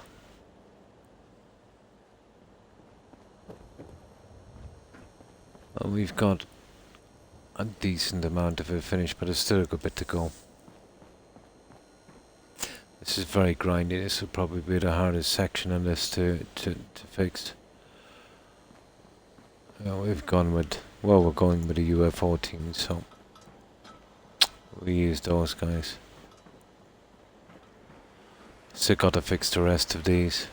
And we've got a decent amount of it finished, but there's still a good bit to go. This is very grindy. This will probably be the hardest section on this to fix. We've gone with, well, we're going with a UFO team, so we use those guys. Still got to fix the rest of these.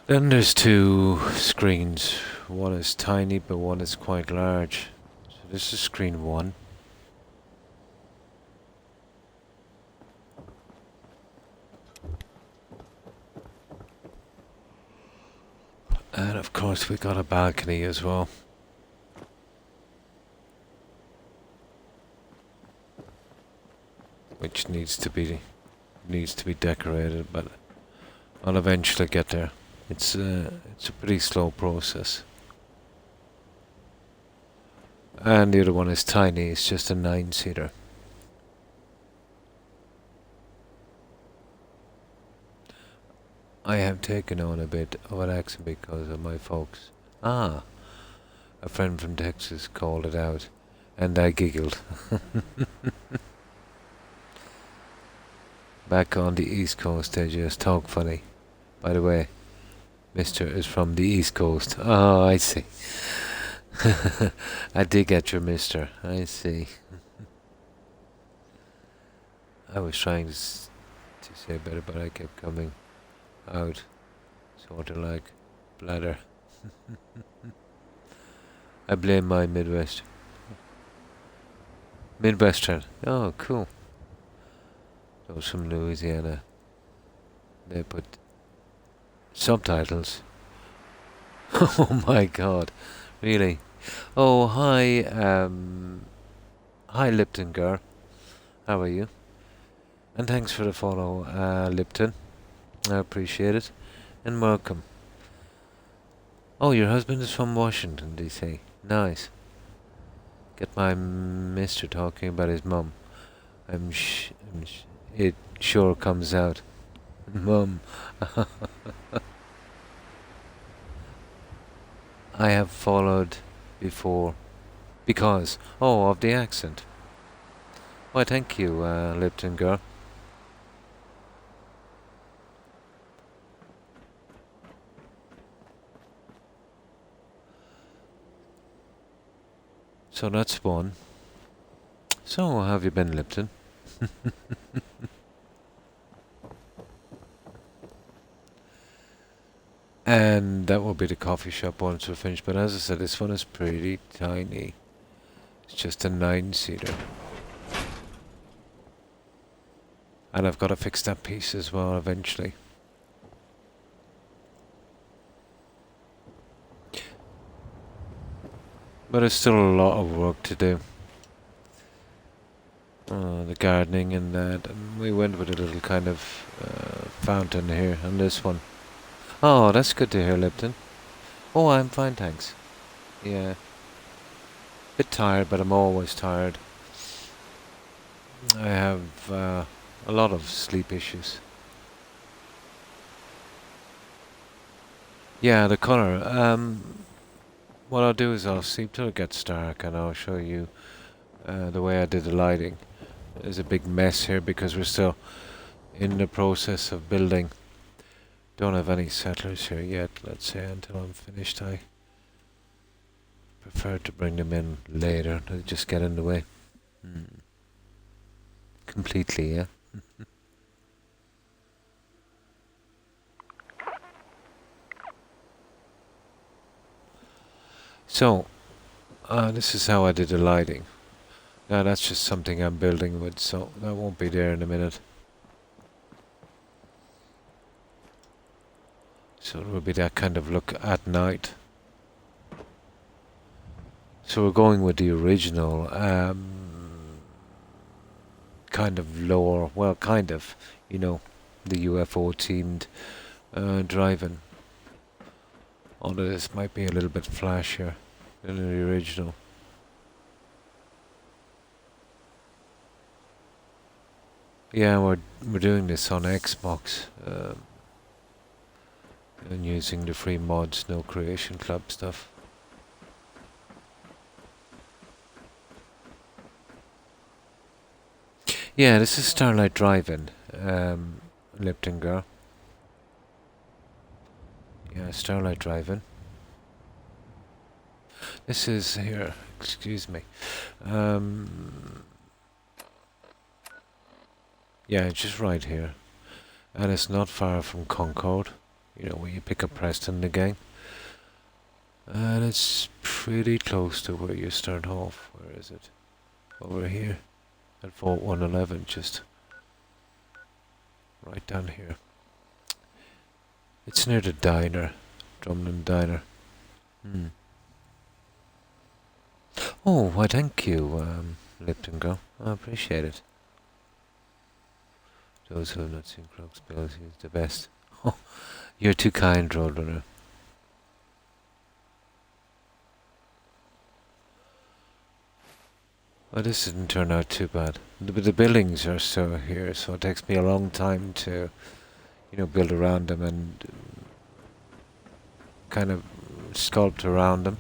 Then there's two screens. One is tiny, but one is quite large. So this is screen 1. And of course we got a balcony as well. Which needs to be decorated, but I'll eventually get there. It's a pretty slow process. And the other one is tiny, it's just a 9-seater. I have taken on a bit of an accent because of my folks. A friend from Texas called it out, and I giggled. Back on the East Coast, they just talk funny. By the way, Mr. is from the East Coast. Oh, I see. I did get your Mr. I see. I was trying to say better, but I kept coming out, sort of like bladder. I blame my Midwestern. Oh, cool. Those from Louisiana. They put subtitles. Oh my God, really? Oh, hi, hi Lipton girl. How are you? And thanks for the follow, Lipton. I appreciate it. And welcome. Oh, your husband is from Washington, D.C. Nice. Get my mister talking about his mum. It sure comes out. Mum. I have followed before. Because, of the accent. Why, thank you, Lipton girl. So that's one. So, how have you been, Lipton? And that will be the coffee shop once we're finished. But as I said, this one is pretty tiny. It's just a 9-seater. And I've got to fix that piece as well eventually. But there's still a lot of work to do. The gardening and that. And we went with a little kind of fountain here on this one. Oh, that's good to hear, Lipton. Oh, I'm fine, thanks. Yeah. Bit tired, but I'm always tired. I have a lot of sleep issues. Yeah, the colour. What I'll do is I'll sleep till it gets dark and I'll show you the way I did the lighting. There's a big mess here because we're still in the process of building. Don't have any settlers here yet, let's say, until I'm finished. I prefer to bring them in later. They just get in the way. Completely, yeah. So, this is how I did the lighting. Now that's just something I'm building with, so that won't be there in a minute. So it will be that kind of look at night. So we're going with the original kind of lower, well, kind of, you know, the UFO themed drive-in. Although this might be a little bit flashier than the original. Yeah, we're doing this on Xbox and using the free mods, no creation club stuff. Yeah, this is Starlight Drive-In, Lipton Girl. Yeah, Starlight Drive-In. This is here, excuse me. Yeah, just right here. And it's not far from Concord, you know, where you pick up Preston and the gang. And it's pretty close to where you start off. Where is it? Over here. At Fort 111, just right down here. It's near the diner, Drumlin Diner. Oh, why thank you, Lipton Girl. I appreciate it. Those who have not seen Croc's ability is the best. Oh, you're too kind, Roadrunner. Well, this didn't turn out too bad. The buildings are so here, so it takes me a long time to, you know, build around them and kind of sculpt around them.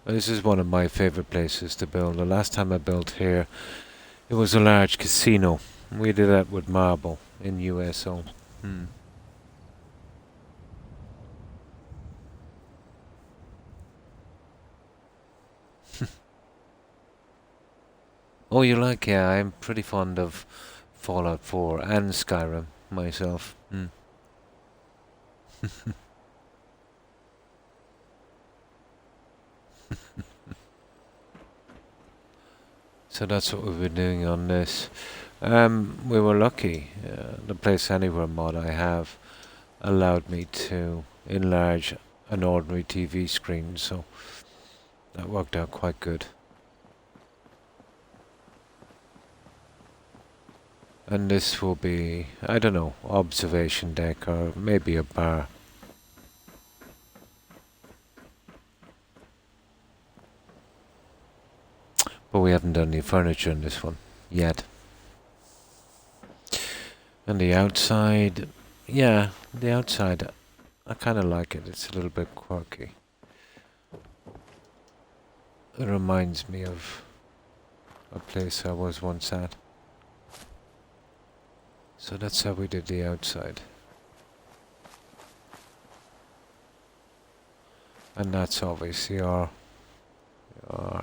Well, this is one of my favorite places to build. The last time I built here, it was a large casino. We did that with marble in USO. Oh, you like? Yeah, I'm pretty fond of Fallout 4 and Skyrim myself. So that's what we've been doing on this. We were lucky. The Place Anywhere mod I have allowed me to enlarge an ordinary TV screen, so that worked out quite good. And this will be, I don't know, observation deck or maybe a bar. But we haven't done any furniture in this one yet. And the outside, yeah, the outside, I kind of like it. It's a little bit quirky. It reminds me of a place I was once at. So that's how we did the outside. And that's obviously our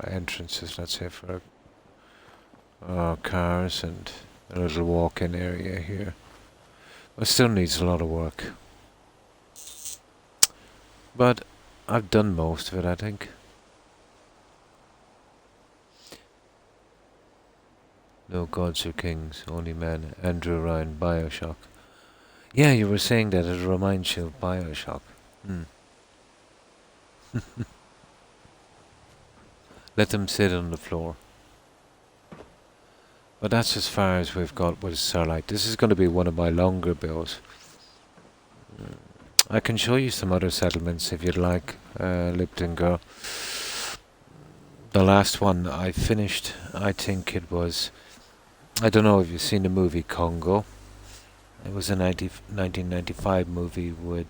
entrances, let's say, for our cars and a little walk-in area here. It still needs a lot of work. But I've done most of it, I think. No gods or kings, only men. Andrew Ryan, Bioshock. Yeah, you were saying that it reminds you of Bioshock. Let them sit on the floor. But that's as far as we've got with Starlight. This is going to be one of my longer builds. I can show you some other settlements if you'd like, Lipton Girl. The last one I finished, I think it was, I don't know if you've seen the movie Congo. It was a 1995 movie with,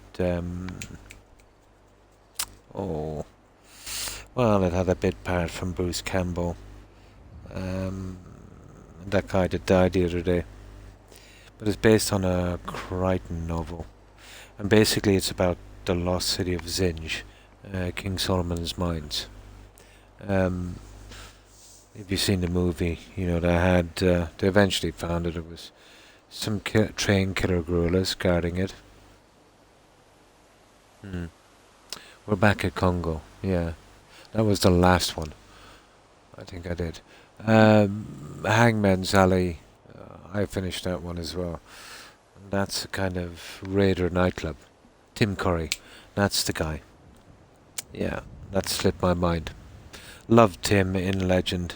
well, it had a bit part from Bruce Campbell. That guy that died the other day. But it's based on a Crichton novel. And basically it's about the lost city of Zinj, King Solomon's Mines. If you've seen the movie, you know, they eventually found it. It was some train killer guerrillas guarding it. We're back at Congo, yeah. That was the last one. I think I did. Hangman's Alley, I finished that one as well. And that's a kind of raider nightclub. Tim Curry, that's the guy. Yeah, that slipped my mind. Loved Tim in Legend.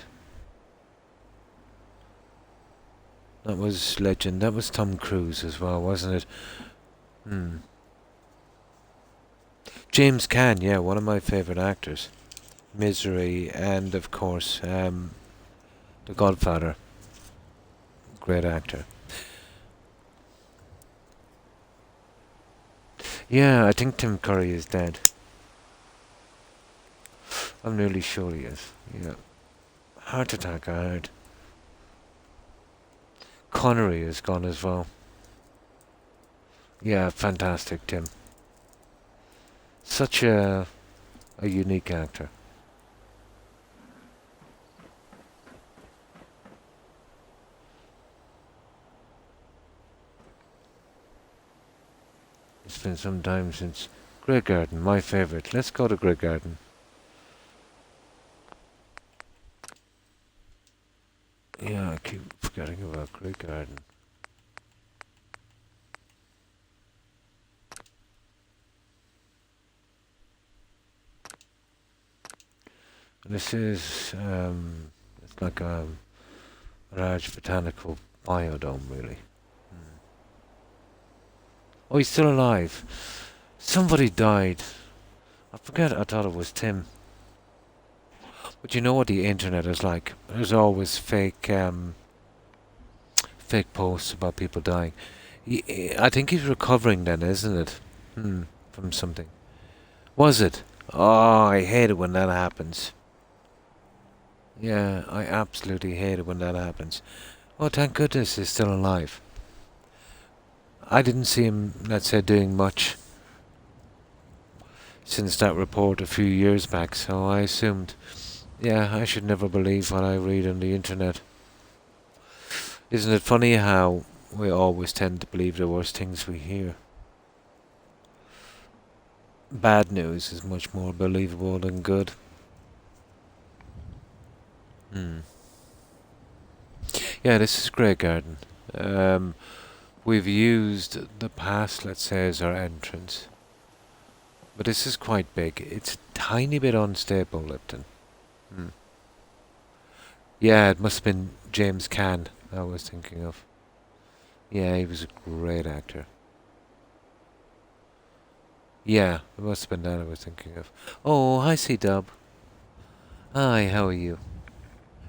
That was legend. That was Tom Cruise as well, wasn't it? Hmm. James Caan, yeah, one of my favourite actors. Misery, and of course, The Godfather. Great actor. Yeah, I think Tim Curry is dead. I'm nearly sure he is. Yeah. Heart attack, I heard. Connery is gone as well. Yeah, fantastic, Tim. Such a unique actor. It's been some time since Grey Garden, my favourite. Let's go to Grey Garden. Yeah, I keep forgetting about Grey Garden. This is it's like a large botanical biodome, really. Hmm. Oh, he's still alive. Somebody died. I forget. I thought it was Tim. But you know what the internet is like. There's always fake posts about people dying. I think he's recovering then, isn't it? From something. Was it? Oh, I hate it when that happens. Yeah, I absolutely hate it when that happens. Oh, thank goodness he's still alive. I didn't see him, let's say, doing much since that report a few years back, so I assumed, yeah, I should never believe what I read on the internet. Isn't it funny how we always tend to believe the worst things we hear? Bad news is much more believable than good. Hmm. Yeah, this is Grey Garden. Um, we've used the past, let's say, as our entrance. But this is quite big. It's a tiny bit unstable, Lipton. Hmm. Yeah, it must have been James Caan I was thinking of. Yeah, he was a great actor. Yeah, it must have been that I was thinking of. Oh, hi, C-Dub. Hi, how are you?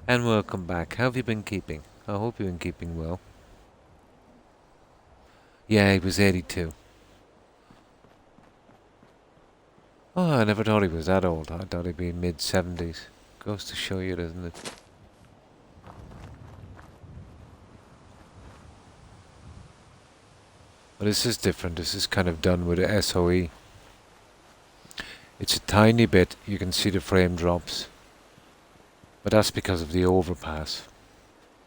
And welcome back. How have you been keeping? I hope you've been keeping well. Yeah, he was 82. Oh, I never thought he was that old. I thought he'd be mid-70s. Goes to show you, doesn't it? But this is different. This is kind of done with a SOE. It's a tiny bit. You can see the frame drops. But that's because of the overpass.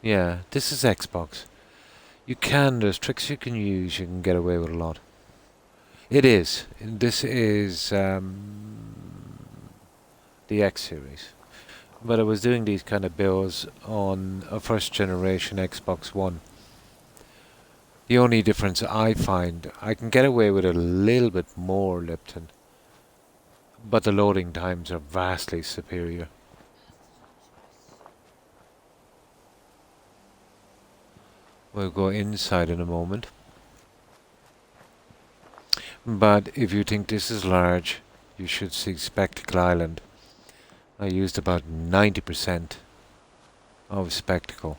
Yeah, this is Xbox. There's tricks you can use, you can get away with a lot. It is. This is the X series. But I was doing these kind of builds on a first generation Xbox One. The only difference I find, I can get away with a little bit more Lipton, but the loading times are vastly superior. We'll go inside in a moment. But if you think this is large, you should see Spectacle Island. I used about 90% of Spectacle.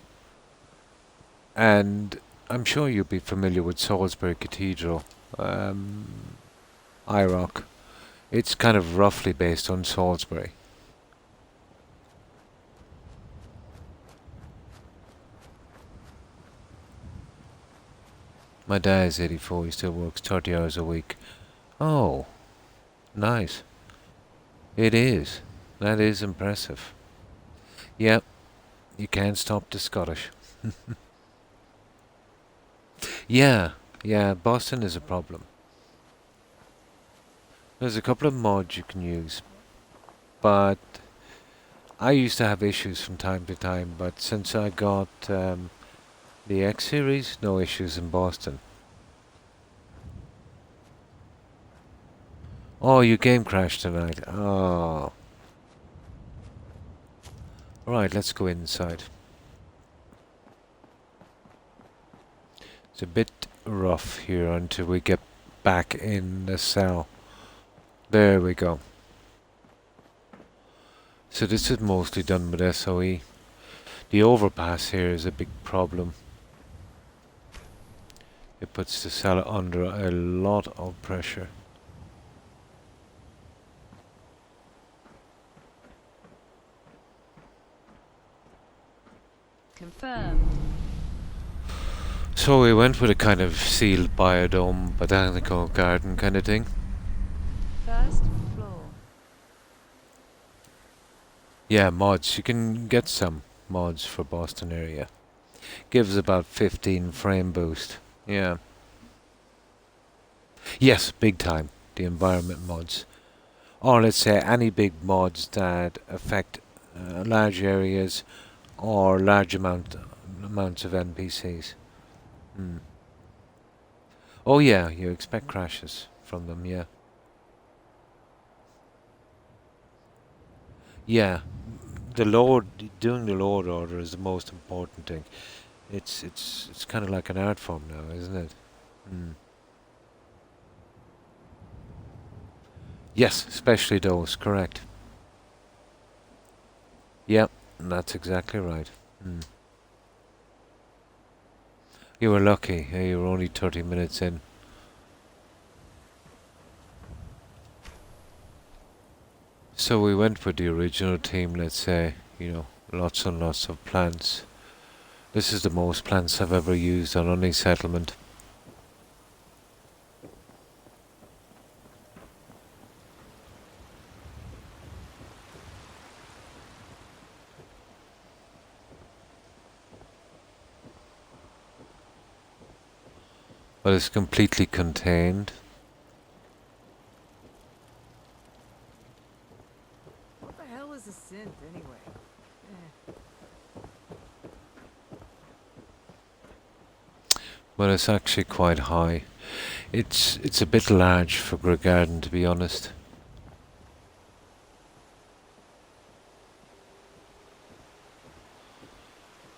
And I'm sure you'll be familiar with Salisbury Cathedral, IROC. It's kind of roughly based on Salisbury. My dad is 84, he still works 30 hours a week. Oh, nice. It is. That is impressive. Yep, you can't stop the Scottish. Yeah, yeah, Boston is a problem. There's a couple of mods you can use, but I used to have issues from time to time, but since I got the X series, no issues in Boston. Oh, your game crashed tonight. Oh. Alright, let's go inside. It's a bit rough here until we get back in the cell. There we go. So this is mostly done with SOE. The overpass here is a big problem. It puts the cell under a lot of pressure. Confirmed. So we went with a kind of sealed biodome, botanical garden kind of thing. First floor. Yeah, mods. You can get some mods for Boston area. Gives about 15 frame boost. Yeah. Yes, big time. The environment mods. Or let's say any big mods that affect large areas or large amounts of NPCs. Oh yeah, you expect crashes from them, yeah. Yeah, doing the load order is the most important thing. It's kind of like an art form now, isn't it? Yes, especially those, correct. Yep, that's exactly right. You were lucky, you were only 30 minutes in. So we went with the original team, let's say, lots and lots of plants. This is the most plants I've ever used on any settlement. But it's completely contained. What the hell is a synth anyway? But it's actually quite high. It's a bit large for Garden, to be honest.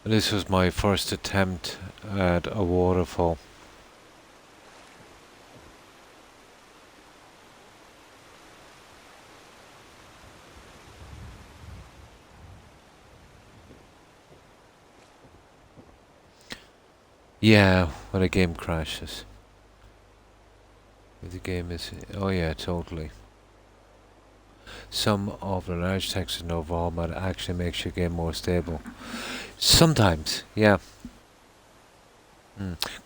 This was my first attempt at a waterfall. Yeah, when a game crashes. The game is... Oh yeah, totally. Some of the large text in overhaul actually makes your game more stable. Sometimes, yeah.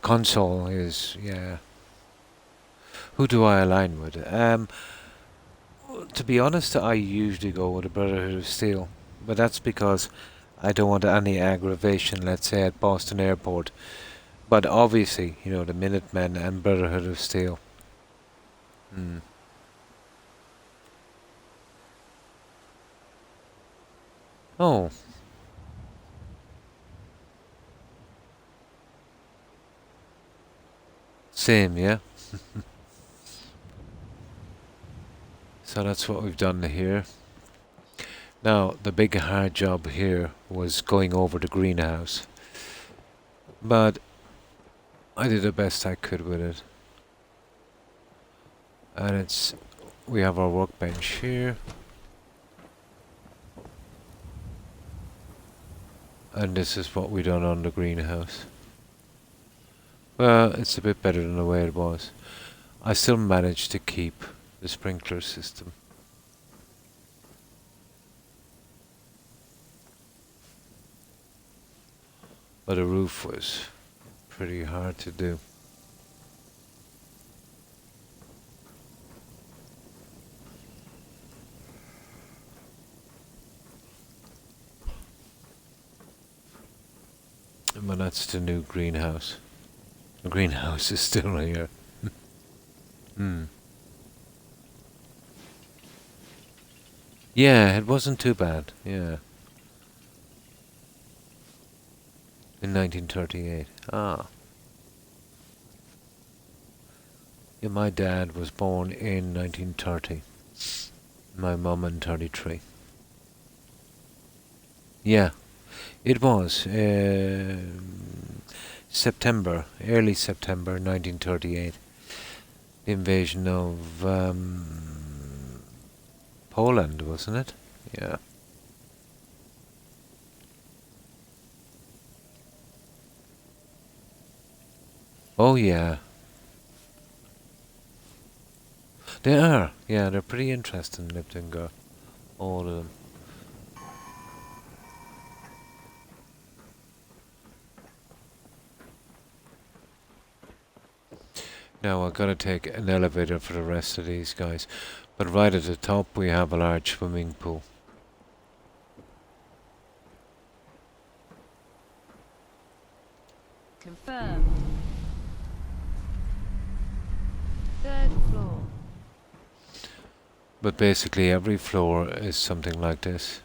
Console is, yeah. Who do I align with? To be honest, I usually go with the Brotherhood of Steel. But that's because I don't want any aggravation, let's say, at Boston Airport. But obviously, the Minutemen and Brotherhood of Steel. Oh. Same, yeah? So that's what we've done here. Now, the big hard job here was going over the greenhouse. But I did the best I could with it. And we have our workbench here. And this is what we done on the greenhouse. Well, it's a bit better than the way it was. I still managed to keep the sprinkler system. But the roof was pretty hard to do. But that's the new greenhouse. The greenhouse is still here. Yeah, it wasn't too bad, yeah. In 1938. Ah. Yeah, my dad was born in 1930. My mum in 33. Yeah, it was. early September 1938. The invasion of Poland, wasn't it? Yeah. Oh yeah, they are. Yeah, they're pretty interesting, Lipton Girl. All of them. Now I've got to take an elevator for the rest of these guys. But right at the top we have a large swimming pool. Confirmed. Third floor. But basically every floor is something like this.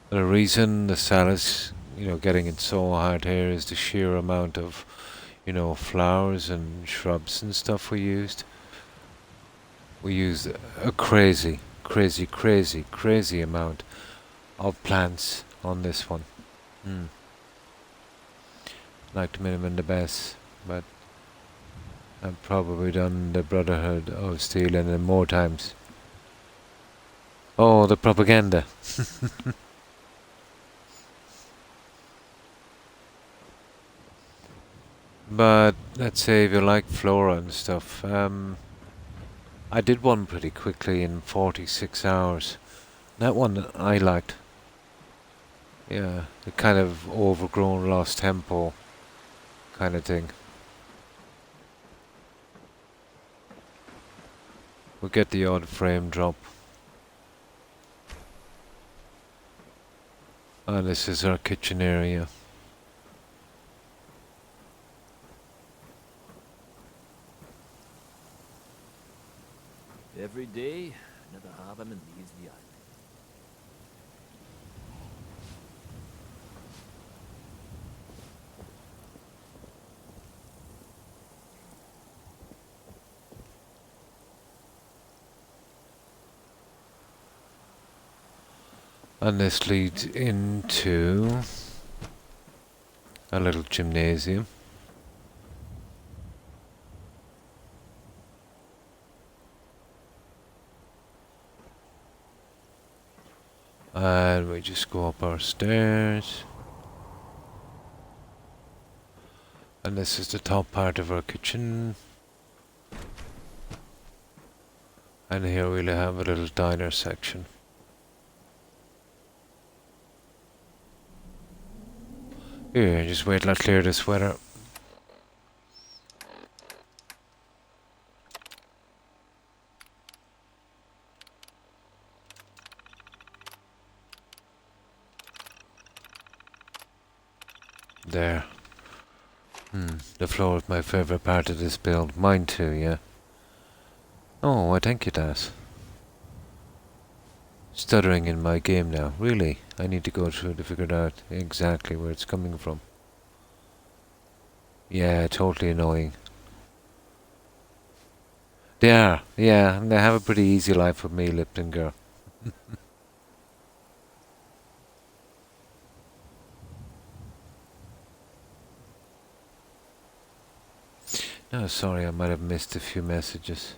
The reason the cell is, getting it so hard here is the sheer amount of, flowers and shrubs and stuff we used. We used a crazy, crazy, crazy, crazy amount of plants on this one. Like the minimum the best, but I've probably done the Brotherhood of Steel and then more times. Oh, the propaganda. But let's say if you like flora and stuff, I did one pretty quickly in 46 hours. That one I liked. Yeah, the kind of overgrown, lost tempo kind of thing. We'll get the odd frame drop. And this is our kitchen area. Every day, another Haberman leaves the island. And this leads into a little gymnasium. And we just go up our stairs. And this is the top part of our kitchen. And here we'll have a little diner section. Here, just wait till I clear this weather. There. The floor is my favourite part of this build. Mine too, yeah. Oh, I thank you, Das. Stuttering in my game now. Really, I need to go through to figure out exactly where it's coming from. Yeah, totally annoying. They are, yeah, and they have a pretty easy life with me, Lipton Girl. No, sorry, I might have missed a few messages.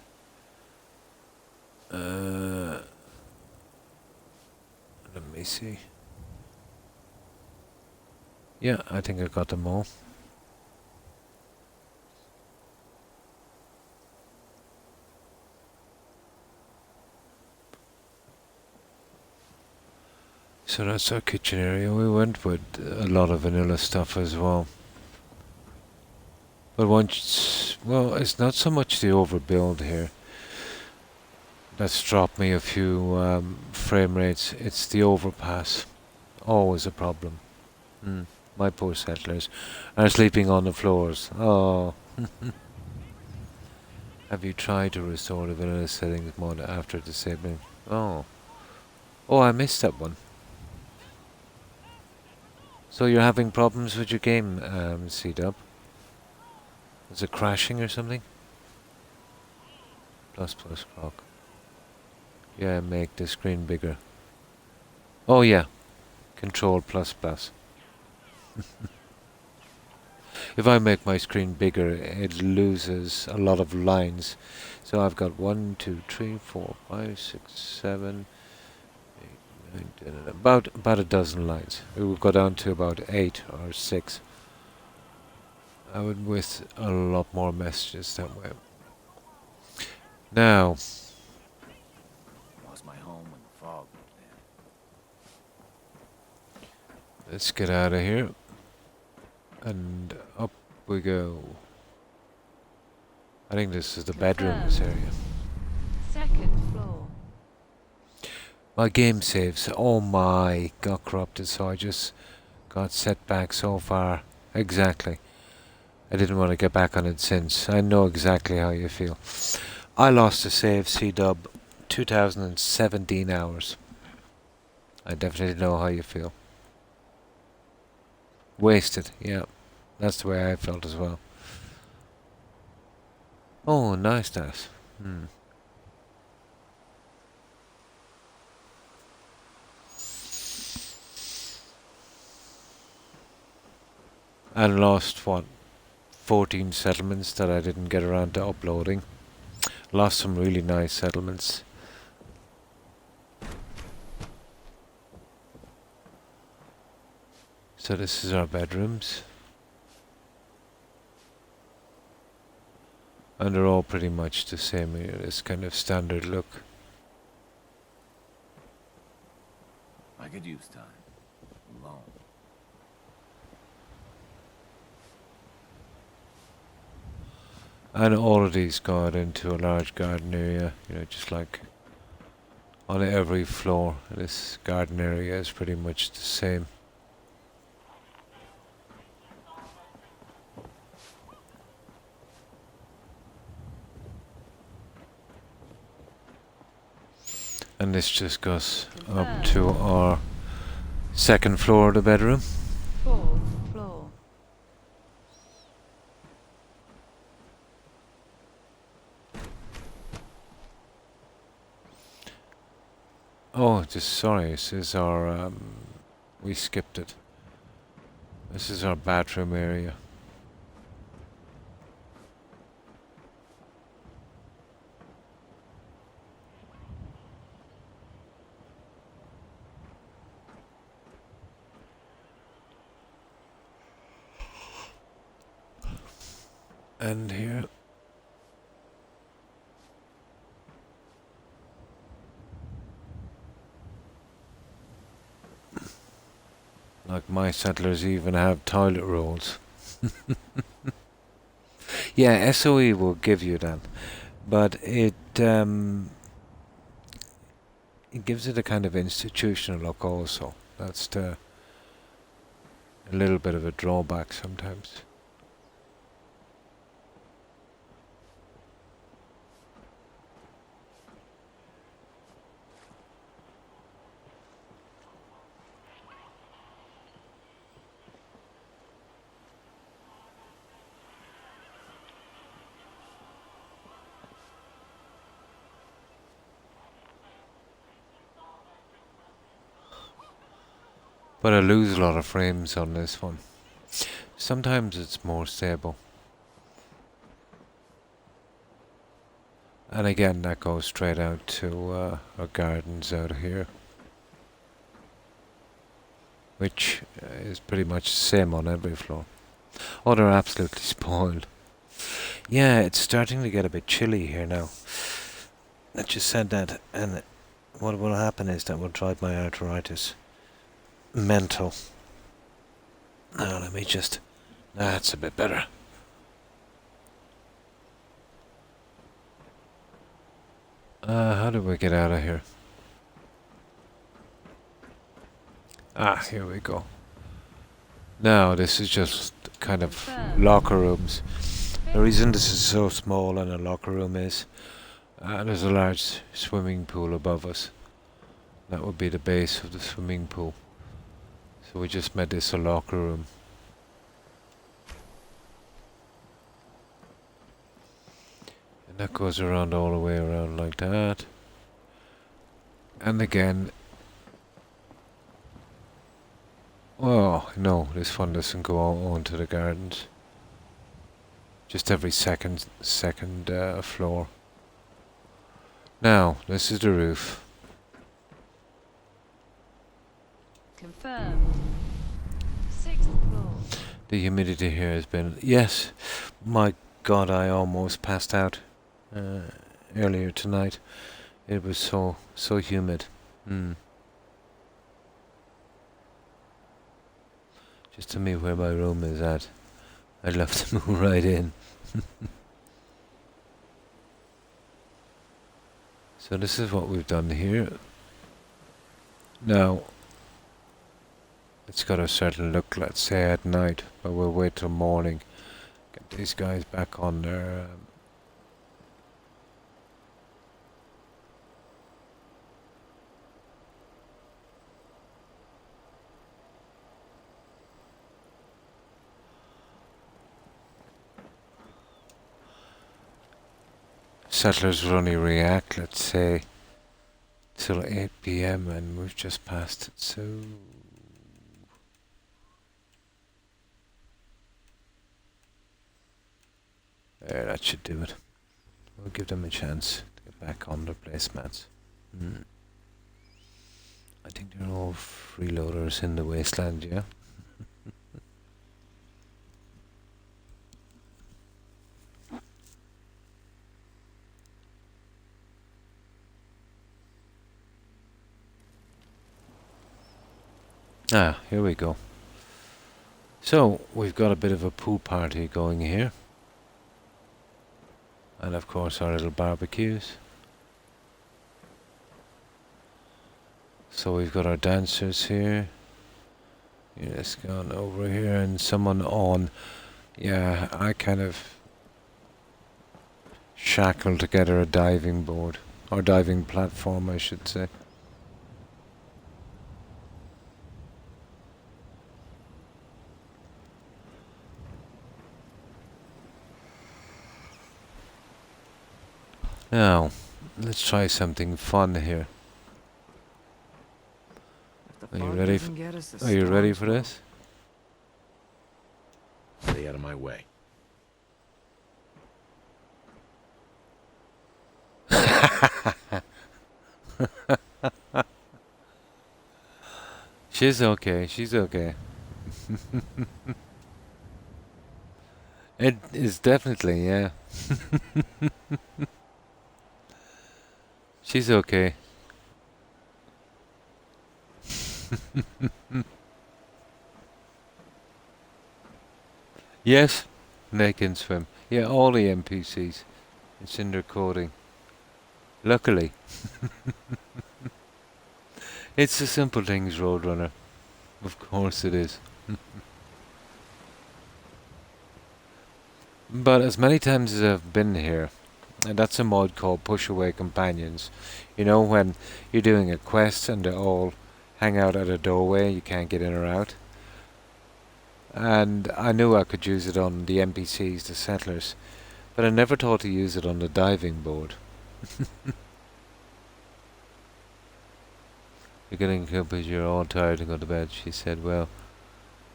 Let me see. Yeah, I think I got them all. So that's our kitchen area. We went with a lot of vanilla stuff as well. But well, it's not so much the overbuild here that's dropped me a few frame rates. It's the overpass. Always a problem. My poor settlers are sleeping on the floors. Oh. Have you tried to restore the vanilla settings mode after disabling? Oh. Oh, I missed that one. So you're having problems with your game, C-Dub? Is it crashing or something? Plus Croc. Yeah, make the screen bigger. Oh yeah. Control plus plus. If I make my screen bigger, it loses a lot of lines. So I've got 1, 2, 3, 4, 5, 6, 7, 8, 9, 10, about a dozen lines. It will go down to about 8 or 6. I would with a lot more messages that way. Now, Lost my home when the fog moved in. let's get out of here. And up we go. I think this is the bedrooms area. Second floor. My game saves, oh my, got corrupted, so I just got set back so far. Exactly. I didn't want to get back on it since. I know exactly how you feel. I lost a save C-dub 2017 hours. I definitely know how you feel. Wasted, yeah. That's the way I felt as well. Oh, nice that. I lost, what, 14 settlements that I didn't get around to uploading. Lost some really nice settlements. So this is our bedrooms. And they're all pretty much the same here, this kind of standard look. I could use time. Alone. And all of these go out into a large garden area, you know, just like on every floor. This garden area is pretty much the same. And this just goes up to our second floor of the bedroom. Fourth floor. Oh, sorry, this is our, we skipped it. This is our bathroom area. And here. Like my settlers even have toilet rolls. Yeah, SOE will give you that, but it gives it a kind of institutional look also. That's a little bit of a drawback sometimes. But I lose a lot of frames on this one. Sometimes it's more stable. And again, that goes straight out to our gardens out here. Which is pretty much the same on every floor. Oh, they're absolutely spoiled. Yeah, it's starting to get a bit chilly here now. I just said that, and what will happen is that will drive my arthritis mental. Now let me just... That's a bit better. How do we get out of here? Ah, here we go. Now, this is just kind of locker rooms. The reason this is so small and a locker room is there's a large swimming pool above us. That would be the base of the swimming pool. So we just made this a locker room. And that goes around all the way around like that. And again, oh, No, this one doesn't go onto the gardens. Just every second floor. Now, this is the roof. Confirmed. 6th floor. The humidity here has been... Yes! My God, I almost passed out earlier tonight. It was so humid. Just tell me where my room is at. I'd love to move right in. So this is what we've done here. Now, it's got a certain look, let's say, at night, but we'll wait till morning. Get these guys back on their... settlers will only react, let's say, till 8 PM, and we've just passed it, so... There, that should do it. We'll give them a chance to get back on their placemats. I think they're all freeloaders in the wasteland, yeah? Ah, here we go. So, we've got a bit of a pool party going here. And of course our little barbecues. So we've got our dancers here. Yes, gone over here and someone on. Yeah, I kind of shackled together a diving board. Or diving platform, I should say. Now, let's try something fun here. Are you ready? Are you ready for this? Stay out of my way. She's okay. She's okay. It is definitely, yeah. She's okay. Yes, they can swim. Yeah, all the NPCs. It's in their coding. Luckily. It's the simple things, Roadrunner. Of course it is. But as many times as I've been here, and that's a mod called Push Away Companions. You know, when you're doing a quest and they all hang out at a doorway, you can't get in or out. And I knew I could use it on the NPCs, the settlers, but I never thought to use it on the diving board. You're getting up because you're all tired and go to bed. She said, well,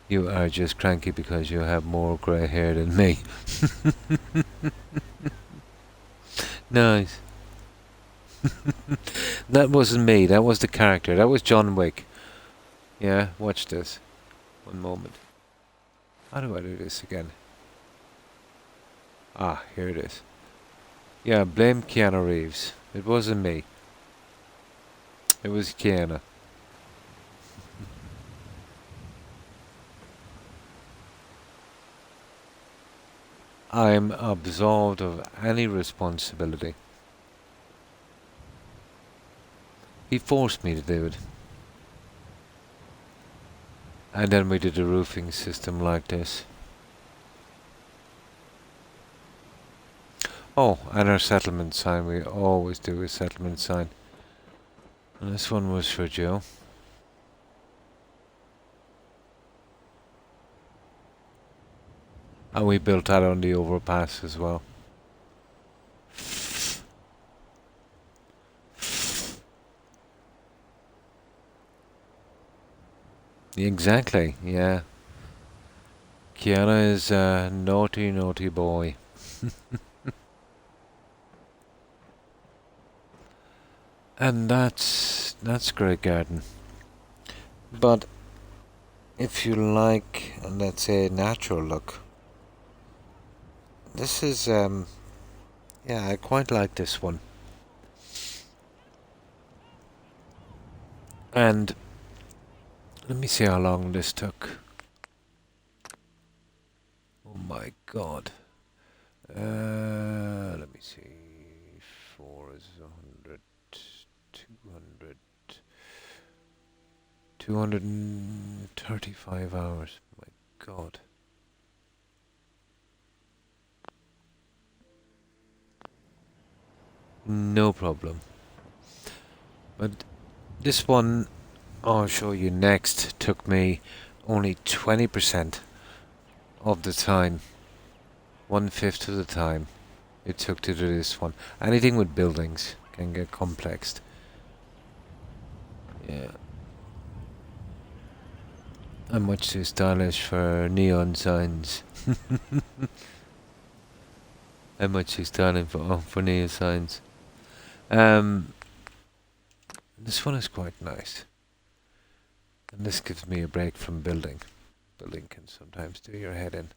you are just cranky because you have more grey hair than me. Nice. That wasn't me, that was the character. That was John Wick. Yeah, watch this. One moment. How do I do this again? Ah, here it is. Yeah, blame Keanu Reeves. It wasn't me. It was Keanu. I'm absolved of any responsibility. He forced me to do it. And then we did a roofing system like this. Oh, and our settlement sign. We always do a settlement sign. And this one was for Joe. And we built that on the overpass as well. Exactly, yeah. Kiana is a naughty, naughty boy. And that's Grey Garden. But if you like, let's say, natural look, this is yeah, I quite like this one. And let me see how long this took. Oh my god. Let me see. 4 is 100, 200, 235 hours. My god. No problem. But this one I'll show you next took me only 20% of the time. 1/5 of the time it took to do this one. Anything with buildings can get complexed. Yeah. I'm much too stylish for neon signs. I'm much too stylish for neon signs. This one is quite nice. And this gives me a break from building. Building can sometimes do your head in.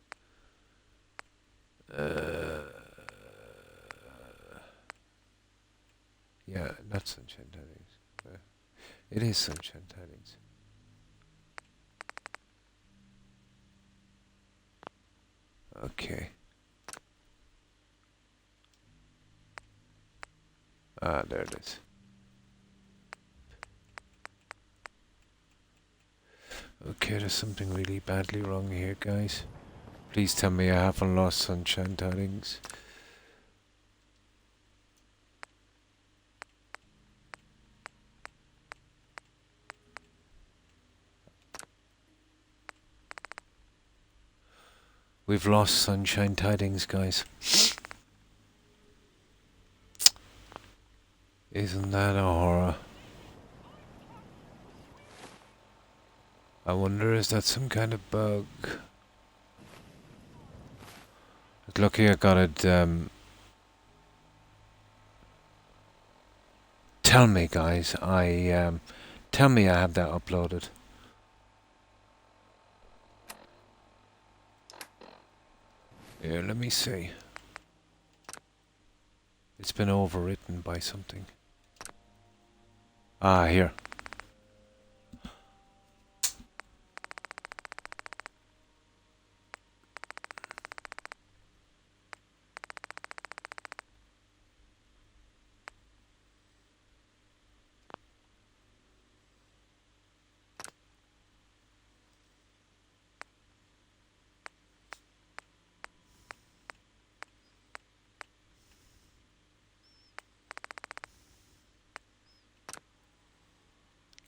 Yeah, not sunshine tidings. It is sunshine tidings. Okay. Ah, there it is. Okay, there's something really badly wrong here, guys. Please tell me I haven't lost sunshine tidings. We've lost sunshine tidings, guys. Isn't that a horror? I wonder, is that some kind of bug? It's lucky I got it. Tell me, guys. Tell me I have that uploaded. Here, let me see. It's been overwritten by something. Ah, here.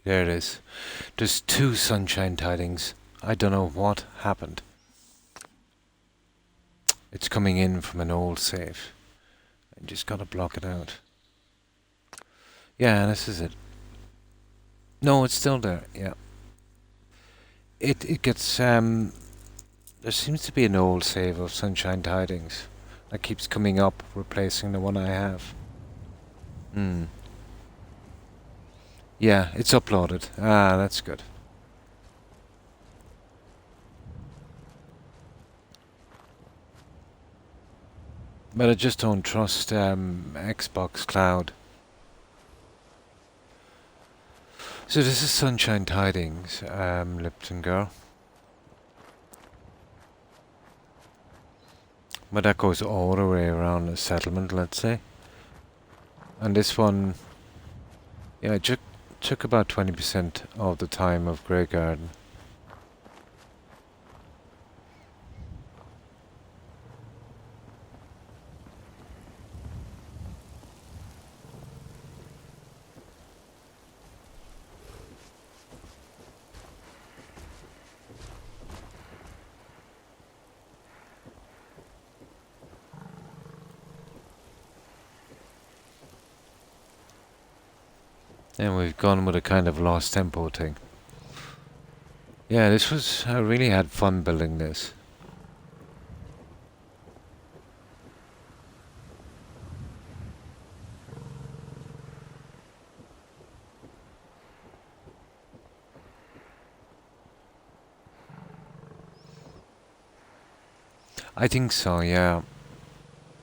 There it is. There's 2 sunshine tidings. I don't know what happened. It's coming in from an old save. I just gotta block it out. Yeah, this is it. No, it's still there. Yeah. It gets there seems to be an old save of sunshine tidings that keeps coming up, replacing the one I have. Hmm. Yeah, it's uploaded. Ah, that's good. But I just don't trust Xbox Cloud. So this is Sunshine Tidings, Lipton Girl. But that goes all the way around the settlement, let's say. And this one, yeah, it took about 20% of the time of Grey Garden. And we've gone with a kind of lost tempo thing. Yeah, I really had fun building this. I think so, yeah.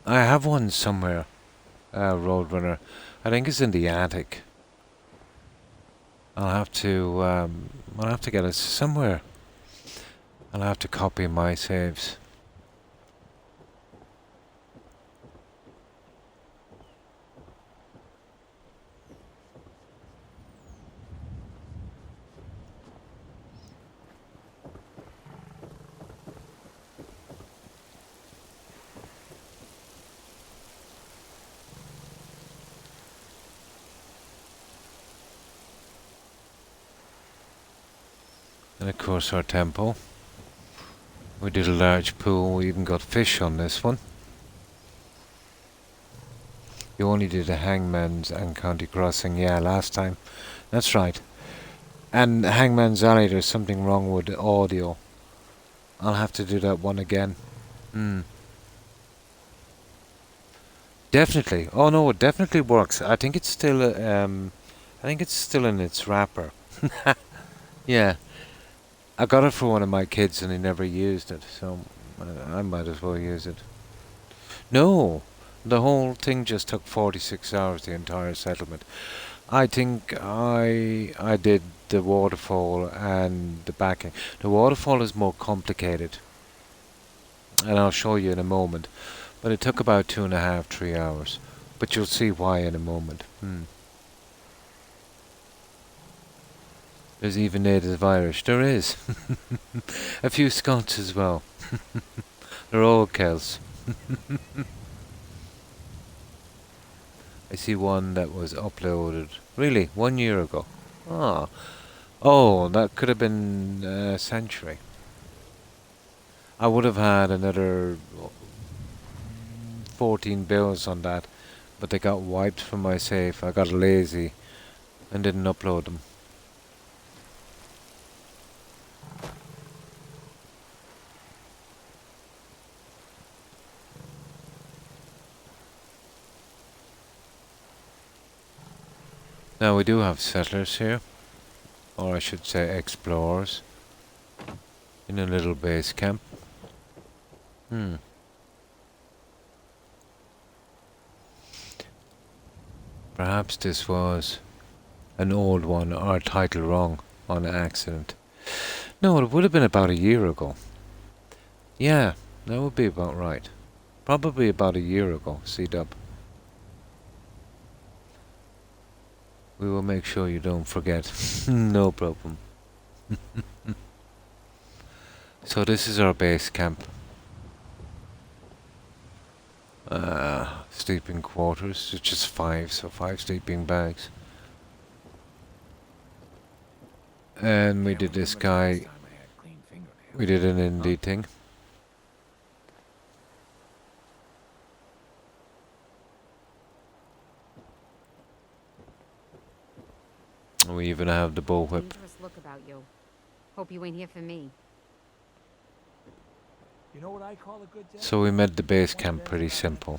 I have one somewhere, Roadrunner. I think it's in the attic. I'll have to get it somewhere. I'll have to copy my saves. And of course our temple. We did a large pool, we even got fish on this one. You only did a Hangman's and County Crossing, yeah, last time. That's right. And Hangman's Alley, there's something wrong with the audio. I'll have to do that one again. Definitely. Oh no, it definitely works. I think it's still in its wrapper. Yeah. I got it for one of my kids and he never used it, so I might as well use it. No, the whole thing just took 46 hours, the entire settlement. I think I did the waterfall and the backing. The waterfall is more complicated, and I'll show you in a moment. But it took about 2.5, 3 hours. But you'll see why in a moment. There's even native Irish. There is. A few Scots as well. They're all Celts. I see one that was uploaded. Really? 1 year ago. Ah. Oh, that could have been a century. I would have had another 14 bills on that, but they got wiped from my safe. I got lazy and didn't upload them. Now we do have settlers here, or I should say explorers, in a little base camp. Perhaps this was an old one or title wrong on accident. No, it would have been about a year ago. Yeah, that would be about right. Probably about a year ago, C-Dub. We will make sure you don't forget. No problem. So this is our base camp. Sleeping quarters. It's just 5, so 5 sleeping bags. And we did this guy. We did an indie thing. We even have the bullwhip. Dangerous look about you. Hope you ain't here for me. You know what I call a good day? So we made the base camp pretty simple.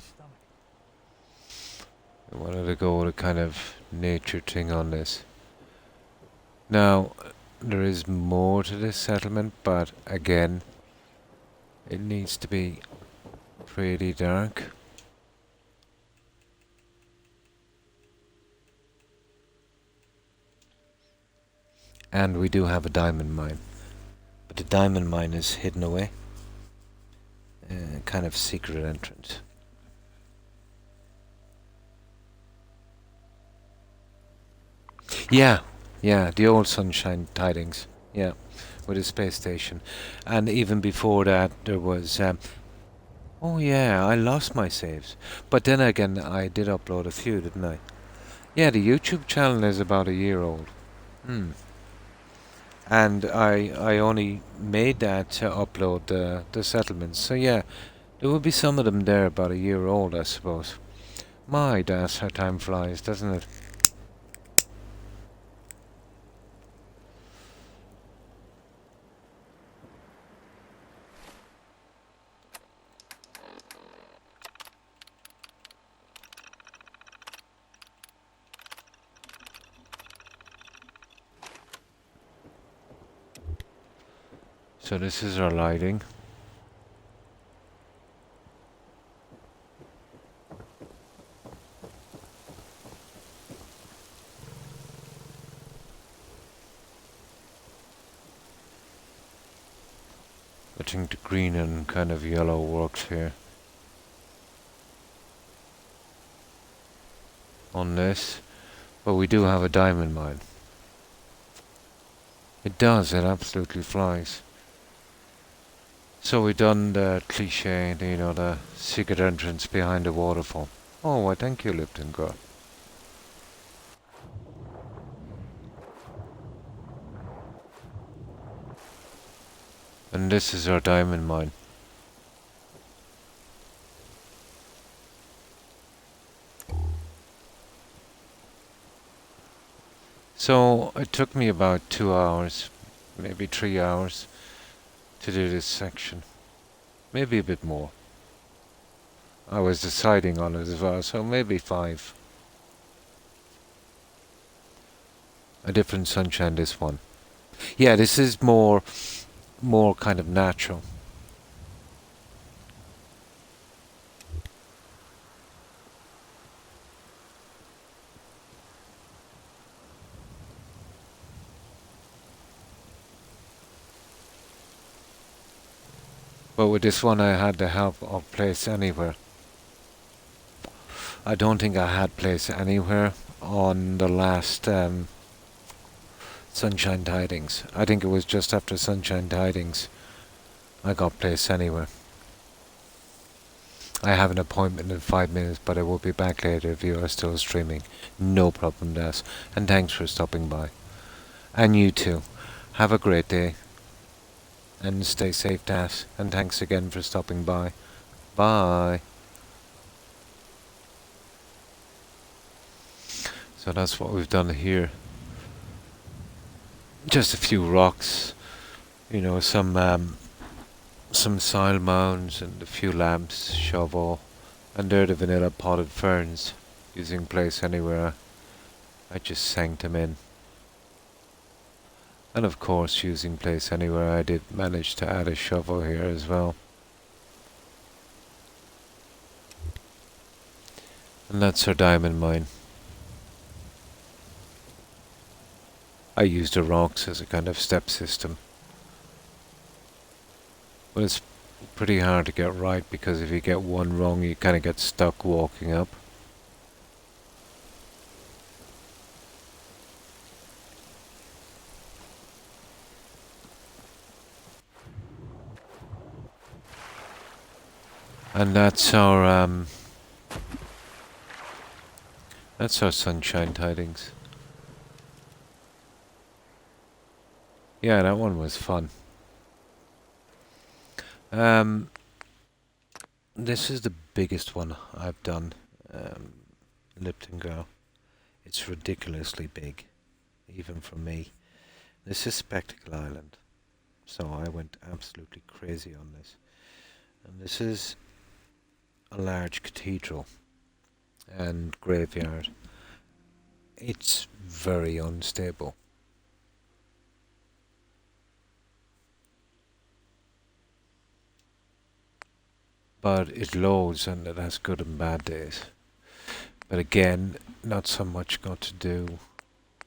We wanted to go with a kind of nature thing on this. Now, there is more to this settlement, but again, it needs to be pretty dark. And we do have a diamond mine. But the diamond mine is hidden away. Kind of secret entrance. Yeah, the old Sunshine Tidings. Yeah, with a space station. And even before that, there was... oh yeah, I lost my saves. But then again, I did upload a few, didn't I? Yeah, the YouTube channel is about a year old. And I only made that to upload the settlements. So yeah, there will be some of them there about a year old, I suppose. My, that's how time flies, doesn't it? So this is our lighting. I think the green and kind of yellow works here. On this. But we do have a diamond mine. It does, it absolutely flies. So we've done the cliche, the secret entrance behind the waterfall. Oh, why thank you, Lipton girl. And this is our diamond mine. So it took me about 2 hours, maybe 3 hours to do this section. Maybe a bit more. I was deciding on it as well, so maybe 5. A different sunshine, this one. Yeah, this is more kind of natural. But with this one I had the help of Place Anywhere. I don't think I had Place Anywhere on the last Sunshine Tidings. I think it was just after Sunshine Tidings I got Place Anywhere. I have an appointment in 5 minutes, but I will be back later if you are still streaming. No problem, Des. And thanks for stopping by. And you too. Have a great day. And stay safe, Das. And thanks again for stopping by. Bye. So that's what we've done here. Just a few rocks. Some soil mounds and a few lamps, shovel. And there the vanilla potted ferns. Using Place Anywhere. I just sank them in. And of course, using Place Anywhere, I did manage to add a shovel here as well. And that's our diamond mine. I used the rocks as a kind of step system. But it's pretty hard to get right, because if you get one wrong, you kind of get stuck walking up. And that's our Sunshine Tidings. Yeah, that one was fun. This is the biggest one I've done, Lipton Girl. It's ridiculously big, even for me. This is Spectacle Island, so I went absolutely crazy on this. And this is a large cathedral and graveyard. It's very unstable. But it loads and it has good and bad days. But again, not so much got to do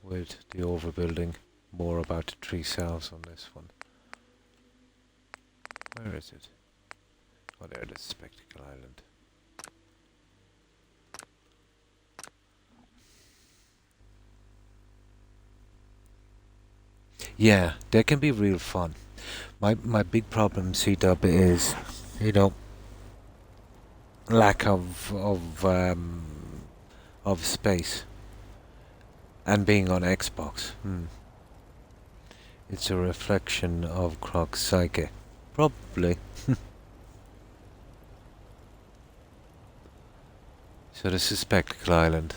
with the overbuilding, more about the tree cells on this one. Where is it? Oh, there it is, Spectacle Island. Yeah, they can be real fun. My big problem, C-Dub, is, lack of space. And being on Xbox. It's a reflection of Croc's psyche. Probably. So this is Spectacle Island.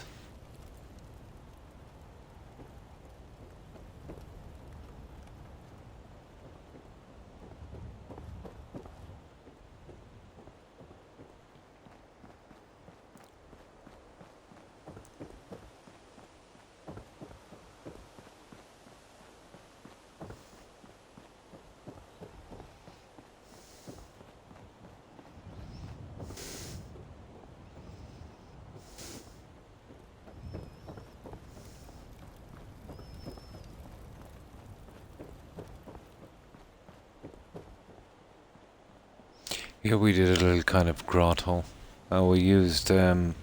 Yeah, we did a little kind of grotto. We used the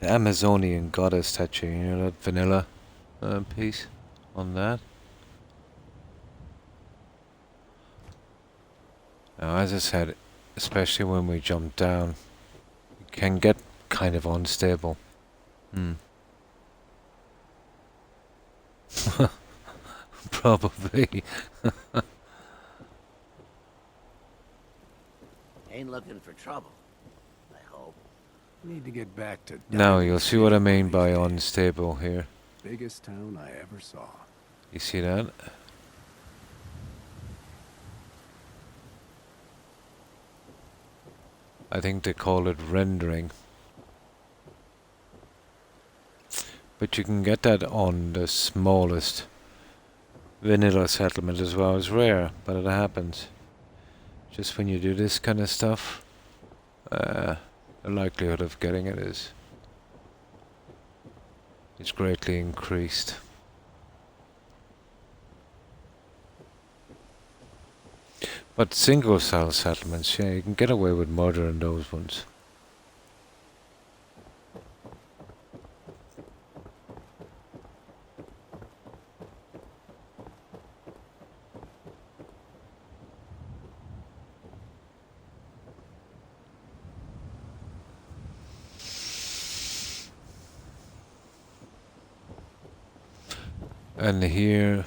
Amazonian goddess statue, you know, that vanilla piece on that. Now, as I said, especially when we jump down, it can get kind of unstable. Hmm. Probably. Ain't looking for trouble, I hope. Need to get back to Now Diamond you'll see City what I one of mean these by days. unstable here. Biggest town I ever saw. You see that? I think they call it rendering. But you can get that on the smallest vanilla settlement as well. It's rare, but it happens. Just when you do this kind of stuff, the likelihood of getting it is greatly increased. But single cell settlements, yeah, you can get away with murder in those ones. And here,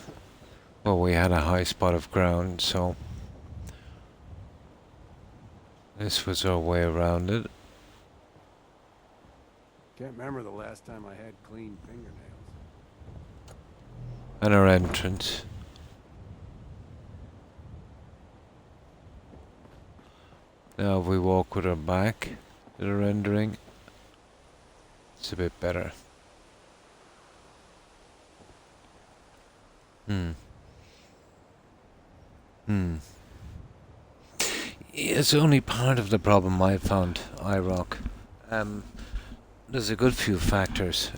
well, we had a high spot of ground, so this was our way around it. Can't remember the last time I had clean fingernails. And our entrance. Now if we walk with our back to the rendering, it's a bit better. It's only part of the problem I found, IROC. There's a good few factors.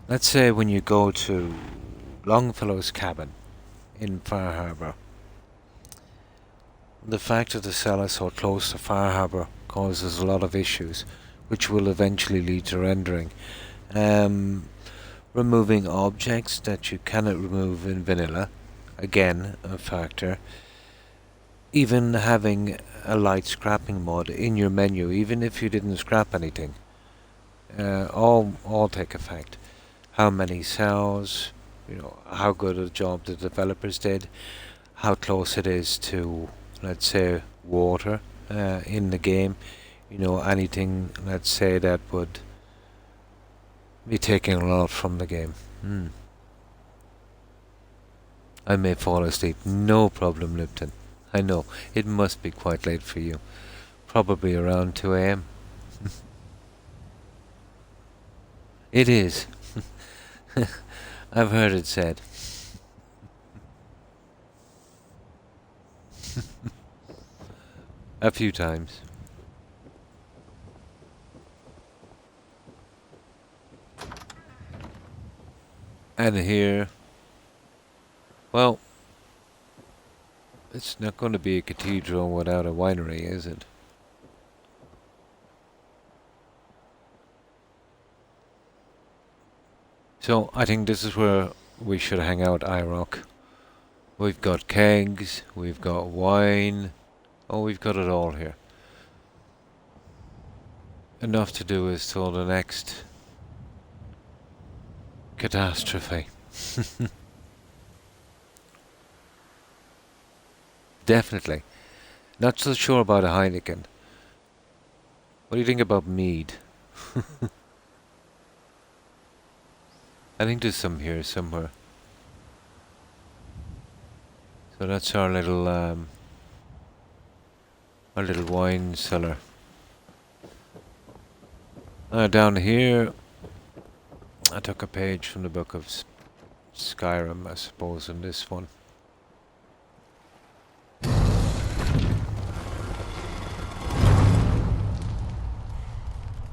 Let's say when you go to Longfellow's cabin in Far Harbour, the fact that the cell is so close to Far Harbour causes a lot of issues, which will eventually lead to rendering. Removing objects that you cannot remove in vanilla, again a factor. Even having a light scrapping mod in your menu, even if you didn't scrap anything, all take effect. How many cells, you know, how good a job the developers did, how close it is to, let's say, water in the game. You know, anything, let's say, that would be taking a lot from the game. I may fall asleep, no problem, Lipton. I know, it must be quite late for you. Probably around 2 AM. It is. I've heard it said. A few times. And here, well, it's not going to be a cathedral without a winery, is it? So I think this is where we should hang out, IROC. We've got kegs, we've got wine, oh, we've got it all here. Enough to do is till the next catastrophe. Definitely. Not so sure about a Heineken. What do you think about mead? I think there's some here somewhere. So that's our little wine cellar. Down here, I took a page from the book of Skyrim, I suppose, in this one.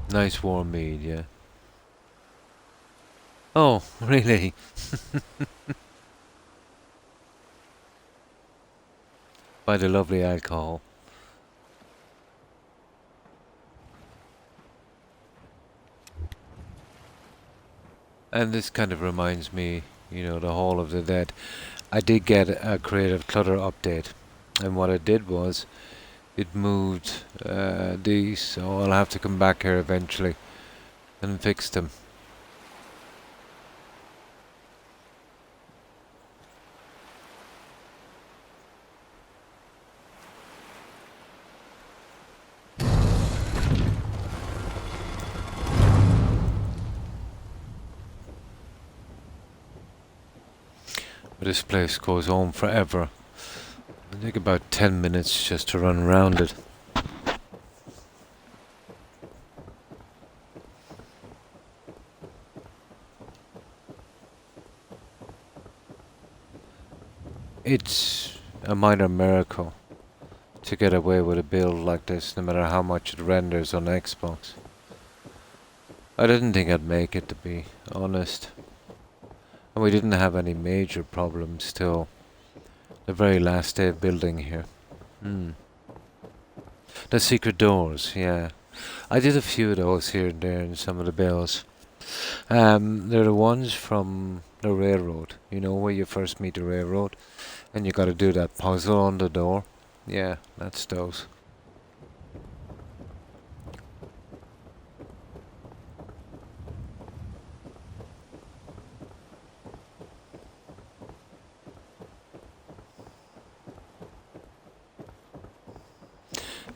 Nice warm mead, yeah. Oh, really? By the lovely alcohol. And this kind of reminds me, the Hall of the Dead. I did get a Creative Clutter update, and what it did was it moved these, so I'll have to come back here eventually and fix them. But this place goes on forever. It'll take about 10 minutes just to run around it. It's a minor miracle to get away with a build like this, no matter how much it renders on Xbox. I didn't think I'd make it, to be honest. And we didn't have any major problems till the very last day of building here. The secret doors, yeah. I did a few of those here and there in some of the builds. They're the ones from the railroad, where you first meet the railroad, and you gotta do that puzzle on the door. Yeah, that's those.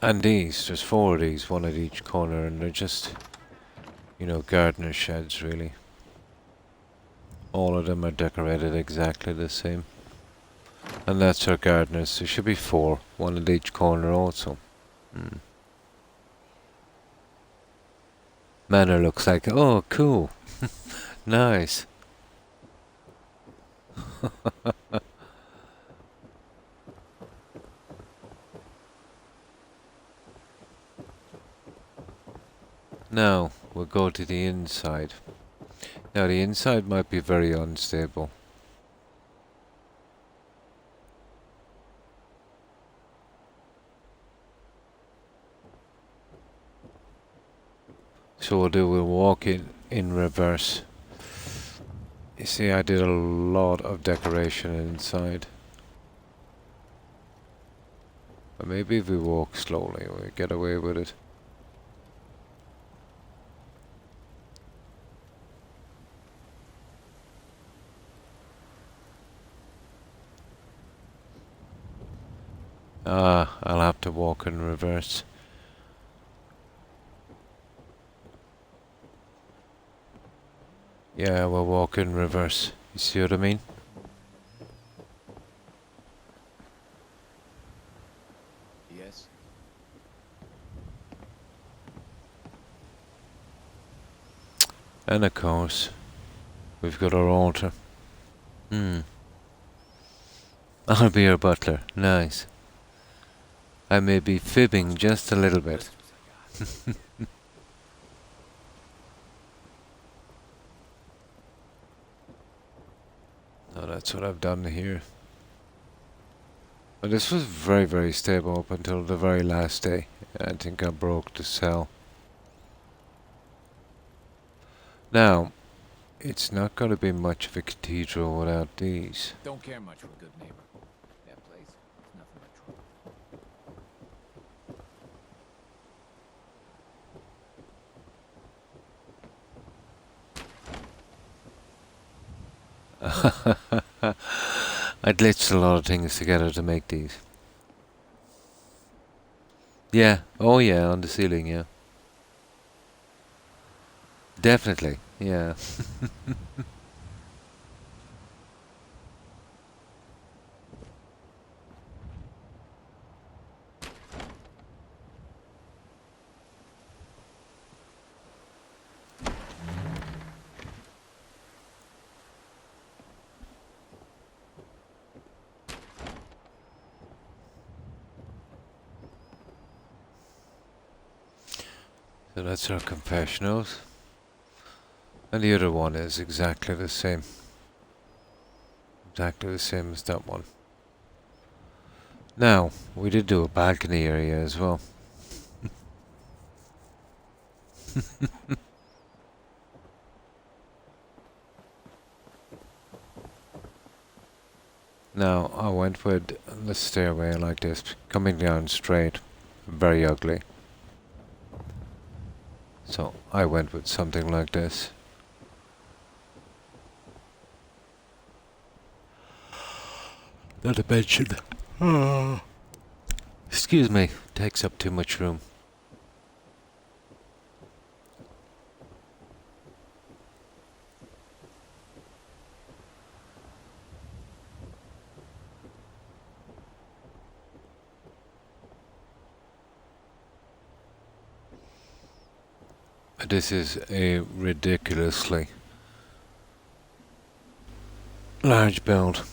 And there's 4 of these, one at each corner, and they're just, gardener sheds, really. All of them are decorated exactly the same. And that's our gardeners. There should be 4, one at each corner also. Manor looks like, oh, cool. Nice. Now, we'll go to the inside. Now, the inside might be very unstable. So we'll walk in reverse. You see, I did a lot of decoration inside. But maybe if we walk slowly, we'll get away with it. I'll have to walk in reverse. Yeah, we'll walk in reverse. You see what I mean? Yes. And of course, we've got our altar. I'll be your butler. Nice. I may be fibbing just a little bit. Oh, that's what I've done here. But this was very, very stable up until the very last day. I think I broke the cell. Now, it's not going to be much of a cathedral without these. Don't care much for a good neighbor. That place is nothing but trouble. I glitched a lot of things together to make these. Yeah, oh yeah, on the ceiling, yeah. Definitely, yeah. So that's our confessionals. And the other one is exactly the same. Exactly the same as that one. Now, we did do a balcony area as well. Now, I went with the stairway like this, coming down straight, very ugly. So, I went with something like this. Not to mention, excuse me, takes up too much room. This is a ridiculously large build.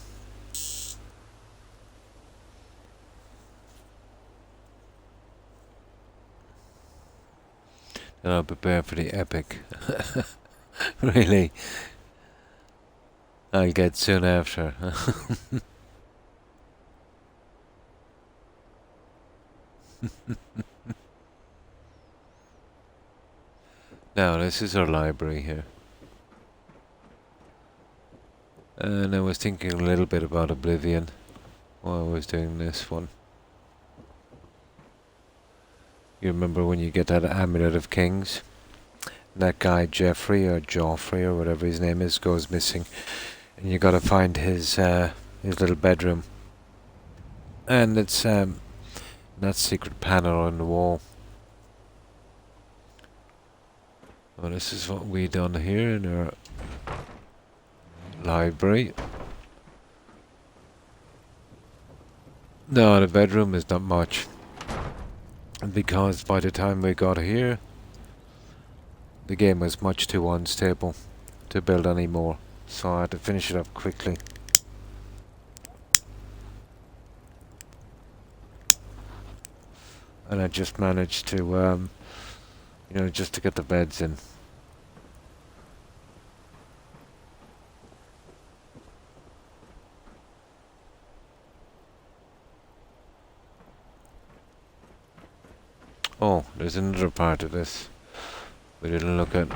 And I'll prepare for the epic. Really. I'll get soon after. Now, this is our library here. And I was thinking a little bit about Oblivion while I was doing this one. You remember when you get that Amulet of Kings? That guy Jeffrey or Joffrey or whatever his name is goes missing. And you gotta find his little bedroom. And it's that secret panel on the wall. Well, this is what we done here in our library. No, the bedroom is not much. Because by the time we got here, the game was much too unstable to build any more. So I had to finish it up quickly. And I just managed to, you know, just to get the beds in. Oh, there's another part of this we didn't look at.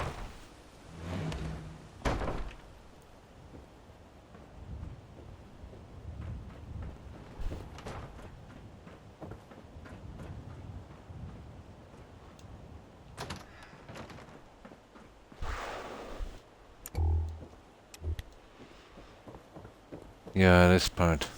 Yeah, this part.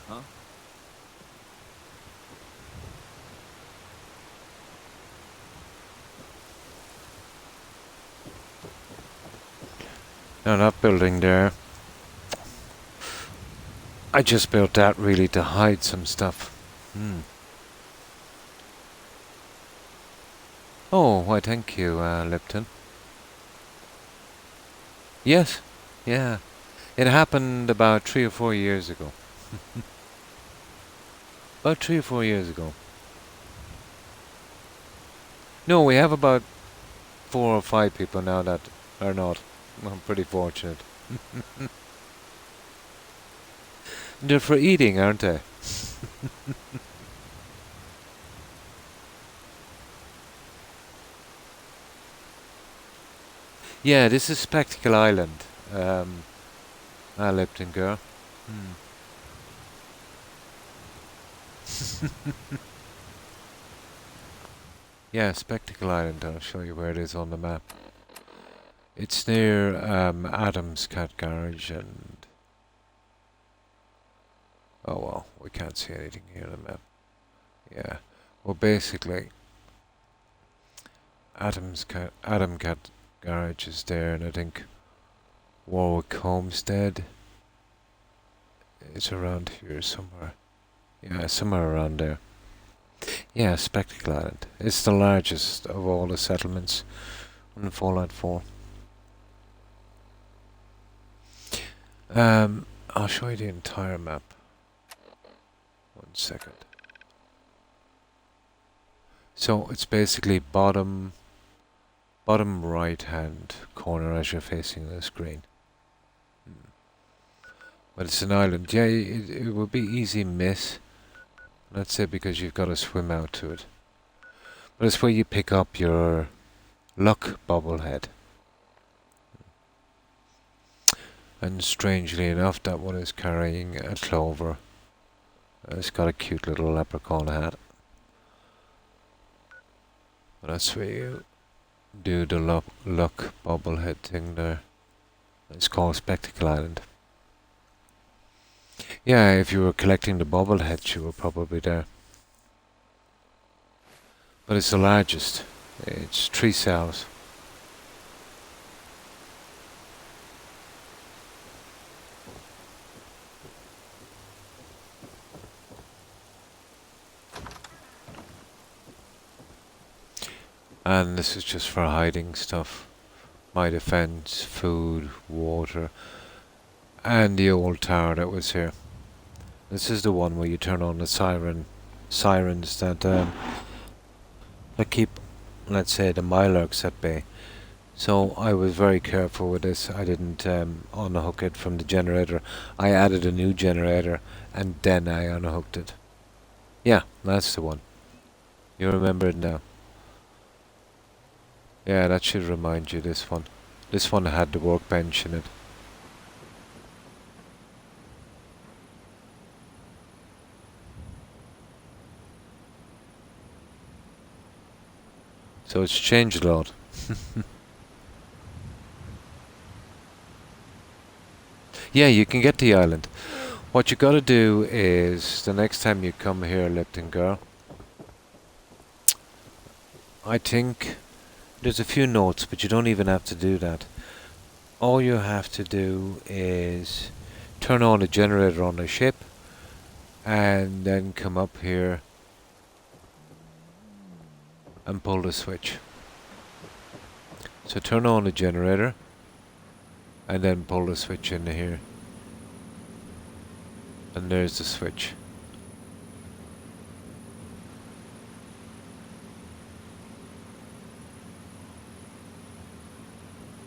Huh? No, that building there. I just built that really to hide some stuff. Oh, why thank you, Lipton. Yes, yeah. It happened about 3 or 4 years ago. About 3 or 4 years ago. No, we have about 4 or 5 people now that are not. I'm pretty fortunate. They're for eating, aren't they? Yeah, this is Spectacle Island. Lipton girl. Yeah, Spectacle Island. I'll show you where it is on the map. It's near Adam's Cat Garage and... Oh well, we can't see anything here on the map. Yeah, well basically, Adam Cat Garage is there, and I think Warwick Homestead is around here somewhere. Yeah, somewhere around there. Yeah, Spectacle Island. It's the largest of all the settlements in Fallout 4. I'll show you the entire map. 1 second. So it's basically bottom right hand corner as you're facing the screen. But it's an island. Yeah, it would be easy miss. Let's say because you've got to swim out to it. But it's where you pick up your luck bobblehead. And strangely enough, that one is carrying a clover. It's got a cute little leprechaun hat. But that's where you do the luck bobblehead thing there. It's called Spectacle Island. Yeah, if you were collecting the bobbleheads, you were probably there. But it's the largest. It's 3 cells. And this is just for hiding stuff. My defense, food, water, and the old tower that was here. This is the one where you turn on the sirens that keep, let's say, the Milorks at bay. So I was very careful with this. I didn't unhook it from the generator. I added a new generator and then I unhooked it. Yeah, that's the one. You remember it now. Yeah, that should remind you, this one. This one had the workbench in it. So it's changed a lot. Yeah, you can get the island. What you gotta do is, the next time you come here, Lipton Girl, I think there's a few notes, but you don't even have to do that. All you have to do is turn on the generator on the ship and then come up here and pull the switch. So turn on the generator and then pull the switch in here. And there's the switch.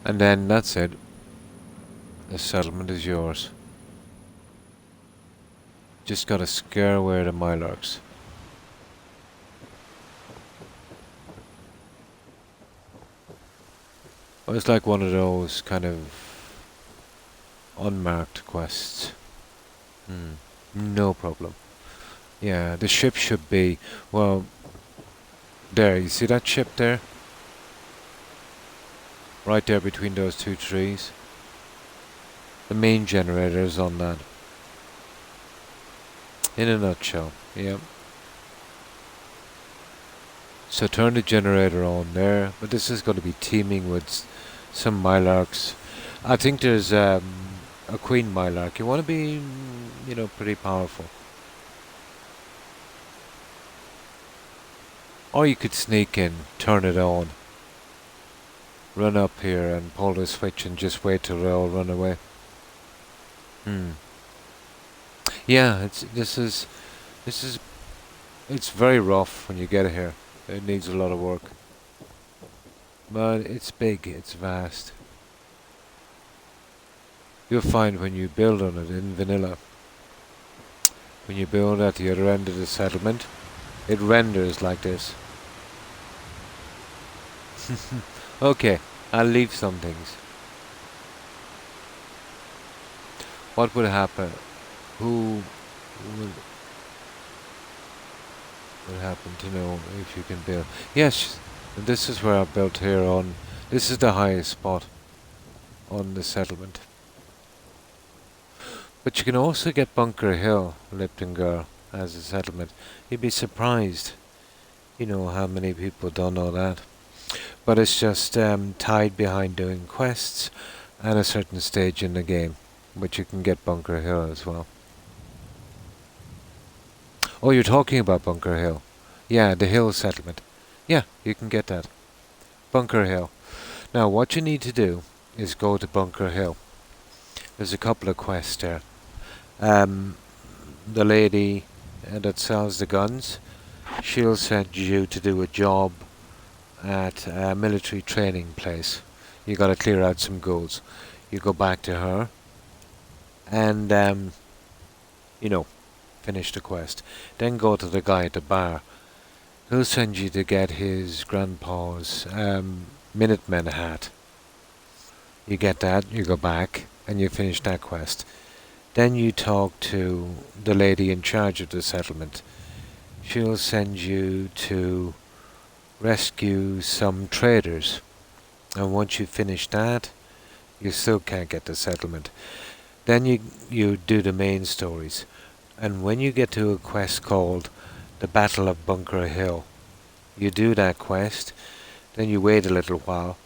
And then that's it. The settlement is yours. Just gotta scare away the Milorks. Well, it's like one of those kind of unmarked quests. No problem. Yeah, the ship should be, well, there, you see that ship there? Right there between those 2 trees. The main generator is on that. In a nutshell, yep. So turn the generator on there, but this is going to be teeming with some Milorks. I think there's a queen Milork. You want to be, you know, pretty powerful. Or you could sneak in, turn it on, run up here and pull the switch and just wait till they all run away. Yeah, it's very rough when you get here. It needs a lot of work. But it's big, it's vast. You'll find when you build on it in vanilla, when you build at the other end of the settlement, it renders like this. Okay, I'll leave some things. What would happen? Who would happen to know if you can build? Yes, this is where I built here on. This is the highest spot on the settlement. But you can also get Bunker Hill, Lipton Girl, as a settlement. You'd be surprised, you know, how many people don't know that. But it's just tied behind doing quests and a certain stage in the game. But you can get Bunker Hill as well. Oh, you're talking about Bunker Hill. Yeah, the hill settlement. Yeah, you can get that. Bunker Hill. Now, what you need to do is go to Bunker Hill. There's a couple of quests there. Um, the lady that sells the guns, she'll send you to do a job at a military training place. You got to clear out some goals. You go back to her and you know, finish the quest. Then go to the guy at the bar. He'll send you to get his grandpa's Minutemen hat. You get that, you go back, and you finish that quest. Then you talk to the lady in charge of the settlement. She'll send you to rescue some traders. And once you finish that, you still can't get the settlement. Then you do the main stories. And when you get to a quest called the Battle of Bunker Hill, you do that quest, then you wait a little while,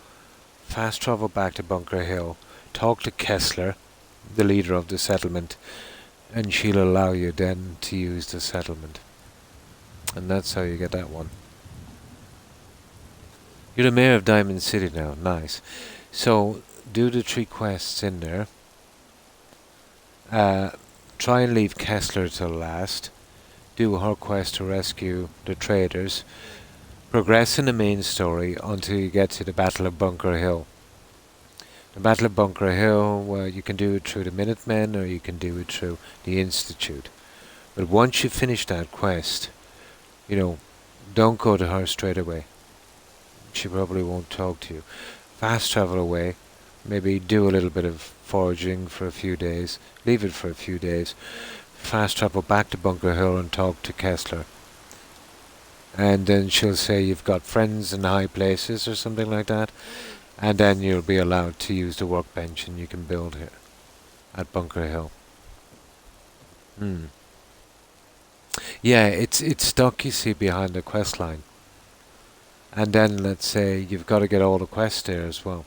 fast travel back to Bunker Hill, talk to Kessler, the leader of the settlement, and she'll allow you then to use the settlement. And that's how you get that one. You're the mayor of Diamond City now, nice. So, do the 3 quests in there. Try and leave Kessler till last. Do her quest to rescue the traders. Progress in the main story until you get to the Battle of Bunker Hill. The Battle of Bunker Hill, you can do it through the Minutemen or you can do it through the Institute. But once you finish that quest, don't go to her straight away. She probably won't talk to you. Fast travel away, maybe do a little bit of foraging for a few days, leave it for a few days, fast travel back to Bunker Hill and talk to Kessler. And then she'll say you've got friends in high places or something like that, and then you'll be allowed to use the workbench and you can build here at Bunker Hill. Yeah, it's stuck, you see, behind the quest line. And then let's say you've got to get all the quests there as well.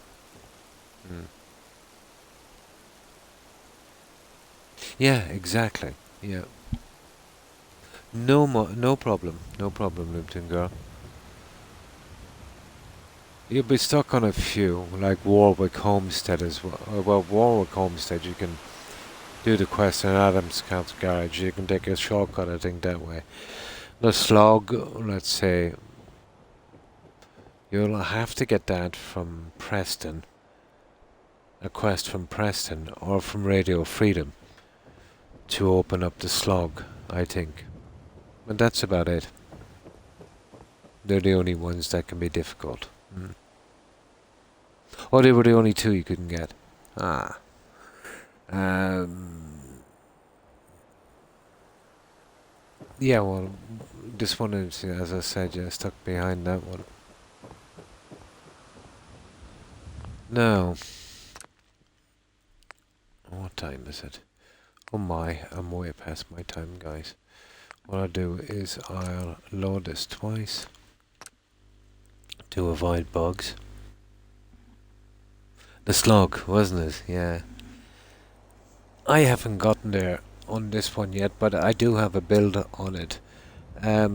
Yeah, exactly. Yeah. No problem, Lipton girl. You'll be stuck on a few, like Warwick Homestead as well. Well, Warwick Homestead, you can do the quest in Adams Count's Garage. You can take a shortcut, I think, that way. The slog, let's say, you'll have to get that from Preston. A quest from Preston or from Radio Freedom to open up the slog, I think. But that's about it. They're the only ones that can be difficult. Oh, they were the only 2 you couldn't get. Yeah, well, this one is, as I said, stuck behind that one. No. What time is it? Oh my, I'm way past my time, guys. What I'll do is I'll load this twice to avoid bugs. The slug, wasn't it? Yeah. I haven't gotten there on this one yet, but I do have a build on it. A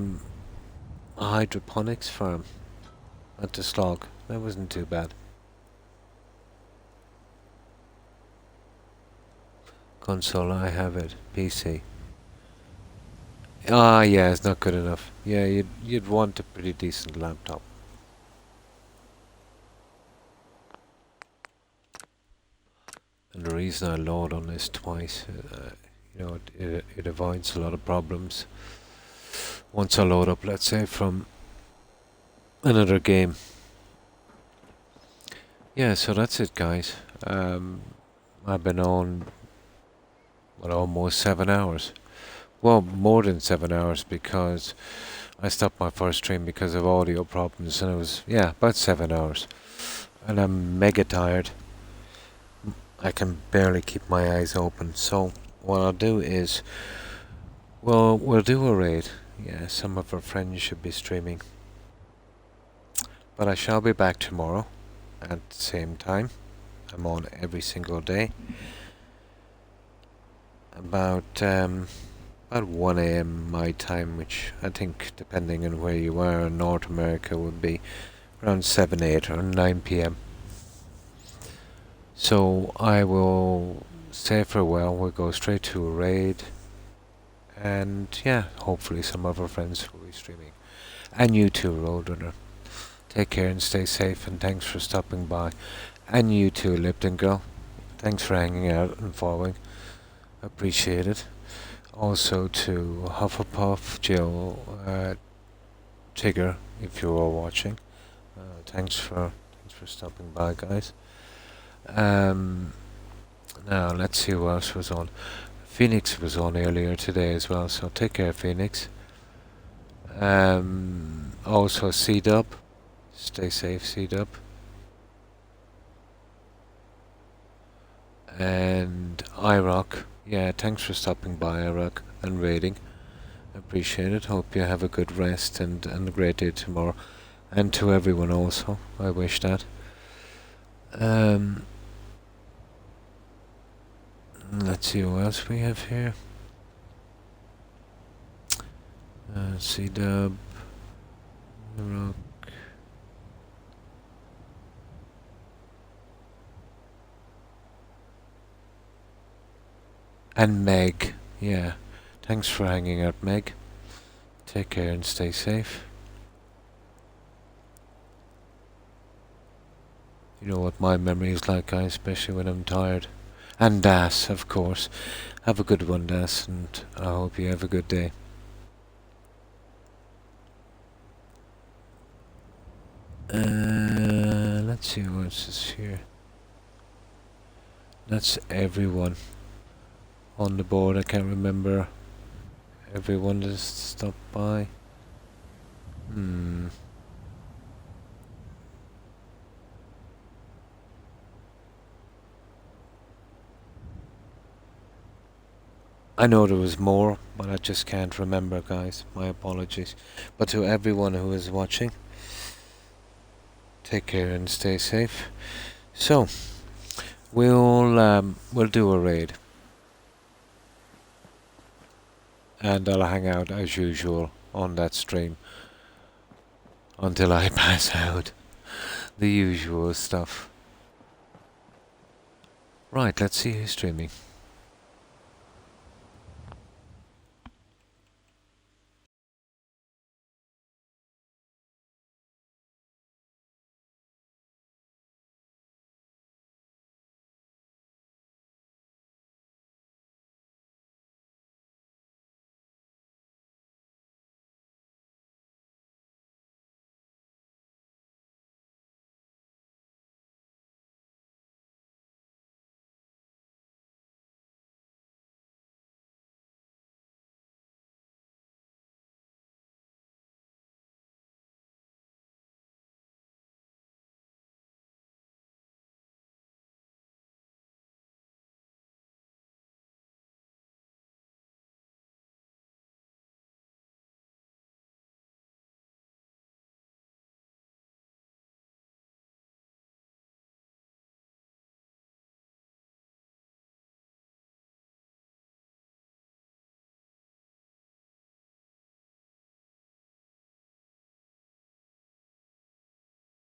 hydroponics farm at the slog. That wasn't too bad. Console, I have it. PC. Yeah, it's not good enough. Yeah, you'd want a pretty decent laptop. And the reason I load on this twice, it avoids a lot of problems. Once I load up, let's say, from another game. Yeah, so that's it, guys. I've been on almost 7 hours. Well, more than 7 hours, because I stopped my first stream because of audio problems, and it was, about 7 hours. And I'm mega tired. I can barely keep my eyes open. So what I'll do is, we'll do a raid. Yeah, some of our friends should be streaming. But I shall be back tomorrow at the same time. I'm on every single day. About 1 AM my time, which I think, depending on where you are in North America, would be around 7, 8 or 9 PM. So I will say farewell. We'll go straight to a raid. And yeah, hopefully some other friends will be streaming. And you too, Roadrunner. Take care and stay safe, and thanks for stopping by. And you too, Lipton Girl. Thanks for hanging out and following. Appreciate it. Also to Hufflepuff, Jill, Tigger, if you're all watching. Thanks for stopping by, guys. Now let's see who else was on. Phoenix was on earlier today as well, so take care, Phoenix. Also C-Dub. Stay safe, C-Dub. And IROC. Yeah, thanks for stopping by, IROC, and raiding. Appreciate it. Hope you have a good rest and a great day tomorrow. And to everyone also, I wish that. Let's see who else we have here. C-Dub. IROC. And Meg, yeah. Thanks for hanging out, Meg. Take care and stay safe. You know what my memory is like, guys, especially when I'm tired. And Das, of course. Have a good one, Das, and I hope you have a good day. Let's see what else is here. That's everyone on the board. I can't remember everyone that stopped by. I know there was more, but I just can't remember, guys. My apologies. But to everyone who is watching, take care and stay safe. So, we'll do a raid. And I'll hang out as usual on that stream until I pass out. The usual stuff. Right, let's see who's streaming.